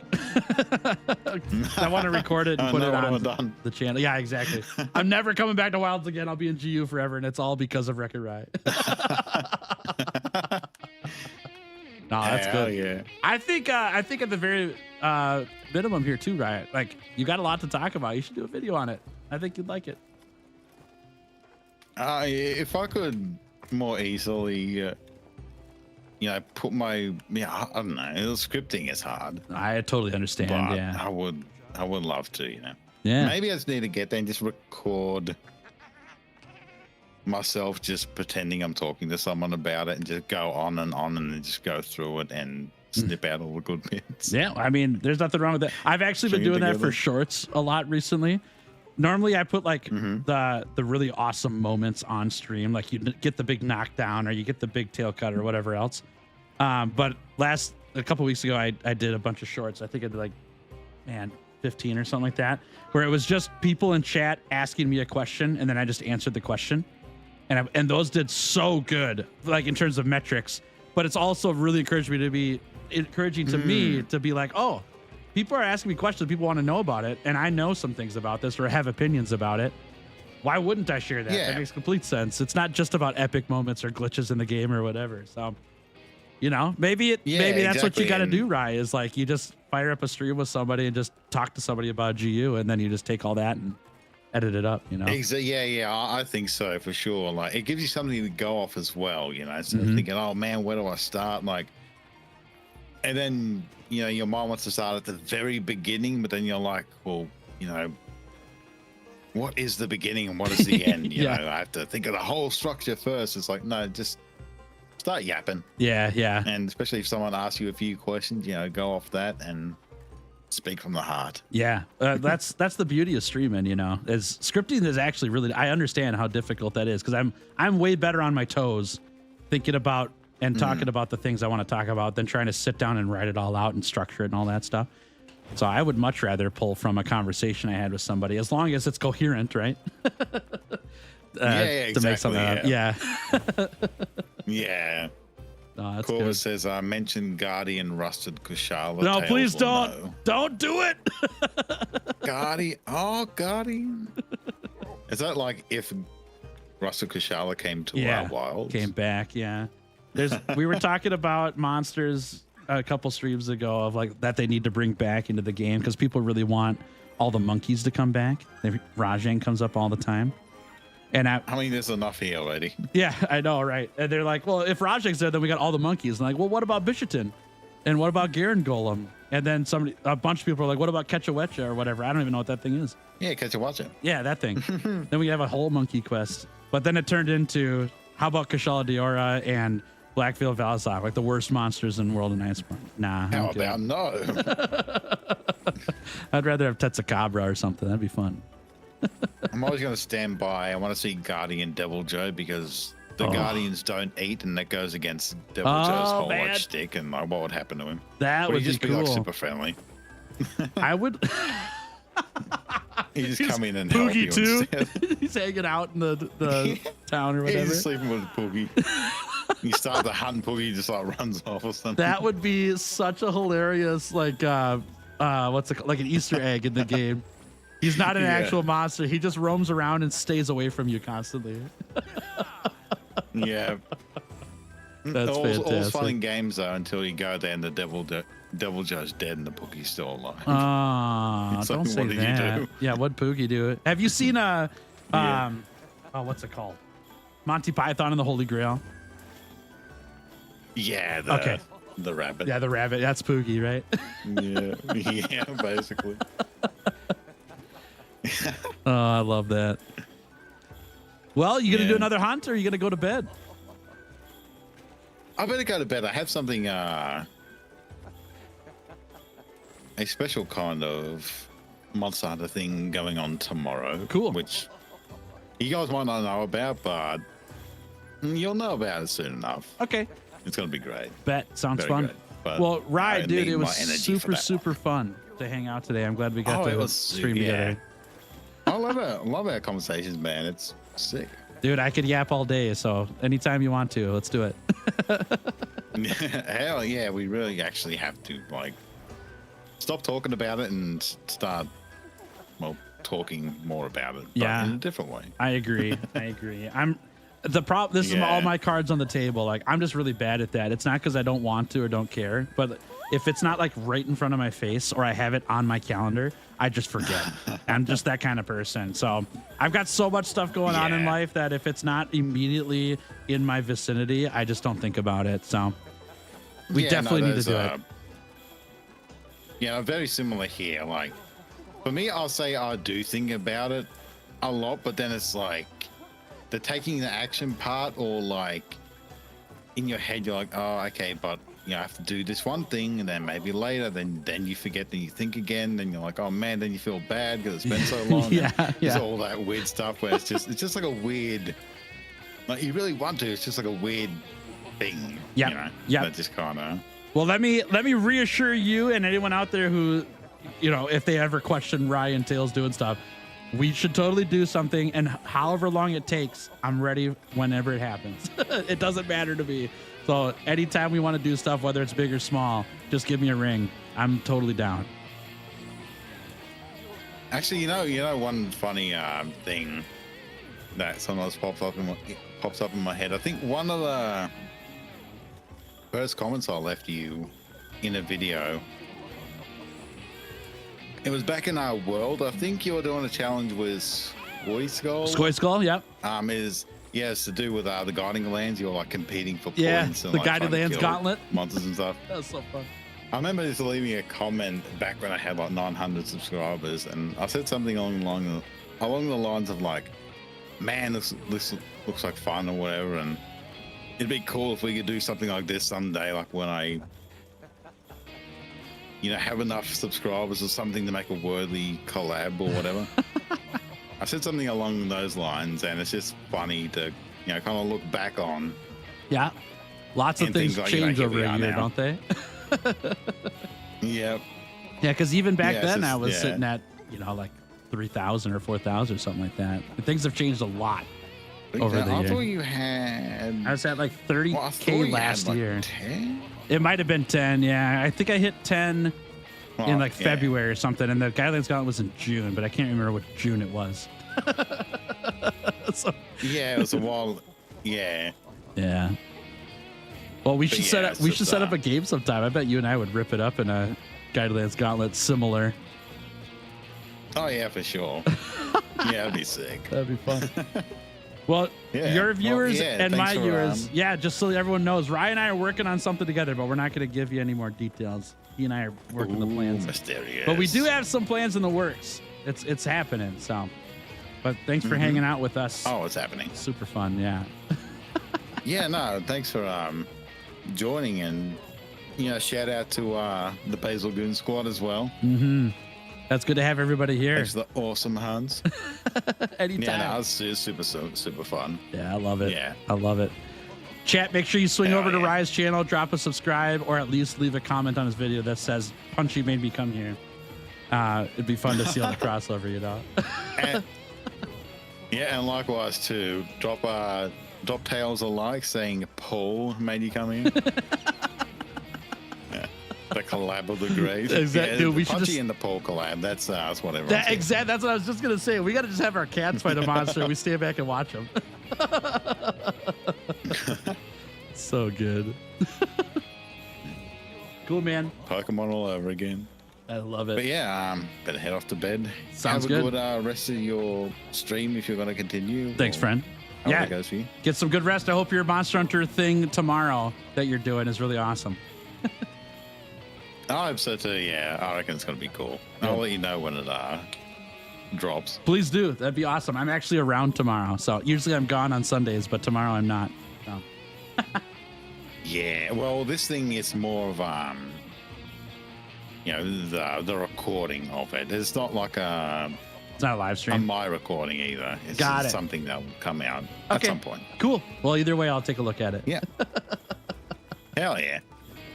I want to record it and put it on the channel. Yeah, exactly. I'm never coming back to Wilds again. I'll be in GU forever, and it's all because of WreckitRai. No, that's good. Yeah. I think at the very minimum here too, Riot. You got a lot to talk about. You should do a video on it. I think you'd like it. If I could more easily, put I don't know. Scripting is hard. I totally understand. But yeah, I would love to. Yeah. Maybe I just need to get there and just record myself just pretending I'm talking to someone about it and just go on and then just go through it and snip out all the good bits. Yeah, I mean, there's nothing wrong with that. I've actually been doing that for shorts a lot recently. Normally I put the really awesome moments on stream, you get the big knockdown or you get the big tail cut or whatever else. But a couple weeks ago I did a bunch of shorts. I think I did 15 or something like that, where it was just people in chat asking me a question and then I just answered the question. And those did so good, in terms of metrics, but it's also really encouraging to me to be like, oh, people are asking me questions. People want to know about it. And I know some things about this or have opinions about it. Why wouldn't I share that? Yeah. That makes complete sense. It's not just about epic moments or glitches in the game or whatever. So, maybe that's what you got to do, Rai, is you just fire up a stream with somebody and just talk to somebody about GU. And then you just take all that and edit it up, Yeah, I think so for sure. It gives you something to go off as well, instead of thinking, oh man, where do I start? And then your mind wants to start at the very beginning, but then you're like, well, what is the beginning and what is the end? I have to think of the whole structure first. It's no, just start yapping. Yeah. And especially if someone asks you a few questions, go off that and speak from the heart. Yeah, that's the beauty of streaming. Is scripting is actually really. I understand how difficult that is because I'm way better on my toes, thinking about and talking about the things I want to talk about than trying to sit down and write it all out and structure it and all that stuff. So I would much rather pull from a conversation I had with somebody, as long as it's coherent, right? Exactly. To make something up. Yeah. Yeah. No, that's Corvus good. says, I mentioned Guardian Rusted Kushala. No, tails please or don't. no. Don't do it. Guardian. Oh, Guardian. Is that like if Rusted Kushala came to our wilds? Came back, yeah. We were talking about monsters a couple streams ago of like that they need to bring back into the game because people really want all the monkeys to come back. Rajang comes up all the time. And I mean, there's enough here already. Yeah, I know, right? And they're like, well, if Rajang's there, then we got all the monkeys. And like, well, what about Bishatin? And what about Garen Golem? And then a bunch of people are like, what about Ketchawecha or whatever? I don't even know what that thing is. Yeah, Ketchawecha. Yeah, that thing. Then we have a whole monkey quest. But then it turned into, how about Kushala Diora and Blackveil Valazak, like the worst monsters in World of Iceborne? Nah. How about no? I'd rather have Tetsukabra or something. That'd be fun. I'm always going to stand by. I want to see Guardian Deviljho because the Guardians don't eat, and that goes against Deviljho's whole like shtick. And like, what would happen to him? That would he just be be cool. like super friendly. I would. He just come in and help you too. instead. He's hanging out in the town or whatever. He's sleeping with Poogie. You start the hunt, Poogie just like runs off or something. That would be such a hilarious like what's it called? Like an Easter egg in the game. He's not an actual monster. He just roams around and stays away from you constantly. Yeah. That's fantastic. All's fun in games though until you go there and the Deviljho's dead and the Poogie's still alive. Don't like, say what did you that. do? Yeah, what'd Poogie do? Have you seen what's it called? Monty Python and the Holy Grail? Yeah, the rabbit. Yeah, the rabbit. That's Poogie, right? Yeah, basically. Oh, I love that. Well, you gonna do another hunt, or are you gonna go to bed? I better go to bed. I have something, a special kind of Monster Hunter thing going on tomorrow. Cool. Which you guys might not know about, but you'll know about it soon enough. Okay. It's gonna be great. Bet. Sounds Very fun. great, but Well, I Rye, dude, need it was my energy for super that. fun to hang out today. I'm glad we got It to was stream yeah. together. I love it. I love our conversations, man. It's sick. Dude, I could yap all day, so anytime you want to, let's do it. Hell yeah, we really actually have to like stop talking about it and start talking more about it. Yeah. But in a different way. I agree. This is all my cards on the table. Like, I'm just really bad at that. It's not because I don't want to or don't care, but if it's not like right in front of my face or I have it on my calendar, I just forget. I'm just that kind of person. So I've got so much stuff going on in life that if it's not immediately in my vicinity, I just don't think about it. So we definitely need to do it. Yeah, very similar here. Like, for me, I'll say I do think about it a lot, but then it's like the taking the action part, or like in your head, you're like, oh, okay, but I have to do this one thing, and then maybe later, then you forget, then you think again, then you're like, oh man, then you feel bad because it's been so long. It's all that weird stuff where it's just like a weird, like you really want to, it's just like a weird thing. Yeah. That just kind of. Well, let me reassure you and anyone out there who, if they ever question Ryan Tails doing stuff, we should totally do something, and however long it takes, I'm ready whenever it happens. It doesn't matter to me. So anytime we want to do stuff, whether it's big or small, just give me a ring. I'm totally down. Actually, you know one funny thing that sometimes pops up in my head. I think one of the first comments I left you in a video, it was back in our world. I think you were doing a challenge with Skoy Skull, yep. It's to do with the Guiding Lands. You're like competing for points. Yeah, and, the Guiding Lands Gauntlet. Monsters and stuff. That was so fun. I remember just leaving a comment back when I had like 900 subscribers, and I said something along the lines of like, man, this looks like fun or whatever, and it'd be cool if we could do something like this someday, like when I have enough subscribers or something to make a worthy collab or whatever. I said something along those lines, and it's just funny to kind of look back on. Yeah. Lots of And things things like, change here over we a are year, now. don't they? Yep. Yeah, because even back Yeah, then it's I just- was yeah. sitting at, like 3,000 or 4,000 or something like that. But things have changed a lot over the I year. thought you had. I was at like Well, I 30K thought you had, last like, year. 10? It might have been 10. Yeah, I think I hit 10 in like yeah. February or something. And the Guidelines Gauntlet was in June, but I can't remember what June it was. So, Yeah, it was a while. Yeah. yeah. Well, we But should yeah, set up. it's We just, should set up a game sometime. I bet you and I would rip it up in a Guidelines Gauntlet similar. Oh yeah, for sure. Yeah, that'd be sick. That'd be fun. Well, Yeah. your Well, viewers yeah, and my thanks for, viewers, yeah, just so everyone knows, Ryan and I are working on something together, but we're not going to give you any more details. He and I are working the plans. Mysterious. But we do have some plans in the works. It's happening. So, but thanks for hanging out with us. Oh, it's happening. Super fun. Yeah. Yeah, no, thanks for joining, and shout out to the Basil Goon Squad as well. That's good to have everybody here. Thanks to the awesome Huns. Anytime. Yeah, no, it's super fun. Yeah, I love it. Yeah. I love it. Chat, make sure you swing Hell over to yeah. Rye's channel, drop a subscribe, or at least leave a comment on his video that says, Punchy made me come here. It'd be fun to see all the crossover, And, yeah, and likewise too. Drop tails a like saying Paul made you come here. Yeah. The collab of the great. Exactly. Yeah, Dude, we the should Punchy just- and the Paul collab. That's what everyone That, says. that's what I was just going to say. We got to just have our cats fight a monster and we stand back and watch them. So good. Cool, man. Pokemon all over again. I love it. But yeah, better head off to bed. Sounds Have good. a good rest of your stream if you're going to continue. Thanks, or friend. however Yeah. it goes for you. Get some good rest. I hope your Monster Hunter thing tomorrow that you're doing is really awesome. I hope so too. Yeah, I reckon it's going to be cool. I'll let you know when it drops. Please do. That'd be awesome. I'm actually around tomorrow. So usually I'm gone on Sundays, but tomorrow I'm not. So. Yeah, well, this thing is more of the recording of it. It's not like It's not a live stream. my recording either. It's Got it. something that will come out at Okay. some point. Cool. Well, either way, I'll take a look at it. Yeah. Hell yeah.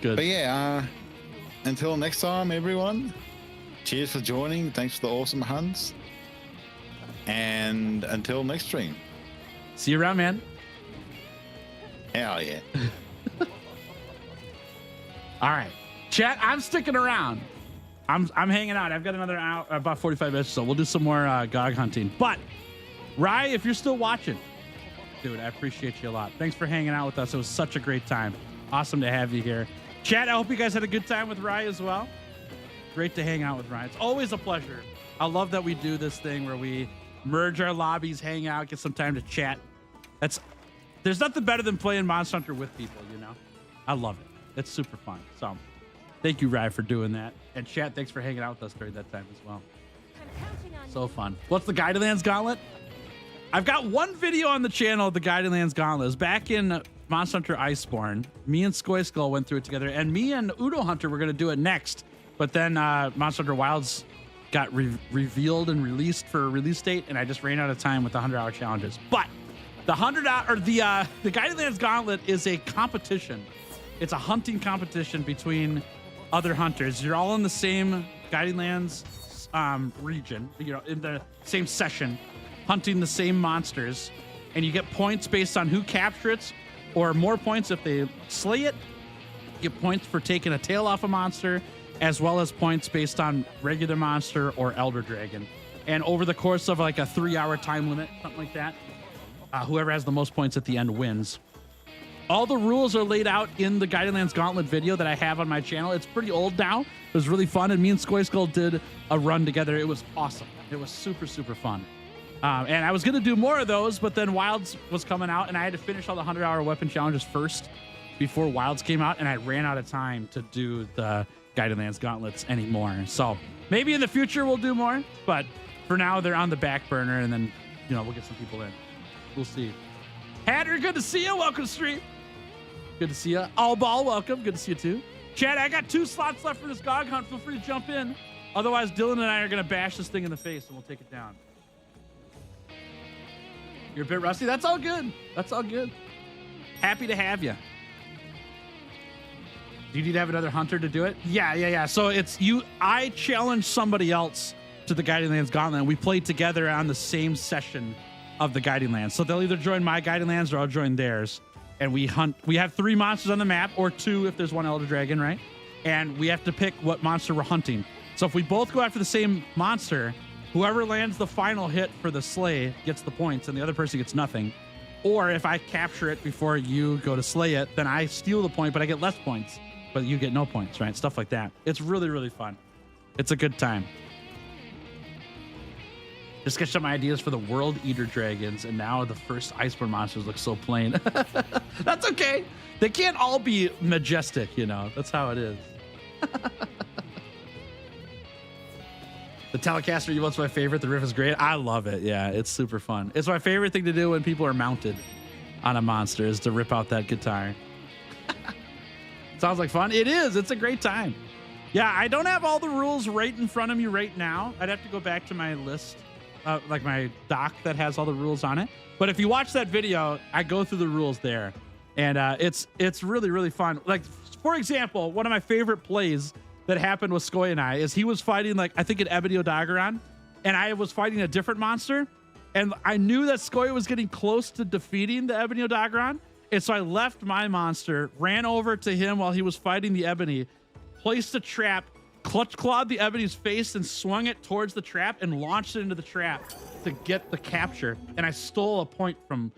Good. But yeah, until next time, everyone. Cheers for joining. Thanks for the awesome hunts. And until next stream. See you around, man. Hell yeah. All right. Chat, I'm sticking around. I'm hanging out. I've got another hour, about 45 minutes, so we'll do some more GOG hunting. But, Rye, if you're still watching, dude, I appreciate you a lot. Thanks for hanging out with us. It was such a great time. Awesome to have you here. Chat, I hope you guys had a good time with Rye as well. Great to hang out with Rye. It's always a pleasure. I love that we do this thing where we merge our lobbies, hang out, get some time to chat. There's nothing better than playing Monster Hunter with people, you know? I love it. It's super fun. So, thank you, Rye, for doing that. And chat, thanks for hanging out with us during that time as well. I'm counting on So fun. What's the Guidelands Gauntlet? I've got one video on the channel of the Guidelands Gauntlet. It was back in Monster Hunter Iceborne. Me and Skoy Skull went through it together, and me and Udo Hunter were going to do it next. But then Monster Hunter Wilds got revealed and released for a release date, and I just ran out of time with the 100-hour challenges. But the the Guidelands Gauntlet is a competition. It's a hunting competition between other hunters. You're all in the same Guidelands region, in the same session, hunting the same monsters, and you get points based on who captures it, or more points if they slay it. You get points for taking a tail off a monster, as well as points based on regular monster or elder dragon. And over the course of like a 3-hour time limit, something like that, whoever has the most points at the end wins. All the rules are laid out in the Guidelands Gauntlet video that I have on my channel. It's pretty old now. It was really fun, and me and Skoy Skull did a run together. It was awesome. It was super, super fun. And I was going to do more of those, but then Wilds was coming out, and I had to finish all the 100-hour weapon challenges first before Wilds came out, and I ran out of time to do the Guidelands Gauntlets anymore. So maybe in the future we'll do more, but for now they're on the back burner, and then, we'll get some people in. We'll see. Hatter, good to see you. Welcome to stream. Good to see you. All Ball, welcome. Good to see you too. Chad, I got 2 slots left for this GOG hunt. Feel free to jump in. Otherwise, Dylan and I are going to bash this thing in the face, and we'll take it down. You're a bit rusty? That's all good. That's all good. Happy to have you. Do you need to have another hunter to do it? Yeah. So it's you. I challenge somebody else to the Guiding Lands Gauntlet. We play together on the same session of the Guiding Lands. So they'll either join my Guiding Lands or I'll join theirs. And we hunt. We have 3 monsters on the map, or 2 if there's one Elder Dragon, right? And we have to pick what monster we're hunting. So if we both go after the same monster, whoever lands the final hit for the slay gets the points, and the other person gets nothing. Or if I capture it before you go to slay it, then I steal the point, but I get less points, but you get no points, right? Stuff like that. It's really, really fun. It's a good time. Just get some ideas for the World Eater Dragons, and now the first Iceborne monsters look so plain. That's okay. They can't all be majestic, you know. That's how it is. The Telecaster emote's my favorite. The riff is great. I love it. Yeah, it's super fun. It's my favorite thing to do when people are mounted on a monster, is to rip out that guitar. Sounds like fun. It is. It's a great time. Yeah, I don't have all the rules right in front of me right now. I'd have to go back to my list, like my doc that has all the rules on it. But if you watch that video, I go through the rules there. And it's really, really fun. Like, for example, one of my favorite plays that happened with Skoy and I is he was fighting, like, I think an Ebony Odogaron, and I was fighting a different monster. And I knew that Skoy was getting close to defeating the Ebony Odogaron. And so I left my monster, ran over to him while he was fighting the Ebony, placed a trap, clutch clawed the Ebony's face and swung it towards the trap and launched it into the trap to get the capture. And I stole a point from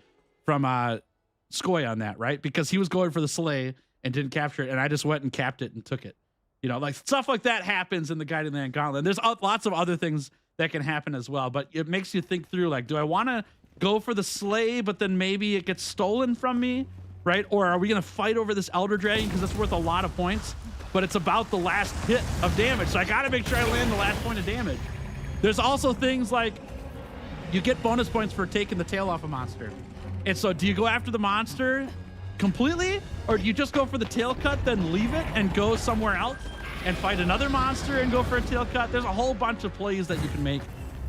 Skoy on that, right? Because he was going for the slay and didn't capture it, and I just went and capped it and took it. You know, like, stuff like that happens in the Guiding Land Gauntlet. There's lots of other things that can happen as well, but it makes you think through, like, do I want to go for the slay, but then maybe it gets stolen from me, right? Or are we going to fight over this Elder Dragon because it's worth a lot of points, but it's about the last hit of damage, so I got to make sure I land the last point of damage. There's also things like you get bonus points for taking the tail off a monster. And so do you go after the monster completely, or do you just go for the tail cut, then leave it and go somewhere else and fight another monster and go for a tail cut? There's a whole bunch of plays that you can make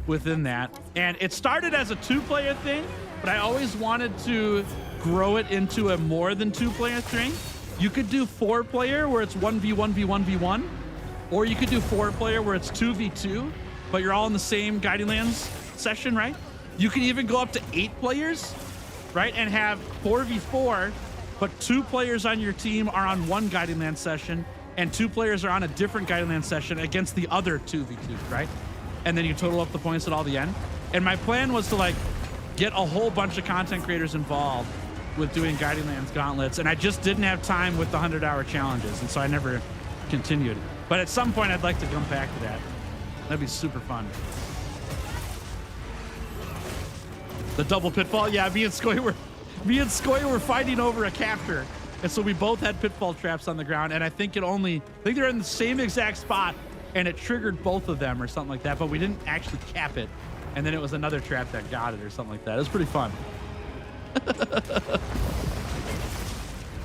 within that. And it started as a 2-player thing, but I always wanted to grow it into a more than 2-player thing. You could do 4-player where it's 1v1v1v1, or you could do 4-player where it's 2v2, but you're all in the same Guiding Lands session, right? You can even go up to 8 players, right? And have 4v4, but 2 players on your team are on one Guiding Land session, and 2 players are on a different Guiding Land session against the other 2v2, right? And then you total up the points at all the end. And my plan was to, like, get a whole bunch of content creators involved with doing Guiding Lands gauntlets, and I just didn't have time with the 100-hour challenges, and so I never continued. But at some point, I'd like to come back to that. That'd be super fun. The double pitfall, yeah. Me and Skoy were fighting over a capture, and so we both had pitfall traps on the ground. And I think they're in the same exact spot, and it triggered both of them or something like that. But we didn't actually cap it, and then it was another trap that got it or something like that. It was pretty fun.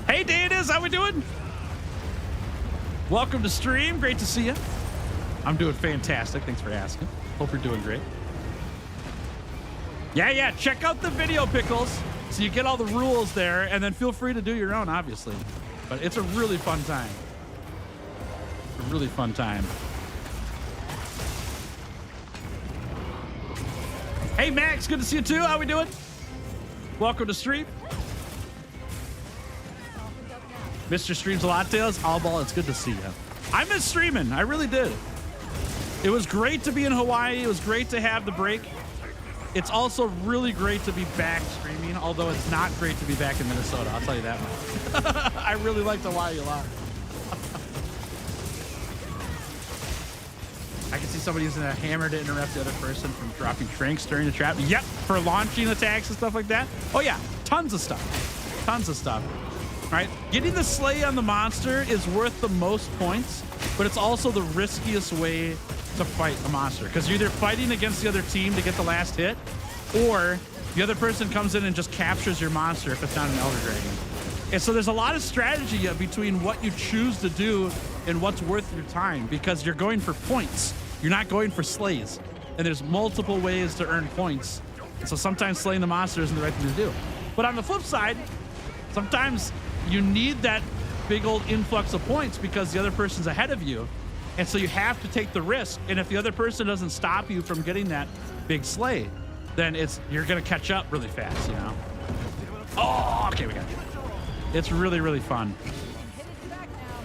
Hey, Danis, how we doing? Welcome to stream. Great to see you. I'm doing fantastic. Thanks for asking. Hope you're doing great. Yeah. Check out the video, Pickles, so you get all the rules there, and then feel free to do your own, obviously. But it's a really fun time. A really fun time. Hey, Max, good to see you too. How we doing? Welcome to stream. Mr. Streams Lattes, all ball, it's good to see you. I miss streaming. I really did. It was great to be in Hawaii. It was great to have the break. It's also really great to be back streaming, although it's not great to be back in Minnesota. I'll tell you that much. I really liked Hawaii a lot. I can see somebody using a hammer to interrupt the other person from dropping tranks during the trap. Yep, for launching attacks and stuff like that. Oh yeah, tons of stuff. Tons of stuff. Right? Getting the slay on the monster is worth the most points, but it's also the riskiest way to fight a monster, because you're either fighting against the other team to get the last hit, or the other person comes in and just captures your monster if it's not an Elder Dragon. And so there's a lot of strategy between what you choose to do and what's worth your time, because you're going for points. You're not going for slays. And there's multiple ways to earn points. And so sometimes slaying the monster isn't the right thing to do. But on the flip side, sometimes you need that big old influx of points because the other person's ahead of you. And so you have to take the risk. And if the other person doesn't stop you from getting that big sleigh, then you're going to catch up really fast, you know? Oh, okay, we got it. It's really, really fun.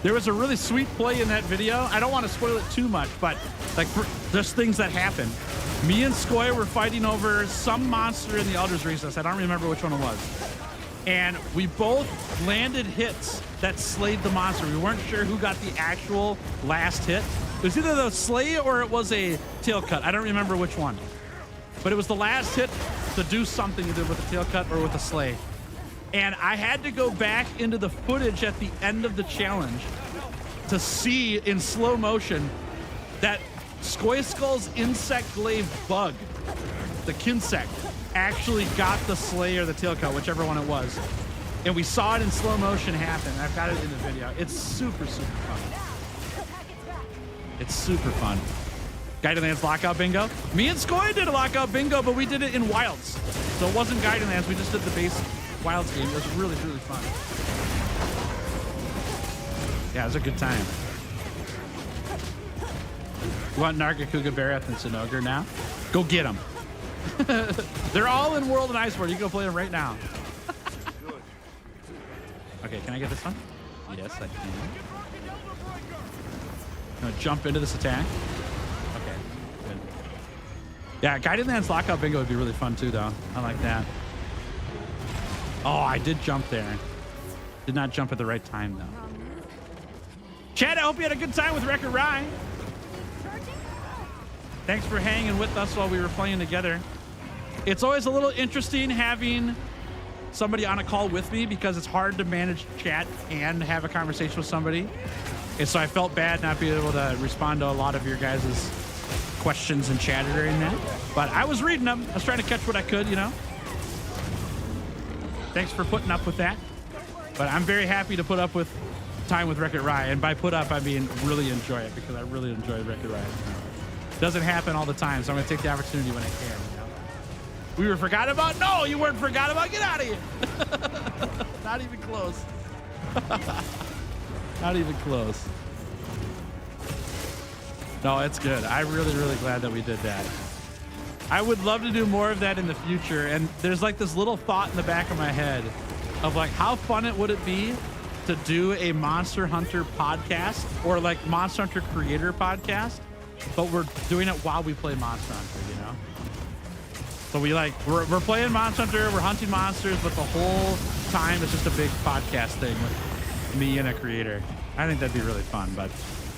There was a really sweet play in that video. I don't want to spoil it too much, but like there's things that happen. Me and Skoy were fighting over some monster in the Elder's Recess. I don't remember which one it was. And we both landed hits that slayed the monster. We weren't sure who got the actual last hit. It was either the slay or it was a tail cut. I don't remember which one. But it was the last hit to do something either with a tail cut or with a slay. And I had to go back into the footage at the end of the challenge to see in slow motion that Skoyskull's insect glaive bug, the Kinsect, actually got the slay or the tail cut, whichever one it was. And we saw it in slow motion happen. I've got it in the video. It's super, super fun. It's super fun. Guided Lands lockout bingo. Me and Skoy did a lockout bingo, but we did it in Wilds. So it wasn't Guided Lands. We just did the base Wilds game. It was really, really fun. Yeah, it was a good time. You want Nargacuga, Barath, and Sinogre now? Go get them. They're all in World and Iceborne. You can go play them right now. Okay, can I get this one? Yes, I can. I'm gonna jump into this attack. Okay, good. Yeah, Guided Lands lockout bingo would be really fun too, though. I like that. Oh, I did jump there. Did not jump at the right time, though. Chad, I hope you had a good time with WreckitRai. Thanks for hanging with us while we were playing together. It's always a little interesting having somebody on a call with me because it's hard to manage chat and have a conversation with somebody. And so I felt bad not being able to respond to a lot of your guys' questions and chat during that. But I was reading them. I was trying to catch what I could, you know. Thanks for putting up with that. But I'm very happy to put up with time with WreckitRai. And by put up, I mean really enjoy it because I really enjoy WreckitRai. Doesn't happen all the time, so I'm going to take the opportunity when I can. You know? We were forgot about? No, you weren't forgot about. Get out of here. Not even close. Not even close. No, it's good. I'm really, really glad that we did that. I would love to do more of that in the future. And there's like this little thought in the back of my head of like, how fun it would it be to do a Monster Hunter podcast or like Monster Hunter creator podcast, but we're doing it while we play Monster Hunter, you know? So we're playing Monster Hunter, we're hunting monsters, but the whole time it's just a big podcast thing with me and a creator. I think that'd be really fun, but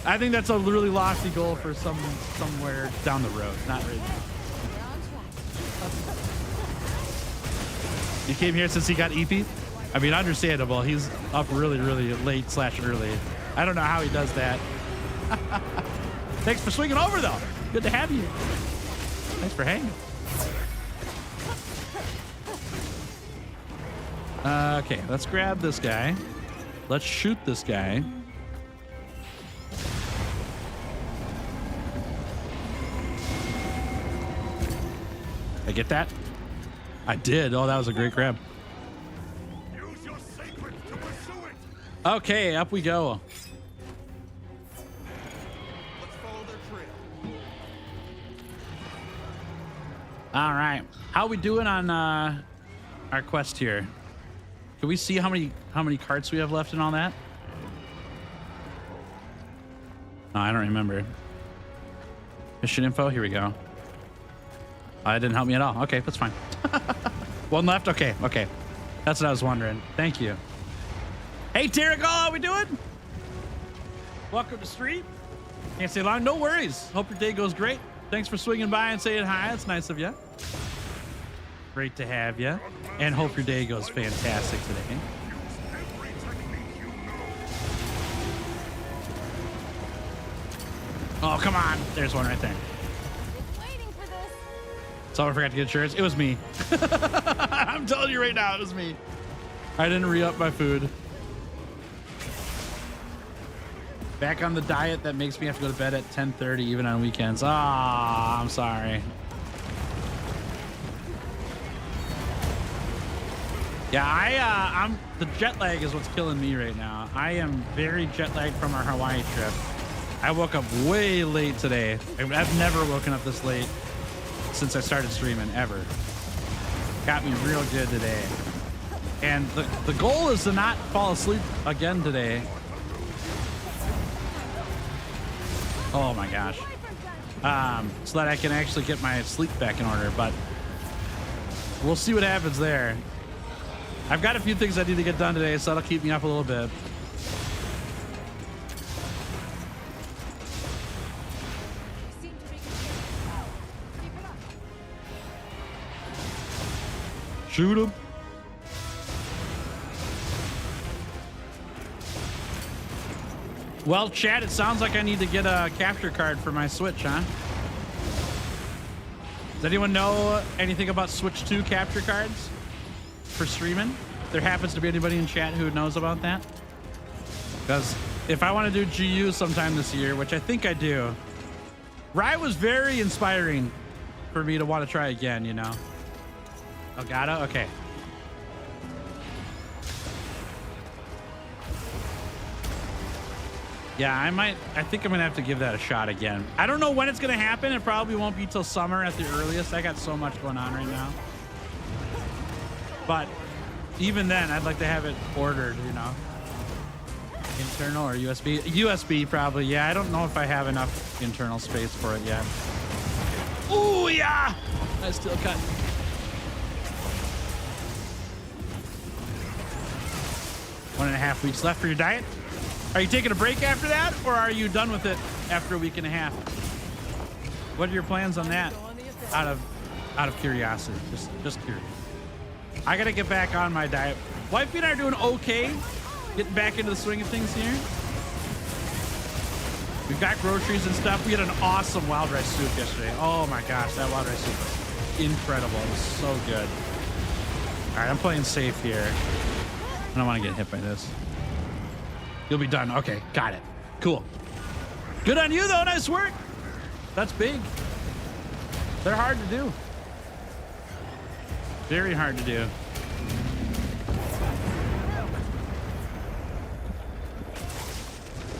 I think that's a really lofty goal for somewhere down the road, not right now. He came here since he got EP? I mean, understandable. He's up really, really late / early. I don't know how he does that. Thanks for swinging over, though. Good to have you. Thanks for hanging. Okay, let's grab this guy. Let's shoot this guy. I get that? I did. Oh, that was a great grab. Use your secrets to pursue it. Okay, up we go. Let's follow their trail. All right. How we doing on our quest here? Can we see how many carts we have left and all that? No, I don't remember. Mission info. Here we go. That didn't help me at all. Okay, that's fine. One left. Okay. That's what I was wondering. Thank you. Hey, Tarek, how we doing? Welcome to stream. Can't stay long. No worries. Hope your day goes great. Thanks for swinging by and saying hi. It's nice of you. Great to have you. And hope your day goes fantastic today. Oh, come on. There's one right there. Waiting for this. Someone forgot to get insurance. It was me. I'm telling you right now, it was me. I didn't re-up my food. Back on the diet that makes me have to go to bed at 10:30 even on weekends. Ah, I'm sorry. Yeah, I'm the jet lag is what's killing me right now. I am very jet lagged from our Hawaii trip. I woke up way late today. I've never woken up this late since I started streaming ever. Got me real good today. And the goal is to not fall asleep again today. Oh my gosh. So that I can actually get my sleep back in order, but we'll see what happens there. I've got a few things I need to get done today, so that'll keep me up a little bit. Shoot him. Well, chat, it sounds like I need to get a capture card for my Switch, huh? Does anyone know anything about Switch 2 capture cards for streaming? There happens to be anybody in chat who knows about that? Because if I want to do GU sometime this year, which I think I do, Rye was very inspiring for me to want to try again, you know? Elgato? Okay. Yeah, I think I'm gonna have to give that a shot again. I don't know when it's gonna happen. It probably won't be till summer at the earliest. I got so much going on right now. But even then, I'd like to have it ordered, you know. Internal or USB? USB probably, yeah. I don't know if I have enough internal space for it yet. Ooh, yeah! I still cut. One and a half weeks left for your diet. Are you taking a break after that, or are you done with it after a week and a half? What are your plans on that? Out of curiosity, just curious. I gotta get back on my diet. Wifey and I are doing okay, getting back into the swing of things here. We've got groceries and stuff. We had an awesome wild rice soup yesterday. Oh my gosh, that wild rice soup was incredible. It was so good. All right, I'm playing safe here. I don't want to get hit by this. You'll be done. Okay, got it. Cool. Good on you, though. Nice work. That's big. They're hard to do. Very hard to do.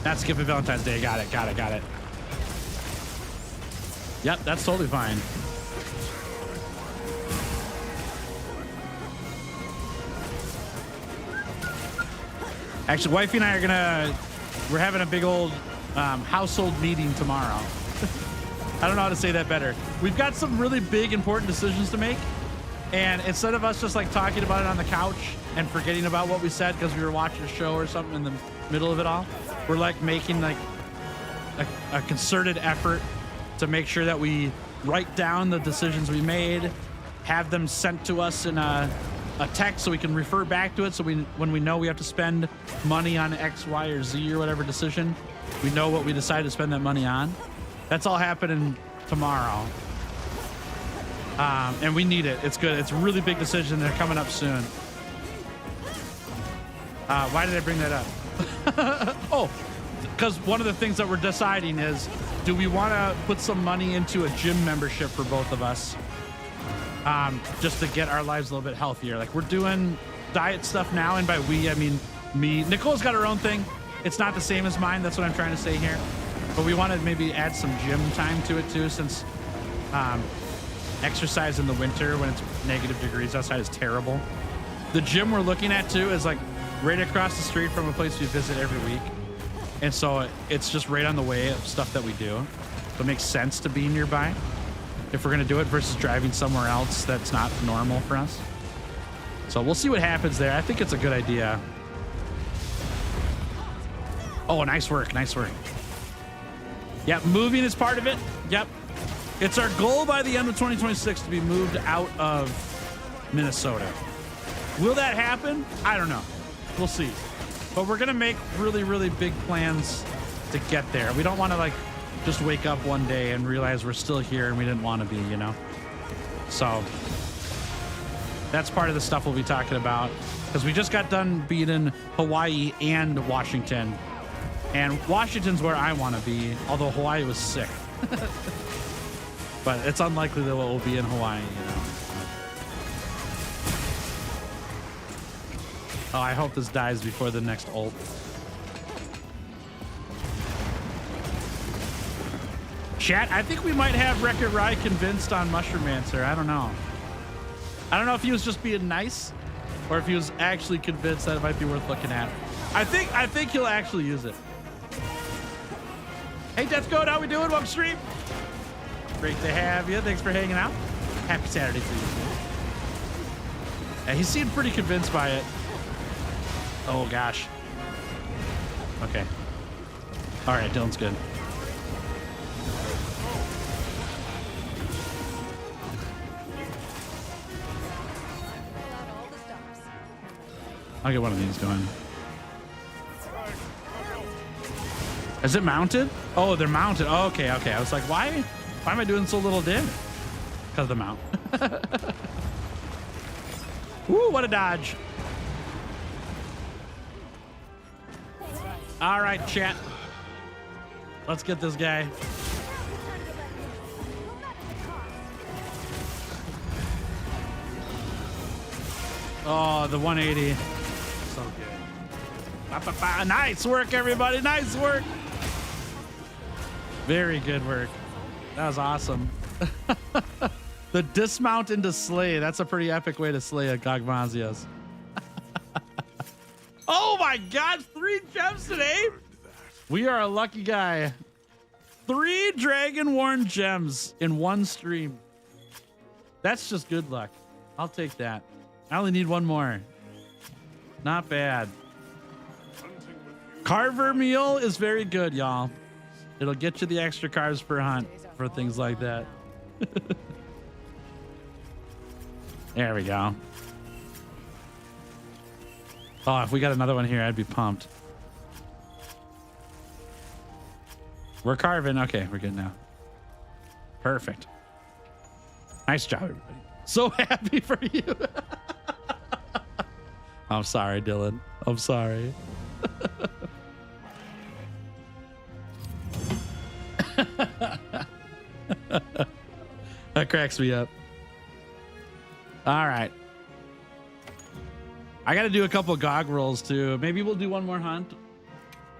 Not skipping Valentine's Day. Got it. Yep, that's totally fine. Actually, wifey and I we're having a big old household meeting tomorrow. I don't know how to say that better. We've got some really big, important decisions to make. And instead of us just like talking about it on the couch and forgetting about what we said because we were watching a show or something in the middle of it all, we're like making like a concerted effort to make sure that we write down the decisions we made, have them sent to us in a text so we can refer back to it, so when we know we have to spend money on X, Y, or Z or whatever decision, we know what we decided to spend that money on. That's all happening tomorrow. And we need it. It's good. It's a really big decision. They're coming up soon. Why did I bring that up? Oh, because one of the things that we're deciding is, do we want to put some money into a gym membership for both of us? Just to get our lives a little bit healthier. Like, we're doing diet stuff now, and by we, I mean me. Nicole's got her own thing. It's not the same as mine. That's what I'm trying to say here. But we want to maybe add some gym time to it too, since exercise in the winter when it's negative degrees outside is terrible. The gym we're looking at too is like right across the street from a place we visit every week. And so it's just right on the way of stuff that we do. So it makes sense to be nearby if we're going to do it versus driving somewhere else that's not normal for us. So we'll see what happens there. I think it's a good idea. Oh, nice work. Nice work. Yep, moving is part of it. Yep. It's our goal by the end of 2026 to be moved out of Minnesota. Will that happen? I don't know. We'll see. But we're going to make really, really big plans to get there. We don't want to like just wake up one day and realize we're still here and we didn't want to be, you know? So that's part of the stuff we'll be talking about, because we just got done beating Hawaii and Washington. And Washington's where I want to be, although Hawaii was sick. But it's unlikely that we'll be in Hawaii, you know? Oh, I hope this dies before the next ult. Chat, I think we might have WreckitRai convinced on Mushroommancer. I don't know. I don't know if he was just being nice or if he was actually convinced that it might be worth looking at. I think he'll actually use it. Hey, Death Code, how we doing? Welcome to stream. Great to have you. Thanks for hanging out. Happy Saturday to you. Yeah, he seemed pretty convinced by it. Oh, gosh. Okay. All right, Dylan's good. I'll get one of these going. Is it mounted? Oh, they're mounted. Oh, okay, okay. I was like, why am I doing so little damage? Because of the mount. Ooh, what a dodge. All right, chat. Let's get this guy. Oh, the 180. So good. Ba, ba, ba. Nice work, everybody. Nice work. Very good work. That was awesome. The dismount into slay. That's a pretty epic way to slay a Gogmazios. Oh my God, 3 gems today. We are a lucky guy. 3 Dragon Warren gems in one stream. That's just good luck. I'll take that. I only need one more. Not bad. Carver meal is very good, y'all. It'll get you the extra carbs per hunt for things like that. There we go. Oh, if we got another one here, I'd be pumped. We're carving. Okay, we're good now. Perfect. Nice job, everybody. So happy for you. I'm sorry, Dylan. I'm sorry. That cracks me up. All right. I got to do a couple of GOG rolls too. Maybe we'll do one more hunt.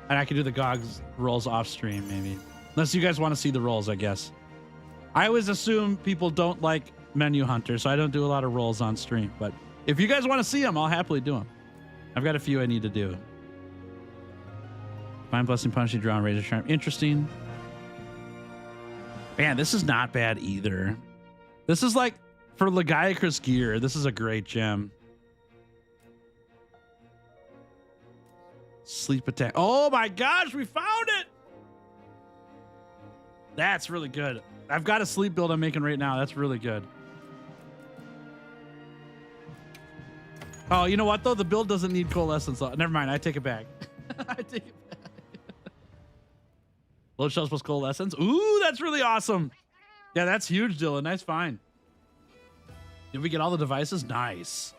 And I can do the GOG rolls off stream, maybe. Unless you guys want to see the rolls, I guess. I always assume people don't like menu hunters, so I don't do a lot of rolls on stream. But if you guys want to see them, I'll happily do them. I've got a few I need to do. Fine Blessing, Punishing Draw, and Razor Sharp. Interesting. Man, this is not bad either. This is like, for Legiacrus gear, this is a great gem. Sleep attack. Oh my gosh, we found it! That's really good. I've got a sleep build I'm making right now. That's really good. Oh, you know what though? The build doesn't need coalescence. Never mind. I take it back. I take it back. Load shells plus coalescence. Ooh, that's really awesome. Yeah, that's huge, Dylan. Nice find. Did we get all the devices? Nice.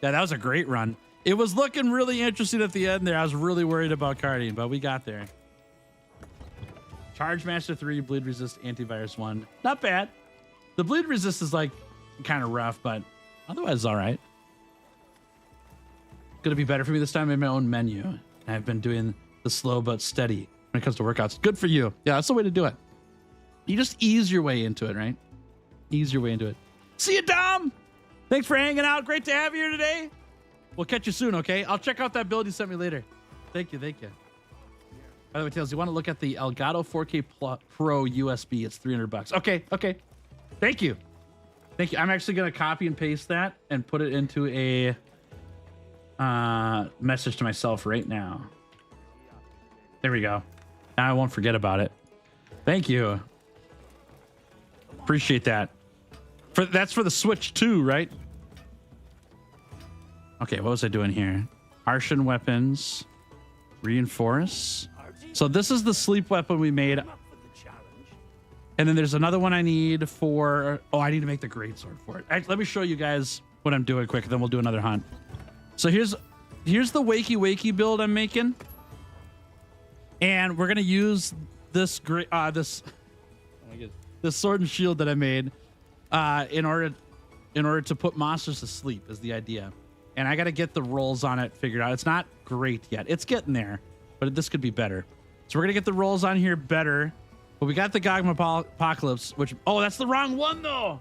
Yeah, that was a great run. It was looking really interesting at the end there. I was really worried about carding, but we got there. Charge Master 3, Bleed Resist, Antivirus 1. Not bad. The Bleed Resist is like kind of rough, but otherwise it's all right. Gonna be better for me this time. I made my own menu. I've been doing the slow but steady when it comes to workouts. Good for you. Yeah, that's the way to do it. You just ease your way into it, right? Ease your way into it. See you, Dom. Thanks for hanging out. Great to have you here today. We'll catch you soon, okay? I'll check out that build you sent me later. Thank you, thank you. By the way, Tails, you want to look at the Elgato 4K Pro USB? It's $300. Okay, okay. Thank you. Thank you. I'm actually going to copy and paste that and put it into a message to myself right now. There we go. Now I won't forget about it. Thank you. Appreciate that. That's for the Switch 2, right? Okay, what was I doing here? Arshan weapons. Reinforce. So this is the sleep weapon we made. And then there's another one I need for... Oh, I need to make the greatsword for it. Let me show you guys what I'm doing quick, then we'll do another hunt. So here's the wakey build I'm making. And we're going to use this this sword and shield that I made in order to put monsters to sleep is the idea. and I got to get the rolls on it figured out. It's not great yet. It's getting there, but this could be better. So we're going to get the rolls on here better. But we got the Gogmapocalypse, which, oh, that's the wrong one though.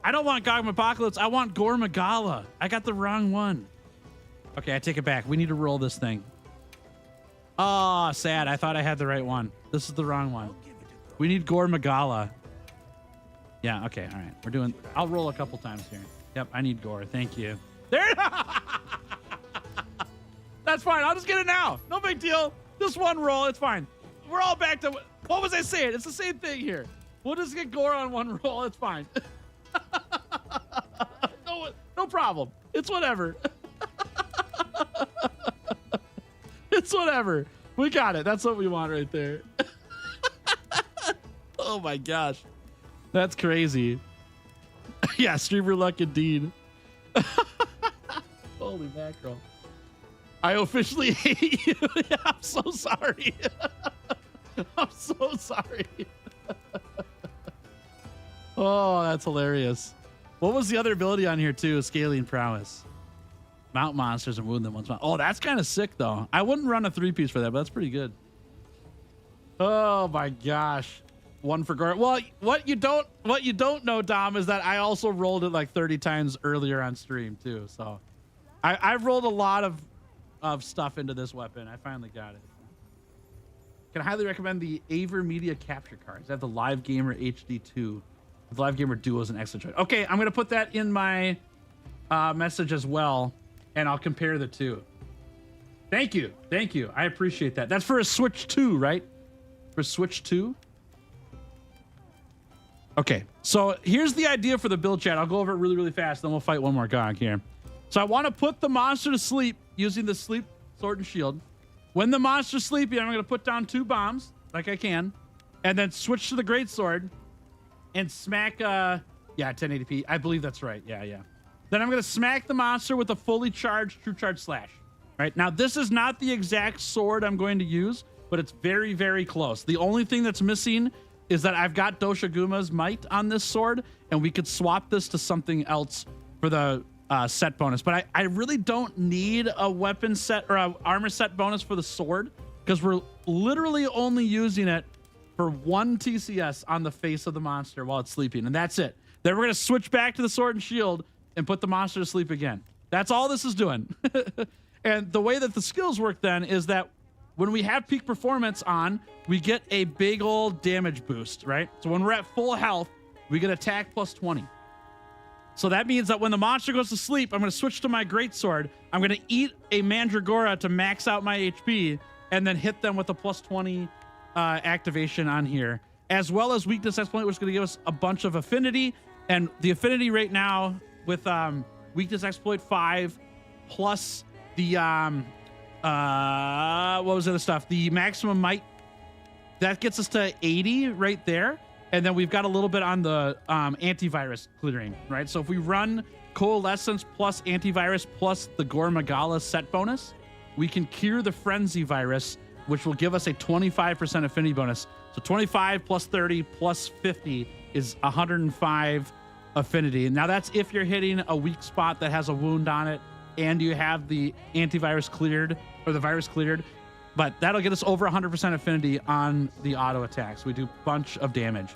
I don't want Gogmapocalypse. I want Gormagala. I got the wrong one. Okay, I take it back. We need to roll this thing. Oh, sad. I thought I had the right one. This is the wrong one. We need Gormagala. Yeah, okay, all right. We're doing, I'll roll a couple times here. Yep, I need Gore. Thank you. There. That's fine. I'll just get it now. No big deal. Just one roll. It's fine. We're all back to, what was I saying? It's the same thing here. We'll just get Gore on one roll. It's fine. No problem. It's whatever. It's whatever. We got it. That's what we want right there. Oh my gosh. That's crazy. Yeah, streamer luck indeed. Holy mackerel. I officially hate you. Yeah, I'm so sorry. I'm so sorry. Oh, that's hilarious. What was the other ability on here too? Scaling prowess. Mount monsters and wound them once. Oh, that's kind of sick though. I wouldn't run a 3-piece for that, but that's pretty good. Oh my gosh. One for Gore. Well, what you don't know, Dom, is that I also rolled it like 30 times earlier on stream too. So I've rolled a lot of stuff into this weapon. I finally got it. Can highly recommend the Aver Media capture cards. I have the Live Gamer HD2. The Live Gamer Duo is an excellent choice. Okay, I'm gonna put that in my message as well, and I'll compare the two. Thank you. Thank you. I appreciate that. That's for a Switch 2, right? For Switch 2? Okay, so here's the idea for the build, chat. I'll go over it really, really fast, then we'll fight one more Gog here. So I want to put the monster to sleep using the sleep sword and shield. When the monster's sleepy, I'm going to put down 2 bombs, like I can, and then switch to the great sword and smack, yeah, 1080p. I believe that's right. Yeah. Then I'm going to smack the monster with a fully charged True Charge Slash. Right now, this is not the exact sword I'm going to use, but it's very, very close. The only thing that's missing is that I've got Doshaguma's Might on this sword, and we could swap this to something else for the set bonus. But I really don't need a weapon set or a armor set bonus for the sword, because we're literally only using it for 1 TCS on the face of the monster while it's sleeping, and that's it. Then we're going to switch back to the sword and shield and put the monster to sleep again. That's all this is doing. And the way that the skills work then is that when we have peak performance on, we get a big old damage boost, right? So when we're at full health, we get attack plus 20. So that means that when the monster goes to sleep, I'm going to switch to my greatsword. I'm going to eat a Mandragora to max out my HP and then hit them with a plus 20 activation on here, as well as weakness exploit, which is going to give us a bunch of affinity. And the affinity right now with weakness exploit 5 plus the what was the other stuff? The maximum might, that gets us to 80 right there. And then we've got a little bit on the antivirus clearing, right? So if we run Coalescence plus antivirus plus the Gormagala set bonus, we can cure the Frenzy virus, which will give us a 25% affinity bonus. So 25 plus 30 plus 50 is 105 affinity. And now that's if you're hitting a weak spot that has a wound on it and you have the antivirus cleared or the virus cleared. But that'll get us over 100% affinity on the auto attacks. We do a bunch of damage.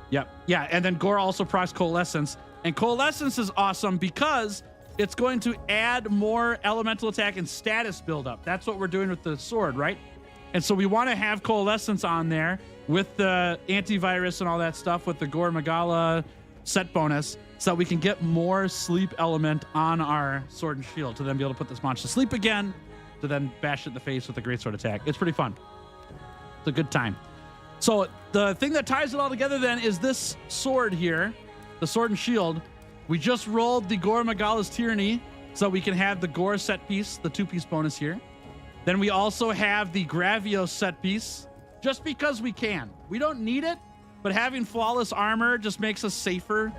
Yep. Yeah. And then Gore also procs Coalescence. And Coalescence is awesome because it's going to add more elemental attack and status buildup. That's what we're doing with the sword, right? And so we want to have Coalescence on there with the antivirus and all that stuff with the Gormagala set bonus so that we can get more sleep element on our sword and shield to then be able to put this monster to sleep again, to then bash it in the face with a greatsword attack. It's pretty fun. It's a good time. So the thing that ties it all together then is this sword here, the sword and shield. We just rolled the Gormagala's Tyranny so we can have the Gore set piece, the 2-piece bonus here. Then we also have the Gravios set piece just because we can. We don't need it, but having flawless armor just makes us safer.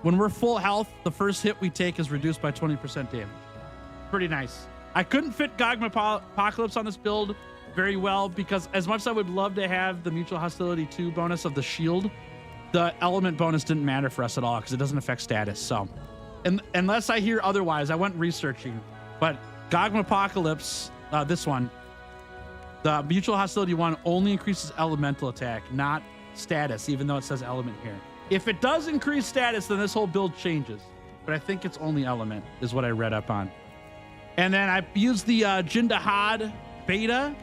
When we're full health, the first hit we take is reduced by 20% damage. Pretty nice. I couldn't fit Gogmapocalypse on this build very well because as much as I would love to have the Mutual Hostility 2 bonus of the shield, the element bonus didn't matter for us at all because it doesn't affect status. So And unless I hear otherwise, I went researching. But Gogmapocalypse, this one, the mutual hostility one only increases elemental attack, not status, even though it says element here. If it does increase status, then this whole build changes. But I think it's only element, is what I read up on. And then I used the Jindahad Beta.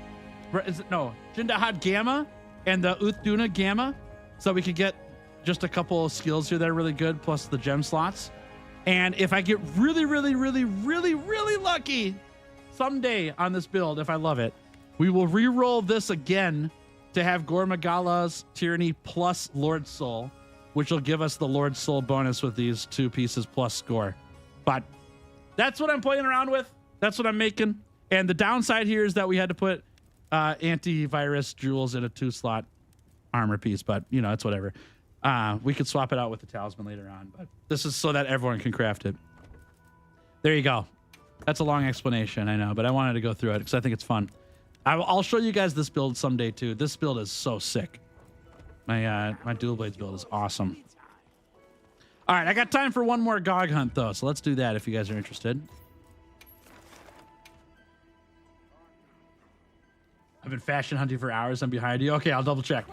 Jindahad Gamma and the Uthduna Gamma. So we could get just a couple of skills here that are really good, plus the gem slots. And if I get really, really, really, really, really lucky someday on this build, if I love it, we will re-roll this again to have Gormagala's Tyranny plus Lord Soul, which will give us the Lord Soul bonus with these 2 pieces plus score. But that's what I'm playing around with. That's what I'm making. And the downside here is that we had to put antivirus jewels in a 2-slot armor piece, but you know, it's whatever. We could swap it out with the talisman later on, but this is so that everyone can craft it. There you go. That's a long explanation, I know, but I wanted to go through it because I think it's fun. I'll show you guys this build someday too. This build is so sick. My dual blades build is awesome. All right, I got time for one more Gog hunt though, so let's do that if you guys are interested. I've been fashion hunting for hours. I'm behind you. Okay, I'll double check.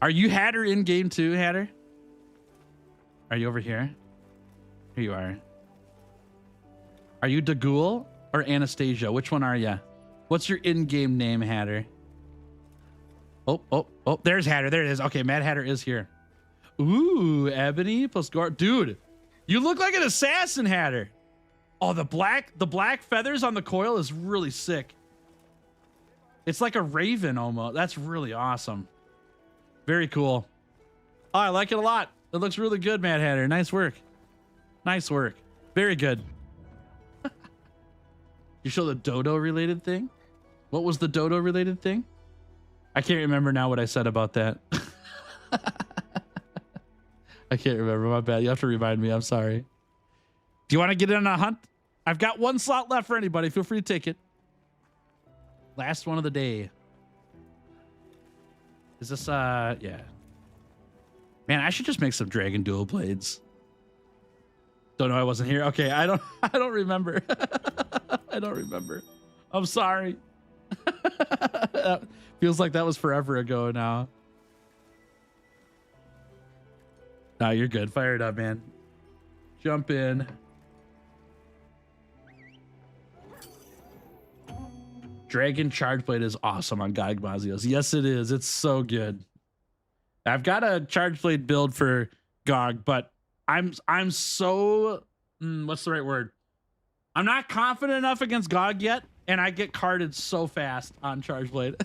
Are you Hatter in game too, Hatter? Are you over here? Here you are. Are you Dagul or Anastasia? Which one are you? What's your in-game name, Hatter? Oh, there's Hatter. There it is. Okay, Mad Hatter is here. Ooh, Ebony plus Gore. Dude, you look like an assassin, Hatter. Oh, the black feathers on the coil is really sick. It's like a raven almost. That's really awesome. Very cool. Oh, I like it a lot. It looks really good, Mad Hatter. Nice work. Nice work. Very good. You show the dodo related thing? What was the dodo related thing? I can't remember now what I said about that. I can't remember. My bad. You have to remind me. I'm sorry. Do you want to get in on a hunt? I've got 1 slot left for anybody. Feel free to take it. Last one of the day. Is this yeah. Man, I should just make some dragon dual blades. Don't know, I wasn't here. Okay, I don't remember. I don't remember. I'm sorry. Feels like that was forever ago now. No, you're good. Fire it up, man. Jump in. Dragon Charge Blade is awesome on Gogmazios. Yes, it is. It's so good. I've got a Charge Blade build for Gog, but I'm so what's the right word? I'm not confident enough against Gog yet, and I get carded so fast on Charge Blade.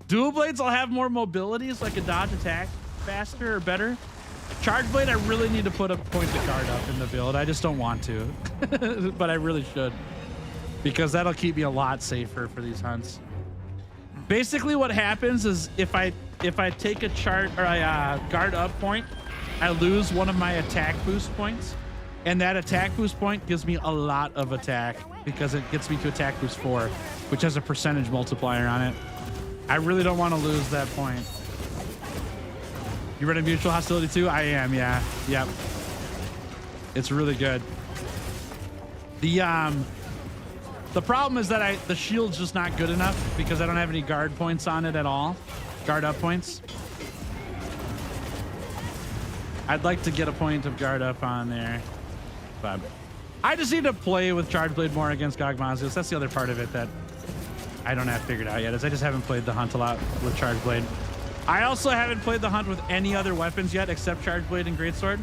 Dual Blades, I'll have more mobility, so I can dodge attack faster or better. Charge Blade, I really need to put a point to guard up in the build. I just don't want to, but I really should, because that'll keep me a lot safer for these hunts. Basically, what happens is if I take a chart or a guard up point, I lose one of my attack boost points, and that attack boost point gives me a lot of attack because it gets me to attack boost 4, which has a percentage multiplier on it. I really don't want to lose that point. You running mutual hostility too? I am, yeah. Yep. It's really good. The problem is that the shield's just not good enough because I don't have any guard points on it at all. Guard up points. I'd like to get a point of guard up on there, but I just need to play with Charge Blade more against Gogmazios. That's the other part of it that I don't have figured out yet, is I just haven't played the hunt a lot with Charge Blade. I also haven't played the hunt with any other weapons yet except Charge Blade and Greatsword.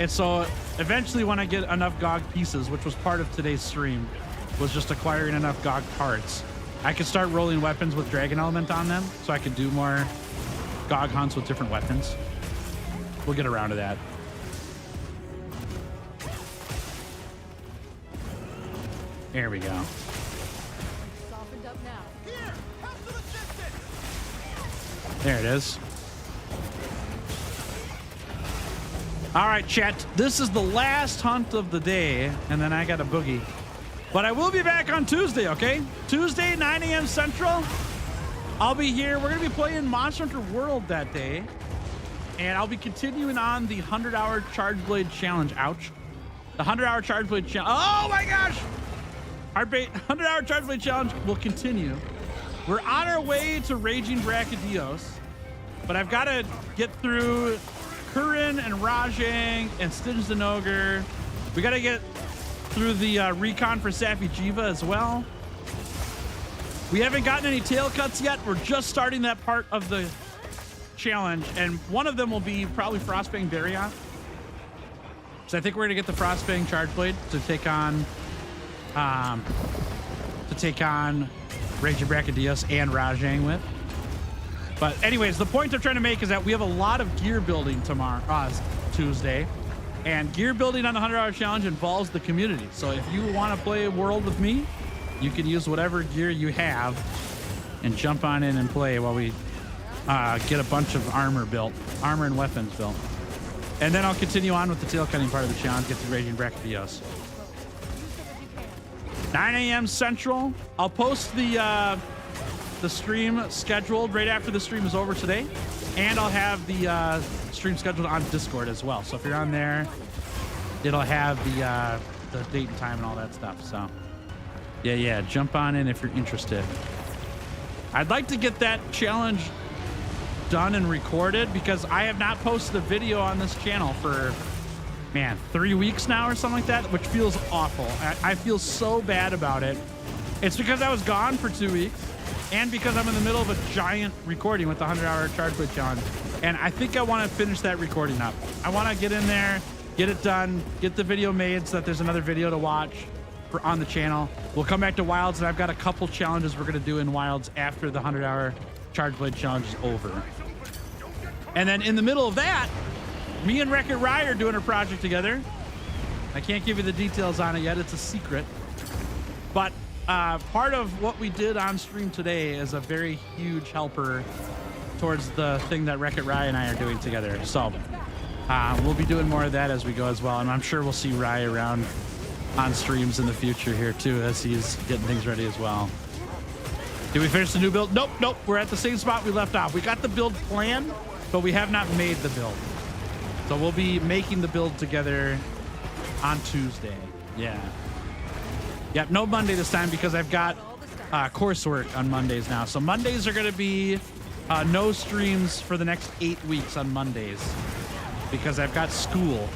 And so eventually when I get enough Gog pieces, which was part of today's stream, was just acquiring enough Gog parts, I could start rolling weapons with Dragon Element on them so I could do more Gog hunts with different weapons. We'll get around to that. There we go. Softened up now. Here, have some assistance. There it is. All right, chat. This is the last hunt of the day, and then I got a boogie. But I will be back on Tuesday, okay? Tuesday, 9 a.m. Central. I'll be here. We're going to be playing Monster Hunter World that day. And I'll be continuing on the 100-hour Charge Blade Challenge. Ouch. The 100-hour Charge Blade Challenge. Oh my gosh! Our 100-hour Charge Blade Challenge will continue. We're on our way to Raging Brachydios, but I've got to get through Kurin and Rajang and Stitch the Ogre. We got to get through the recon for Safi Jiva as well. We haven't gotten any tail cuts yet. We're just starting that part of the challenge, and one of them will be probably Frostbang Baryon. So I think we're gonna get the Frostbang Charge Blade to take on Raging Brachydios and Rajang with. But anyways, the point I'm trying to make is that we have a lot of gear building tomorrow, Tuesday, and gear building on the 100-hour challenge involves the community. So if you want to play a world with me, you can use whatever gear you have and jump on in and play while we get a bunch of armor and weapons built. And then I'll continue on with the tail cutting part of the challenge, get to Raging Brachydios. 9 a.m. Central. I'll post the stream scheduled right after the stream is over today, and I'll have the stream scheduled on Discord as well. So if you're on there, it'll have the date and time and all that stuff. So yeah, jump on in if you're interested. I'd like to get that challenge done and recorded because I have not posted a video on this channel for 3 weeks now or something like that, which feels awful. I feel so bad about it. It's because I was gone for 2 weeks and because I'm in the middle of a giant recording with the 100-hour Charge Blade Challenge, and I think I want to finish that recording up. I want to get in there, get it done, get the video made so that there's another video to watch on the channel. We'll come back to Wilds, and I've got a couple challenges we're going to do in Wilds after the 100-hour Charge Blade Challenge is over. And then in the middle of that, me and WreckitRai are doing a project together. I can't give you the details on it yet. It's a secret. But part of what we did on stream today is a very huge helper towards the thing that WreckitRai and I are doing together. So we'll be doing more of that as we go as well. And I'm sure we'll see Rai around on streams in the future here too as he's getting things ready as well. Did we finish the new build? Nope. We're at the same spot we left off. We got the build planned, but we have not made the build. So we'll be making the build together on Tuesday. Yeah. Yep, no Monday this time because I've got coursework on Mondays now. So Mondays are going to be no streams for the next 8 weeks on Mondays because I've got school.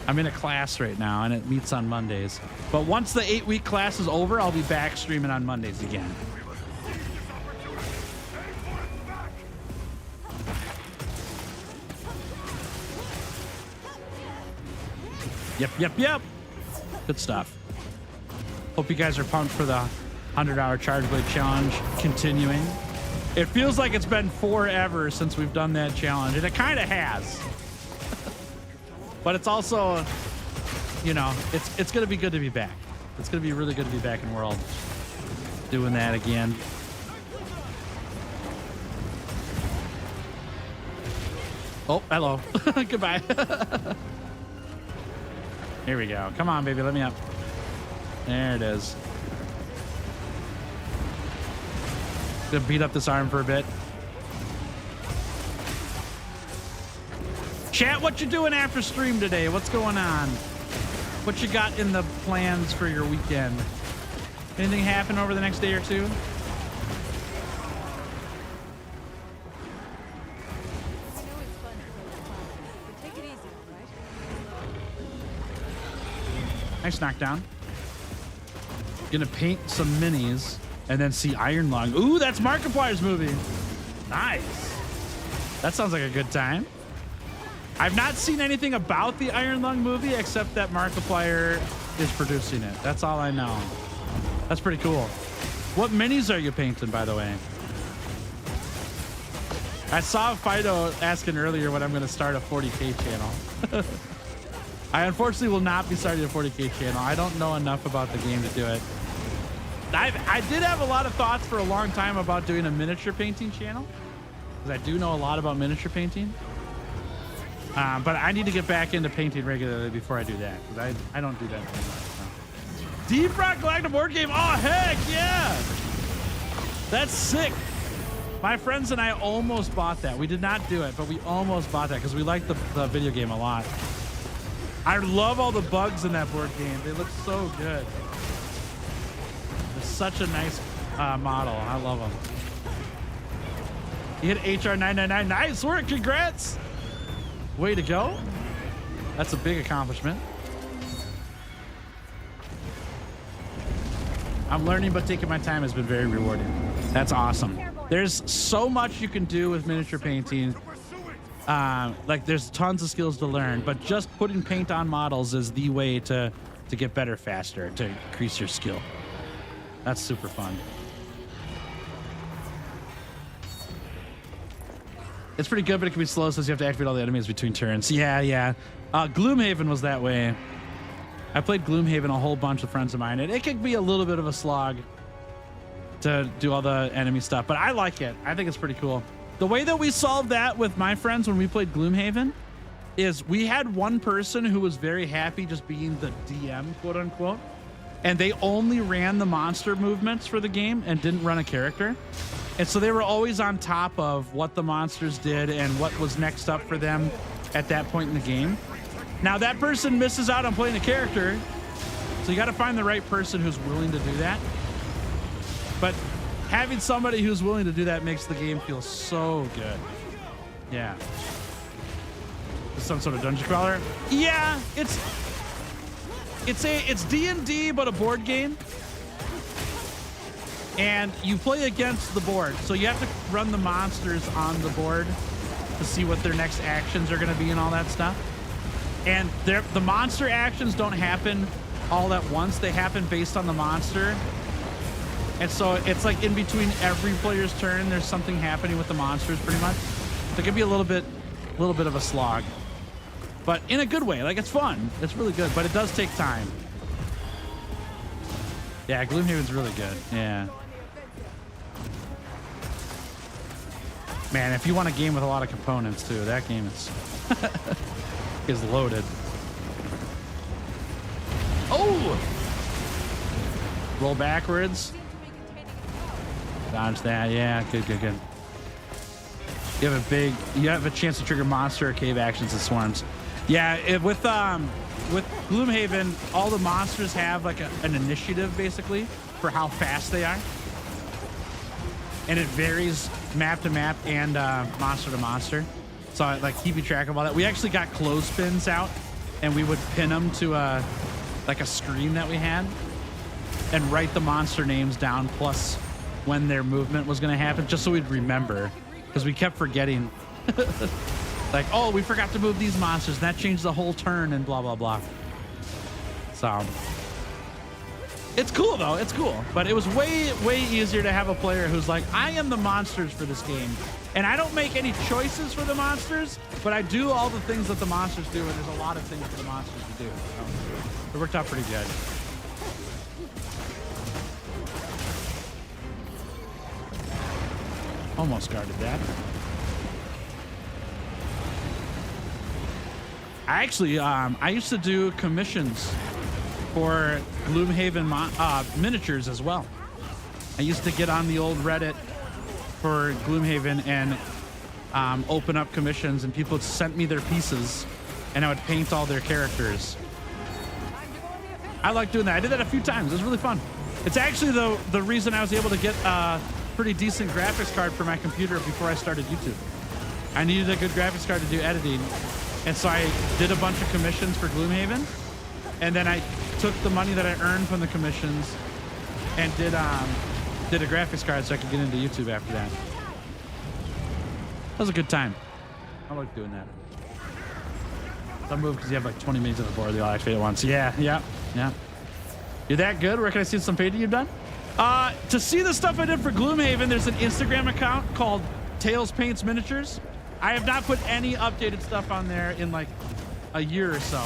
I'm in a class right now and it meets on Mondays. But once the 8-week class is over, I'll be back streaming on Mondays again. Yep. Good stuff. Hope you guys are pumped for the 100-hour Charge Blade Challenge continuing. It feels like it's been forever since we've done that challenge, and it kind of has. But it's also, it's going to be good to be back. It's going to be really good to be back in World doing that again. Oh, hello. Goodbye. Here we go. Come on, baby. Let me up. There it is. Gonna beat up this arm for a bit. Chat, what you doing after stream today? What's going on? What you got in the plans for your weekend? Anything happen over the next day or two? Nice knockdown. Gonna paint some minis and then see Iron Lung. Ooh, that's Markiplier's movie. Nice. That sounds like a good time. I've not seen anything about the Iron Lung movie except that Markiplier is producing it. That's all I know. That's pretty cool. What minis are you painting, by the way? I saw Fido asking earlier when I'm going to start a 40K channel. I unfortunately will not be starting a 40K channel. I don't know enough about the game to do it. I did have a lot of thoughts for a long time about doing a miniature painting channel, because I do know a lot about miniature painting. But I need to get back into painting regularly before I do that, because I don't do that anymore. So. Deep Rock Galactic board game. Oh, heck yeah. That's sick. My friends and I almost bought that. We did not do it, but we almost bought that because we like the video game a lot. I love all the bugs in that board game. They look so good. It's such a nice model. I love them. You hit HR 999. Nice work. Congrats. Way to go. That's a big accomplishment. I'm learning, but taking my time has been very rewarding. That's awesome. There's so much you can do with miniature painting. Like there's tons of skills to learn, but just putting paint on models is the way to get better faster, to increase your skill. That's super fun. It's pretty good, but it can be slow since you have to activate all the enemies between turns. Yeah. Gloomhaven was that way. I played Gloomhaven a whole bunch with friends of mine, and it could be a little bit of a slog to do all the enemy stuff, but I like it. I think it's pretty cool. The way that we solved that with my friends when we played Gloomhaven is we had one person who was very happy just being the DM, quote unquote, and they only ran the monster movements for the game and didn't run a character. And so they were always on top of what the monsters did and what was next up for them at that point in the game. Now that person misses out on playing a character, so you got to find the right person who's willing to do that. But having somebody who's willing to do that makes the game feel so good. Yeah. Some sort of dungeon crawler. Yeah, it's D&D but a board game. And you play against the board, so you have to run the monsters on the board to see what their next actions are going to be and all that stuff. And the monster actions don't happen all at once. They happen based on the monster. And so it's like in between every player's turn, there's something happening with the monsters pretty much. So it can be a little bit of a slog, but in a good way. Like it's fun. It's really good, but it does take time. Yeah, Gloomhaven's really good. Yeah. Man, if you want a game with a lot of components too, that game is loaded. Oh! Roll backwards. Dodge that. Yeah, good. You have a chance to trigger monster or cave actions and swarms. Yeah, with Gloomhaven, all the monsters have like an initiative basically for how fast they are. And it varies map to map and monster to monster. So I like keeping track of all that. We actually got clothespins out and we would pin them to like a screen that we had and write the monster names down plus when their movement was going to happen, just so we'd remember, because we kept forgetting. Like, oh, we forgot to move these monsters, and that changed the whole turn and blah, blah, blah. So it's cool though, it's cool. But it was way easier to have a player who's like, I am the monsters for this game. And I don't make any choices for the monsters, but I do all the things that the monsters do, and there's a lot of things for the monsters to do. So it worked out pretty good. Almost guarded that. I actually, I used to do commissions for Gloomhaven miniatures as well. I used to get on the old Reddit for Gloomhaven and open up commissions, and people sent me their pieces, and I would paint all their characters. I like doing that. I did that a few times. It was really fun. It's actually the reason I was able to get pretty decent graphics card for my computer before I started YouTube. I needed a good graphics card to do editing, and so I did a bunch of commissions for Gloomhaven, and then I took the money that I earned from the commissions and did a graphics card so I could get into YouTube after that. That was a good time. I like doing that. Don't move because you have like 20 minutes on the board. They all activate at once. Yeah. You're that good? Where can I see some painting you've done? To see the stuff I did for Gloomhaven, there's an Instagram account called Tails Paints Miniatures. I have not put any updated stuff on there in like a year or so.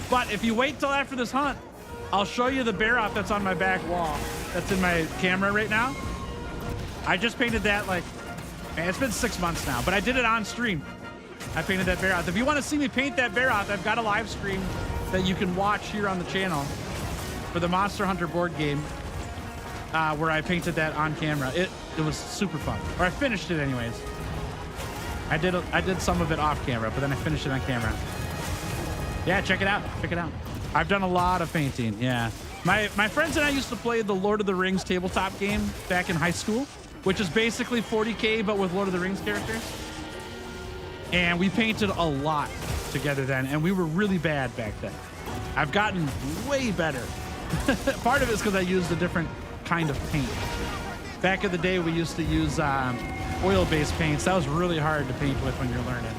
But if you wait till after this hunt, I'll show you the bear op that's on my back wall. That's in my camera right now. I just painted that like, man, it's been 6 months now, but I did it on stream. I painted that bear op. If you want to see me paint that bear op, I've got a live stream that you can watch here on the channel for the Monster Hunter board game. where I painted that on camera. It was super fun. Or I finished it anyways. I did some of it off camera, but then I finished it on camera. Yeah, check it out. Check it out. I've done a lot of painting. Yeah. My friends and I used to play the Lord of the Rings tabletop game back in high school, which is basically 40K, but with Lord of the Rings characters. And we painted a lot together then, and we were really bad back then. I've gotten way better. Part of it is because I used a different kind of paint. Back in the day, we used to use oil-based paints. That was really hard to paint with when you're learning.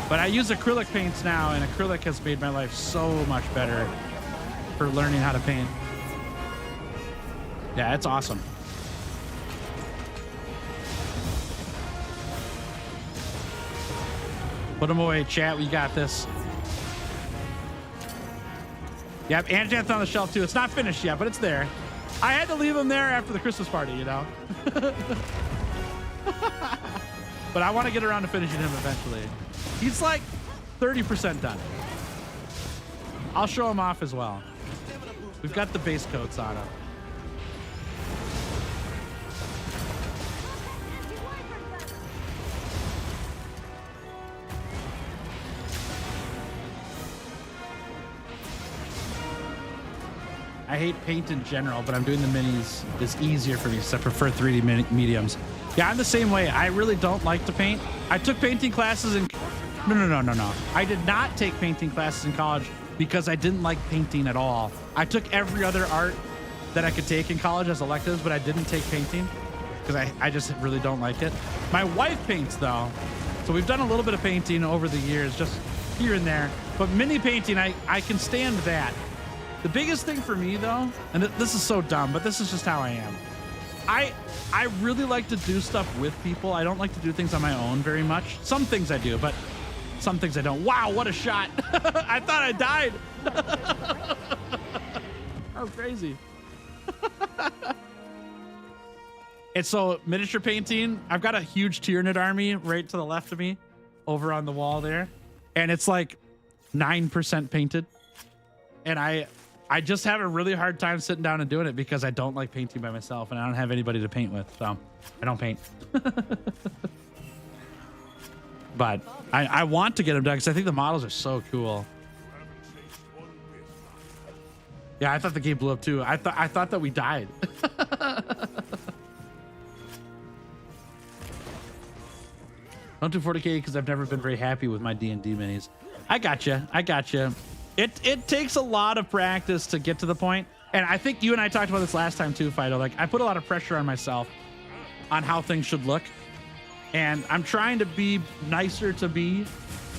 But I use acrylic paints now, and acrylic has made my life so much better for learning how to paint. Yeah, it's awesome. Put them away, chat. We got this. Yep, Anjan's on the shelf too. It's not finished yet, but it's there. I had to leave him there after the Christmas party, you know. But I want to get around to finishing him eventually. He's like 30% done. I'll show him off as well. We've got the base coats on him. I hate paint in general, but I'm doing the minis. It's easier for me because I prefer 3D mediums. Yeah, I'm the same way. I really don't like to paint. I took painting classes in... No. I did not take painting classes in college because I didn't like painting at all. I took every other art that I could take in college as electives, but I didn't take painting because I just really don't like it. My wife paints, though. So we've done a little bit of painting over the years, just here and there. But mini painting, I can stand that. The biggest thing for me, though, and this is so dumb, but this is just how I am. I really like to do stuff with people. I don't like to do things on my own very much. Some things I do, but some things I don't. Wow, what a shot. I thought I died. That was crazy. And so miniature painting, I've got a huge Tyranid army right to the left of me over on the wall there. And it's like 9% painted. And I just have a really hard time sitting down and doing it because I don't like painting by myself and I don't have anybody to paint with. So I don't paint. But I want to get them done because I think the models are so cool. Yeah, I thought the game blew up too. I thought that we died. Don't do 40K because I've never been very happy with my D&D minis. I gotcha. It takes a lot of practice to get to the point. And I think you and I talked about this last time too, Fido. Like, I put a lot of pressure on myself on how things should look. And I'm trying to be nicer to me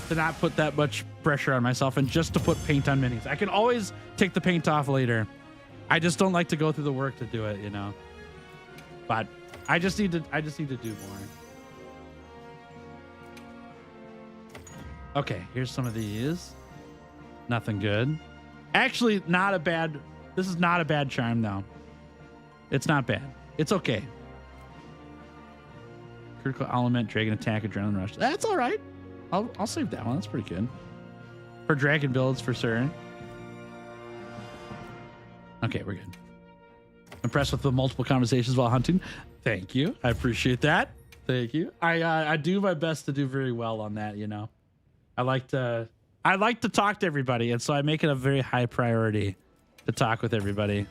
to not put that much pressure on myself and just to put paint on minis. I can always take the paint off later. I just don't like to go through the work to do it, you know. But I just need to do more. Okay, here's some of these. Nothing good. Actually, this is not a bad charm though. It's not bad. It's okay. Critical element, dragon attack, adrenaline rush. That's all right. I'll save that one. That's pretty good. For dragon builds, for sure. Okay, we're good. Impressed with the multiple conversations while hunting. Thank you. I appreciate that. Thank you. I do my best to do very well on that, you know. I like to talk to everybody, and so I make it a very high priority to talk with everybody.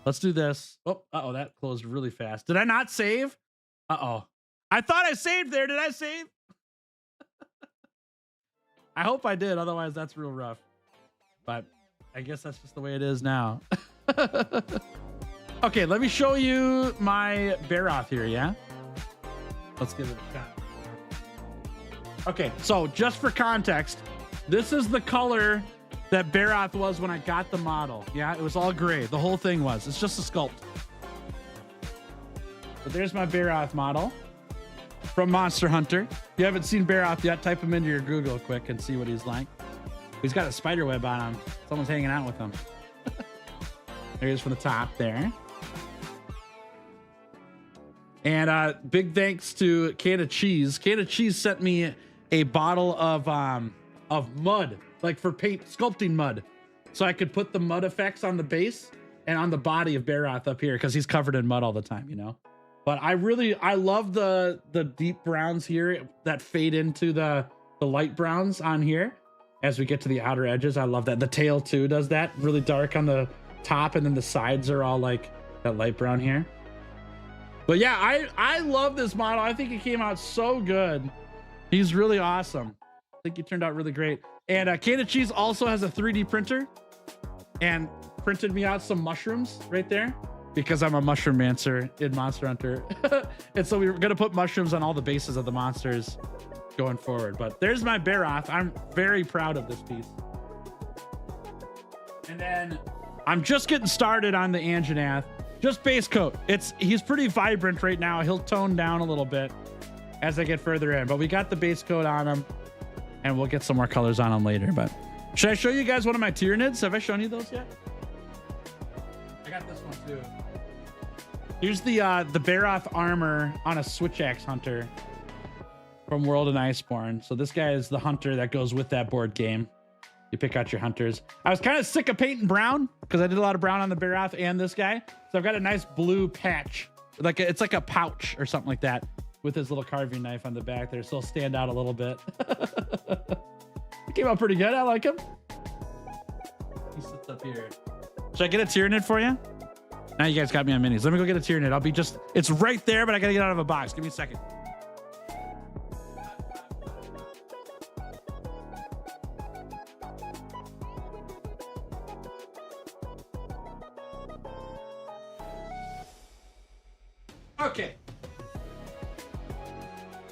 Let's do this. Oh, that closed really fast. Did I not save? I thought I saved there. Did I save? I hope I did. Otherwise, that's real rough. But I guess that's just the way it is now. Okay, let me show you my Baroth here, yeah? Let's give it a shot. Okay, so just for context, this is the color that Baroth was when I got the model. Yeah, it was all gray. The whole thing was. It's just a sculpt. But there's my Baroth model from Monster Hunter. If you haven't seen Baroth yet, type him into your Google quick and see what he's like. He's got a spider web on him. Someone's hanging out with him. There he is from the top there. And big thanks to Can of Cheese. Can of Cheese sent me a bottle of mud, like for paint, sculpting mud. So I could put the mud effects on the base and on the body of Barath up here because he's covered in mud all the time, you know. But I love the deep browns here that fade into the light browns on here as we get to the outer edges. I love that. The tail too does that, really dark on the top, and then the sides are all like that light brown here. But yeah, I love this model. I think it came out so good. He's really awesome. I think he turned out really great. And Can of Cheese also has a 3D printer and printed me out some mushrooms right there because I'm a mushroom mancer in Monster Hunter. And so we were going to put mushrooms on all the bases of the monsters going forward. But there's my Barath. I'm very proud of this piece. And then I'm just getting started on the Anjanath. Just base coat. He's pretty vibrant right now. He'll tone down a little bit as I get further in, but we got the base coat on him and we'll get some more colors on him later. But should I show you guys one of my Tyranids? Have I shown you those yet? I got this one too. Here's the Barath armor on a Switch Axe Hunter from World and Iceborne. So this guy is the hunter that goes with that board game. You pick out your hunters. I was kind of sick of painting brown because I did a lot of brown on the Barath and this guy. So I've got a nice blue patch. It's like a pouch or something like that with his little carving knife on the back there. So he'll stand out a little bit. It came out pretty good. I like him. He sits up here. Should I get a Tyranid for you? Now you guys got me on minis. Let me go get a Tyranid. It's right there, but I got to get out of a box. Give me a second. Okay.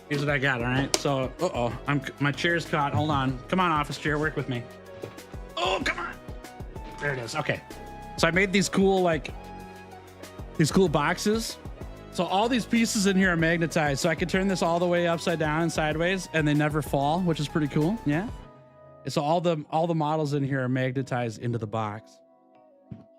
Here's what I got, all right? So, my chair's caught. Hold on. Come on, office chair, work with me. Oh, come on. There it is. Okay. So I made these cool boxes. So all these pieces in here are magnetized. So I can turn this all the way upside down and sideways and they never fall, which is pretty cool. Yeah. So all the models in here are magnetized into the box.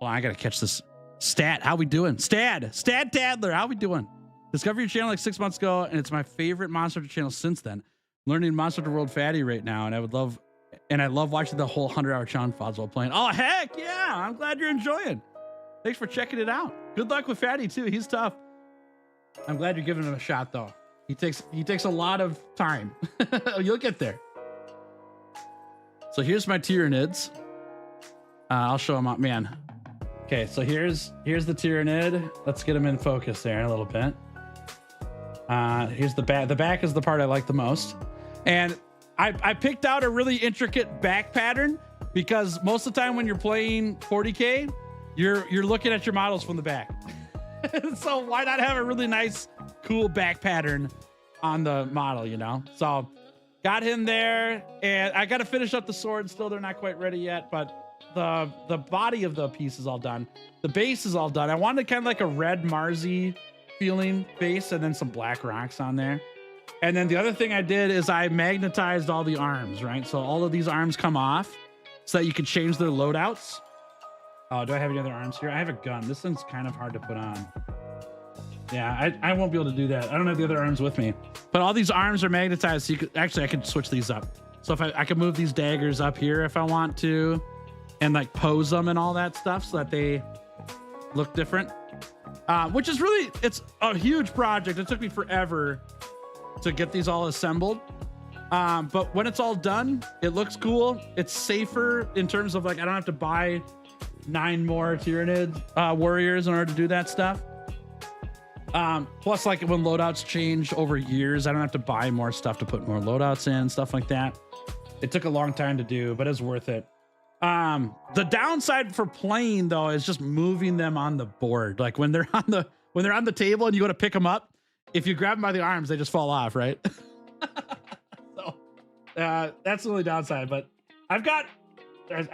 Well, I got to catch this. Stat, how we doing? Stad Tadler, how we doing? Discovered your channel like 6 months ago, and it's my favorite Monster Hunter channel since then. Learning Monster Hunter World Fatty right now, and I love watching the whole 100-hour challenge VODs while playing. Oh heck yeah! I'm glad you're enjoying. Thanks for checking it out. Good luck with Fatty too. He's tough. I'm glad you're giving him a shot though. He takes a lot of time. You'll get there. So here's my Tyranids. I'll show them up, man. Okay, so here's the Tyranid. Let's get him in focus there a little bit. Here's the back. The back is the part I like the most. And I picked out a really intricate back pattern because most of the time when you're playing 40K, you're looking at your models from the back. So why not have a really nice, cool back pattern on the model, you know? So got him there, and I got to finish up the sword still. They're not quite ready yet, but the body of the piece is all done. The base is all done. I wanted kind of like a red Marzi feeling base and then some black rocks on there. And then the other thing I did is I magnetized all the arms, right? So all of these arms come off so that you can change their loadouts. Oh, do I have any other arms here? I have a gun. This one's kind of hard to put on. Yeah, I won't be able to do that. I don't have the other arms with me. But all these arms are magnetized. So I could switch these up. So if I could move these daggers up here if I want to, and like pose them and all that stuff so that they look different, which is really, it's a huge project. It took me forever to get these all assembled, but when it's all done, it looks cool. It's safer in terms of like I don't have to buy 9 more Tyranid warriors in order to do that stuff. Plus, like when loadouts change over years, I don't have to buy more stuff to put more loadouts in and stuff like that. It took a long time to do, but it's worth it. The downside for playing though is just moving them on the board. Like when they're on the table and you go to pick them up, if you grab them by the arms, they just fall off, right? So that's the only downside. But I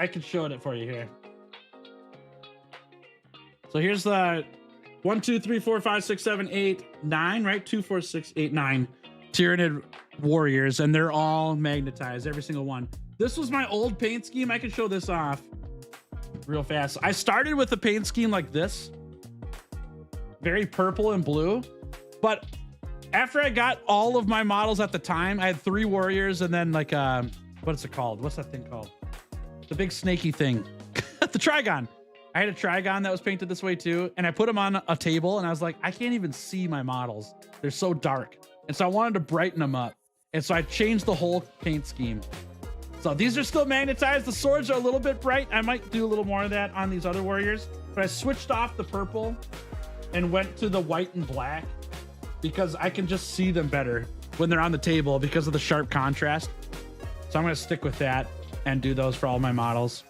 can show it for you here. So here's the 1, 2, 3, 4, 5, 6, 7, 8, 9, right? 2, 4, 6, 8, 9 Tyranid warriors, and they're all magnetized, every single one. This was my old paint scheme. I can show this off real fast. I started with a paint scheme like this, very purple and blue. But after I got all of my models at the time, I had 3 warriors and then like, what is it called? What's that thing called? The big snaky thing, the Trigon. I had a Trigon that was painted this way too, and I put them on a table, and I was like, I can't even see my models. They're so dark. And so I wanted to brighten them up. And so I changed the whole paint scheme. So these are still magnetized. The swords are a little bit bright. I might do a little more of that on these other warriors, but I switched off the purple and went to the white and black because I can just see them better when they're on the table because of the sharp contrast. So I'm going to stick with that and do those for all my models.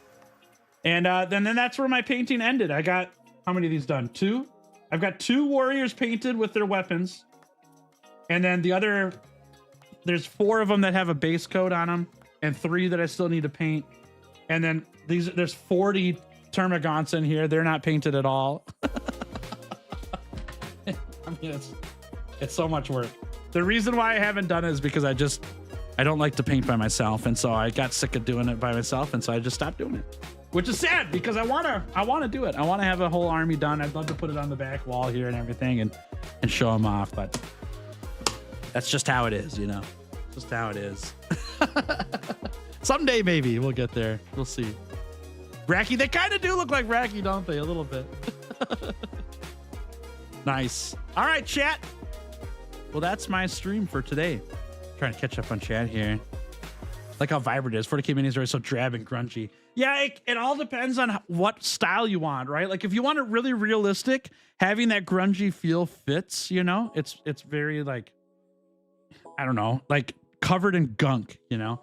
And then that's where my painting ended. I got, how many of these done? 2. I've got 2 warriors painted with their weapons. And then the other, there's 4 of them that have a base coat on them and 3 that I still need to paint. And then there's 40 Termagants in here. They're not painted at all. I mean, it's so much work. The reason why I haven't done it is because I don't like to paint by myself. And so I got sick of doing it by myself. And so I just stopped doing it. Which is sad because I want to do it. I want to have a whole army done. I'd love to put it on the back wall here and everything and show them off, but that's just how it is, you know. Just how it is. Someday maybe we'll get there. We'll see. Racky, they kind of do look like Racky, don't they? A little bit. Nice. All right, chat. Well, that's my stream for today. Trying to catch up on chat here. Like how vibrant it is. 40K minis are so drab and grungy. Yeah, it all depends on what style you want, right? Like if you want it really realistic, having that grungy feel fits, you know? It's very like, I don't know, like covered in gunk, you know?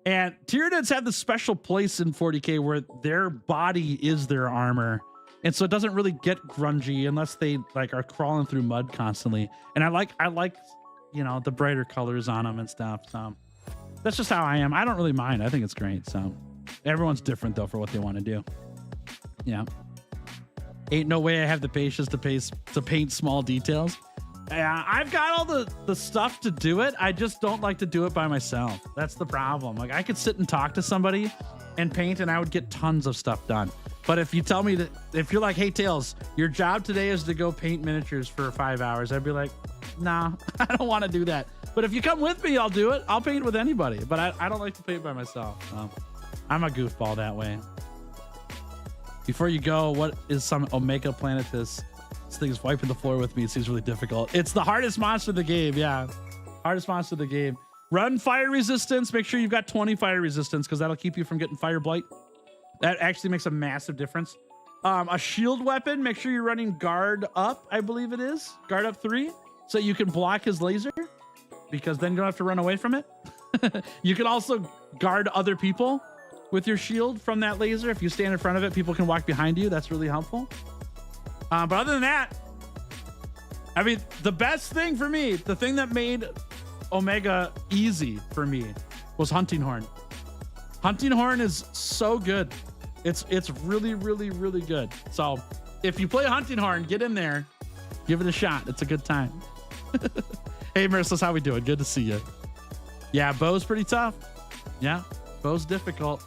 And Tyranids have this special place in 40K where their body is their armor. And so it doesn't really get grungy unless they like are crawling through mud constantly. And I like, you know, the brighter colors on them and stuff. So that's just how I am. I don't really mind. I think it's great. So everyone's different though for what they want to do. Yeah. Ain't no way I have the patience to paint small details. Yeah, I've got all the stuff to do it. I just don't like to do it by myself. That's the problem. Like I could sit and talk to somebody and paint and I would get tons of stuff done. But if you tell me that, if you're like, hey Tails, your job today is to go paint miniatures for 5 hours, I'd be like, nah, I don't want to do that. But if you come with me, I'll do it. I'll paint with anybody, but I don't like to paint by myself. So I'm a goofball that way. Before you go, what is some Omega Planetus? This thing's wiping the floor with me. It seems really difficult. It's the hardest monster in the game. Yeah. Hardest monster in the game. Run fire resistance. Make sure you've got 20 fire resistance because that'll keep you from getting fire blight. That actually makes a massive difference. A shield weapon. Make sure you're running guard up, I believe it is. Guard up 3. So you can block his laser because then you don't have to run away from it. You can also guard other people with your shield from that laser. If you stand in front of it, people can walk behind you. That's really helpful. But other than that, I mean, the best thing for me, the thing that made Omega easy for me was Hunting Horn. Hunting Horn is so good. It's really, really, really good. So if you play Hunting Horn, get in there, give it a shot. It's a good time. Hey, Merciless, how we doing? Good to see you. Yeah, bow's pretty tough. Yeah, bow's difficult.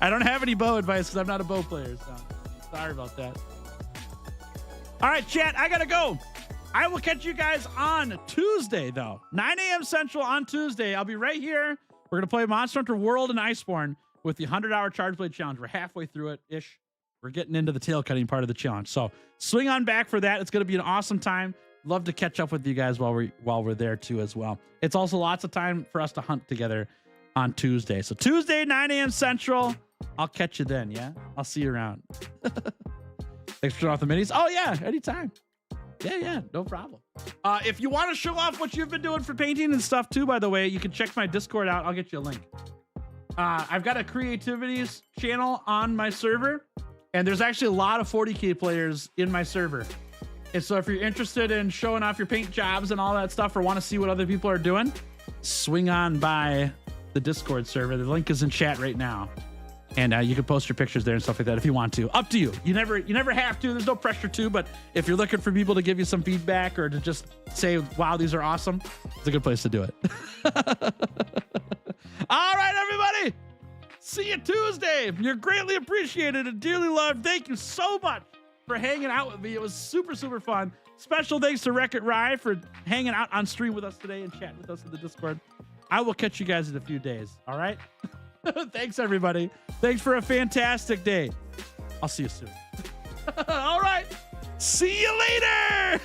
I don't have any bow advice because I'm not a bow player, so sorry about that. All right, chat, I gotta go. I will catch you guys on Tuesday, though. 9 a.m. Central on Tuesday. I'll be right here. We're gonna play Monster Hunter World and Iceborne with the 100-hour Charge Blade Challenge. We're halfway through it-ish. We're getting into the tail cutting part of the challenge. So swing on back for that. It's gonna be an awesome time. Love to catch up with you guys while we're there too as well. It's also lots of time for us to hunt together on Tuesday. So Tuesday, 9 a.m. Central. I'll catch you then, yeah? I'll see you around. Thanks for showing off the minis. Oh, yeah, anytime. Yeah, no problem. If you want to show off what you've been doing for painting and stuff too, by the way, you can check my Discord out. I'll get you a link. I've got a creativities channel on my server, and there's actually a lot of 40K players in my server. And so if you're interested in showing off your paint jobs and all that stuff or want to see what other people are doing, swing on by the Discord server. The link is in chat right now. And you can post your pictures there and stuff like that if you want to. Up to you. You never have to. There's no pressure to. But if you're looking for people to give you some feedback or to just say, wow, these are awesome, it's a good place to do it. All right, everybody. See you Tuesday. You're greatly appreciated and dearly loved. Thank you so much for hanging out with me. It was super, super fun. Special thanks to WreckitRai for hanging out on stream with us today and chatting with us in the Discord. I will catch you guys in a few days. All right. Thanks, everybody. Thanks for a fantastic day. I'll see you soon. All right. See you later.